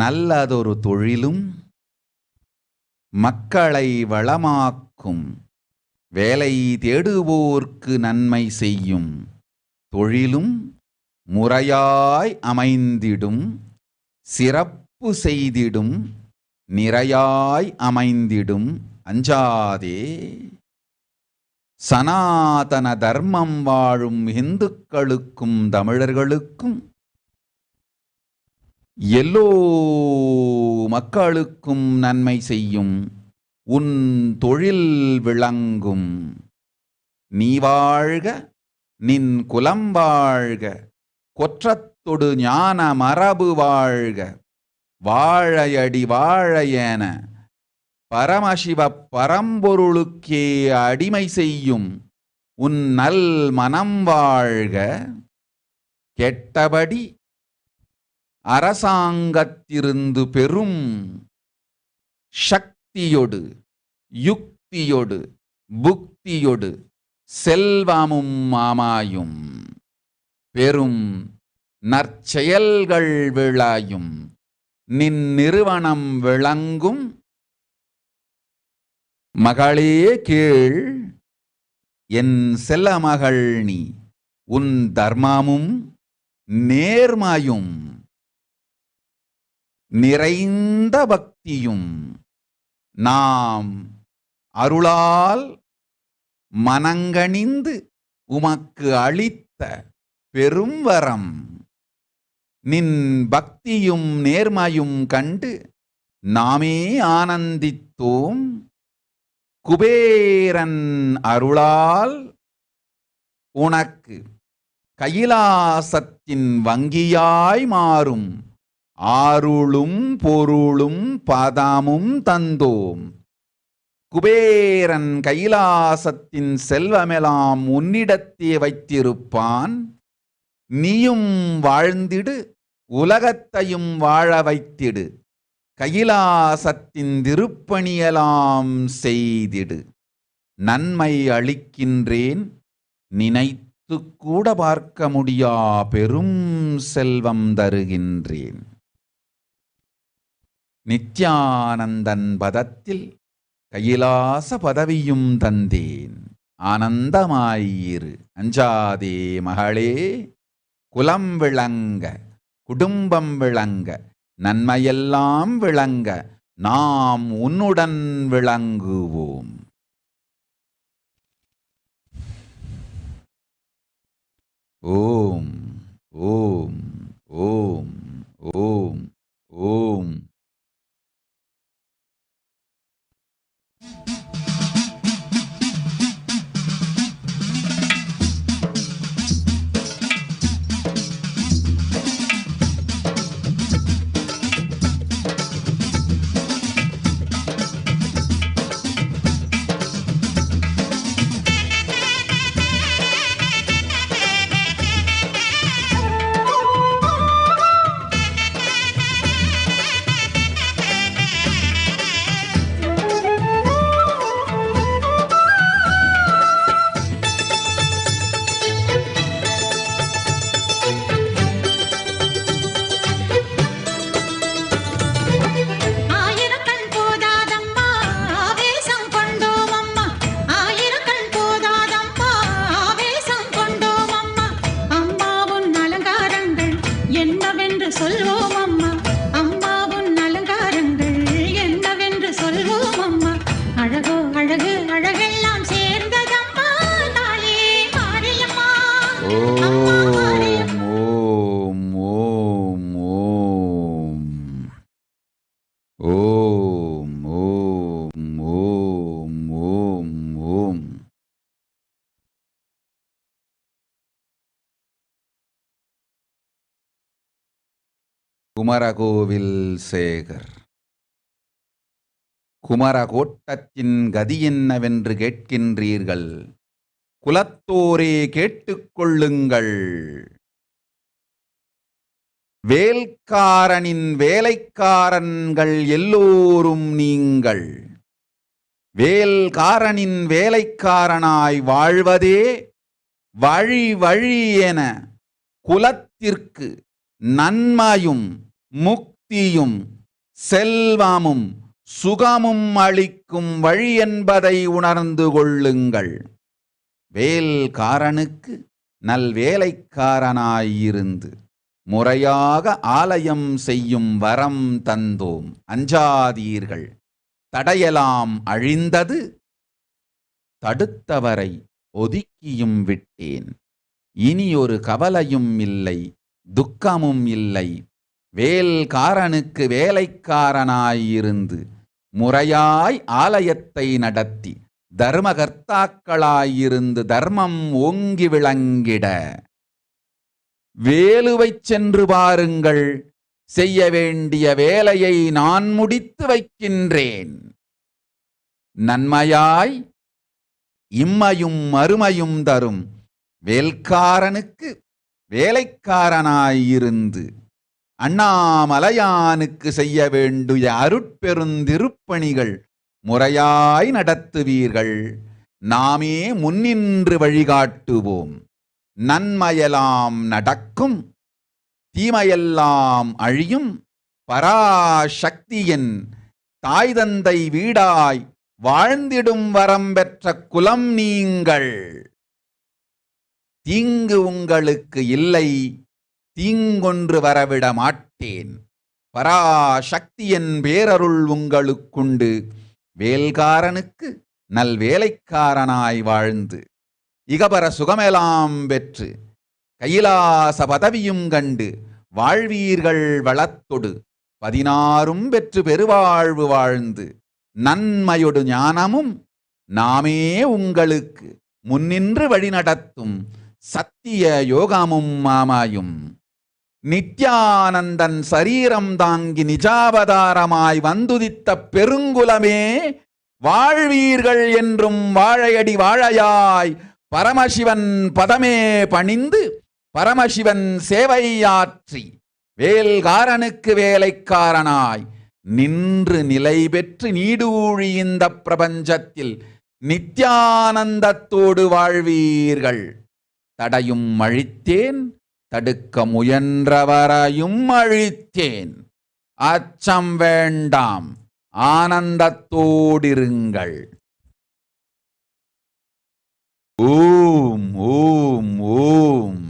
நல்லதொரு தொழிலும் மக்களை வளமாக்கும், வேலை தேடுவோர்க்கு நன்மை செய்யும் தொழிலும் முறையாய் அமைந்திடும், சிறப்பு செய்திடும், நிறையாய் அமைந்திடும். அஞ்சாதே. சனாதன தர்மம் வாழும் இந்துக்களுக்கும் தமிழர்களுக்கும் எல்லோ மக்களுக்கும் நன்மை செய்யும் உன் தொழில் விளங்கும். நீ வாழ்க, நின் குலம் வாழ்க, கொற்றத்தொடு ஞான மரபு வாழ்க. வாழையடி வாழையென பரமசிவ பரம்பொருளுக்கே அடிமை செய்யும் உன் நல் மனம் வாழ்க. கெட்டபடி அரசாங்கத்திருந்து பெரும் சக்தியொடு யுக்தியொடு புக்தியொடு செல்வமும் ஆமாயும் பெரும் நற்செயல்கள் விளையும் நின் நிறுவனம் விளங்கும். மகளே கேள், என் செல்ல மகள் நீ, உன் தர்மமும் நேர்மையும் நிறைந்த பக்தியும் நாம் அருளால் மனங்கணிந்து உமக்கு அளித்த பெரும் வரம். நின் பக்தியும் நேர்மையும் கண்டு நாமே ஆனந்தித்தோம். குபேரன் அருளால் உனக்கு கைலாசத்தின் வங்கியாய் மாறும் ஆருளும் பொருளும் பதமும் தந்தோம். குபேரன் கைலாசத்தின் செல்வமெல்லாம் உன்னிடத்தே வைத்திருப்பான். நீயும் வாழ்ந்திடு, உலகத்தையும் வாழ வைத்திடு. கைலாசத்தின் திருப்பணியெல்லாம் செய்திடு. நன்மை அளிக்கின்றேன், நினைத்து கூட பார்க்க முடியா பெரும் செல்வம் தருகின்றேன். நித்யானந்தன் பதத்தில் கைலாச பதவியும் தந்தேன். ஆனந்தமாயிரு, அஞ்சாதே மகளே. குலம் விளங்க, குடும்பம் விளங்க, நன்மையெல்லாம் விளங்க, நாம் உன்னுடன் விளங்குவோம். ஓம் ஓம் ஓம் ஓம் ஓம். குமரகோவில் சேகர். குமரகோட்டத்தின் கதி என்னவென்று கேட்கின்றீர்கள். குலத்தோரே கேட்டுக்கொள்ளுங்கள். வேல்காரனின் வேலைக்காரன்கள் எல்லோரும் நீங்கள். வேல்காரனின் வேலைக்காரனாய் வாழ்வதே வழி வழி என குலத்திற்கு நன்மையும் முக்தியும் செல்வமும் சுகமும் அளிக்கும் வழி என்பதை உணர்ந்து கொள்ளுங்கள். வேல்காரனுக்கு நல்வேலைக்காரனாயிருந்து முறையாக ஆலயம் செய்யும் வரம் தந்தோம். அஞ்சாதீர்கள். தடையலாம் அழிந்தது, தடுத்தவரை ஒதுக்கியும் விட்டேன். இனி ஒரு கவலையும் இல்லை, துக்கமும் இல்லை. வேல்காரனுக்கு வேலைக்காரனாயிருந்து முறையாய் ஆலயத்தை நடத்தி தர்மகர்த்தாக்களாயிருந்து தர்மம் ஓங்கி விளங்கிட வேலுவைச் சென்று பாருங்கள். செய்ய வேண்டிய வேலையை நான் முடித்து வைக்கின்றேன். நன்மையாய் இம்மையும் மறுமையும் தரும் வேல்காரனுக்கு வேலைக்காரனாயிருந்து அண்ணாமலையானுக்கு செய்ய வேண்டிய அருட்பெருந்திருப்பணிகள் முறையாய் நடத்துவீர்கள். நாமே முன்னின்று வழிகாட்டுவோம். நன்மையெல்லாம் நடக்கும், தீமையெல்லாம் அழியும். பராசக்தியின் தாய் தந்தை வீடாய் வாழ்ந்திடும் வரம் பெற்ற குலம் நீங்கள். தீங்கு உங்களுக்கு இல்லை, தீங்கொன்று வரவிட மாட்டேன். பராசக்தியின் பேரருள் உங்களுக்குண்டு. வேல்காரனுக்கு நல்வேலைக்காரனாய் வாழ்ந்து இகபர சுகமெல்லாம் பெற்று கைலாச பதவியும் கண்டு வாழ்வீர்கள் வளத்தொடு. 16 பெற்று பெருவாழ்வு வாழ்ந்து நன்மையொடு ஞானமும் நாமே உங்களுக்கு முன்னின்று வழிநடத்தும் சத்திய யோகமும் மாமாயும். நித்யானந்தன் சரீரம் தாங்கி நிஜாவதாரமாய் வந்துதித்த பெருங்குலமே வாழ்வீர்கள் என்றும் வாழையடி வாழையாய் பரமசிவன் பதமே பணிந்து பரமசிவன் சேவையாற்றி வேல்காரனுக்கு வேலைக்காரனாய் நின்று நிலை பெற்று நீடூழி இந்த பிரபஞ்சத்தில் நித்யானந்தத்தோடு வாழ்வீர்கள். தடையும் அழித்தேன், தடுக்க முயன்றவரையும் அழித்தேன். அச்சம் வேண்டாம், ஆனந்தத்தோடிருங்கள். ஓம் ஓம் ஓம்.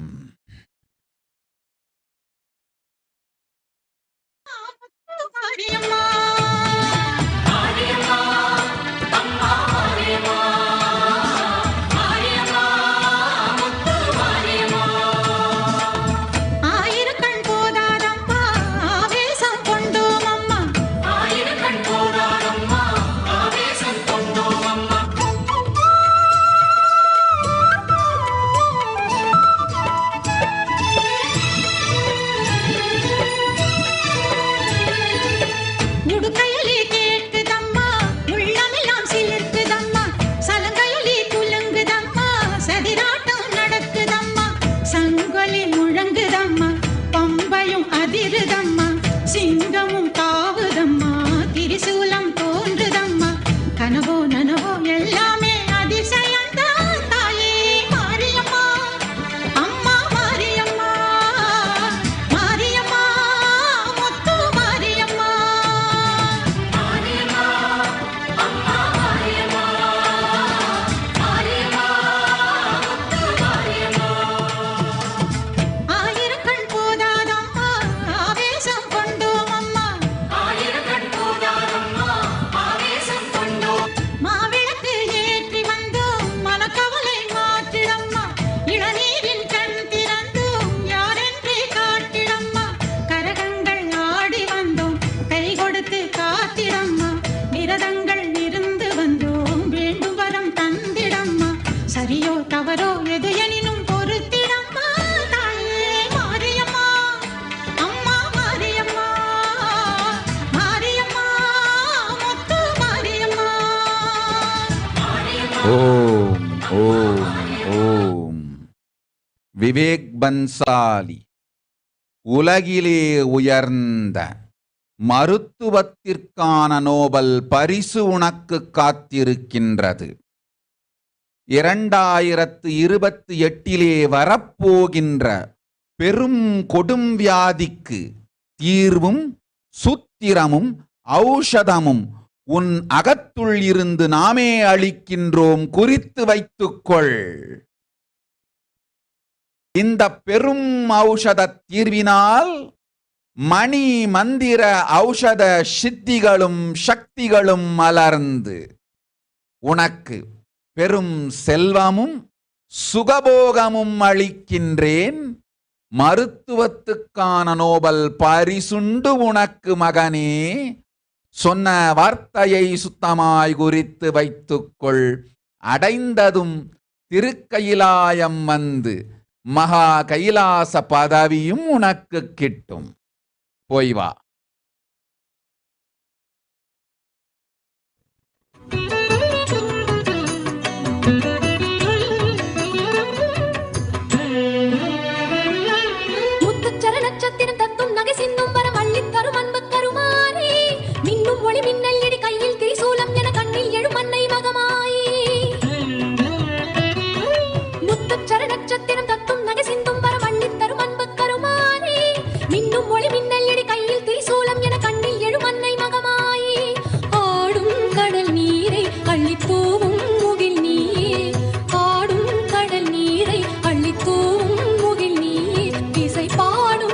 பன்சாலி. உலகிலே உயர்ந்த மருத்துவத்திற்கான நோபல் பரிசு உனக்கு காத்திருக்கின்றது. 2028 வரப்போகின்ற பெரும் கொடும் வியாதிக்கு தீர்வும் சூத்திரமும் ஔஷதமும் உன் அகத்துள் இருந்து நாமே அளிக்கின்றோம், குறித்து வைத்துக்கொள். இந்த பெரும் ஔஷத தீர்வினால் மணி மந்திர ஔஷத சித்திகளும் சக்திகளும் மலர்ந்து உனக்கு பெரும் செல்வமும் சுகபோகமும் அளிக்கின்றேன். மருத்துவத்துக்கான நோபல் பரிசுண்டு உனக்கு மகனே. சொன்ன வார்த்தையை சுத்தமாய் குறித்து வைத்துக்கொள். அடைந்ததும் திருக்கையிலாயம் வந்து மகா கைலாச பதவியும் உனக்கு கிட்டும். போய் வா. நட்சத்திரம் தத்தும் நகை சிந்தும் வரம் அள்ளி தரும் அன்பு கருமாறி, மின்னும் ஒளி மின்னல் இடி கையில் திரிசூலம் என கண்ணில் எழும் அன்னை மகமாயி. முத்துச்சர நட்சத்திரம் தத்தும் நகை சிந்தும் வரம் அள்ளி தரும் அன்பு கருமாறி, மின்னும் ஒளி மின்னல் இடி கையில் திரிசூலம் என கண்ணில் எழும் அன்னை மகமாயி. ஆடும் கடல் நீரை அள்ளி தூவும் முகில் நீயே, ஆடும் கடல் நீரை அள்ளி தூவும் முகில் நீயே, இசை பாடும்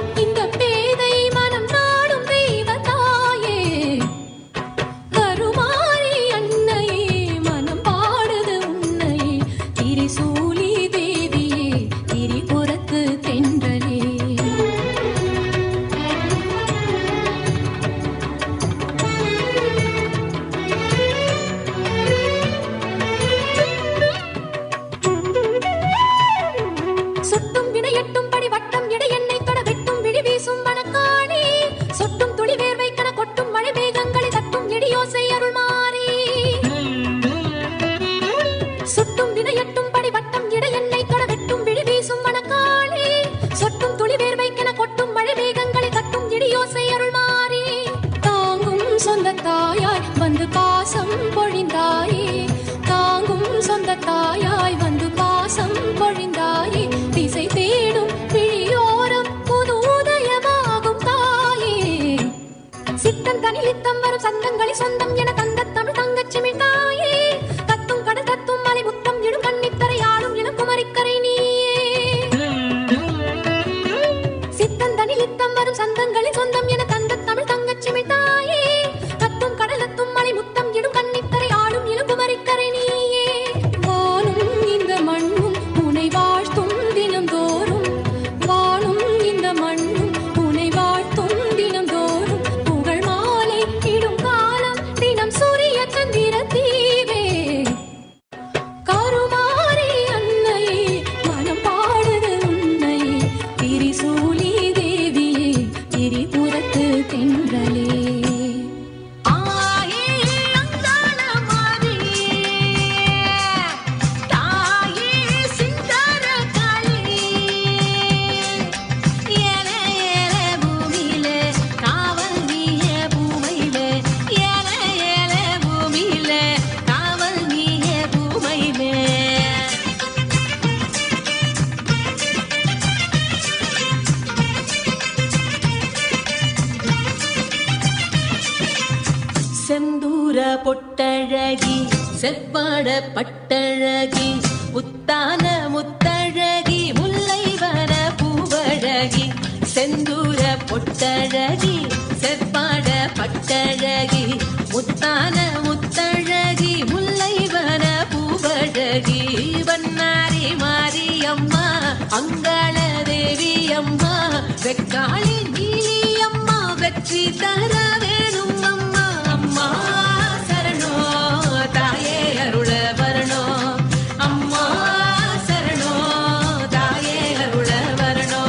பொட்டழகி செவ்வாட பட்டழகி முத்தான முத்தழகி முல்லை வர பூவழகி செந்தூர பொட்டழகி செவ்வாட பட்டழகி முத்தான முத்தழகி முல்லை வர பூவழகி வண்ணாரி மாரியம்மா அங்காள தேவி அம்மா வெக்காளி நீலி அம்மா வெற்றி தர வேணும் அம்மா அம்மா சரணோ தாயே அருள வரணோ அம்மா சரணோ தாயே அருள வரணோ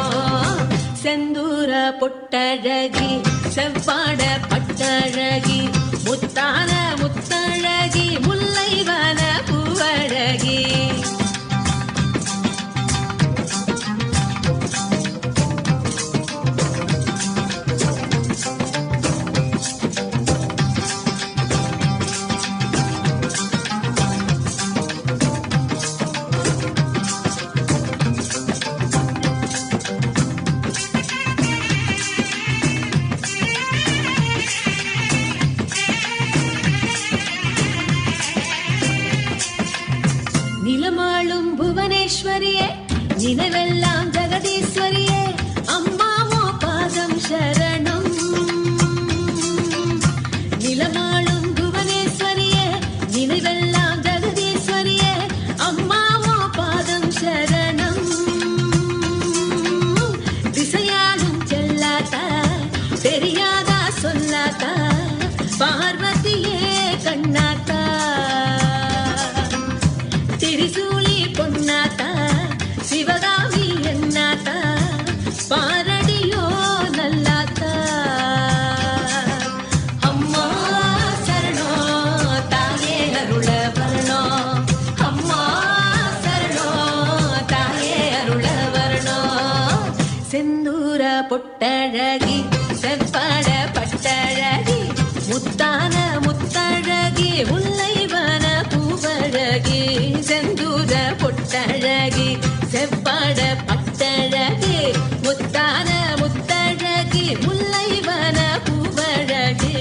செந்தூர பொட்டழகி செவ்வாட பட்டழகி முத்தான முத்தழகி முல்லை வன பூவழகி பார்வதியே கண்ணாத்தா திரிசூலி பொன்னாத்தா சிவகாமி என்னாத்தா பாரடியோ நல்லாத்தா அம்மா சரணோ தாயே அருள வரணும் அம்மா சரணோ தாயே அருள வரணும் செந்தூர பொட்டழகி செவ்வாட பட்டழகி முத்தான முத்தழகி முல்லைவன பூவழகி செந்தூர பொட்டழகி செவ்வாட பட்டழகி முத்தான முத்தழகி முல்லைவன பூவழகி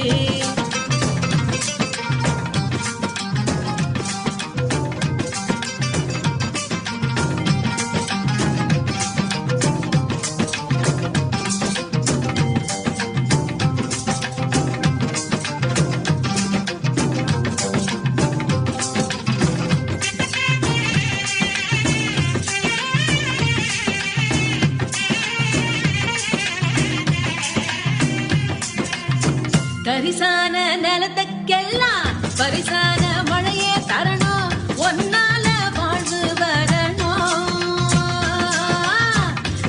கரிசான நிலத்துக்கெல்லாம் பரிசான மழையே தரணும் ஒன்னால வாழ்வு வரணும்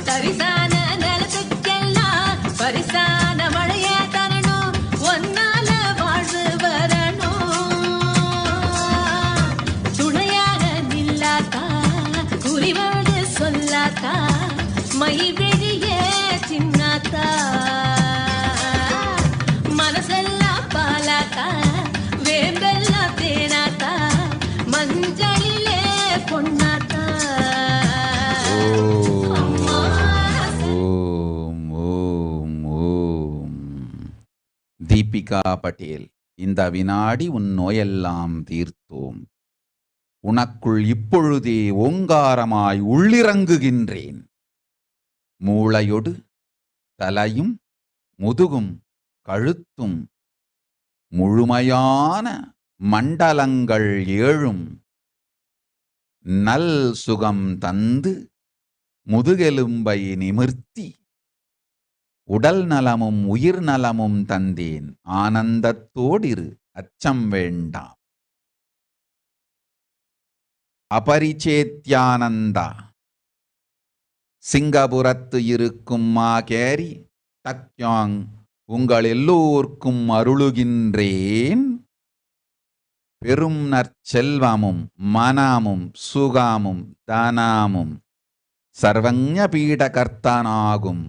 கரிசான நிலத்துக்கெல்லாம் பரிசான மழையே தரணும் ஒன்னால வாழ்வு வரணும் துணையாக நில்லாத்தா குறிவோடு சொல்லாத்தா மை வெளியே சின்னாத்தா மனசெல்லாம் பாலாத்தா வேம்பெல்லாம் தேனாத்தா மஞ்சளிலே பொன்னாத்தா ஓம் ஓம் ஓம். தீபிகா பட்டேல், இந்த வினாடி உன் நோயெல்லாம் தீர்த்தோம். உனக்குள் இப்பொழுதே ஓங்காரமாய் உள்ளிறங்குகின்றேன். மூளையொடு தலையும் முதுகும் கழுத்தும் முழுமையான மண்டலங்கள் 7 நல் சுகம் தந்து முதுகெலும்பை நிமிர்த்தி உடல் நலமும் உயிர் நலமும் தந்தேன். ஆனந்தத்தோடிரு, அச்சம் வேண்டாம். அபரிச்சேத்யானந்தா, சிங்கபுரத்து இருக்கும் மா கேரி டக்யாங் உங்கள் எல்லோர்க்கும் அருளுகின்றேன். பெரும் நற்செல்வமும் மனமும் சுகமும் தனமும் சர்வஞ பீடகர்த்தனாகும்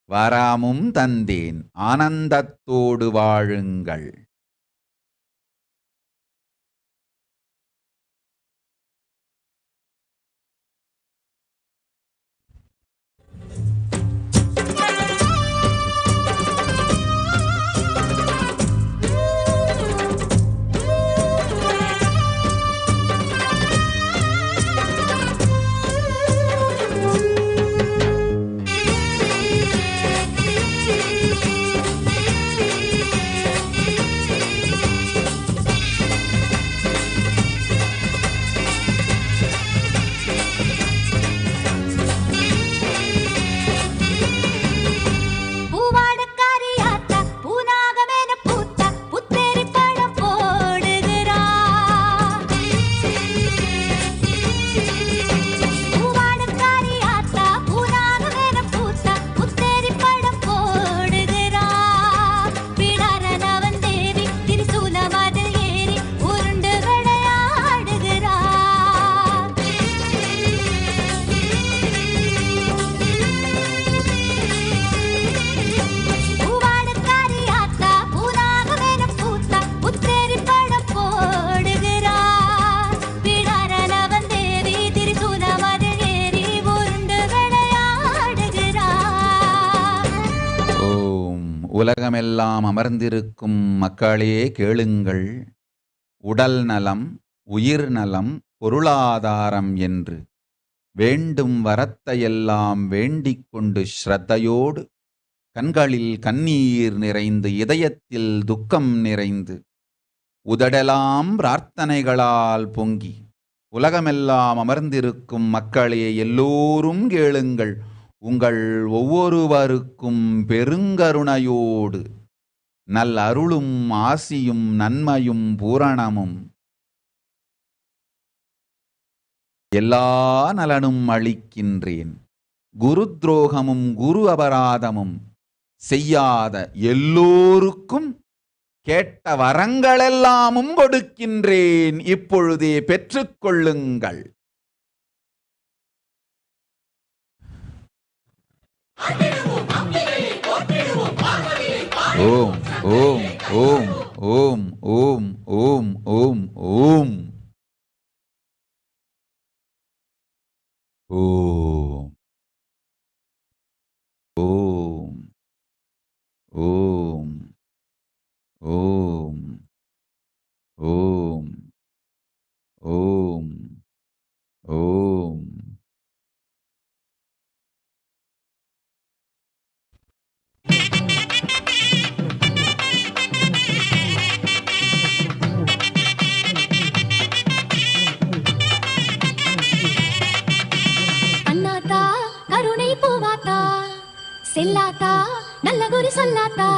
வரமும் தந்தேன். ஆனந்தத்தோடு வாழுங்கள். உலகமெல்லாம் அமர்ந்திருக்கும் மக்களே கேளுங்கள். உடல் நலம், உயிர் நலம், பொருளாதாரம் என்று வேண்டும் வரத்தையெல்லாம் வேண்டிக் கொண்டு ஸ்ரத்தையோடு கண்களில் கண்ணீர் நிறைந்து இதயத்தில் துக்கம் நிறைந்து உதடெல்லாம் பிரார்த்தனைகளால் பொங்கி உலகமெல்லாம் அமர்ந்திருக்கும் மக்களே எல்லோரும் கேளுங்கள். உங்கள் ஒவ்வொருவருக்கும் பெருங்கருணையோடு நல் அருளும் ஆசியும் நன்மையும் பூரணமும் எல்லா நலனும் அளிக்கின்றேன். குரு துரோகமும் குரு அபராதமும் செய்யாத எல்லோருக்கும் கேட்ட வரங்களெல்லாமும் கொடுக்கின்றேன். இப்பொழுதே பெற்றுக்கொள்ளுங்கள். ஓம் ஓம் ஓம் ஓம் ஓம் ஓம் ஓம் ஓம் ஓம் ஓம் ஓம் ஓம் ஓம் ஓம் ஓம். அண்ணாத்தா கருணை பூவாத்தா செல்லாத்தா நல்ல குறி சொல்லாத்தா.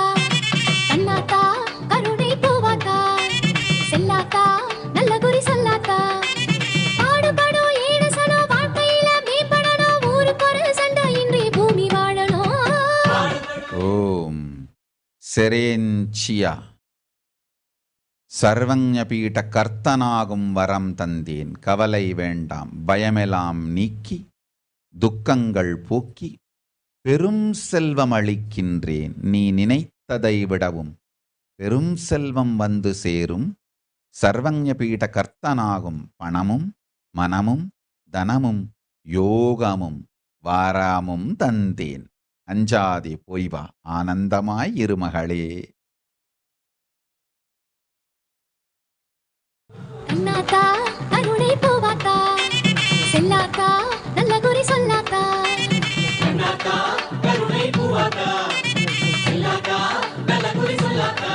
அண்ணாத்தா கருணை பூவாத்தா செல்லாத்தா நல்ல குறி சொல்லாத்தா. பாடுபடும் ஏழு சனம் வாழ்க்கையில மேம்படணும். ஊருக்கு ஒரு சண்டை இன்றி பூமி வாழணும். ஓம் செரேன்சியா. சர்வஞபீட கர்த்தனாகும் வரம் தந்தேன். கவலை வேண்டாம், பயமெல்லாம் நீக்கி துக்கங்கள் போக்கி பெரும் செல்வம் அளிக்கின்றேன். நீ நினைத்ததை விடவும் பெரும் செல்வம் வந்து சேரும். சர்வஞபீட கர்த்தனாகும் பணமும் மனமும் தனமும் யோகமும் வாராமும் தந்தேன். அஞ்சாதே போய் வா, ஆனந்தமாய் இருமகளே. அண்ணாத்தா கருணை பூவாத்தா செல்லாத்தா நல்ல குறி சொல்லாத்தா. அண்ணாத்தா கருணை பூவாத்தா செல்லாத்தா நல்ல குறி சொல்லாத்தா.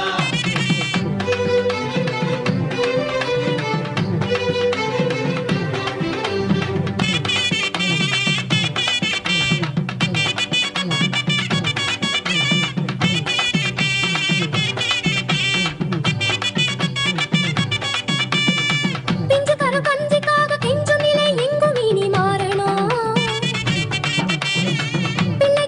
பிள்ளைகள்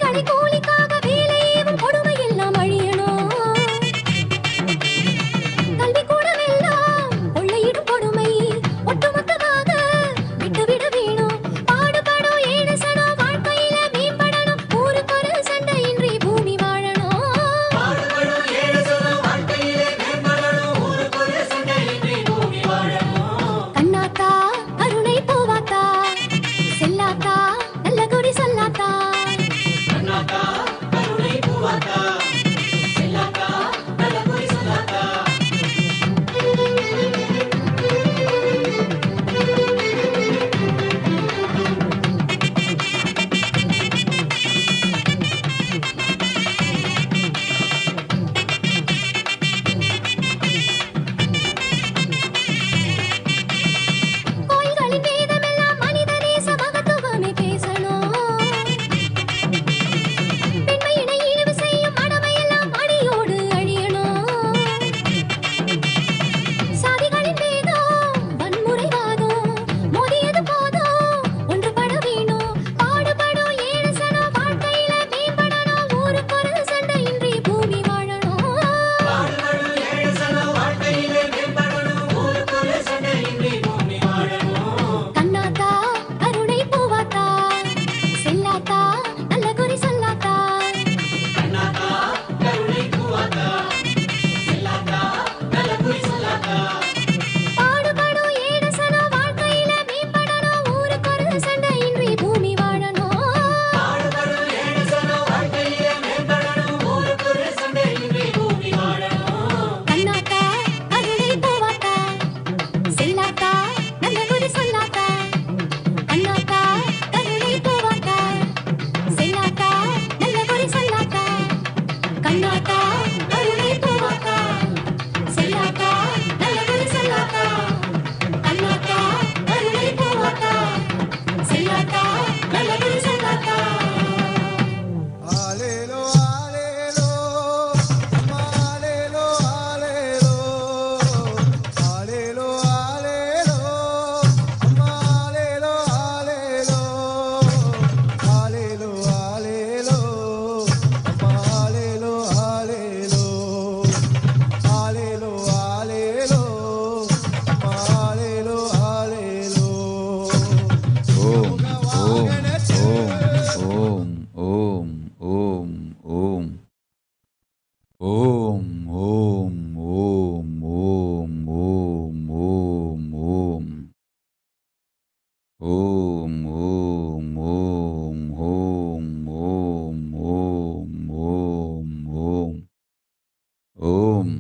ஓம்.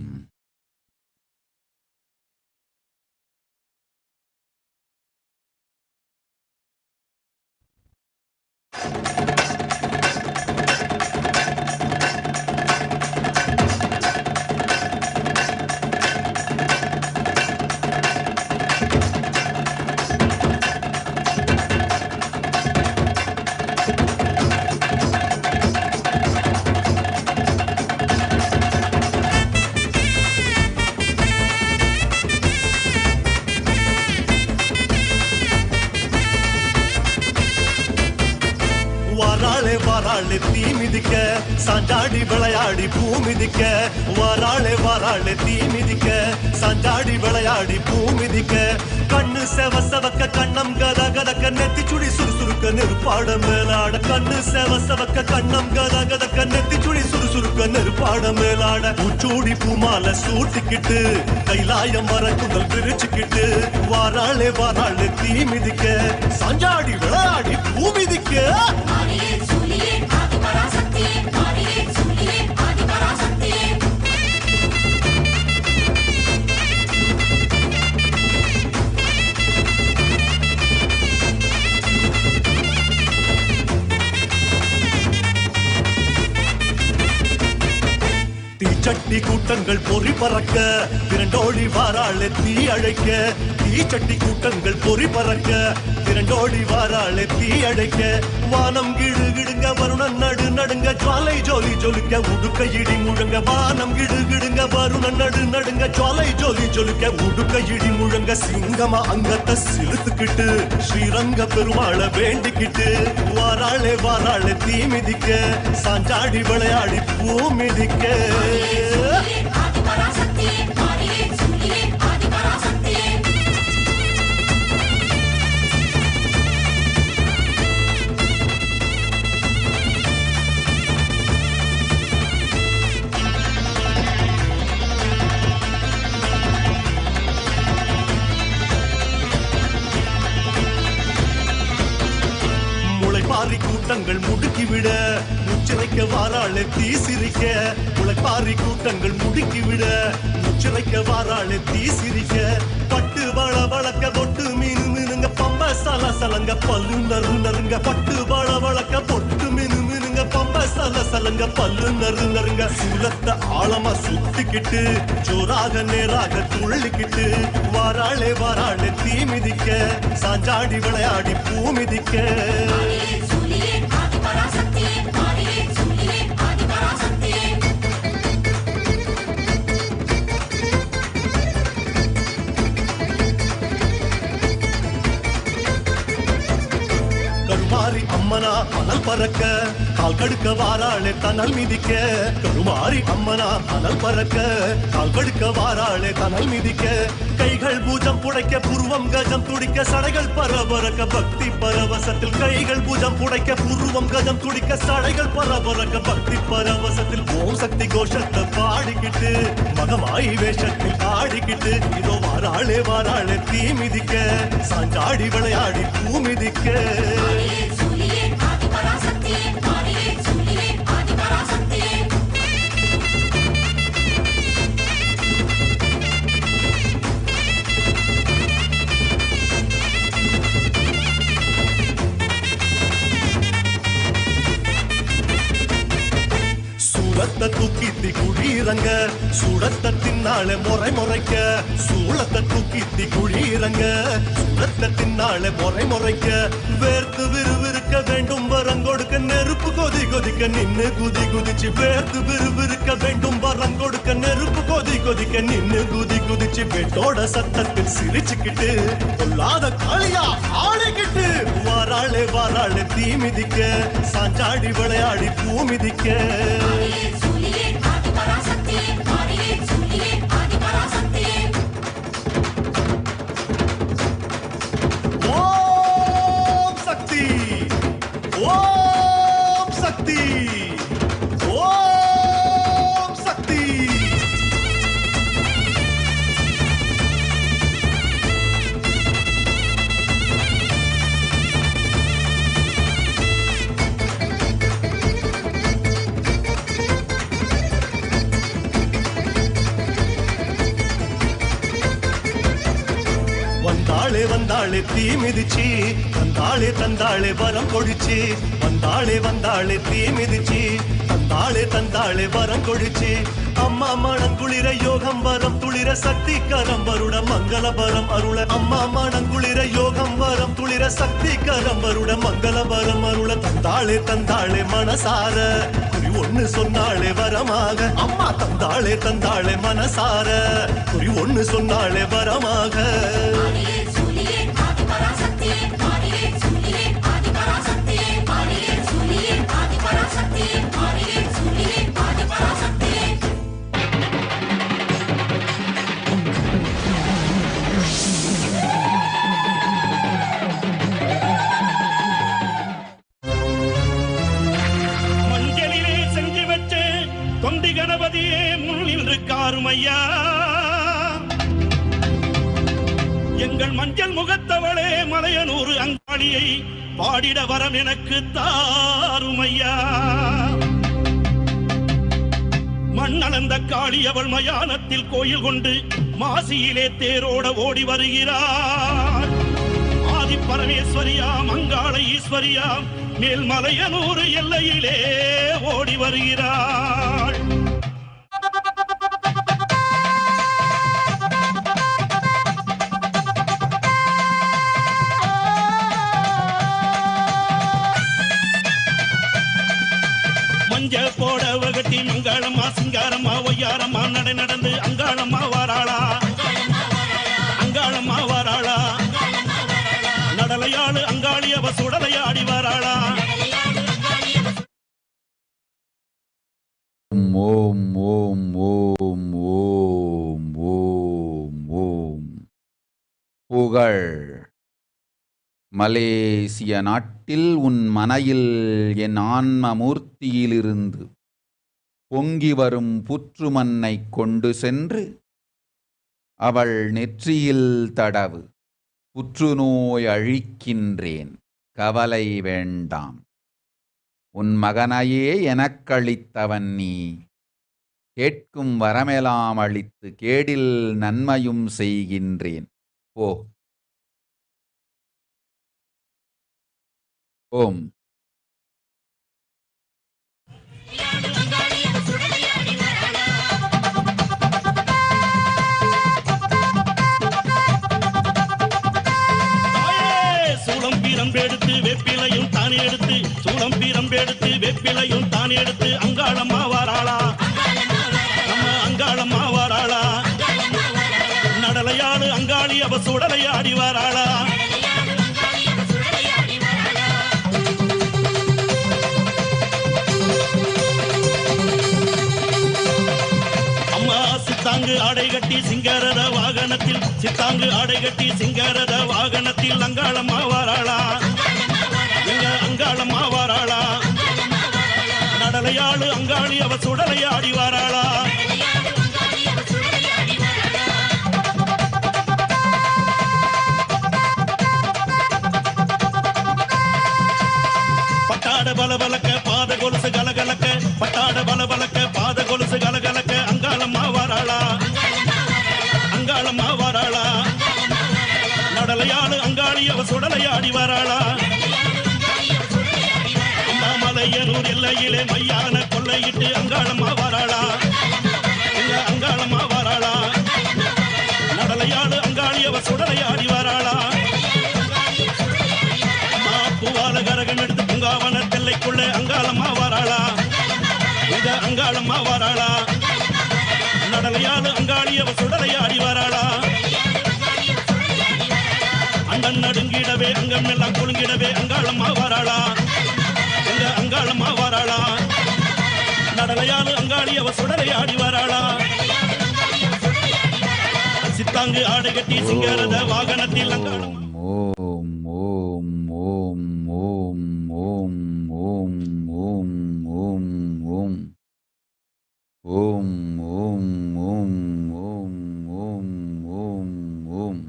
வாராளே வாராளே தீ மிதிக்க, சாஞ்சாடி விளையாடி பூ மிதிக்க. வாராளே வாராளே தீ மிதிக்க, சாஞ்சாடி விளையாடி பூ மிதிக்க. கண்ணு செவ செவக்க கண்ணம் கத கதக்க, நெத்தி சுடி சுறுசுறுக்க நெருப்பாட மேலாட. கண்ணு செவ செவக்க கண்ணம் கத கதக்க, நெத்தி சுடி சுறுசுறுக்க நெருப்பாட மேலாட. பூச்சூடி பூமால சூட்டிக்கிட்டு, கைலாயம் வர குந்தல் பிரிச்சுக்கிட்டு. வாராளே வாராளே தீ மிதிக்க, சாஞ்சாடி விளையாடி பூ மிதிக்க. தீச்சட்டி கூட்டங்கள் பொறி பறக்க, திரண்டோடி வாராளே தீ அழைக்க. தீச்சட்டி கூட்டங்கள் பொறி பறக்க, திரண்டோடி வாராளே தீ அழைக்க. வானம் கிடு கிடுங்க, வருணன் நடு நடுங்க, ஜுவாலை ஜோலி ஜொலிக்க, உடுக்க இடி முழங்க. வானம் கிடு கிடுங்க, வருணன் நடு நடுங்க, ஜுவாலை ஜோலி ஜொலிக்க, உடுக்க இடி முழங்க. சிங்கமா அங்கத்தை சிலுத்துக்கிட்டு, ஸ்ரீரங்க பெருமாளை வேண்டிக்கிட்டு. வாராளே வாராளே தீ மிதிக்க, சாஞ்சாடி விளையாடி பூ மிதிக்க. முளைப்பாரி கூட்டங்கள் முடுக்கிவிட, முச்சிறைக்க வாராளே தீ சிரிக்க. முளைப்பாரி கூட்டங்கள் முடுக்கிவிட, முச்சிறைக்க வாராளே தீ சிரிக்க. பட்டு வள வளக்க, பொட்டு மீனு மீனுங்க, பம்ப சல சலங்க, பல்லு நறு நறுங்க. பட்டு வள வளக்க, பொட்டு மீனு மீனுங்க, பம்ப சல சலங்க, பல்லு நறு நறுங்க. சூலத்தை ஆழமா சுத்திக்கிட்டு, ஜோராக நேராக துள்ளிக்கிட்டு. வாராளே வாராளே தீ மிதிக்க, சாஞ்சாடி விளையாடி பூ மிதிக்க. கருமாரி அம்மனா அனல் பறக்க, கால் கடுக்க வாராளே தனல் மிதிக்க. கருமாரி அம்மனா அனல் பறக்க, கால் கடுக்க வாராளே தனல் மிதிக்க. கைகள் பூஜம் புடைக்க, புருவம் கஜம் துடிக்க, சடைகள் பரபரக்க பக்தி பரவசத்தில். கைகள் பூஜம் புடைக்க, புருவம் கஜம் துடிக்க, சடைகள் பரபரக்க பக்தி பரவசத்தில். ஓம் சக்தி கோஷத்தை பாடிக்கிட்டு, மகமாயி வேஷத்தில் ஆடிக்கிட்டு. இதோ வாராளே வாராளே தீ மிதிக்க, சாஞ்சாடி விளையாடி பூ மிதிக்க. சூளத்தை தூக்கித்தி குழியிறங்க, சூளத்தை தின்னாலே முறை முறைக்க. சூளத்தை தூக்கித்தி குழியிறங்க, சூளத்தை தின்னாலே முறை முறைக்க. வேர்த்து விறுவிறுக்க வேண்டும் வரங்கொடுக்க, நெருப்பு கொதி கொதிக்க நின்னு குதி குதிச்சு. வேர்த்து விறுவிறுக்க வேண்டும் வரங்கொடுக்க, நெருப்பு கொதி கொதிக்க நின்னு குதி குதிச்சு. பெட்டோட சத்தத்தில் சிரிச்சுக்கிட்டு, கொல்லாத காளியா ஆடிக்கிட்டு. வாராளே வாராளே தீ மிதிக்க, சாஞ்சாடி விளையாடி பூ மிதிக்க. ஓம் சக்தி, ஓம் சக்தி, ஓம் சக்தி. வந்தாளே வந்தாளே தீ மிதிச்சி தந்தாளே தந்தாளே வரம் கொடிச்சி வந்தாளே தீ மிதிச்சி தந்தாளே வரம் கொடிச்சி அம்மா மணங்குளிர யோகம் வரம் துளிர சக்தி கரம் வருட மங்கள வரம் அருள அம்மா மணங்குளிர யோகம் வரம் துளிர சக்தி கரம் வருட மங்கள வரம் அருள தந்தாளே மனசார குறி ஒண்ணு சொன்னாளே வரமாக அம்மா தந்தாளே மனசார குறி ஒண்ணு சொன்னாளே வரமாக மஞ்சளிலே செஞ்சு வச்ச தொண்டி கணபதியே முன்னில் இருக்காருமையா எங்கள் மஞ்சள் முகத்தவளே மலையனூர் அங்காளியை பாடிட வரம் எனக்கு தாருமையா மண்ணளந்த காளி அவள் மயானத்தில் கோயில் கொண்டு மாசியிலே தேரோட ஓடி வருகிறார் ஆதி பரமேஸ்வரியாம் அங்காள ஈஸ்வரியாம் மேல்மலையனூர் எல்லையிலே ஓடி வருகிறாள் மஞ்சள் போட வகட்டி மங்காளம்மா சிங்காரம்மா ஒய்யாரம்மா நடந்து அங்காளம்மா வாராளா அங்காளம்மா வாராளா நடலையாளு அங்காளி அவ சுடலையாடி வாராளா ஓம் ஓம் ஓம் ஓம் ஓம் ஓம். புகழ். மலேசிய நாட்டில் உன் மனையில் என் ஆன்ம மூர்த்தியிலிருந்து பொங்கி வரும் புற்றுமண்ணை கொண்டு சென்று அவள் நெற்றியில் தடவு. புற்றுநோய் அழிக்கின்றேன், கவலை வேண்டாம். உன் மகனையே எனக்களித்தவன் நீ. கேட்கும் வரமெல்லாம் அளித்து கேடில் நன்மையும் செய்கின்றேன். போ. ஓம். சூளம் பீரம்பெடுத்து வெப்பிலையும் தான் எடுத்து சூளம் பீரம்பெடுத்து வெப்பிலையும் தான் எடுத்து அங்காளம்மா வாராளா நம்ம அங்காளம்மா வாராளா நடலையாடு அங்காளி அவ சுடலையாடி வாராளா சித்தாங்கு ஆடை கட்டி சிங்காரத வாகனத்தில் சித்தாங்கு ஆடை கட்டி சிங்காரத வாகனத்தில் அங்காளம்மா வாராளா எங்க அங்காளம்மா வாராளா நடலையாடு அங்காளி அவ சுடலையாடி வாராளா பட்டாட பலபலக்க பாத கொலுசு கலகலக்க பட்டாட பலபலக்க பாத கொலுசு கலகலக்க அங்காளம்மா வாராளா அங்காளம்மா வாராளா நடலையாடு அங்காளி அவ சுடலையாடி வாராளா அம்மாமலையனூர் எல்லையிலே மையான கொள்ளையிட்டு அங்காளம்மா வாராளா எங்க அங்காளம்மா வாராளா நடலையாடு அங்காளி அவ சுடலையாடி வாராளா பூவால கரகம் எடுத்து பூங்காவன தெல்லைக்குள்ள அங்காளம்மா வாராளா எங்க அங்காளம்மா வாராளா நடலையாடு அங்காளி அவ சுடலையாடி வாராளா அண்டன் நடுங்கிடவே அங்கம் எல்லாம் குலுங்கிடவே அங்காளம்மா வாராளா எங்க அங்காளம்மா வாராளா நடலையாடு அங்காளி அவ சுடலையாடி வாராளா சித்தாங்கு ஆடை கட்டி சிங்காரத வாகனத்தில் அங்காளம் ஓம் ஓம் ஓம் ஓம் ஓம் ஓம் ஓம் ஓம் ஓம் ஓம் ஓம் ஓம் ஓம் ஓம் ஓம் ஓம்.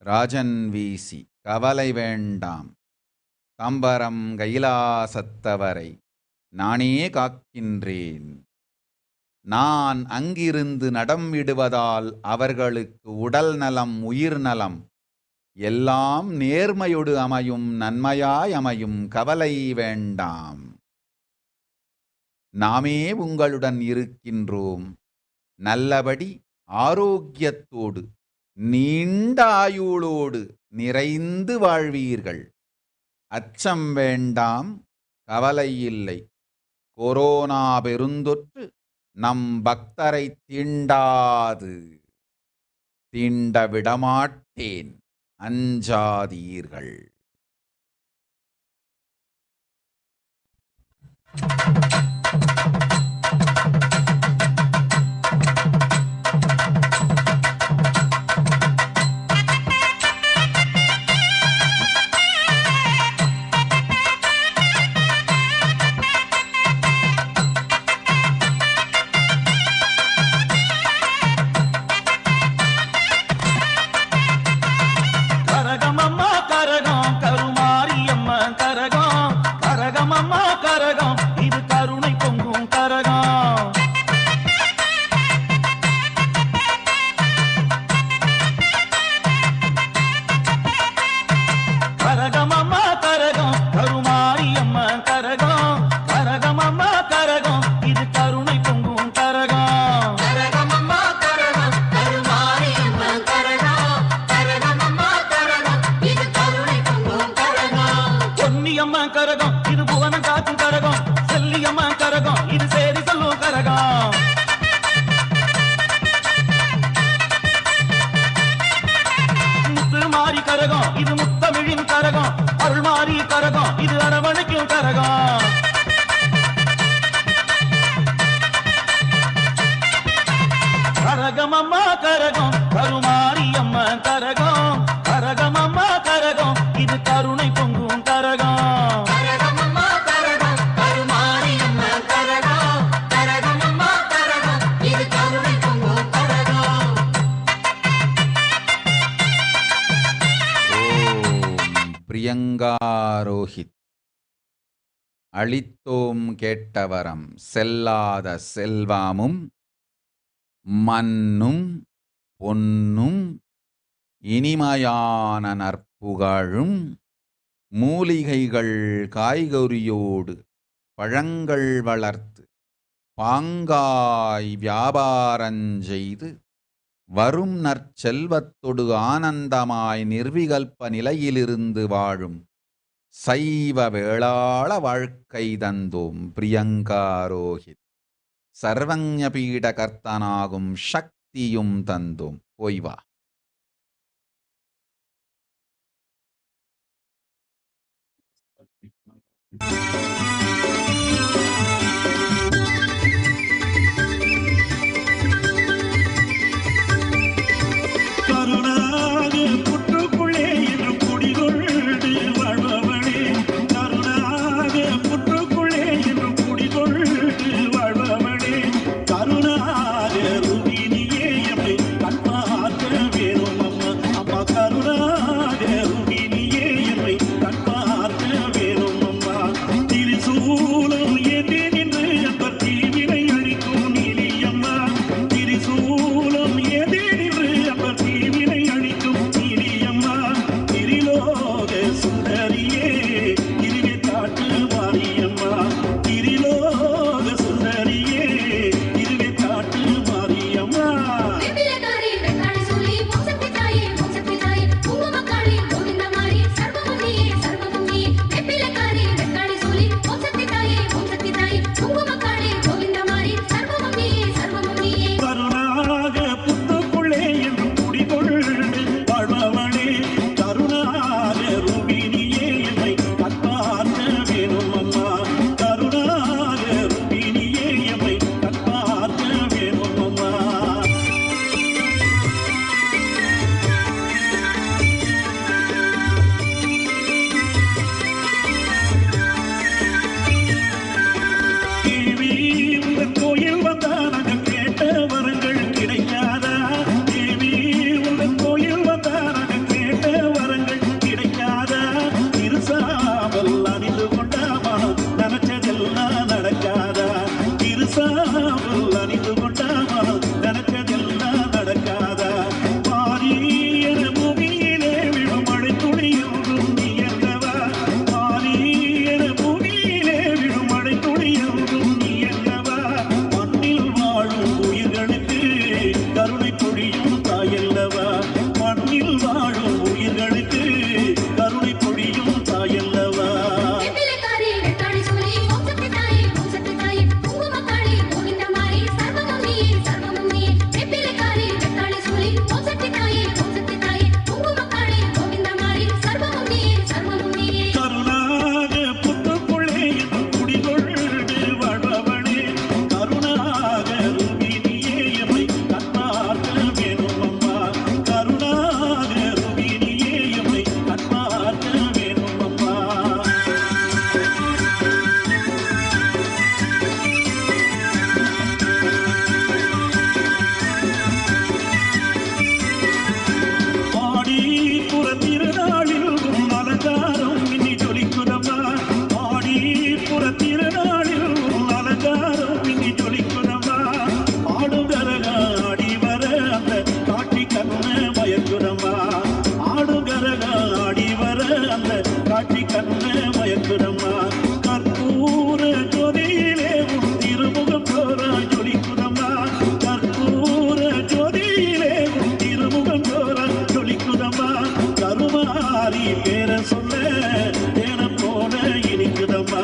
ராஜன் வீசி. கவலை வேண்டாம். தம்பரம் கைலாசத்தவரை நானே காக்கின்றேன். நான் அங்கிருந்து நடம் விடுவதால் அவர்களுக்கு உடல் நலம் உயிர் நலம் எல்லாம் நேர்மையொடு அமையும் நன்மையாய் அமையும் கவலை வேண்டாம். நாமே உங்களுடன் இருக்கின்றோம். நல்லபடி ஆரோக்கியத்தோடு நீண்ட ஆயுளோடு நிறைந்து வாழ்வீர்கள். அச்சம் வேண்டாம், கவலை இல்லை. கொரோனா பெருந்தொற்று நம் பக்தரை தீண்டாது, தீண்ட விடமாட்டேன், அஞ்சாதீர்கள். பிரியங்காரோஹித். அளித்தோம் கேட்டவரம் செல்லாத செல்வமும் மண்ணும் பொன்னும் இனிமையான நற்புகழும் மூலிகைகள் காய்கறியோடு பழங்கள் வளர்த்து பாங்காய் வியாபாரஞ்செய்து வரும் நற்செல்வத்தொடு ஆனந்தமாய் நிர்விகல்ப நிலையிலிருந்து வாழும் சைவ வேளாள வாழ்க்கை தந்தோம் பிரியங்காரோஹித். சர்வஞ பீட கர்த்தனாகும் சக்தியும் தந்தோம். போய்வா. கருணாக புற்றுக்குள்ளே என்று குடிகொண்டு வாழ்பவளே, கருணாக புற்றுக்குள்ளே என்று குடிகொண்டு வாழ்பவளே, கருணாக ருகினியே எம்மை கண் பார்க்க வேணும் அம்மா. அம்மா கருணாக ருகினியே எம்மை கண் பார்க்க வேணும் அம்மா. திரிசூ பேர சொல்ல தேன போல இனிக்குதம்மா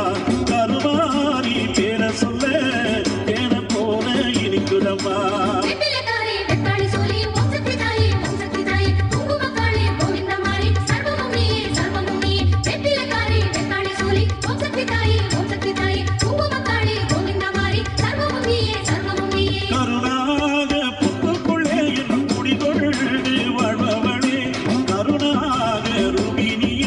கருமாரி பேர சொல்ல தேன போல இனிக்குதம்மா கருணாக புத்துக்குள்ளே என்னும் குடிகொண்டு வாழ்பவளே கருணாக ரூபினியே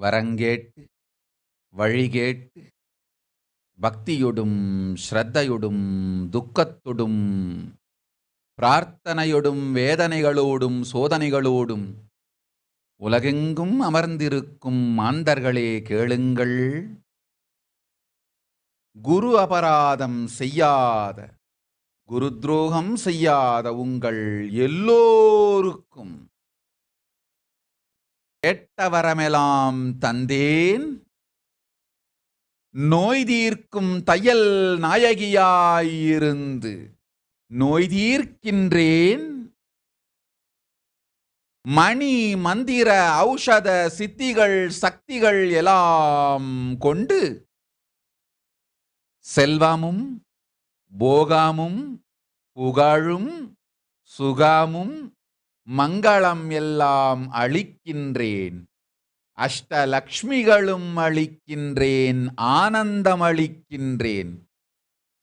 வரங்கேட்டு வழிகேட்டு பக்தியொடும் ஸ்ரத்தையொடும் துக்கத்தொடும் பிரார்த்தனையொடும் வேதனைகளோடும் சோதனைகளோடும் உலகெங்கும் அமர்ந்திருக்கும் மாந்தர்களே கேளுங்கள். குரு அபராதம் செய்யாத, குரு துரோகம் செய்யாத உங்கள் எல்லோருக்கும் கேட்ட வரமெல்லாம் தந்தேன். நோய் தீர்க்கும் தையல் நாயகியாயிருந்து நோய் தீர்க்கின்றேன். மணி மந்திர ஔஷத சித்திகள் சக்திகள் எல்லாம் கொண்டு செல்வமும் போகமும் புகழும் சுகமும் மங்களம் எல்லாம் அளிக்கின்றேன். அஷ்டலக்ஷ்மிகளும் அளிக்கின்றேன், ஆனந்தம் அளிக்கின்றேன்,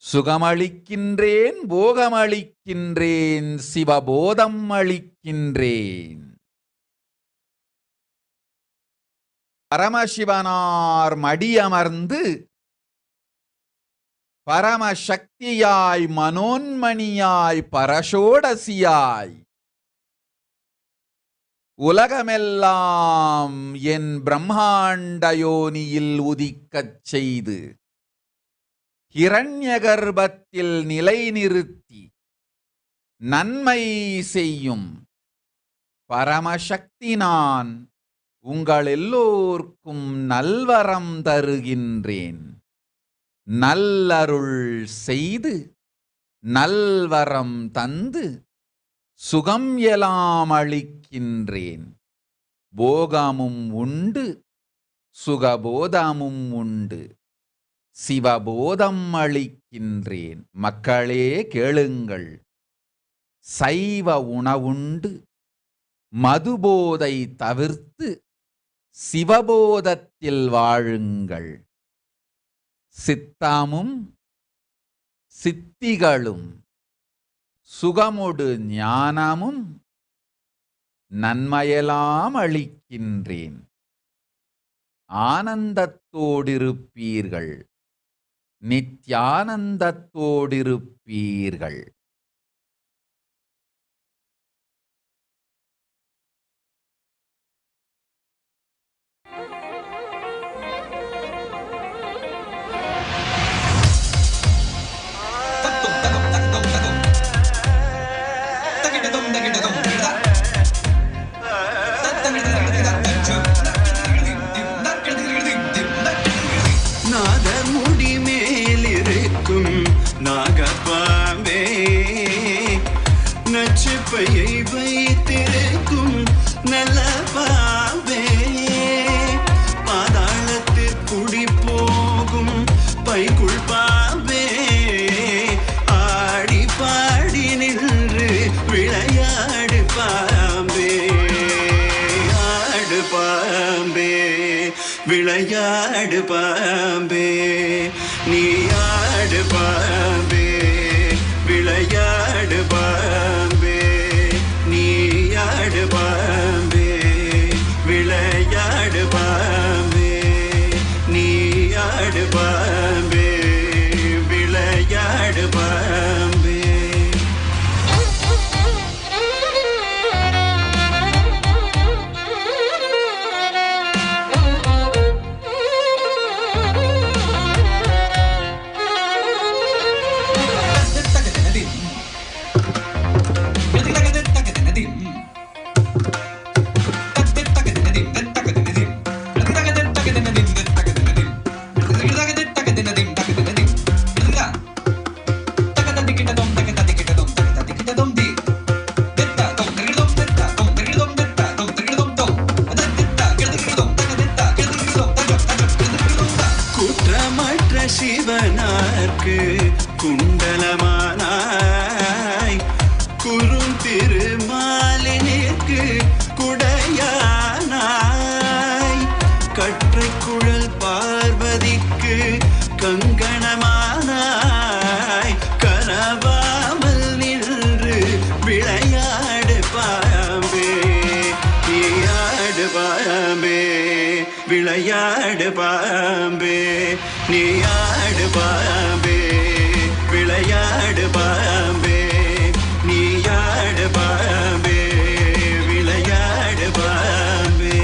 சுகமளிக்கின்றேன், போகமளிக்கின்றேன், சிவபோதம் அளிக்கின்றேன். பரமசிவனார் மடியமர்ந்து பரமசக்தியாய் மனோன்மணியாய் பரஷோடசியாய் உலகமெல்லாம் என் பிரம்மாண்ட யோனியில் உதிக்கச் செய்து ஹிரண்ய கர்ப்பத்தில் நிலைநிறுத்தி நன்மை செய்யும் பரமசக்தி நான் உங்கள் எல்லோர்க்கும் நல்வரம் தருகின்றேன். நல்லருள் செய்து நல்வரம் தந்து சுகம் எல்லாம் அளிக்கின்றேன். போகமும் உண்டு, சுகபோதமும் உண்டு, சிவபோதம் அளிக்கின்றேன். மக்களே கேளுங்கள். சைவ உணவுண்டு மதுபோதை தவிர்த்து சிவபோதத்தில் வாழுங்கள். சித்தமும் சித்திகளும் சுகமொடு ஞானமும் நன்மையெல்லாம் அளிக்கின்றேன். ஆனந்தத்தோடிருப்பீர்கள், நித்யானந்தத்தோடிருப்பீர்கள். நச்சுப்பையை வைத்திருக்கும் நல்ல பாவே, பாதாளத்தில் குடி போகும் பைக்குள் பாவே, ஆடி பாடி நின்று விளையாடு பாம்பே, ஆடு பாம்பே, விளையாடு பாம்பே, நீ ஆடு பாம்பே, விளையாடு பாம்பே, நீ ஆடு பாம்பே, விளையாடு பாம்பே, நீ ஆடு பாம்பே, விளையாடு பாம்பே. சிவனார்க்கு குண்டலமானாய், குறும் திருமாலினிற்கு குடையானாய், கற்றை குழல் பார்வதிக்கு கங்கணமானாய், கரவாமல் நின்று விளையாடு பாம்பே, நீயாடு பாம்பே, விளையாடு பாம்பே நீ ஆடு பாம்பே விளையாடு பாம்பே நீ ஆடு பாம்பே விளையாடு பாம்பே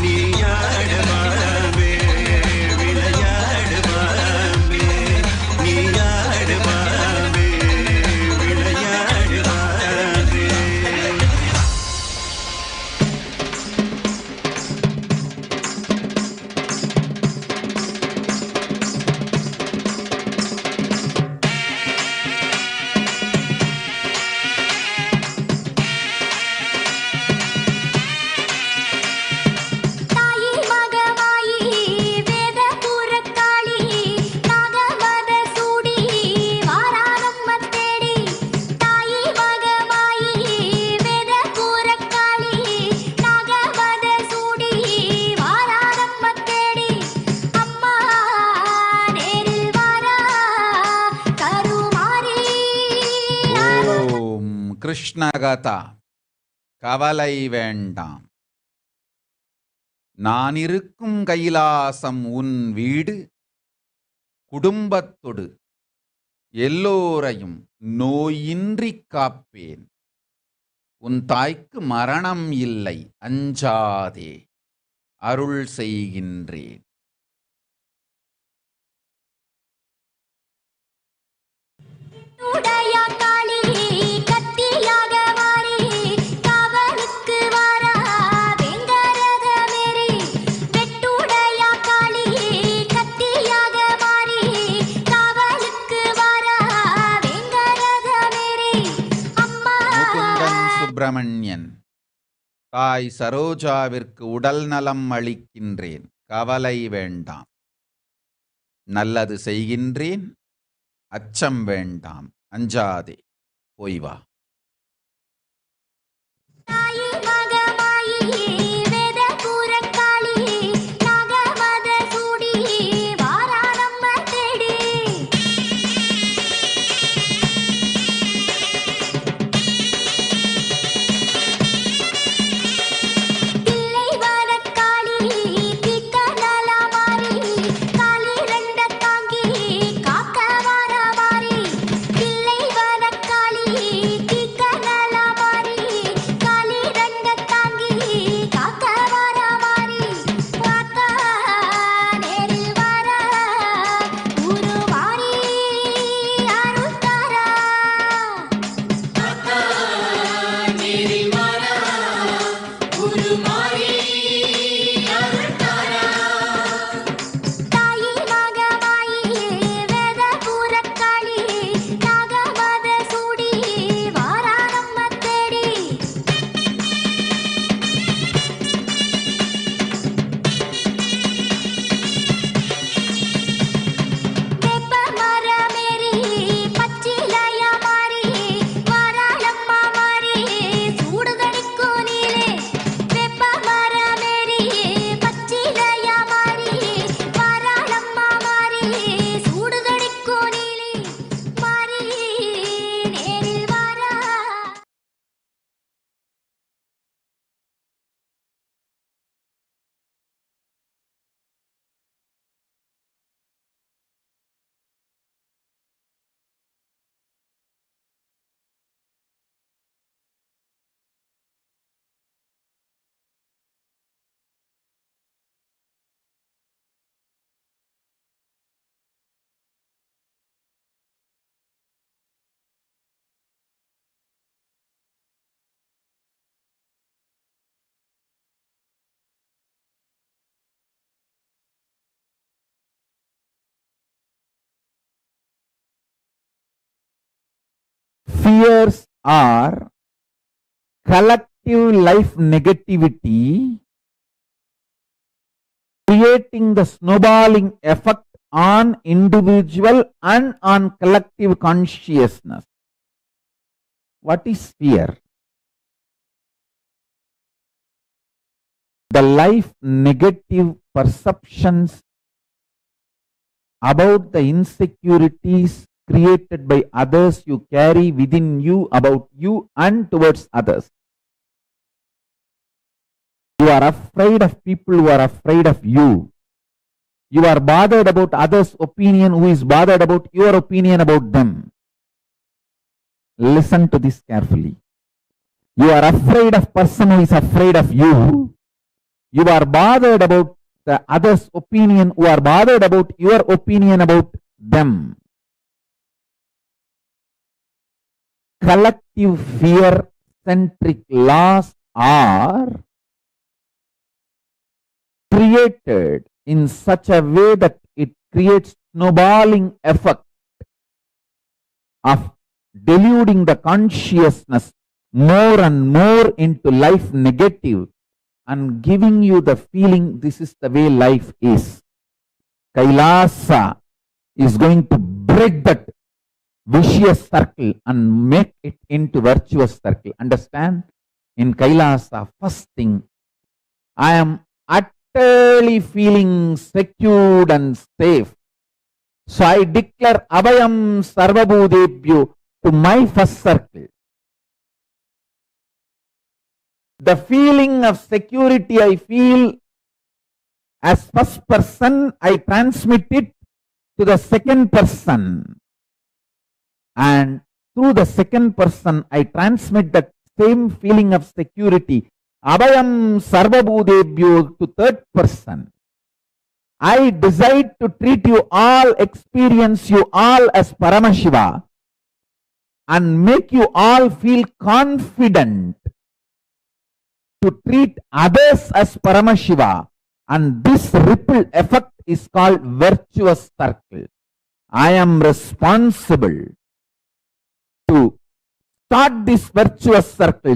நீ ஆடு பாம்பே விளையாடு பாம்பே நீ ஆடு பாம்பே விளையாடு பாம்பே. தாயி மகமாயி வேத புறக்காளி நாகமத சூடி வாராதம்ம தேடி தாயி மகமாயி வேத புறக்காளி நாகமத சூடி வாராதம்ம தேடி அம்மா நேரில் வாரா கருமாரி ஓம் கிருஷ்ணகதா கவலை வேண்டாம். நான் இருக்கும் கைலாசம் உன் வீடு. குடும்பத்தொடு எல்லோரையும் நோயின்றி காப்பேன். உன் தாய்க்கு மரணம் இல்லை, அஞ்சாதே, அருள் செய்கின்றேன். உடையா காளி கத்தியாக மாறி காவலுக்கு வாரா வெங்கரத மேரி வெட்டுடையா காளி கத்தியாக மாறி காவலுக்கு வாரா வெங்கரத மேரி அம்மா முகுந்தன் சுப்பிரமணியன். தாய் சரோஜாவிற்கு உடல் நலம் அளிக்கின்றேன். கவலை வேண்டாம். நல்லது செய்கின்றேன். அச்சம் வேண்டாம், அஞ்சாதே, போய் வா. தாயி மகமாயி வேத புறக்காளி நாகமத சூடி வாராதம்ம தேடி தில்லை வனக்காளி தீக்க நலா மாறி காளி ரெண்ட தாங்கி காக்க வாரா மாறி தில்லை வனக்காளி தீக்க நலா மாறி காளி ரெண்ட தாங்கி காக்க வாரா மாறி வாக்கா நேரில் வாரா ஊரு மாறி அருள்தாரா வாக்கா நேரில் வாரா ஊரு மாறி அருள்தாரா தாயி மகமாயி வேத புறக்காளி நாகமத சூடி வாராதம்ம தேடி வேப்ப மரமேறி பச்சிலையா மாறி வாராளம்மா மாறி சூடுதடிக்கும் நீலே வேப்ப மரமேறி பச்சிலையா மாறி வாராளம்மா மாறி சூடுதடிக்கும் நீலே மாறி நேரில் வாரா Fears are collective life negativity, creating the snowballing effect on individual and on collective consciousness. What is fear? The life negative perceptions about the insecurities created by others you carry within you about you and towards others. You are afraid of people who are afraid of you. You are bothered about others' opinion who is bothered about your opinion about them. Listen to this carefully. You are afraid of person who is afraid of you. You are bothered about the others' opinion who are bothered about your opinion about them. Collective fear-centric laws are created in such a way that it creates snowballing effect of deluding the consciousness more and more into life negative and giving you the feeling this is the way life is. Kailasa is going to break that vicious circle and make it into virtuous circle. Understand? In Kailasa, first thing, I am utterly feeling secured and safe. So I declare Abhayam Sarvabhudebhyo to my first circle. The feeling of security I feel as first person, I transmit it to the second person. And through the second person, I transmit that same feeling of security, Abhayam Sarvabhudebhyo, to third person. I decide to treat you all, experience you all as Paramashiva and make you all feel confident to treat others as Paramashiva, and this ripple effect is called virtuous circle. I am responsible to start this virtuous circle.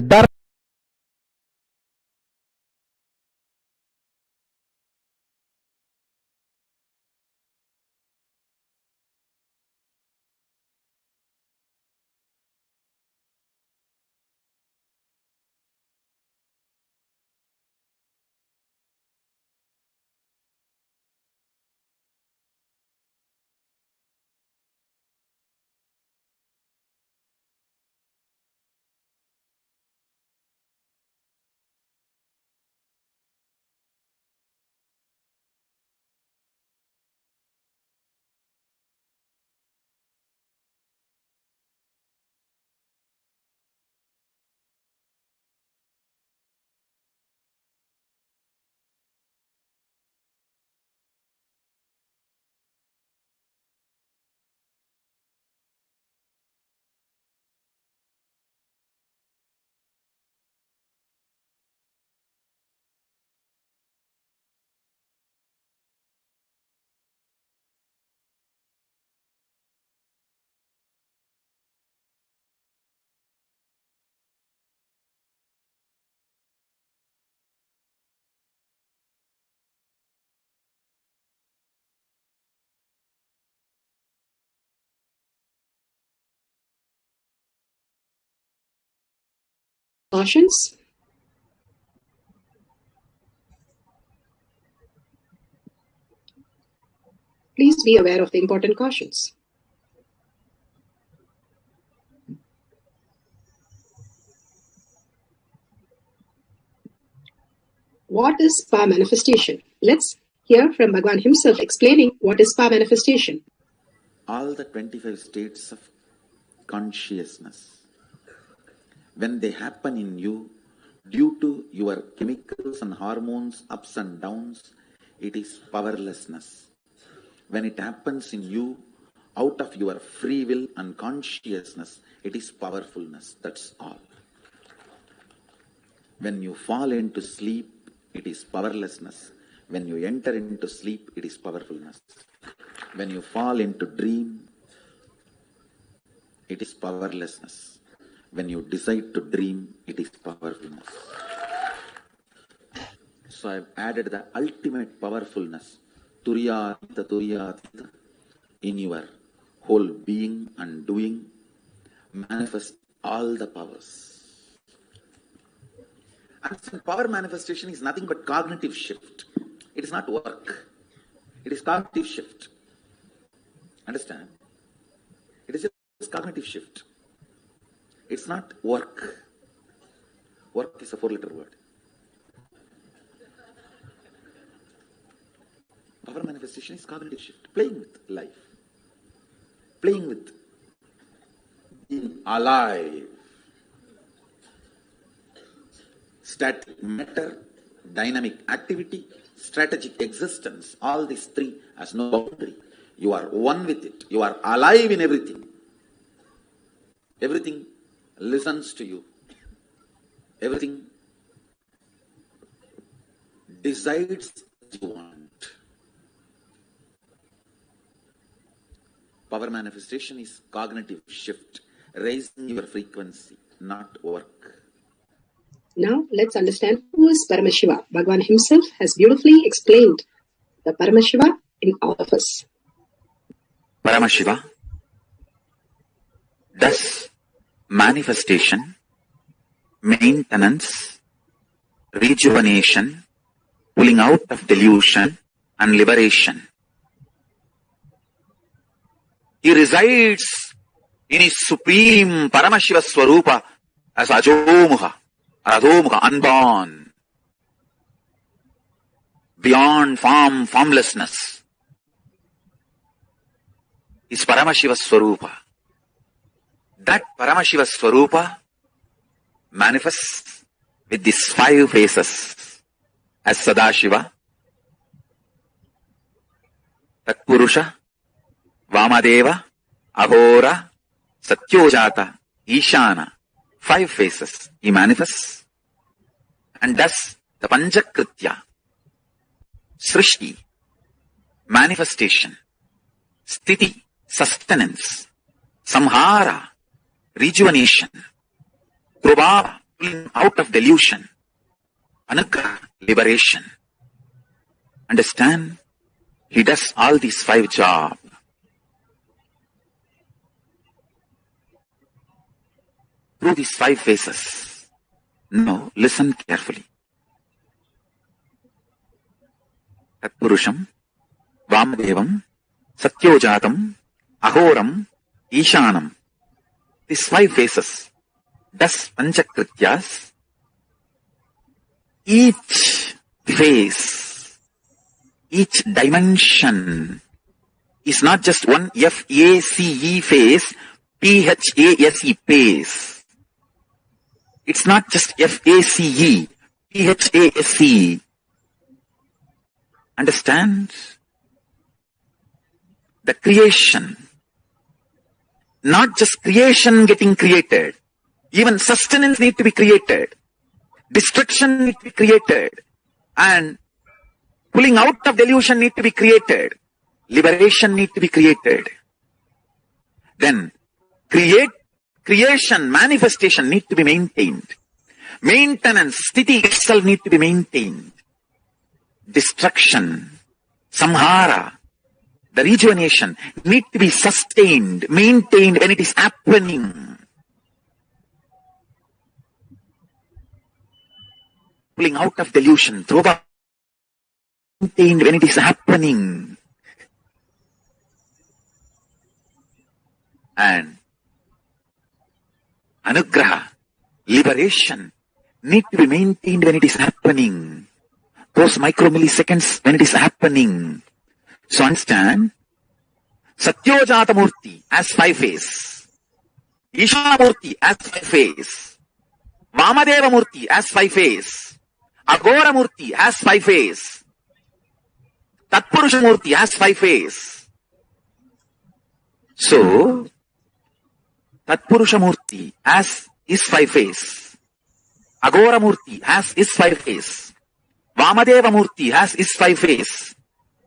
Cautions. Please be aware of the important cautions. What is power manifestation? Let's hear from Bhagwan himself explaining what is power manifestation. All the 25 states of consciousness, when they happen in you, due to your chemicals and hormones, ups and downs, it is powerlessness. When it happens in you, out of your free will and consciousness, it is powerfulness. That's all. When you fall into sleep, it is powerlessness. When you enter into sleep, it is powerfulness. When you fall into dream, it is powerlessness. When you decide to dream, it is powerfulness. So I've added the ultimate powerfulness, Turyatita, in your whole being and doing, manifest all the powers. And power manifestation is nothing but cognitive shift. It is not work. It is cognitive shift. Understand? It is just cognitive shift. It's not work. Work is a 4-letter word. manifestation is cognitive shift, playing with life, playing with being alive. Static matter, dynamic activity, strategic existence, all these three has no boundary. You are one with it. You are alive in everything. Everything listens to you. Everything decides what you want. Power manifestation is cognitive shift, raising your frequency, not work. Now let's understand who is Paramashiva. Bhagavan himself has beautifully explained the Paramashiva in all of us. Paramashiva does manifestation, maintenance, rejuvenation, pulling out of delusion and liberation. He resides in his supreme Paramashiva Swarupa as Ajomuha, Radhomuha, unborn, beyond form, formlessness. Is Paramashiva Swarupa. That Paramashiva Swarupa manifests with these 5 faces as Sadashiva, Tatpurusha, Vamadeva, Ahora, Satyojata, Ishana. 5 faces he manifests and does the Panchakritya, Srishti, manifestation, Sthiti, sustenance, Samhara, rejuvenation, Prabhava, pulling out of delusion, Anugraha, liberation. Understand? He does all these 5 jobs. Through these 5 phases. Now, listen carefully. Tatpurusham, Vamadevam, Satyojatam, Ahoram, Ishanam. These 5 phases does Panchakrityas. Each phase, each dimension is not just one F-A-C-E phase, P-H-A-S-E phase. It's not just F-A-C-E, P-H-A-S-E. Understand? The creation. Not just creation getting created. Even sustenance need to be created. Destruction need to be created. And pulling out of delusion need to be created. Liberation need to be created. Then creation, manifestation need to be maintained. Maintenance, sthiti itself need to be maintained. Destruction, samhara, the rejuvenation need to be sustained, maintained when it is happening. Pulling out of delusion, maintained when it is happening. And Anugraha, liberation, need to be maintained when it is happening. Those micromilliseconds when it is happening. So understand, Satyojata Murti as 5 phase, Ishana Murti as 5 phase, Vamadeva Murti as 5 phase, Agora Murti as 5 phase, Tatpurusha Murti as 5 phase. So, Tatpurusha Murti as is 5 phase, Agora Murti has is 5 phase, Vamadeva Murti has is 5 phase,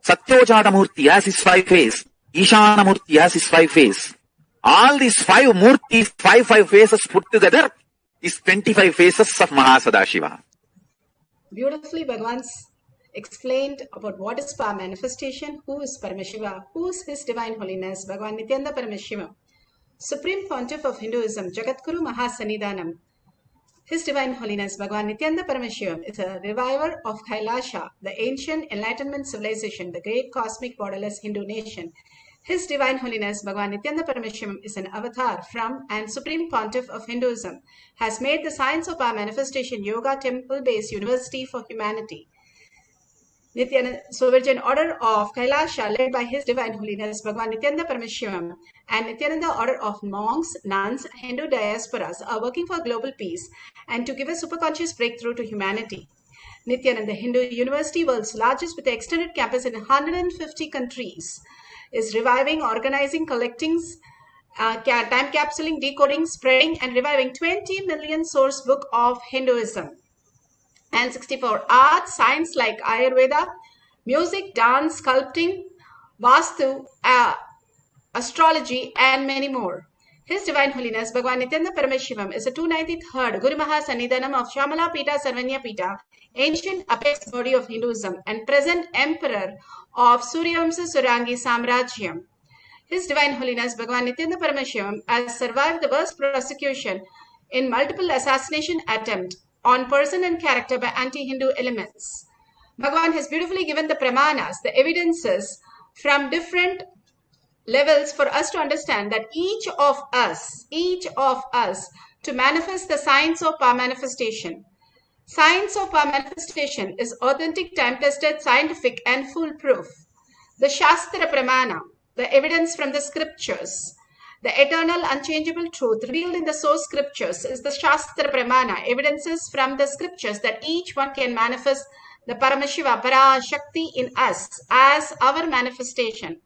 Satyojata Murti has his 5 phase, Ishana Murti has his 5 phase. All these 5 Murtis, 5 phases put together is 25 phases of Mahasadashiva. Beautifully, Bhagavan's explained about what is Power Manifestation, who is Paramashiva, who is His Divine Holiness, Bhagavan Nithyananda Paramashivam, Supreme Pontiff of Hinduism, Jagadguru Mahasannidhanam. His Divine Holiness Bhagavan Nithyananda Paramashivam is a reviver of Kailasa, the ancient enlightenment civilization, the great cosmic borderless Hindu nation. His Divine Holiness Bhagavan Nithyananda Paramashivam is an avatar from and Supreme Pontiff of Hinduism, has made the science of our manifestation yoga temple-based university for humanity. Nithyananda, so Virgin Order of Kailasa, led by His Divine Holiness Bhagavan Nithyananda Parameshivam, and Nithyananda Order of Monks, Nuns, Hindu diasporas are working for global peace and to give a superconscious breakthrough to humanity. Nithyananda Hindu University, world's largest with an extended campus in 150 countries, is reviving, organizing, collecting, time capsuling, decoding, spreading, and reviving 20 million source book of Hinduism. And 64 arts, science like Ayurveda, music, dance, sculpting, Vastu, astrology, and many more. His Divine Holiness Bhagavan Nithyananda Parameshivam is the 293rd Guru Maha Sannidhanam of Shamala Pita Sarvanya Pita, ancient apex body of Hinduism and present emperor of Suryavamsa Surangi Samrajyam. His Divine Holiness Bhagavan Nithyananda Parameshivam has survived the worst prosecution in multiple assassination attempt on person and character by anti-Hindu elements. Bhagavan has beautifully given the pramanas, the evidences from different levels for us to understand that each of us to manifest the science of power manifestation. Science of power manifestation is authentic, time-tested, scientific and foolproof. The Shastra Pramana, the evidence from the scriptures, the eternal unchangeable truth revealed in the source scriptures is the Shastra Pramana, evidences from the scriptures that each one can manifest the Paramashiva, ParaShakthi in us as our manifestation.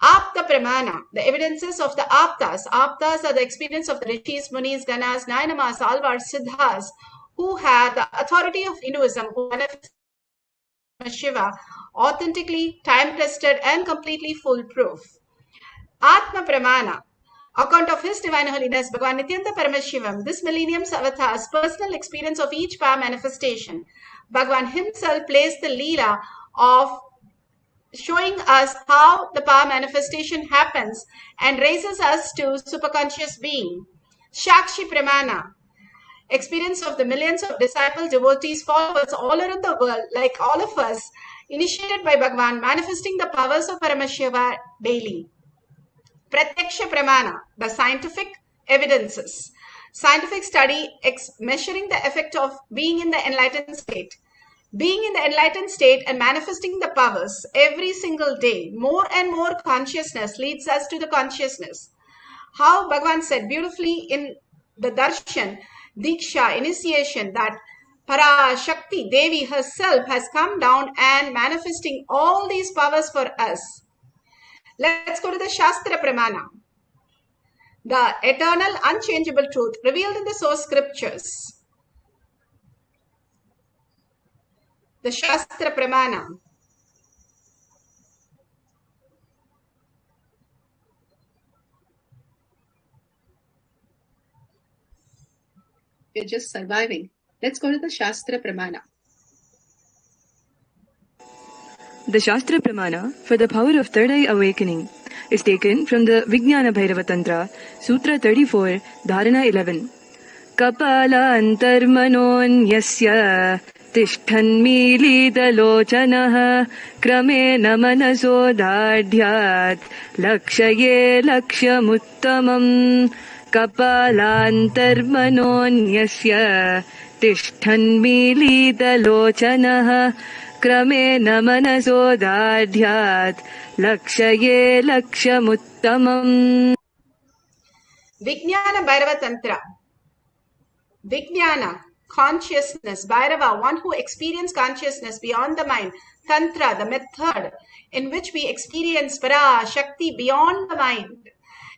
Apta Pramana, the evidences of the Aptas. Aptas are the experience of the Rishis, Munis, Ganas, Nainamas, Alvars, Siddhas, who had the authority of Hinduism, who manifest Shiva authentically, time-tested and completely foolproof. Atma Pramana, account of His Divine Holiness Bhagavan Nithyananda Parameshivam, this millennium's avatar's personal experience of each power manifestation. Bhagavan himself plays the Leela of showing us how the power manifestation happens and raises us to superconscious being. Shakshi Pramana, experience of the millions of disciples, devotees, followers all around the world, like all of us, initiated by Bhagavan, manifesting the powers of Paramashiva daily. Pratyaksha Pramana, the scientific evidences. Scientific study measuring the effect of being in the enlightened state. Being in the enlightened state and manifesting the powers every single day, more and more consciousness leads us to the consciousness. How Bhagavan said beautifully in the Darshan, Diksha, initiation, that ParaShakti, Devi herself has come down and manifesting all these powers for us. Let's go to the Shastra Pramana. The eternal, unchangeable truth revealed in the source scriptures. The Shastra Pramana. We're just surviving. Let's go to the Shastra Pramana. The Shastra Pramana for the power of third eye awakening is taken from the Vijnana Bhairava Tantra, Sutra 34, Dharana 11. Kapala antarmanonyasya तिष्ठन्मीलितलोचनः क्रमेण मनसो दाढ्यात् लक्ष्ये लक्ष्यमुत्तमम् कपालान्तर्मनोऽन्यस्य तिष्ठन्मीलितलोचनः क्रमेण मनसो दाढ्यात् लक्ष्ये लक्ष्यमुत्तमम्. Vijnana Bhairava Tantra. Vijnana, consciousness, Bhairava, one who experiences consciousness beyond the mind. Tantra, the method in which we experience ParaShakti beyond the mind.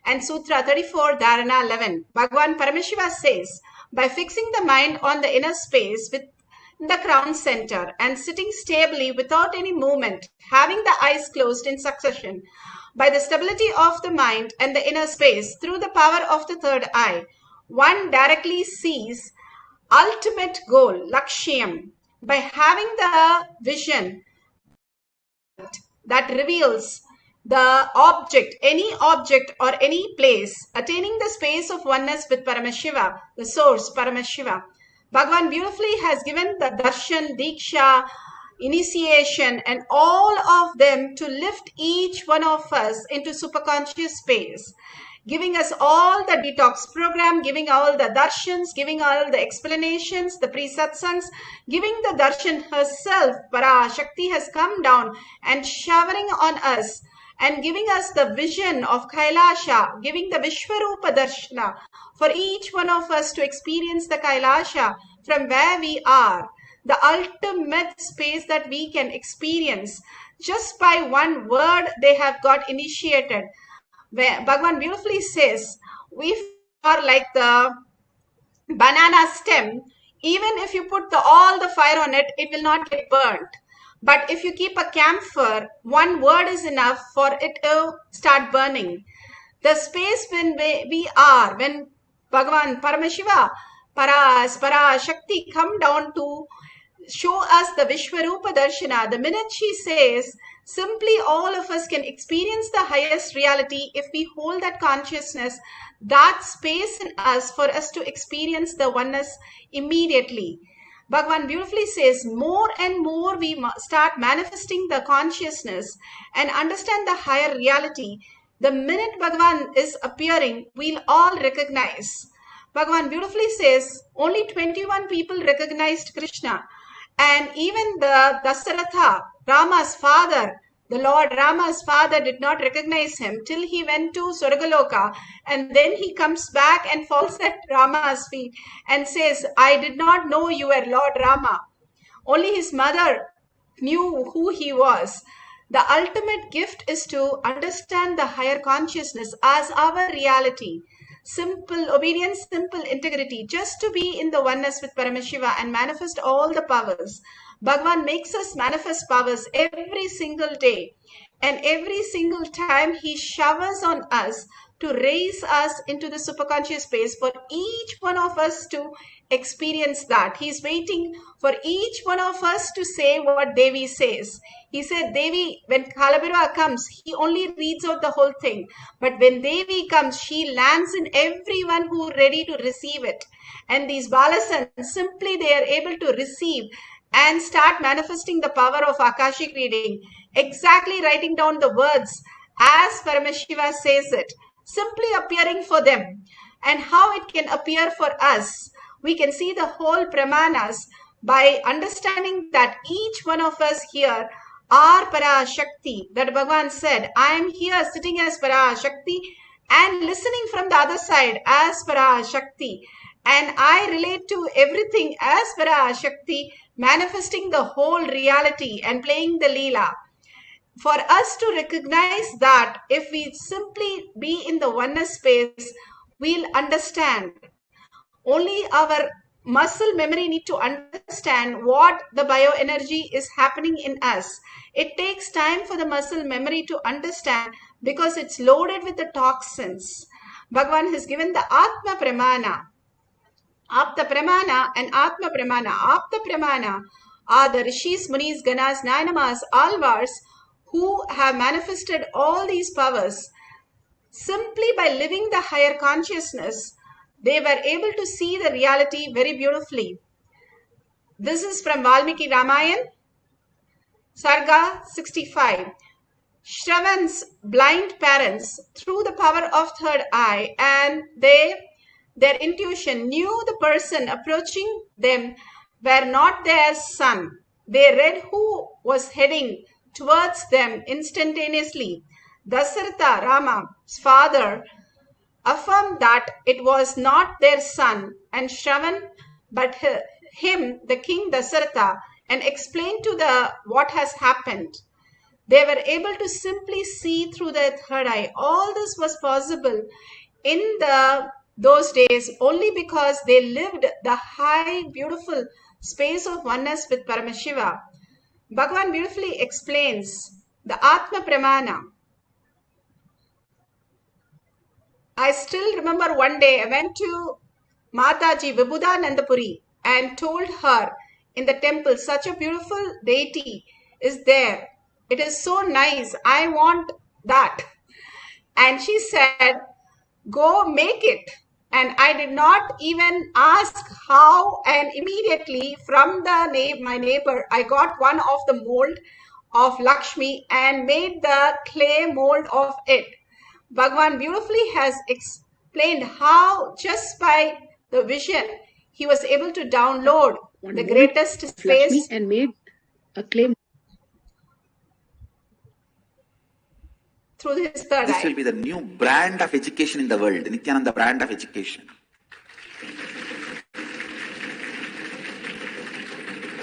And Sutra 34, Dharana 11. Bhagavan Paramashiva says, by fixing the mind on the inner space with the crown center and sitting stably without any movement, having the eyes closed in succession, by the stability of the mind and the inner space through the power of the third eye, one directly sees ultimate goal, Lakshyam, by having the vision that reveals the object, any object or any place, attaining the space of oneness with Paramashiva, the source, Paramashiva. Bhagavan beautifully has given the darshan, diksha, initiation and all of them to lift each one of us into superconscious space. giving us all the detox program, giving all the darshans, giving all the explanations, the pre-satsangs, giving the darshan herself. ParaShakti has come down and showering on us and giving us the vision of Kailasa, giving the Vishwarupa Darshana for each one of us to experience the Kailasa from where we are, the ultimate space that we can experience. Just by one word they have got initiated. Where Bhagavan beautifully says, we are like the banana stem. Even if you put all the fire on it, it will not get burnt. But if you keep a camphor, one word is enough for it to start burning. The space when we are, when Bhagavan Paramashiva, ParaShakti come down to show us the Vishwarupa Darshana, the minute she says, simply all of us can experience the highest reality if we hold that consciousness, that space in us for us to experience the oneness immediately. Bhagavan beautifully says, more and more we start manifesting the consciousness and understand the higher reality. The minute Bhagavan is appearing, we'll all recognize. Bhagavan beautifully says, only 21 people recognized Krishna. And even the Dasaratha, Rama's father, the Lord Rama's father did not recognize him till he went to Swargaloka, and then he comes back and falls at Rama's feet and says, I did not know you were Lord Rama. Only his mother knew who he was. The ultimate gift is to understand the higher consciousness as our reality. Simple obedience, simple integrity, just to be in the oneness with Paramashiva and manifest all the powers. Bhagavan makes us manifest powers every single day. And every single time he showers on us to raise us into the superconscious space for each one of us to experience that. He's waiting for each one of us to say what Devi says. He said, Devi, when Kalabhirva comes, he only reads out the whole thing. But when Devi comes, she lands in everyone who are ready to receive it. And these Balasans, simply they are able to receive and start manifesting the power of Akashic reading, exactly writing down the words as Paramashiva says it, simply appearing for them. And how it can appear for us, we can see the whole Pramanas by understanding that each one of us here are ParaShakti. That Bhagavan said, I am here sitting as ParaShakti and listening from the other side as ParaShakti. And I relate to everything as ParaShakti, manifesting the whole reality and playing the Leela. For us to recognize that, if we simply be in the oneness space, we'll understand. Only our muscle memory need to understand what the bioenergy is happening in us. It takes time for the muscle memory to understand because it's loaded with the toxins. Bhagavan has given the Atma Pramana. Apta Pramana and Atma Pramana. Apta Pramana are the Rishis, Munis, Ganas, Nayamas, Alvars who have manifested all these powers. Simply by living the higher consciousness, they were able to see the reality very beautifully. This is from Valmiki Ramayana, Sarga 65. Shravan's blind parents, through the power of third eye, and their intuition knew the person approaching them were not their son. They read who was heading towards them instantaneously. Dasaratha, Rama's father, affirmed that it was not their son and Shravan, but him, the king Dasaratha, and explained to what has happened. They were able to simply see through their third eye. All this was possible in those days only because they lived the high, beautiful space of oneness with Paramashiva. Bhagavan beautifully explains the Atma Pramana. I still remember one day I went to Mataji Vibhudanandapuri and told her in the temple, such a beautiful deity is there. It is so nice. I want that. And she said, go make it. And I did not even ask how, and immediately from my neighbor, I got one of the mold of Lakshmi and made the clay mold of it. Bhagwan beautifully has explained how just by the vision he was able to download the greatest space and made a claim through his third This eye. will be the new brand of education in the world, Nithyananda brand of education.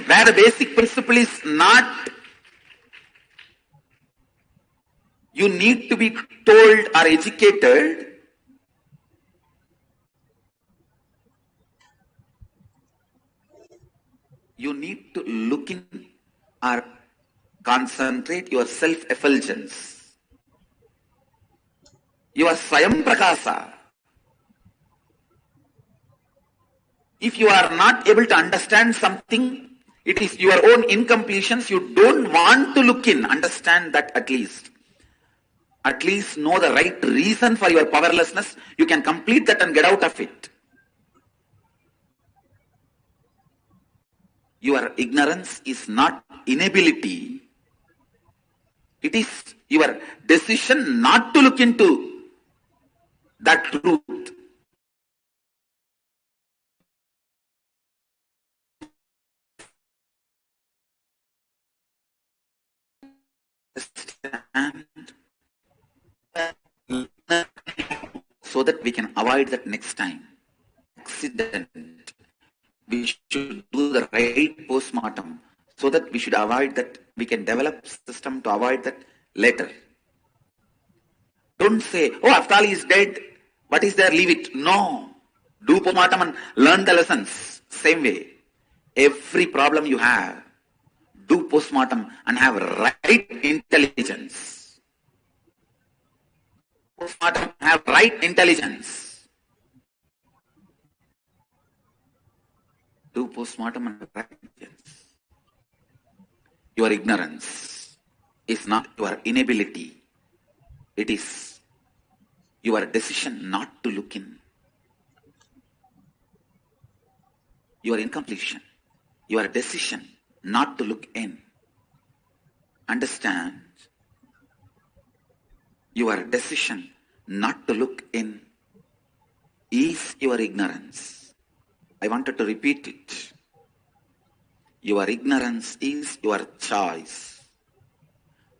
Where the basic principle is not you need to be told or educated, you need to look in or concentrate your self-effulgence, your Swayam Prakasa. If you are not able to understand something, it is your own incompletions, you don't want to look in, understand that at least. At least know the right reason for your powerlessness, you can complete that and get out of it. Your ignorance is not inability, it is your decision not to look into that truth. So that we can avoid that next time. Accident. We should do the right post-mortem so that we should avoid that, we can develop system to avoid that later. Don't say, oh, after all he is dead, what is there, leave it. No. Do post-mortem and learn the lessons. Same way. Every problem you have, do post-mortem and have right intelligence. Post-mortem, have right intelligence. Do post-mortem and have right intelligence. Your ignorance is not your inability. It is your decision not to look in. Your incompletion. Your decision not to look in. Understand? Your decision not to look in is your ignorance. I wanted to repeat it. Your ignorance is your choice.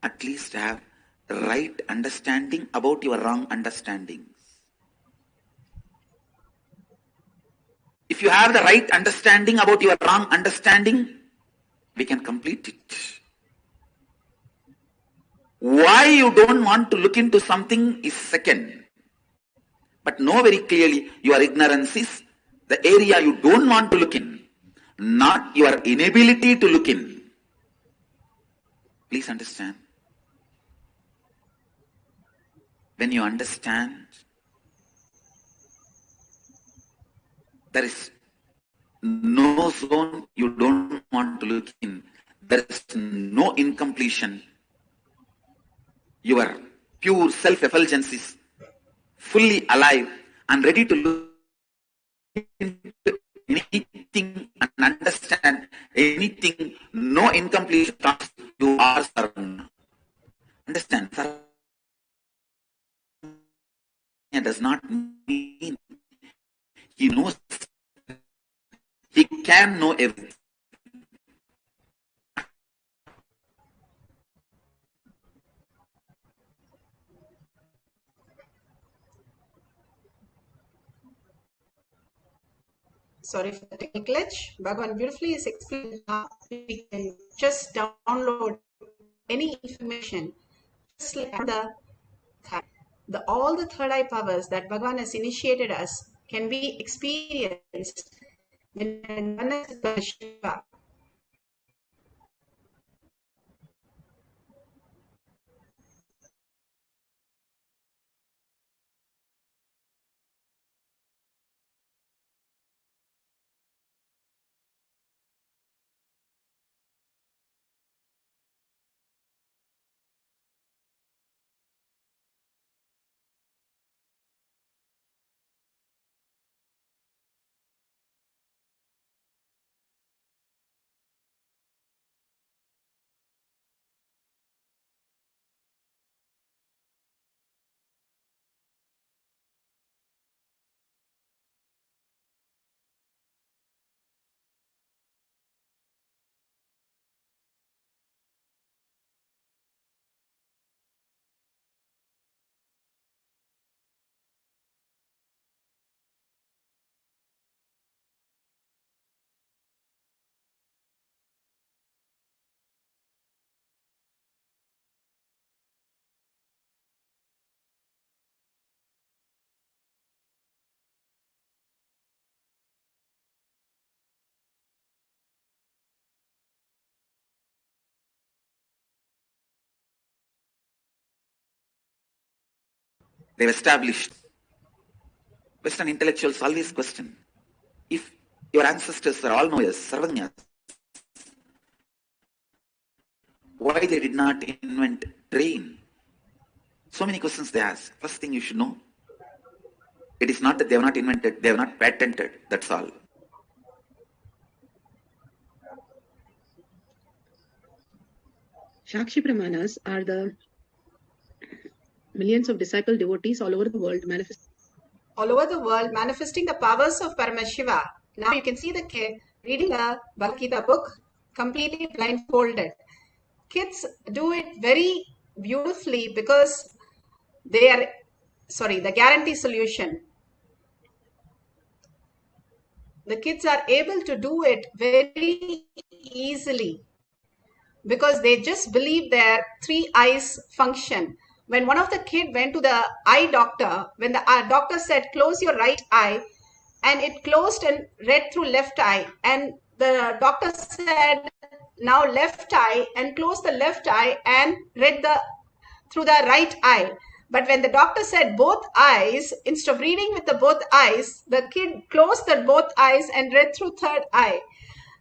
At least have right understanding about your wrong understandings. If you have the right understanding about your wrong understanding, we can complete it. Why you don't want to look into something is second. But know very clearly your ignorance is the area you don't want to look in, not your inability to look in. Please understand. When you understand, there is no zone you don't want to look in. There is no incompletion. Your pure self-effulgence is fully alive and ready to look into anything and understand anything. No incompletion. You are Sarvanya. Understand? Sarvanya does not mean he knows. He can know everything. Sorry for the technical glitch. Bhagwan beautifully is explaining how we can just download any information, just like all the third eye powers that Bhagwan has initiated us can be experienced when Shiva. They've established. Western intellectuals always question, if your ancestors are all knowers, sarvagnyas, why they did not invent train? So many questions they ask. First thing you should know, it is not that they have not invented, they have not patented, that's all. Shakshi Pramanas are the millions of disciple devotees all over the world manifesting the powers of Paramashiva. Now you can see the kid reading the Bhagavad Gita book completely blindfolded. Kids do it very beautifully because they are, the guarantee solution. The kids are able to do it very easily because they just believe their three eyes function. When one of the kid went to the eye doctor, when the doctor said, close your right eye, and it closed and read through left eye, and the doctor said, now left eye, and closed the left eye and read through the right eye. But when the doctor said both eyes, instead of reading with the both eyes, the kid closed the both eyes and read through third eye.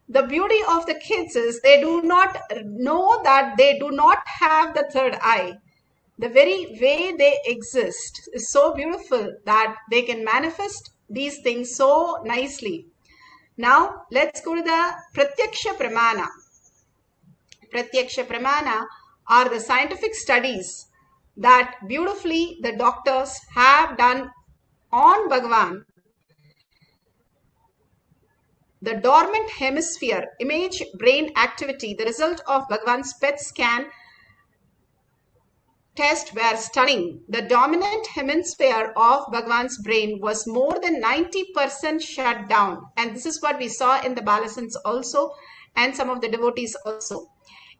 The beauty of the kids is they do not know that they do not have the third eye. The very way they exist is so beautiful that they can manifest these things so nicely. Now, let's go to the Pratyaksha Pramana. Pratyaksha Pramana are the scientific studies that beautifully the doctors have done on Bhagavan. The dormant hemisphere image brain activity, the result of Bhagavan's PET scan test were stunning. The dominant hemisphere of Bhagavan's brain was more than 90% shut down. And this is what we saw in the Balasans also and some of the devotees also.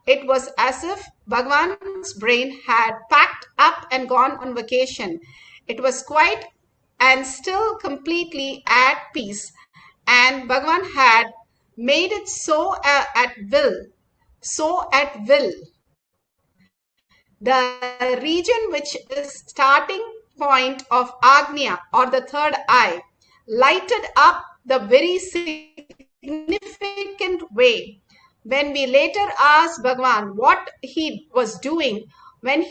It was as if Bhagavan's brain had packed up and gone on vacation. It was quiet and still completely at peace. And Bhagavan had made it so at will. The region which is starting point of Agnya or the third eye lighted up the very significant way. When we later asked Bhagavan what he was doing when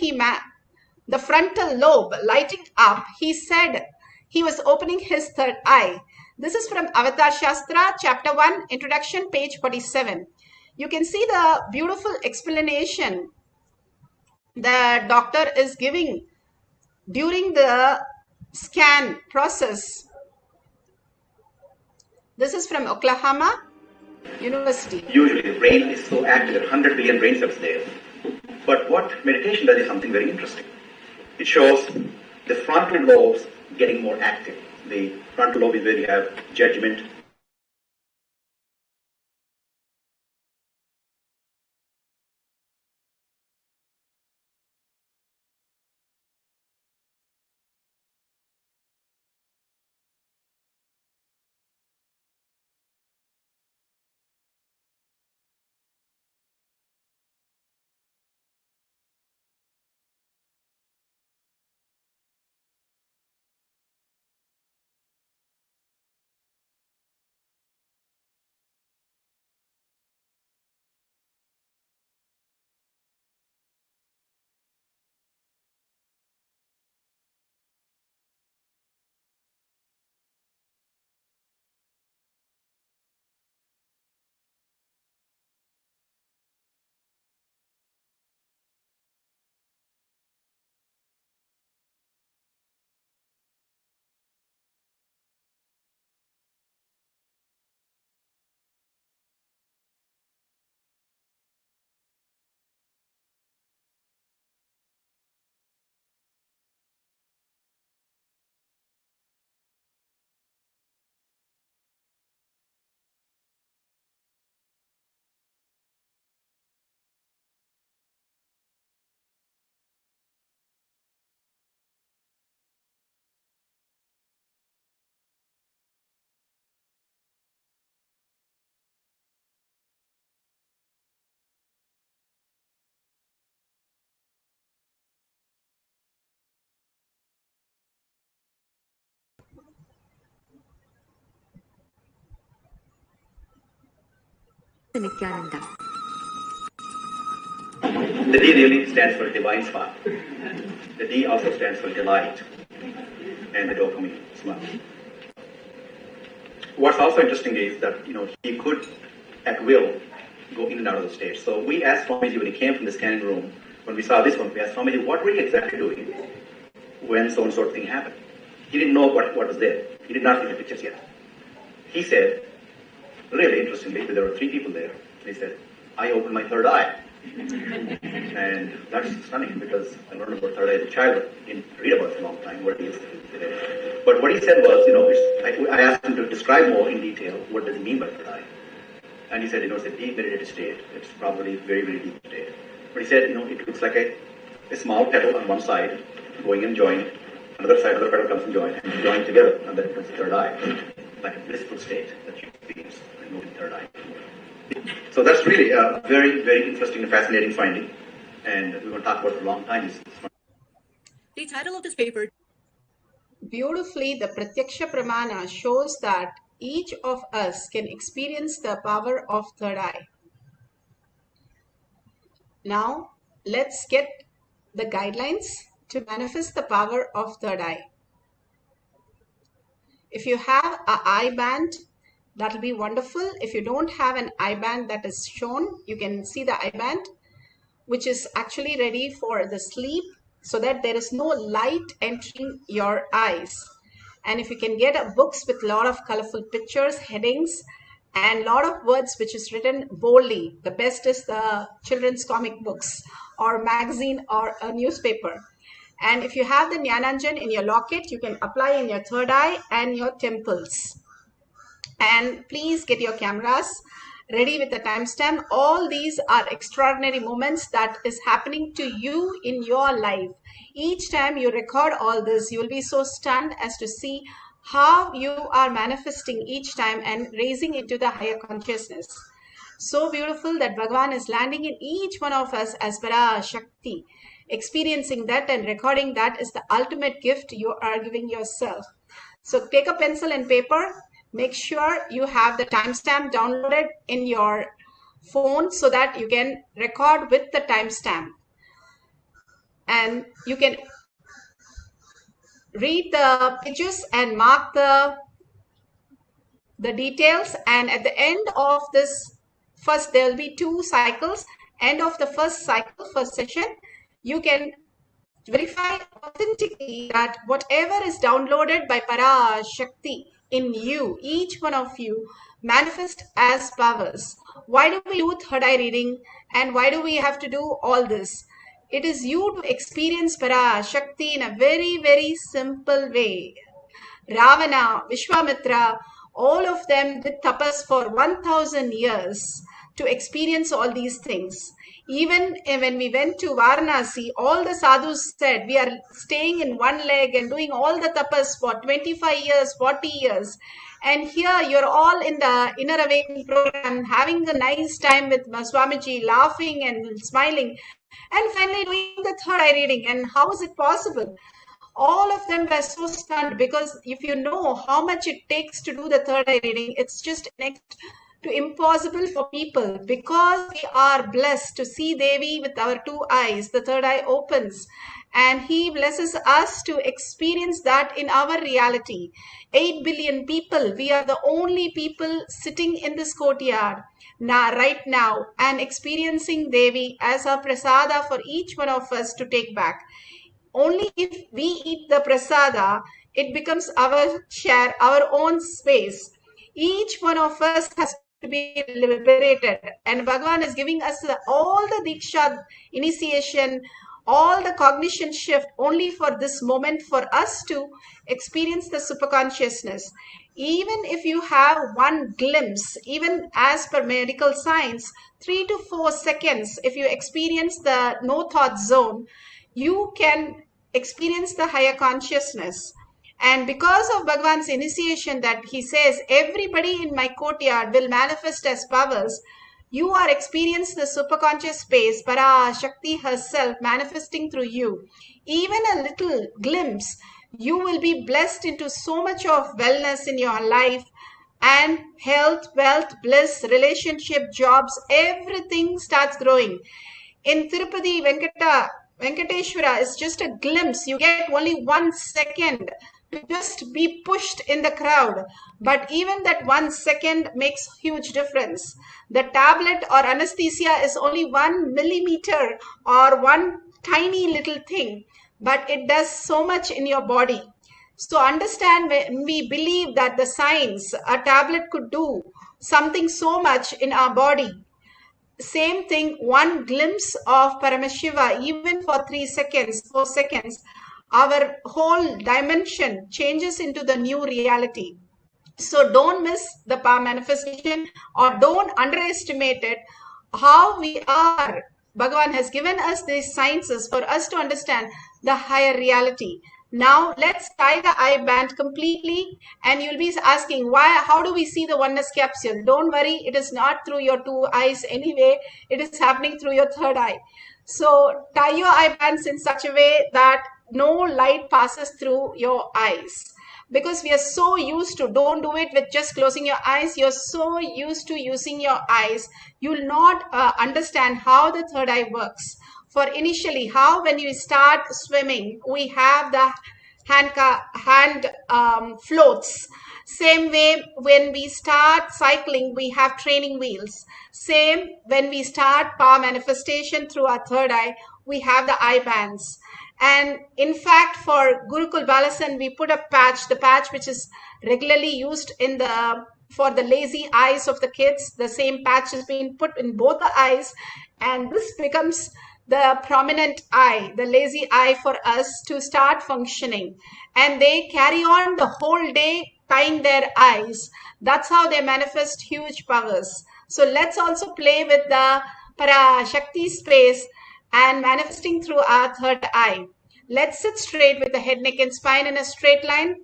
the frontal lobe lighting up, he said he was opening his third eye. This is from Avatar Shastra, chapter 1, introduction, page 47. You can see the beautiful explanation the doctor is giving during the scan process. This is from Oklahoma University. Usually the brain is so active, there are 100 billion brain cells there. But what meditation does is something very interesting. It shows the frontal lobes getting more active. The frontal lobe is where you have judgment, Nithyananda. The D really stands for divine spark. The D also stands for delight, and the dopamine spark. What's also interesting is that he could, at will, go in and out of the state. So we asked Swamiji when he came from the scanning room, when we saw this one, we asked Swamiji, what were you exactly doing when so and so thing happened? He didn't know what was there. He did not see the pictures yet. He said, really interestingly, there were 3 people there. He said, I opened my third eye. And that's stunning because I learned about third eye as a child. I didn't read about it for a long time, what it is today. But what he said was, I asked him to describe more in detail what does he mean by third eye. And he said, it's a deep meditative state. It's probably a very, very deep state. But he said, it looks like a small petal on one side going and joined. Another side, another petal comes and joins together, and then it becomes the third eye. Like a blissful state that you experience in the third eye. So that's really a very, very interesting and fascinating finding. And we're going to talk about it for a long time. The title of this paper. Beautifully, the Pratyaksha Pramana shows that each of us can experience the power of third eye. Now, let's get the guidelines to manifest the power of third eye. If you have an eye band, that'll be wonderful. If you don't have an eye band that is shown, you can see the eye band, which is actually ready for the sleep so that there is no light entering your eyes. And if you can get books with a lot of colorful pictures, headings, and a lot of words which is written boldly, the best is the children's comic books or magazine or a newspaper. And if you have the Jnananjan in your locket, you can apply in your third eye and your temples. And please get your cameras ready with the timestamp. All these are extraordinary moments that is happening to you in your life. Each time you record all this, you will be so stunned as to see how you are manifesting each time and raising into the higher consciousness. So beautiful that Bhagavan is landing in each one of us as ParaShakti. Experiencing that and recording that is the ultimate gift you are giving yourself. So take a pencil and paper. Make sure you have the timestamp downloaded in your phone so that you can record with the timestamp. And you can read the pages and mark the details. And at the end of this, first there will be 2 cycles. End of the first cycle, first session, you can verify authentically that whatever is downloaded by ParaShakti in you, each one of you, manifest as powers. Why do we do third eye reading and why do we have to do all this? It is you to experience ParaShakti in a very, very simple way. Ravana, Vishwamitra, all of them did tapas for 1000 years to experience all these things. Even when we went to Varanasi, all the sadhus said, we are staying in one leg and doing all the tapas for 25 years, 40 years. And here you're all in the Inner Awakening program, having a nice time with Swamiji, laughing and smiling, and finally doing the third eye reading. And how is it possible? All of them were so stunned because if you know how much it takes to do the third eye reading, it's just next to impossible for people. Because we are blessed to see Devi with our 2 eyes, the third eye opens and he blesses us to experience that in our reality. 8 billion people, we are the only people sitting in this courtyard right now and experiencing Devi as a prasada for each one of us to take back. Only if we eat the prasada, it becomes our share, our own space. Each one of us has to be liberated, and Bhagavan is giving us all the Diksha initiation, all the cognition shift only for this moment for us to experience the superconsciousness. Even if you have one glimpse, even as per medical science, 3 to 4 seconds, if you experience the no thought zone, you can experience the higher consciousness. And because of Bhagavan's initiation that he says, everybody in my courtyard will manifest as powers, you are experiencing the superconscious space, ParaShakti herself manifesting through you. Even a little glimpse, you will be blessed into so much of wellness in your life, and health, wealth, bliss, relationship, jobs, everything starts growing. In Tirupati, Venkateshwara is just a glimpse. You get only 1 second to just be pushed in the crowd. But even that 1 second makes huge difference. The tablet or anesthesia is only 1 millimeter or one tiny little thing, but it does so much in your body. So understand, when we believe that the science, a tablet could do something so much in our body. Same thing, one glimpse of Paramashiva, even for 3 seconds, 4 seconds, our whole dimension changes into the new reality. So don't miss the power manifestation, or don't underestimate it, how we are. Bhagavan has given us these sciences for us to understand the higher reality. Now let's tie the eye band completely, and you'll be asking, why? How do we see the oneness capsule? Don't worry, it is not through your 2 eyes anyway. It is happening through your 3rd eye. So tie your eye bands in such a way that no light passes through your eyes. Because we are so used to, don't do it with just closing your eyes. You're so used to using your eyes, you'll not understand how the 3rd eye works. For initially, how when you start swimming, we have the hand floats. Same way, when we start cycling, we have training wheels. Same, when we start power manifestation through our 3rd eye, we have the eye bands. And in fact, for Gurukul Balasan, we put a patch, the patch which is regularly used in for the lazy eyes of the kids. The same patch is being put in both the eyes, and this becomes the prominent eye, the lazy eye for us to start functioning. And they carry on the whole day tying their eyes. That's how they manifest huge powers. So let's also play with the ParaShakti space and manifesting through our 3rd eye. Let's sit straight with the head, neck and spine in a straight line.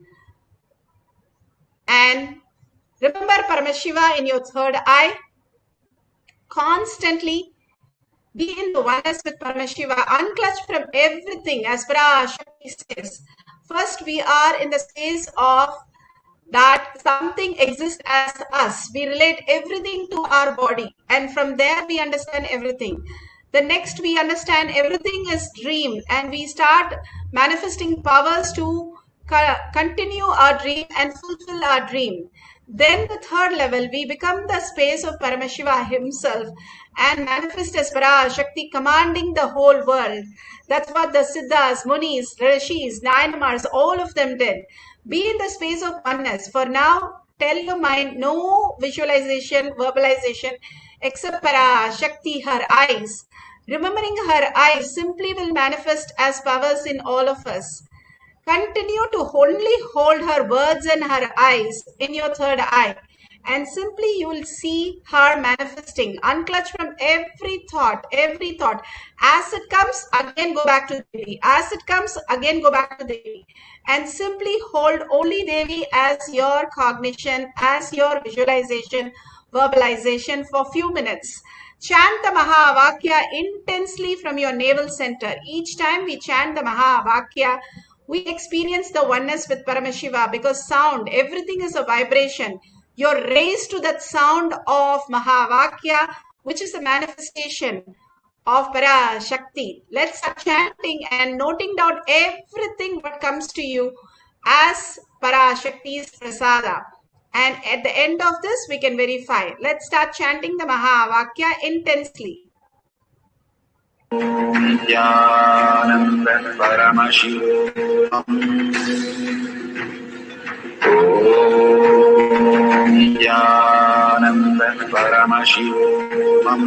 And remember Paramashiva in your 3rd eye. Constantly be in the oneness with Paramashiva, unclutched from everything, as ParaShakti says. First, we are in the space of that something exists as us. We relate everything to our body, and from there we understand everything. The next, we understand everything is dream, and we start manifesting powers to continue our dream and fulfill our dream. Then the 3rd level, we become the space of Paramashiva himself and manifest as ParaShakti, commanding the whole world. That's what the Siddhas, Munis, Rishis, Nayanamars, all of them did. Be in the space of oneness. For now, tell your mind, no visualization, verbalization, except ParaShakti, her eyes. Remembering her eyes simply will manifest as powers in all of us. Continue to only hold her words and her eyes in your 3rd eye, and simply you will see her manifesting. Unclutch from every thought. As it comes, again go back to Devi. As it comes, again go back to Devi. And simply hold only Devi as your cognition, as your visualization, verbalization for a few minutes. Chant the Mahavakya intensely from your navel center. Each time we chant the Mahavakya, we experience the oneness with Paramashiva, because sound, everything is a vibration. You're raised to that sound of Mahavakya, which is a manifestation of ParaShakti. Let's start chanting and noting down everything what comes to you as ParaShakti's prasada. And at the end of this, we can verify. Let's start chanting the Mahavakya intensely. Nithyananda ParaMashivam. Nithyananda ParaMashivam.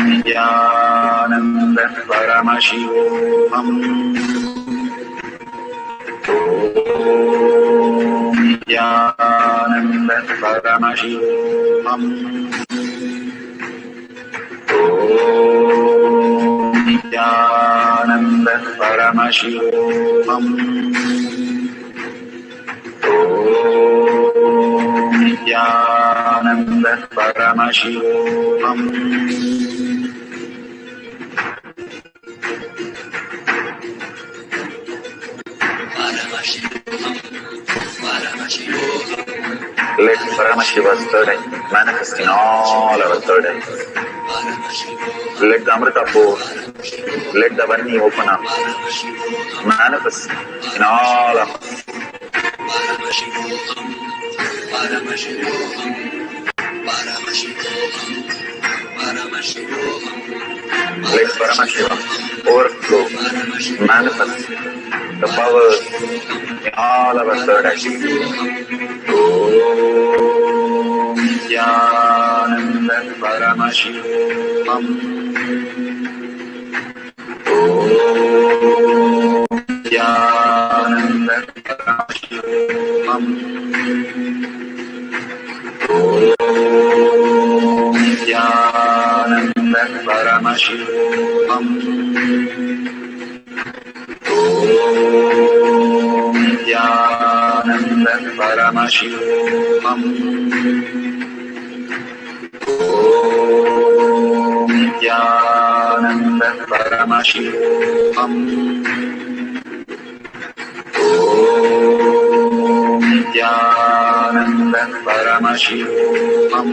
Nithyananda ParaMashivam. Nithyananda ParaMashivam. Nithyananda ParaMashivam. Nithyananda ParaMashivam. ParaMashivam. Let Paramashiva's third eye manifest in all our third eyes. Let the Amrita pour, let the Vani open up, manifest in all of us. Let Paramashiva overflow, manifest the powers in all our third eyes. Om Nithyananda PARAMASHIVAM. Om Nithyananda PARAMASHIVAM. Om Nithyananda PARAMASHIVAM. Om Nithyananda PARAMASHIVAM. Om Nithyananda PARAMASHIVAM. Om Nithyananda PARAMASHIVAM. Om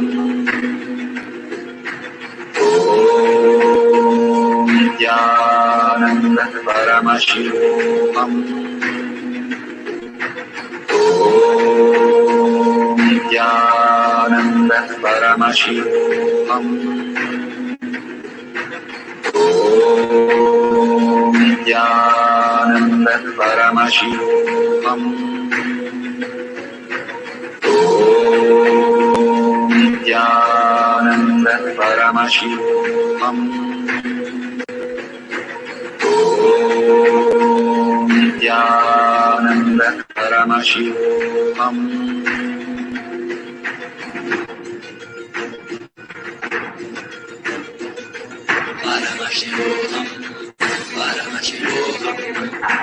Nithyananda PARAMASHIVAM. Om Nithyananda PARAMASHIVAM. Om Nithyananda PARAMASHIVAM. Om Nithyananda PARAMASHIVAM. Om Nithyananda PARAMASHIVAM.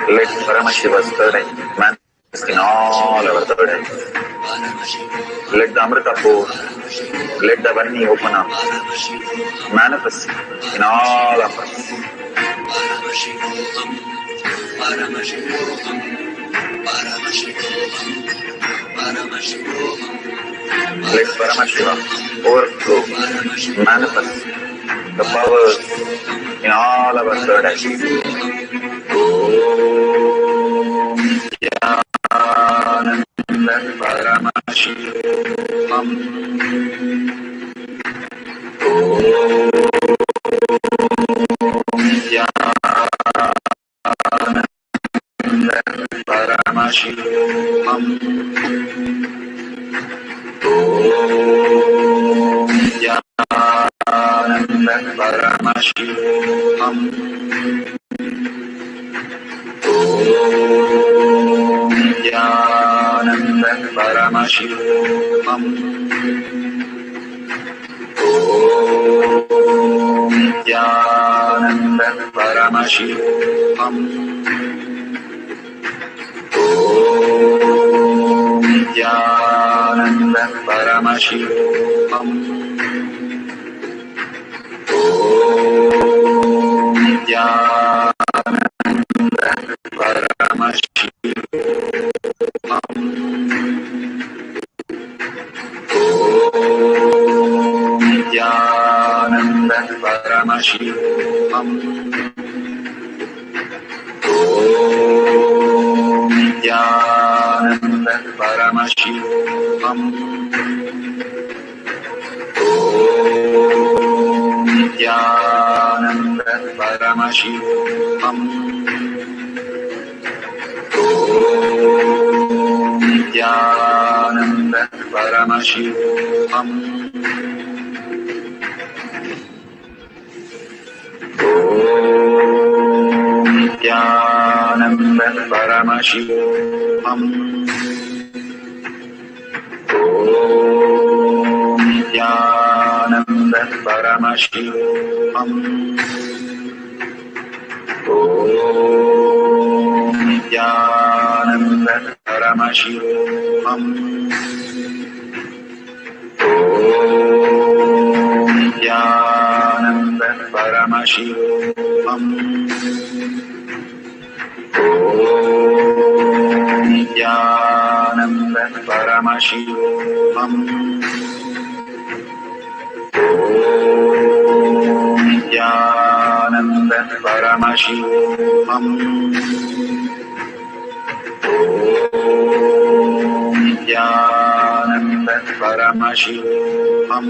Let Paramashiva's third eye manifest in all our third eyes. Let the Amrita pour, let the Vani open up, manifest in all of us. Let Paramashiva overflow, manifest the powers in all our third eyes. Om Nithyananda PARAMASHIVAM. Om Nithyananda PARAMASHIVAM. Om Nithyananda PARAMASHIVAM. Om Nithyananda PARAMASHIVAM. Om Nithyananda PARAMASHIVAM. Om Nithyananda PARAMASHIVAM. Om Nithyananda PARAMASHIVAM. Om Nithyananda PARAMASHIVAM. Om Nithyananda PARAMASHIVAM. Om Nithyananda PARAMASHIVAM. Om Nithyananda PARAMASHIVAM. Om Nithyananda PARAMASHIVAM. Om Nithyananda PARAMASHIVAM. Om Nithyananda PARAMASHIVAM. Om Nithyananda PARAMASHIVAM. Om Nityananda Paramashivam. Nityananda Paramashivam. Nityananda Paramashivam.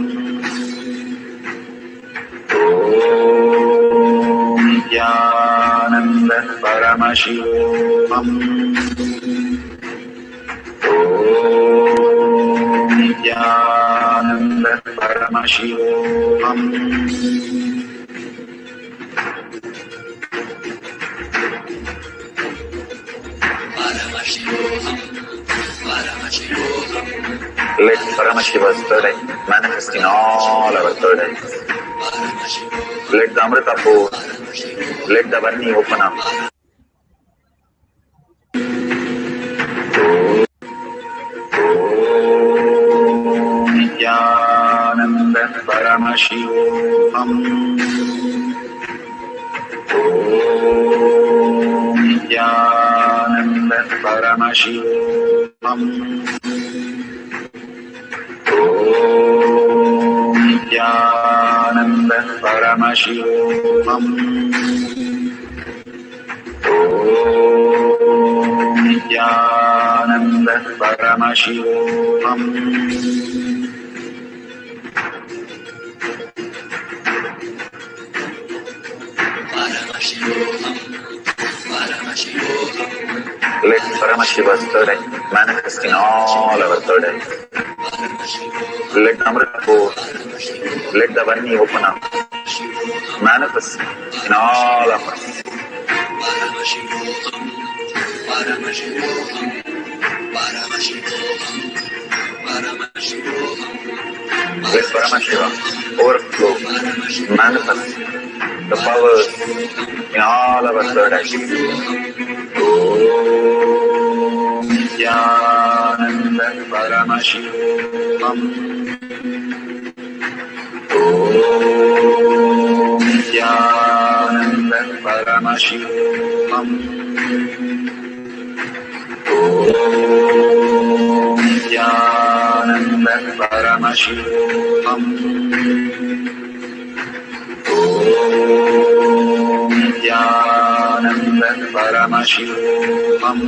Nityananda Paramashivam. Nityananda Paramashivam. Let Paramashiva's third eye manifest in all our third eyes. Let the Amrita pour, let the Varni open up. Nityananda Paramashivam. Nityananda Paramashivam. Nityananda Paramashivam. Nityananda Paramashivam. Let Paramashiva's third eye manifest in all our third eyes. Let Amrita pour, let the Varni open up, manifest in all of us. Let Paramashiva overflow, manifest the powers in all our third eyes. Nityananda Paramashivam. Nityananda Paramashivam. Nityananda Paramashivam. Nityananda Paramashivam.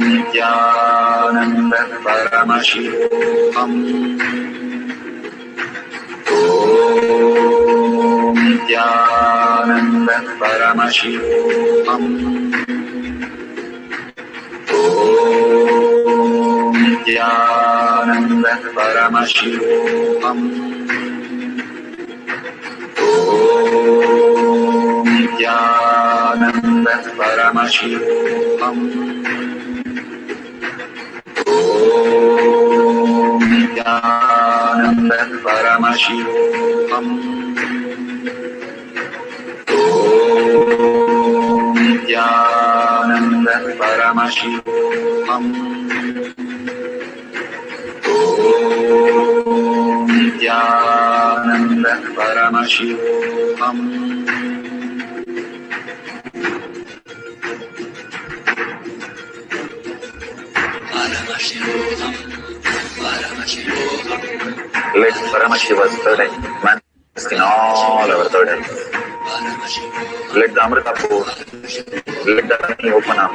Nityananda Paramashivam. Nityananda Paramashivam. Nityananda Paramashivam. Nityananda Paramashivam. Nityananda Paramashivam. Nityananda Paramashivam. Nityananda Paramashivam. Let Paramashiva's third eye manifest in all our third eyes. Let the Amrita pour, let the Varni open up,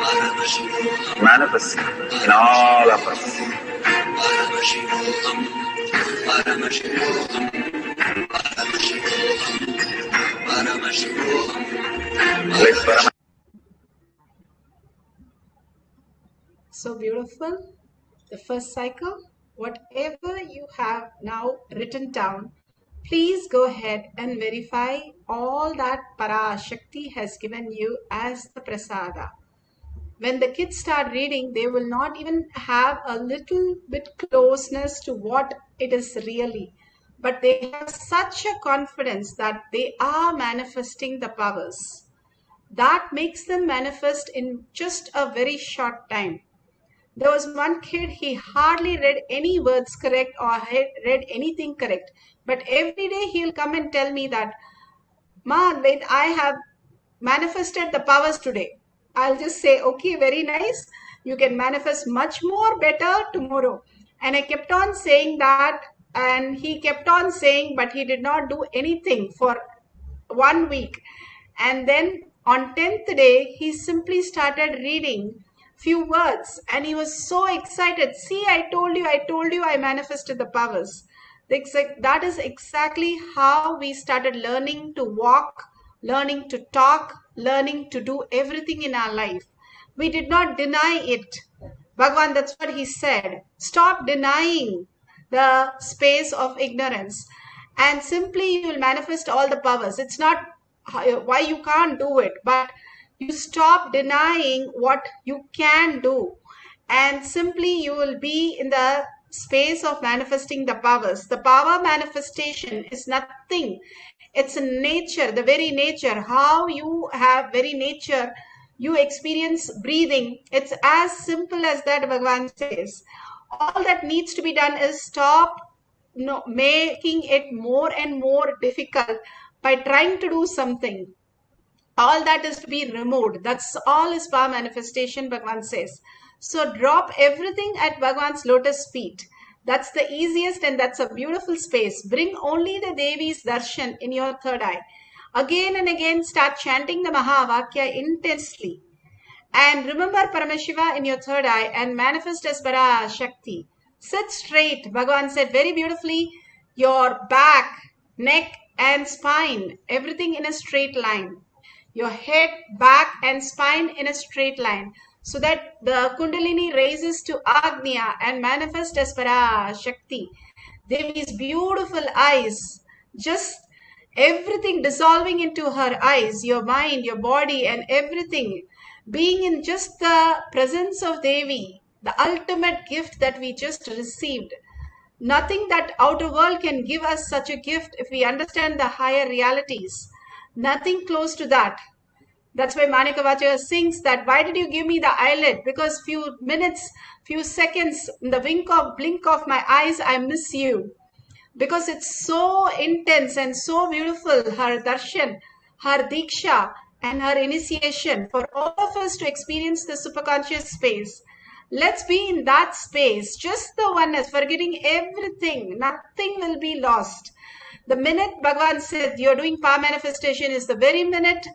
manifest in all of us. Let Paramashiva. So beautiful. The first cycle, whatever you have now written down, please go ahead and verify all that ParaShakti has given you as the prasada. When the kids start reading, they will not even have a little bit closeness to what it is really, but they have such a confidence that they are manifesting the powers. That makes them manifest in just a very short time. There was one kid, he hardly read any words correct or had read anything correct. But every day he'll come and tell me that, Ma, when I have manifested the powers today. I'll just say, okay, very nice. You can manifest much more better tomorrow. And I kept on saying that, and he kept on saying, but he did not do anything for 1 week. And then on 10th day, he simply started reading few words and he was so excited. See, I told you, I manifested the powers. That is exactly how we started learning to walk, learning to talk, learning to do everything in our life. We did not deny it. Bhagavan, that's what he said. Stop denying the space of ignorance and simply you will manifest all the powers. It's not why you can't do it, but you stop denying what you can do and simply you will be in the space of manifesting the powers. The power manifestation is nothing. It's in nature, the very nature, how you have very nature, you experience breathing. It's as simple as that, Bhagavan says. All that needs to be done is stop making it more and more difficult by trying to do something. All that is to be removed. That's all is power manifestation, Bhagavan says. So drop everything at Bhagavan's lotus feet. That's the easiest and that's a beautiful space. Bring only the Devi's darshan in your third eye. Again and again start chanting the Mahavakya intensely. And remember Paramashiva in your third eye and manifest as PARASHAKTHI. Sit straight. Bhagavan said very beautifully, your back, neck and spine, everything in a straight line. Your head, back and spine in a straight line. So that the Kundalini raises to Agnya and manifest as PARASHAKTHI. Devi's beautiful eyes, just everything dissolving into her eyes, your mind, your body and everything. Being in just the presence of Devi, the ultimate gift that we just received. Nothing that outer world can give us such a gift if we understand the higher realities. Nothing close to that. That's why Manikavacharya sings that, why did you give me the eyelid? Because few minutes, few seconds, in the blink of my eyes, I miss you. Because it's so intense and so beautiful, her darshan, her diksha, and her initiation for all of us to experience the superconscious space. Let's be in that space, just the oneness, forgetting everything. Nothing will be lost. The minute Bhagavan said you're doing power manifestation is the very minute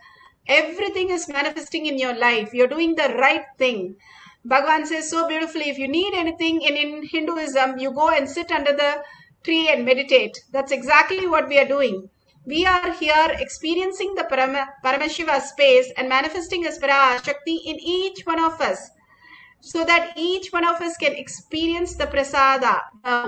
everything is manifesting in your life. You're doing the right thing. Bhagavan says so beautifully, if you need anything in Hinduism, you go and sit under the tree and meditate. That's exactly what we are doing. We are here experiencing the Paramashiva space and manifesting as PARASHAKTHI in each one of us. So that each one of us can experience the prasada,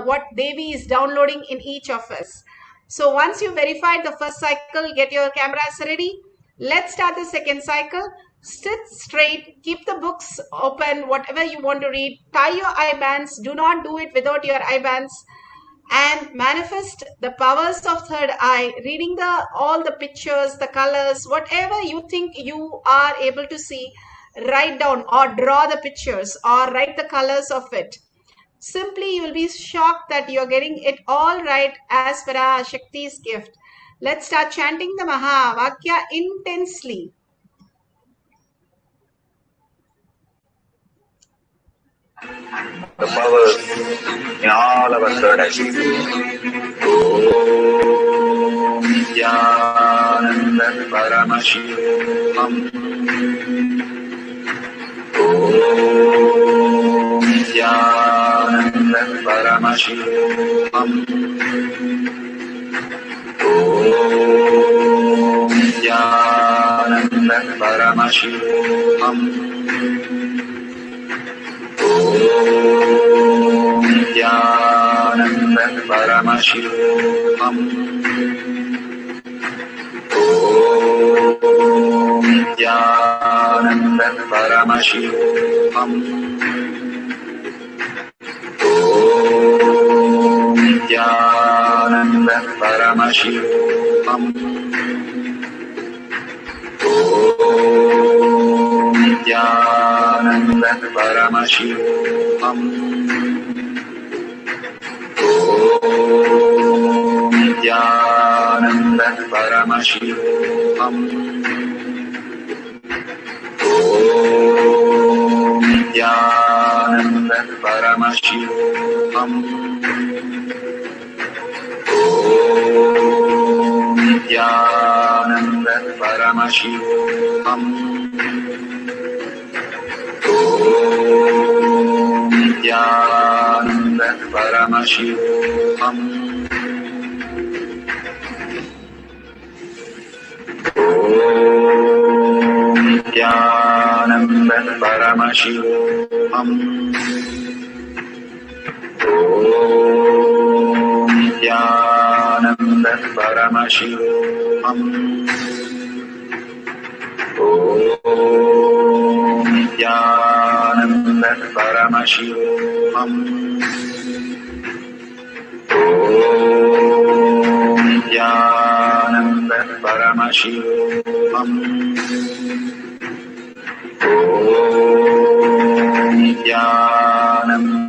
what Devi is downloading in each of us. So once you verified the first cycle, get your cameras ready. Let's start the second cycle. Sit straight, keep the books open, whatever you want to read. Tie your eye bands. Do not do it without your eye bands. And manifest the powers of third eye, reading all the pictures, the colors, whatever you think you are able to see, write down or draw the pictures or write the colors of it. Simply you will be shocked that you are getting it all right as PARASHAKTHI's gift. Let's start chanting the Mahavakya intensely. The powers in all our third eye. Om Nithyananda PARAMASHIVAM. Om Nithyananda PARAMASHIVAM. Om Nithyananda PARAMASHIVAM. Om Nithyananda PARAMASHIVAM. Om Nithyananda PARAMASHIVAM. Om Nithyananda PARAMASHIVAM. Om Nithyananda PARAMASHIVAM. Om Nithyananda PARAMASHIVAM. Nithyananda PARAMASHIVAM. Nithyananda PARAMASHIVAM. Nithyananda PARAMASHIVAM. Nithyananda PARAMASHIVAM. Nithyananda PARAMASHIVAM. Nithyananda PARAMASHIVAM. Nithyananda PARAMASHIVAM. Nithyananda PARAMASHIVAM. Nithyananda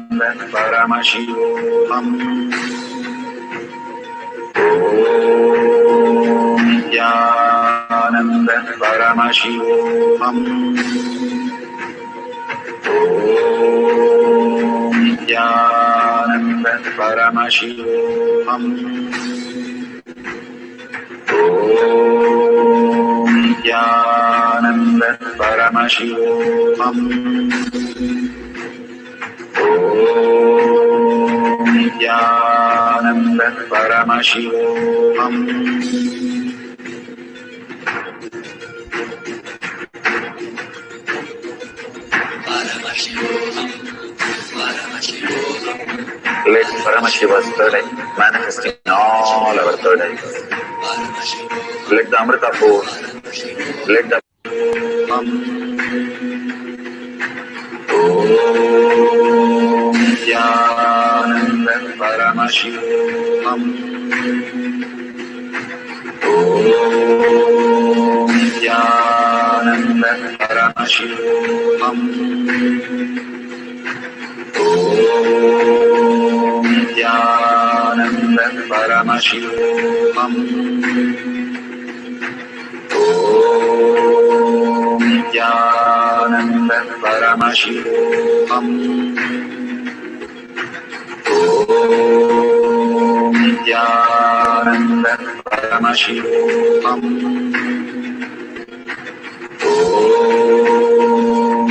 PARAMASHIVAM. Nithyananda PARAMASHIVAM. Nithyananda PARAMASHIVAM. Nithyananda PARAMASHIVAM. Let Paramashiva's third eye manifest in all our third eyes. Let the Amrita force, let the Nithyananda PARAMASHIVAM. Nithyananda PARAMASHIVAM. Nithyananda PARAMASHIVAM. Nithyananda PARAMASHIVAM. Nithyananda PARAMASHIVAM.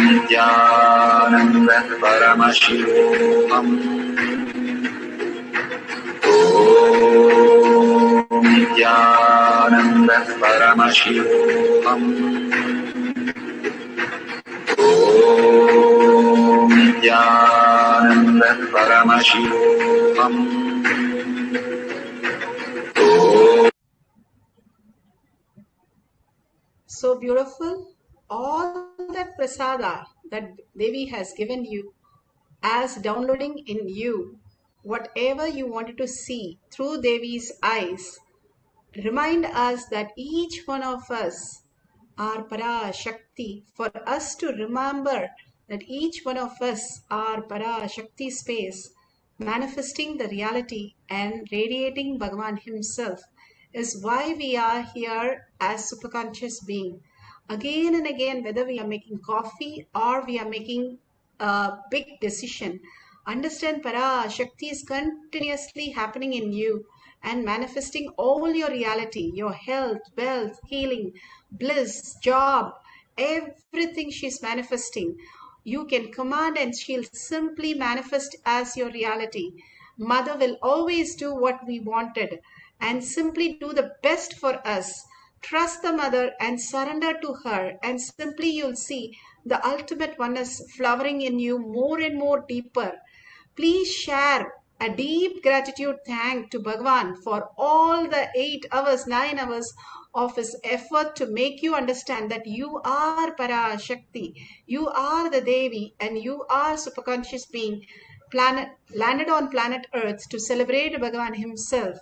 Nithyananda PARAMASHIVAM. Nithyananda PARAMASHIVAM. Nithyananda PARAMASHIVAM. So beautiful. All that prasada that Devi has given you as downloading in you, whatever you wanted to see through Devi's eyes, remind us that each one of us are ParaShakti. For us to remember that each one of us are ParaShakti space, manifesting the reality and radiating Bhagavan himself, is why we are here as superconscious being. Again and again, whether we are making coffee or we are making a big decision, understand ParaShakti is continuously happening in you and manifesting all your reality, your health, wealth, healing, bliss, job, everything she's manifesting. You can command and she'll simply manifest as your reality. Mother will always do what we wanted and simply do the best for us. Trust the mother and surrender to her, and simply you'll see the ultimate oneness flowering in you more and more deeper. Please share a deep gratitude thank to Bhagavan for all the 8 hours, 9 hours of his effort to make you understand that you are ParaShakti, you are the Devi, and you are superconscious being landed on planet Earth to celebrate Bhagavan himself.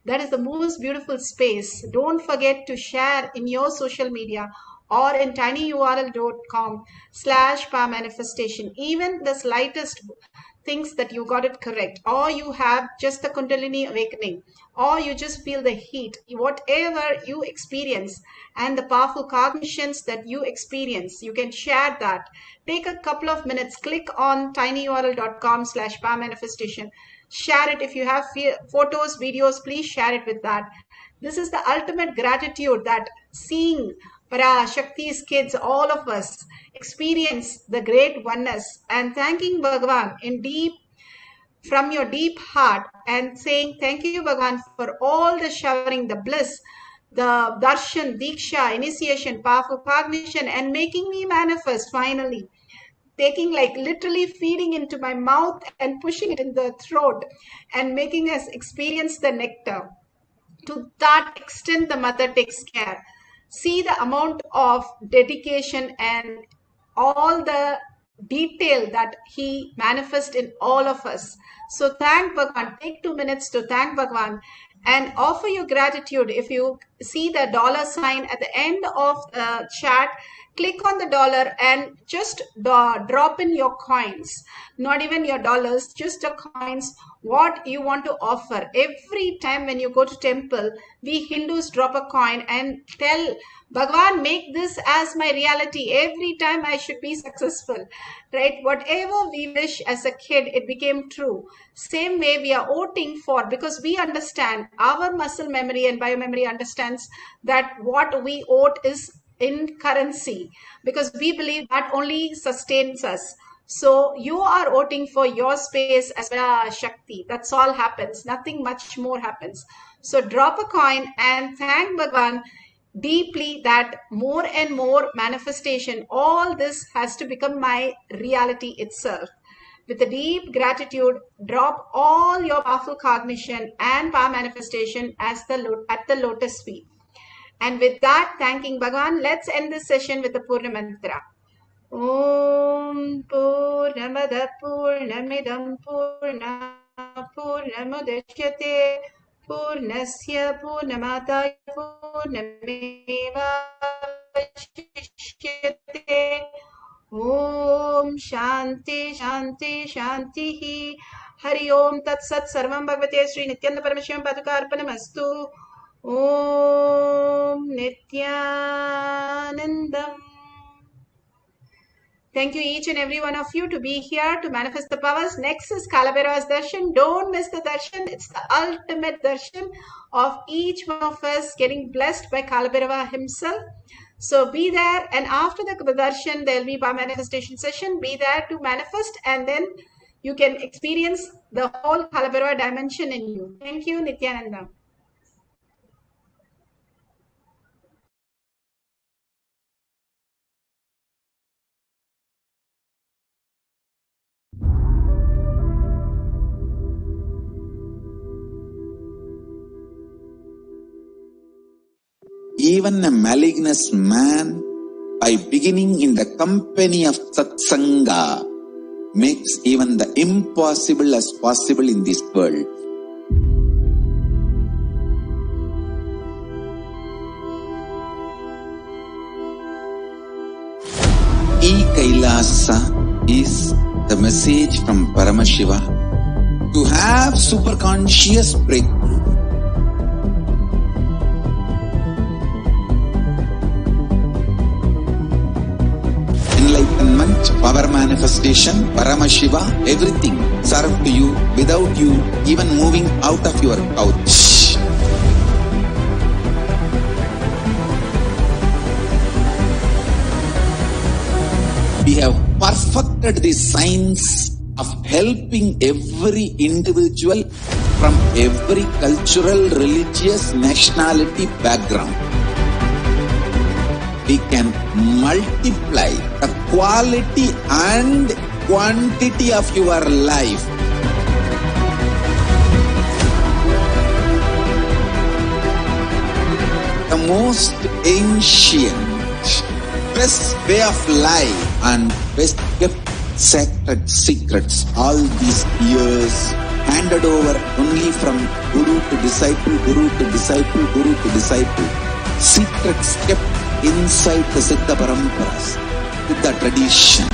That is the most beautiful space. Don't forget to share in your social media or in tinyurl.com/powermanifestation. Even the slightest thinks that you got it correct, or you have just the Kundalini awakening, or you just feel the heat, whatever you experience and the powerful cognitions that you experience, you can share that. Take a couple of minutes, click on tinyurl.com/powermanifestation. Share it. If you have photos, videos, please share it with that. This is the ultimate gratitude that seeing ParaShakti's kids, all of us, experience the great oneness and thanking Bhagavan from your deep heart and saying, thank you, Bhagavan, for all the showering, the bliss, the darshan, diksha, initiation, powerful cognition, and making me manifest finally. Taking, like, literally feeding into my mouth and pushing it in the throat and making us experience the nectar. To that extent, the mother takes care. See the amount of dedication and all the detail that he manifests in all of us. So thank Bhagavan. Take 2 minutes to thank Bhagavan and offer your gratitude. If you see the $sign at the end of the chat, click on the dollar and just drop in your coins, not even your dollars, just the coins, what you want to offer. Every time when you go to temple, we Hindus drop a coin and tell Bhagavan, make this as my reality. Every time I should be successful, right? Whatever we wish as a kid, it became true. Same way we are voting for, because we understand, our muscle memory and biomemory understands that what we vote is in currency, because we believe that only sustains us. So you are voting for your space as Shakti. That's all happens. Nothing much more happens. So drop a coin and thank Bhagavan deeply that more and more manifestation, all this has to become my reality itself. With a deep gratitude, drop all your powerful cognition and power manifestation at the lotus feet. And with that, thanking Bhagavan, let's end this session with the Purna Mantra. Om Purnamada Purnamidam Purna Purnamudachyate Purnasya Purnamataya Purnameva Vashishyate. Om Shanti Shanti Shanti. Hari Om Tat Sat Sarvam Bhagavate Sri Nithyananda Paramashivam Padukarpanamastu. Om Nithyanandam. Thank you each and every one of you to be here to manifest the powers. Next is Kalabhairava's darshan. Don't miss the darshan. It's the ultimate darshan of each one of us getting blessed by Kalabhairava himself. So be there, and after the darshan, there will be power manifestation session. Be there to manifest, and then you can experience the whole Kalabhairava dimension in you. Thank you, Nithyananda. Even a malignant man, by beginning in the company of satsanga, makes even the impossible as possible in this world. Kailasa is the message from Paramashiva to have superconscious breakthrough. Enlightenment, power manifestation, Paramashiva, everything served to you without you even moving out of your couch. We have perfected the science of helping every individual from every cultural, religious, nationality background. We can multiply the quality and quantity of your life. The most ancient, best way of life and best kept sacred secrets all these years handed over only from guru to disciple, guru to disciple, guru to disciple. Secrets kept inside the Siddha Paramparas, with the tradition.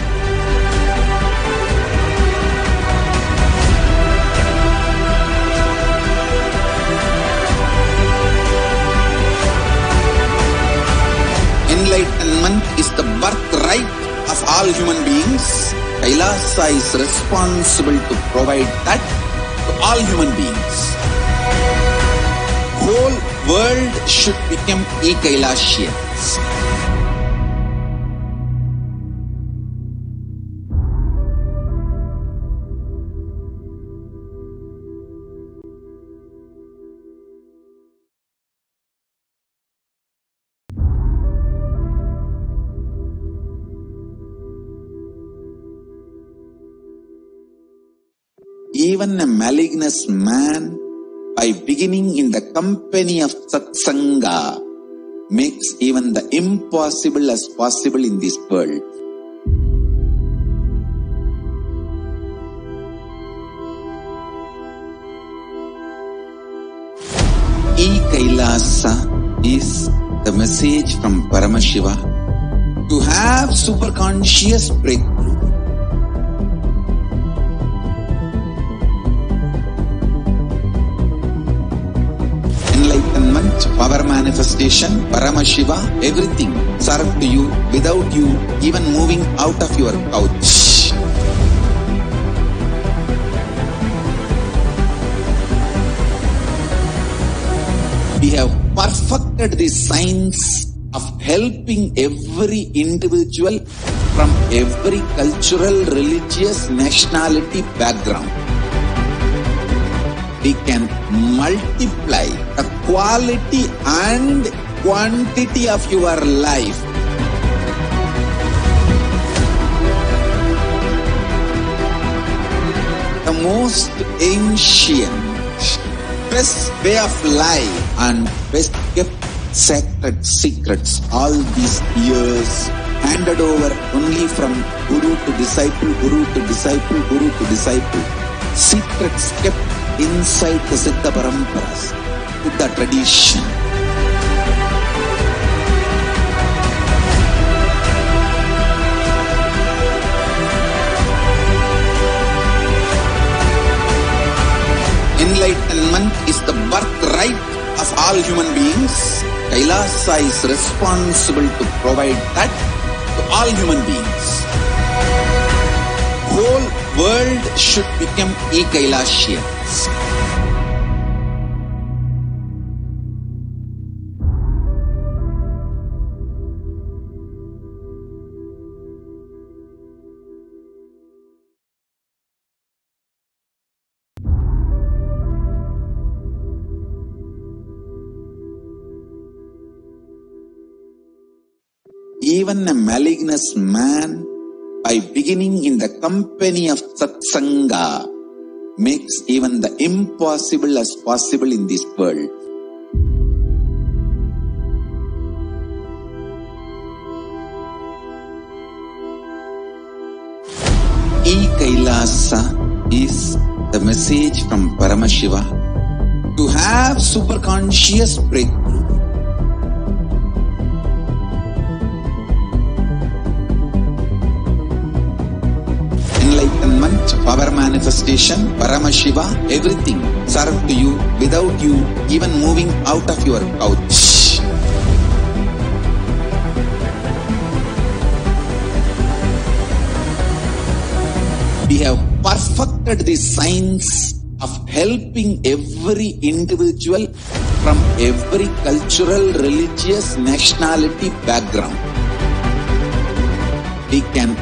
human beings. Kailasa is responsible to provide that to all human beings. Whole world should become e-Kailasians. Even a malignant man, by beginning in the company of satsanga, makes even the impossible as possible in this world. E-Kailasa is the message from Paramashiva to have superconscious breakthrough. Enlightenment, power manifestation, Paramashiva, everything served to you without you even moving out of your couch. We have perfected the science of helping every individual from every cultural, religious, nationality background. We can multiply the quality and quantity of your life. The most ancient, best way of life and best kept sacred secrets all these years handed over only from guru to disciple, guru to disciple, guru to disciple. Secrets kept inside the Siddha Paramparas, with the tradition. Enlightenment is the birthright of all human beings. Kailasa is responsible to provide that to all human beings. Whole world should become e-Kailasians. Even a malignant man, by beginning in the company of satsanga, makes even the impossible as possible in this world. E-Kailasa is the message from Paramashiva to have superconscious breakthrough. Enlightenment, power manifestation, Paramashiva, everything served to you without you even moving out of your couch. We have perfected the science of helping every individual from every cultural, religious, nationality background. We can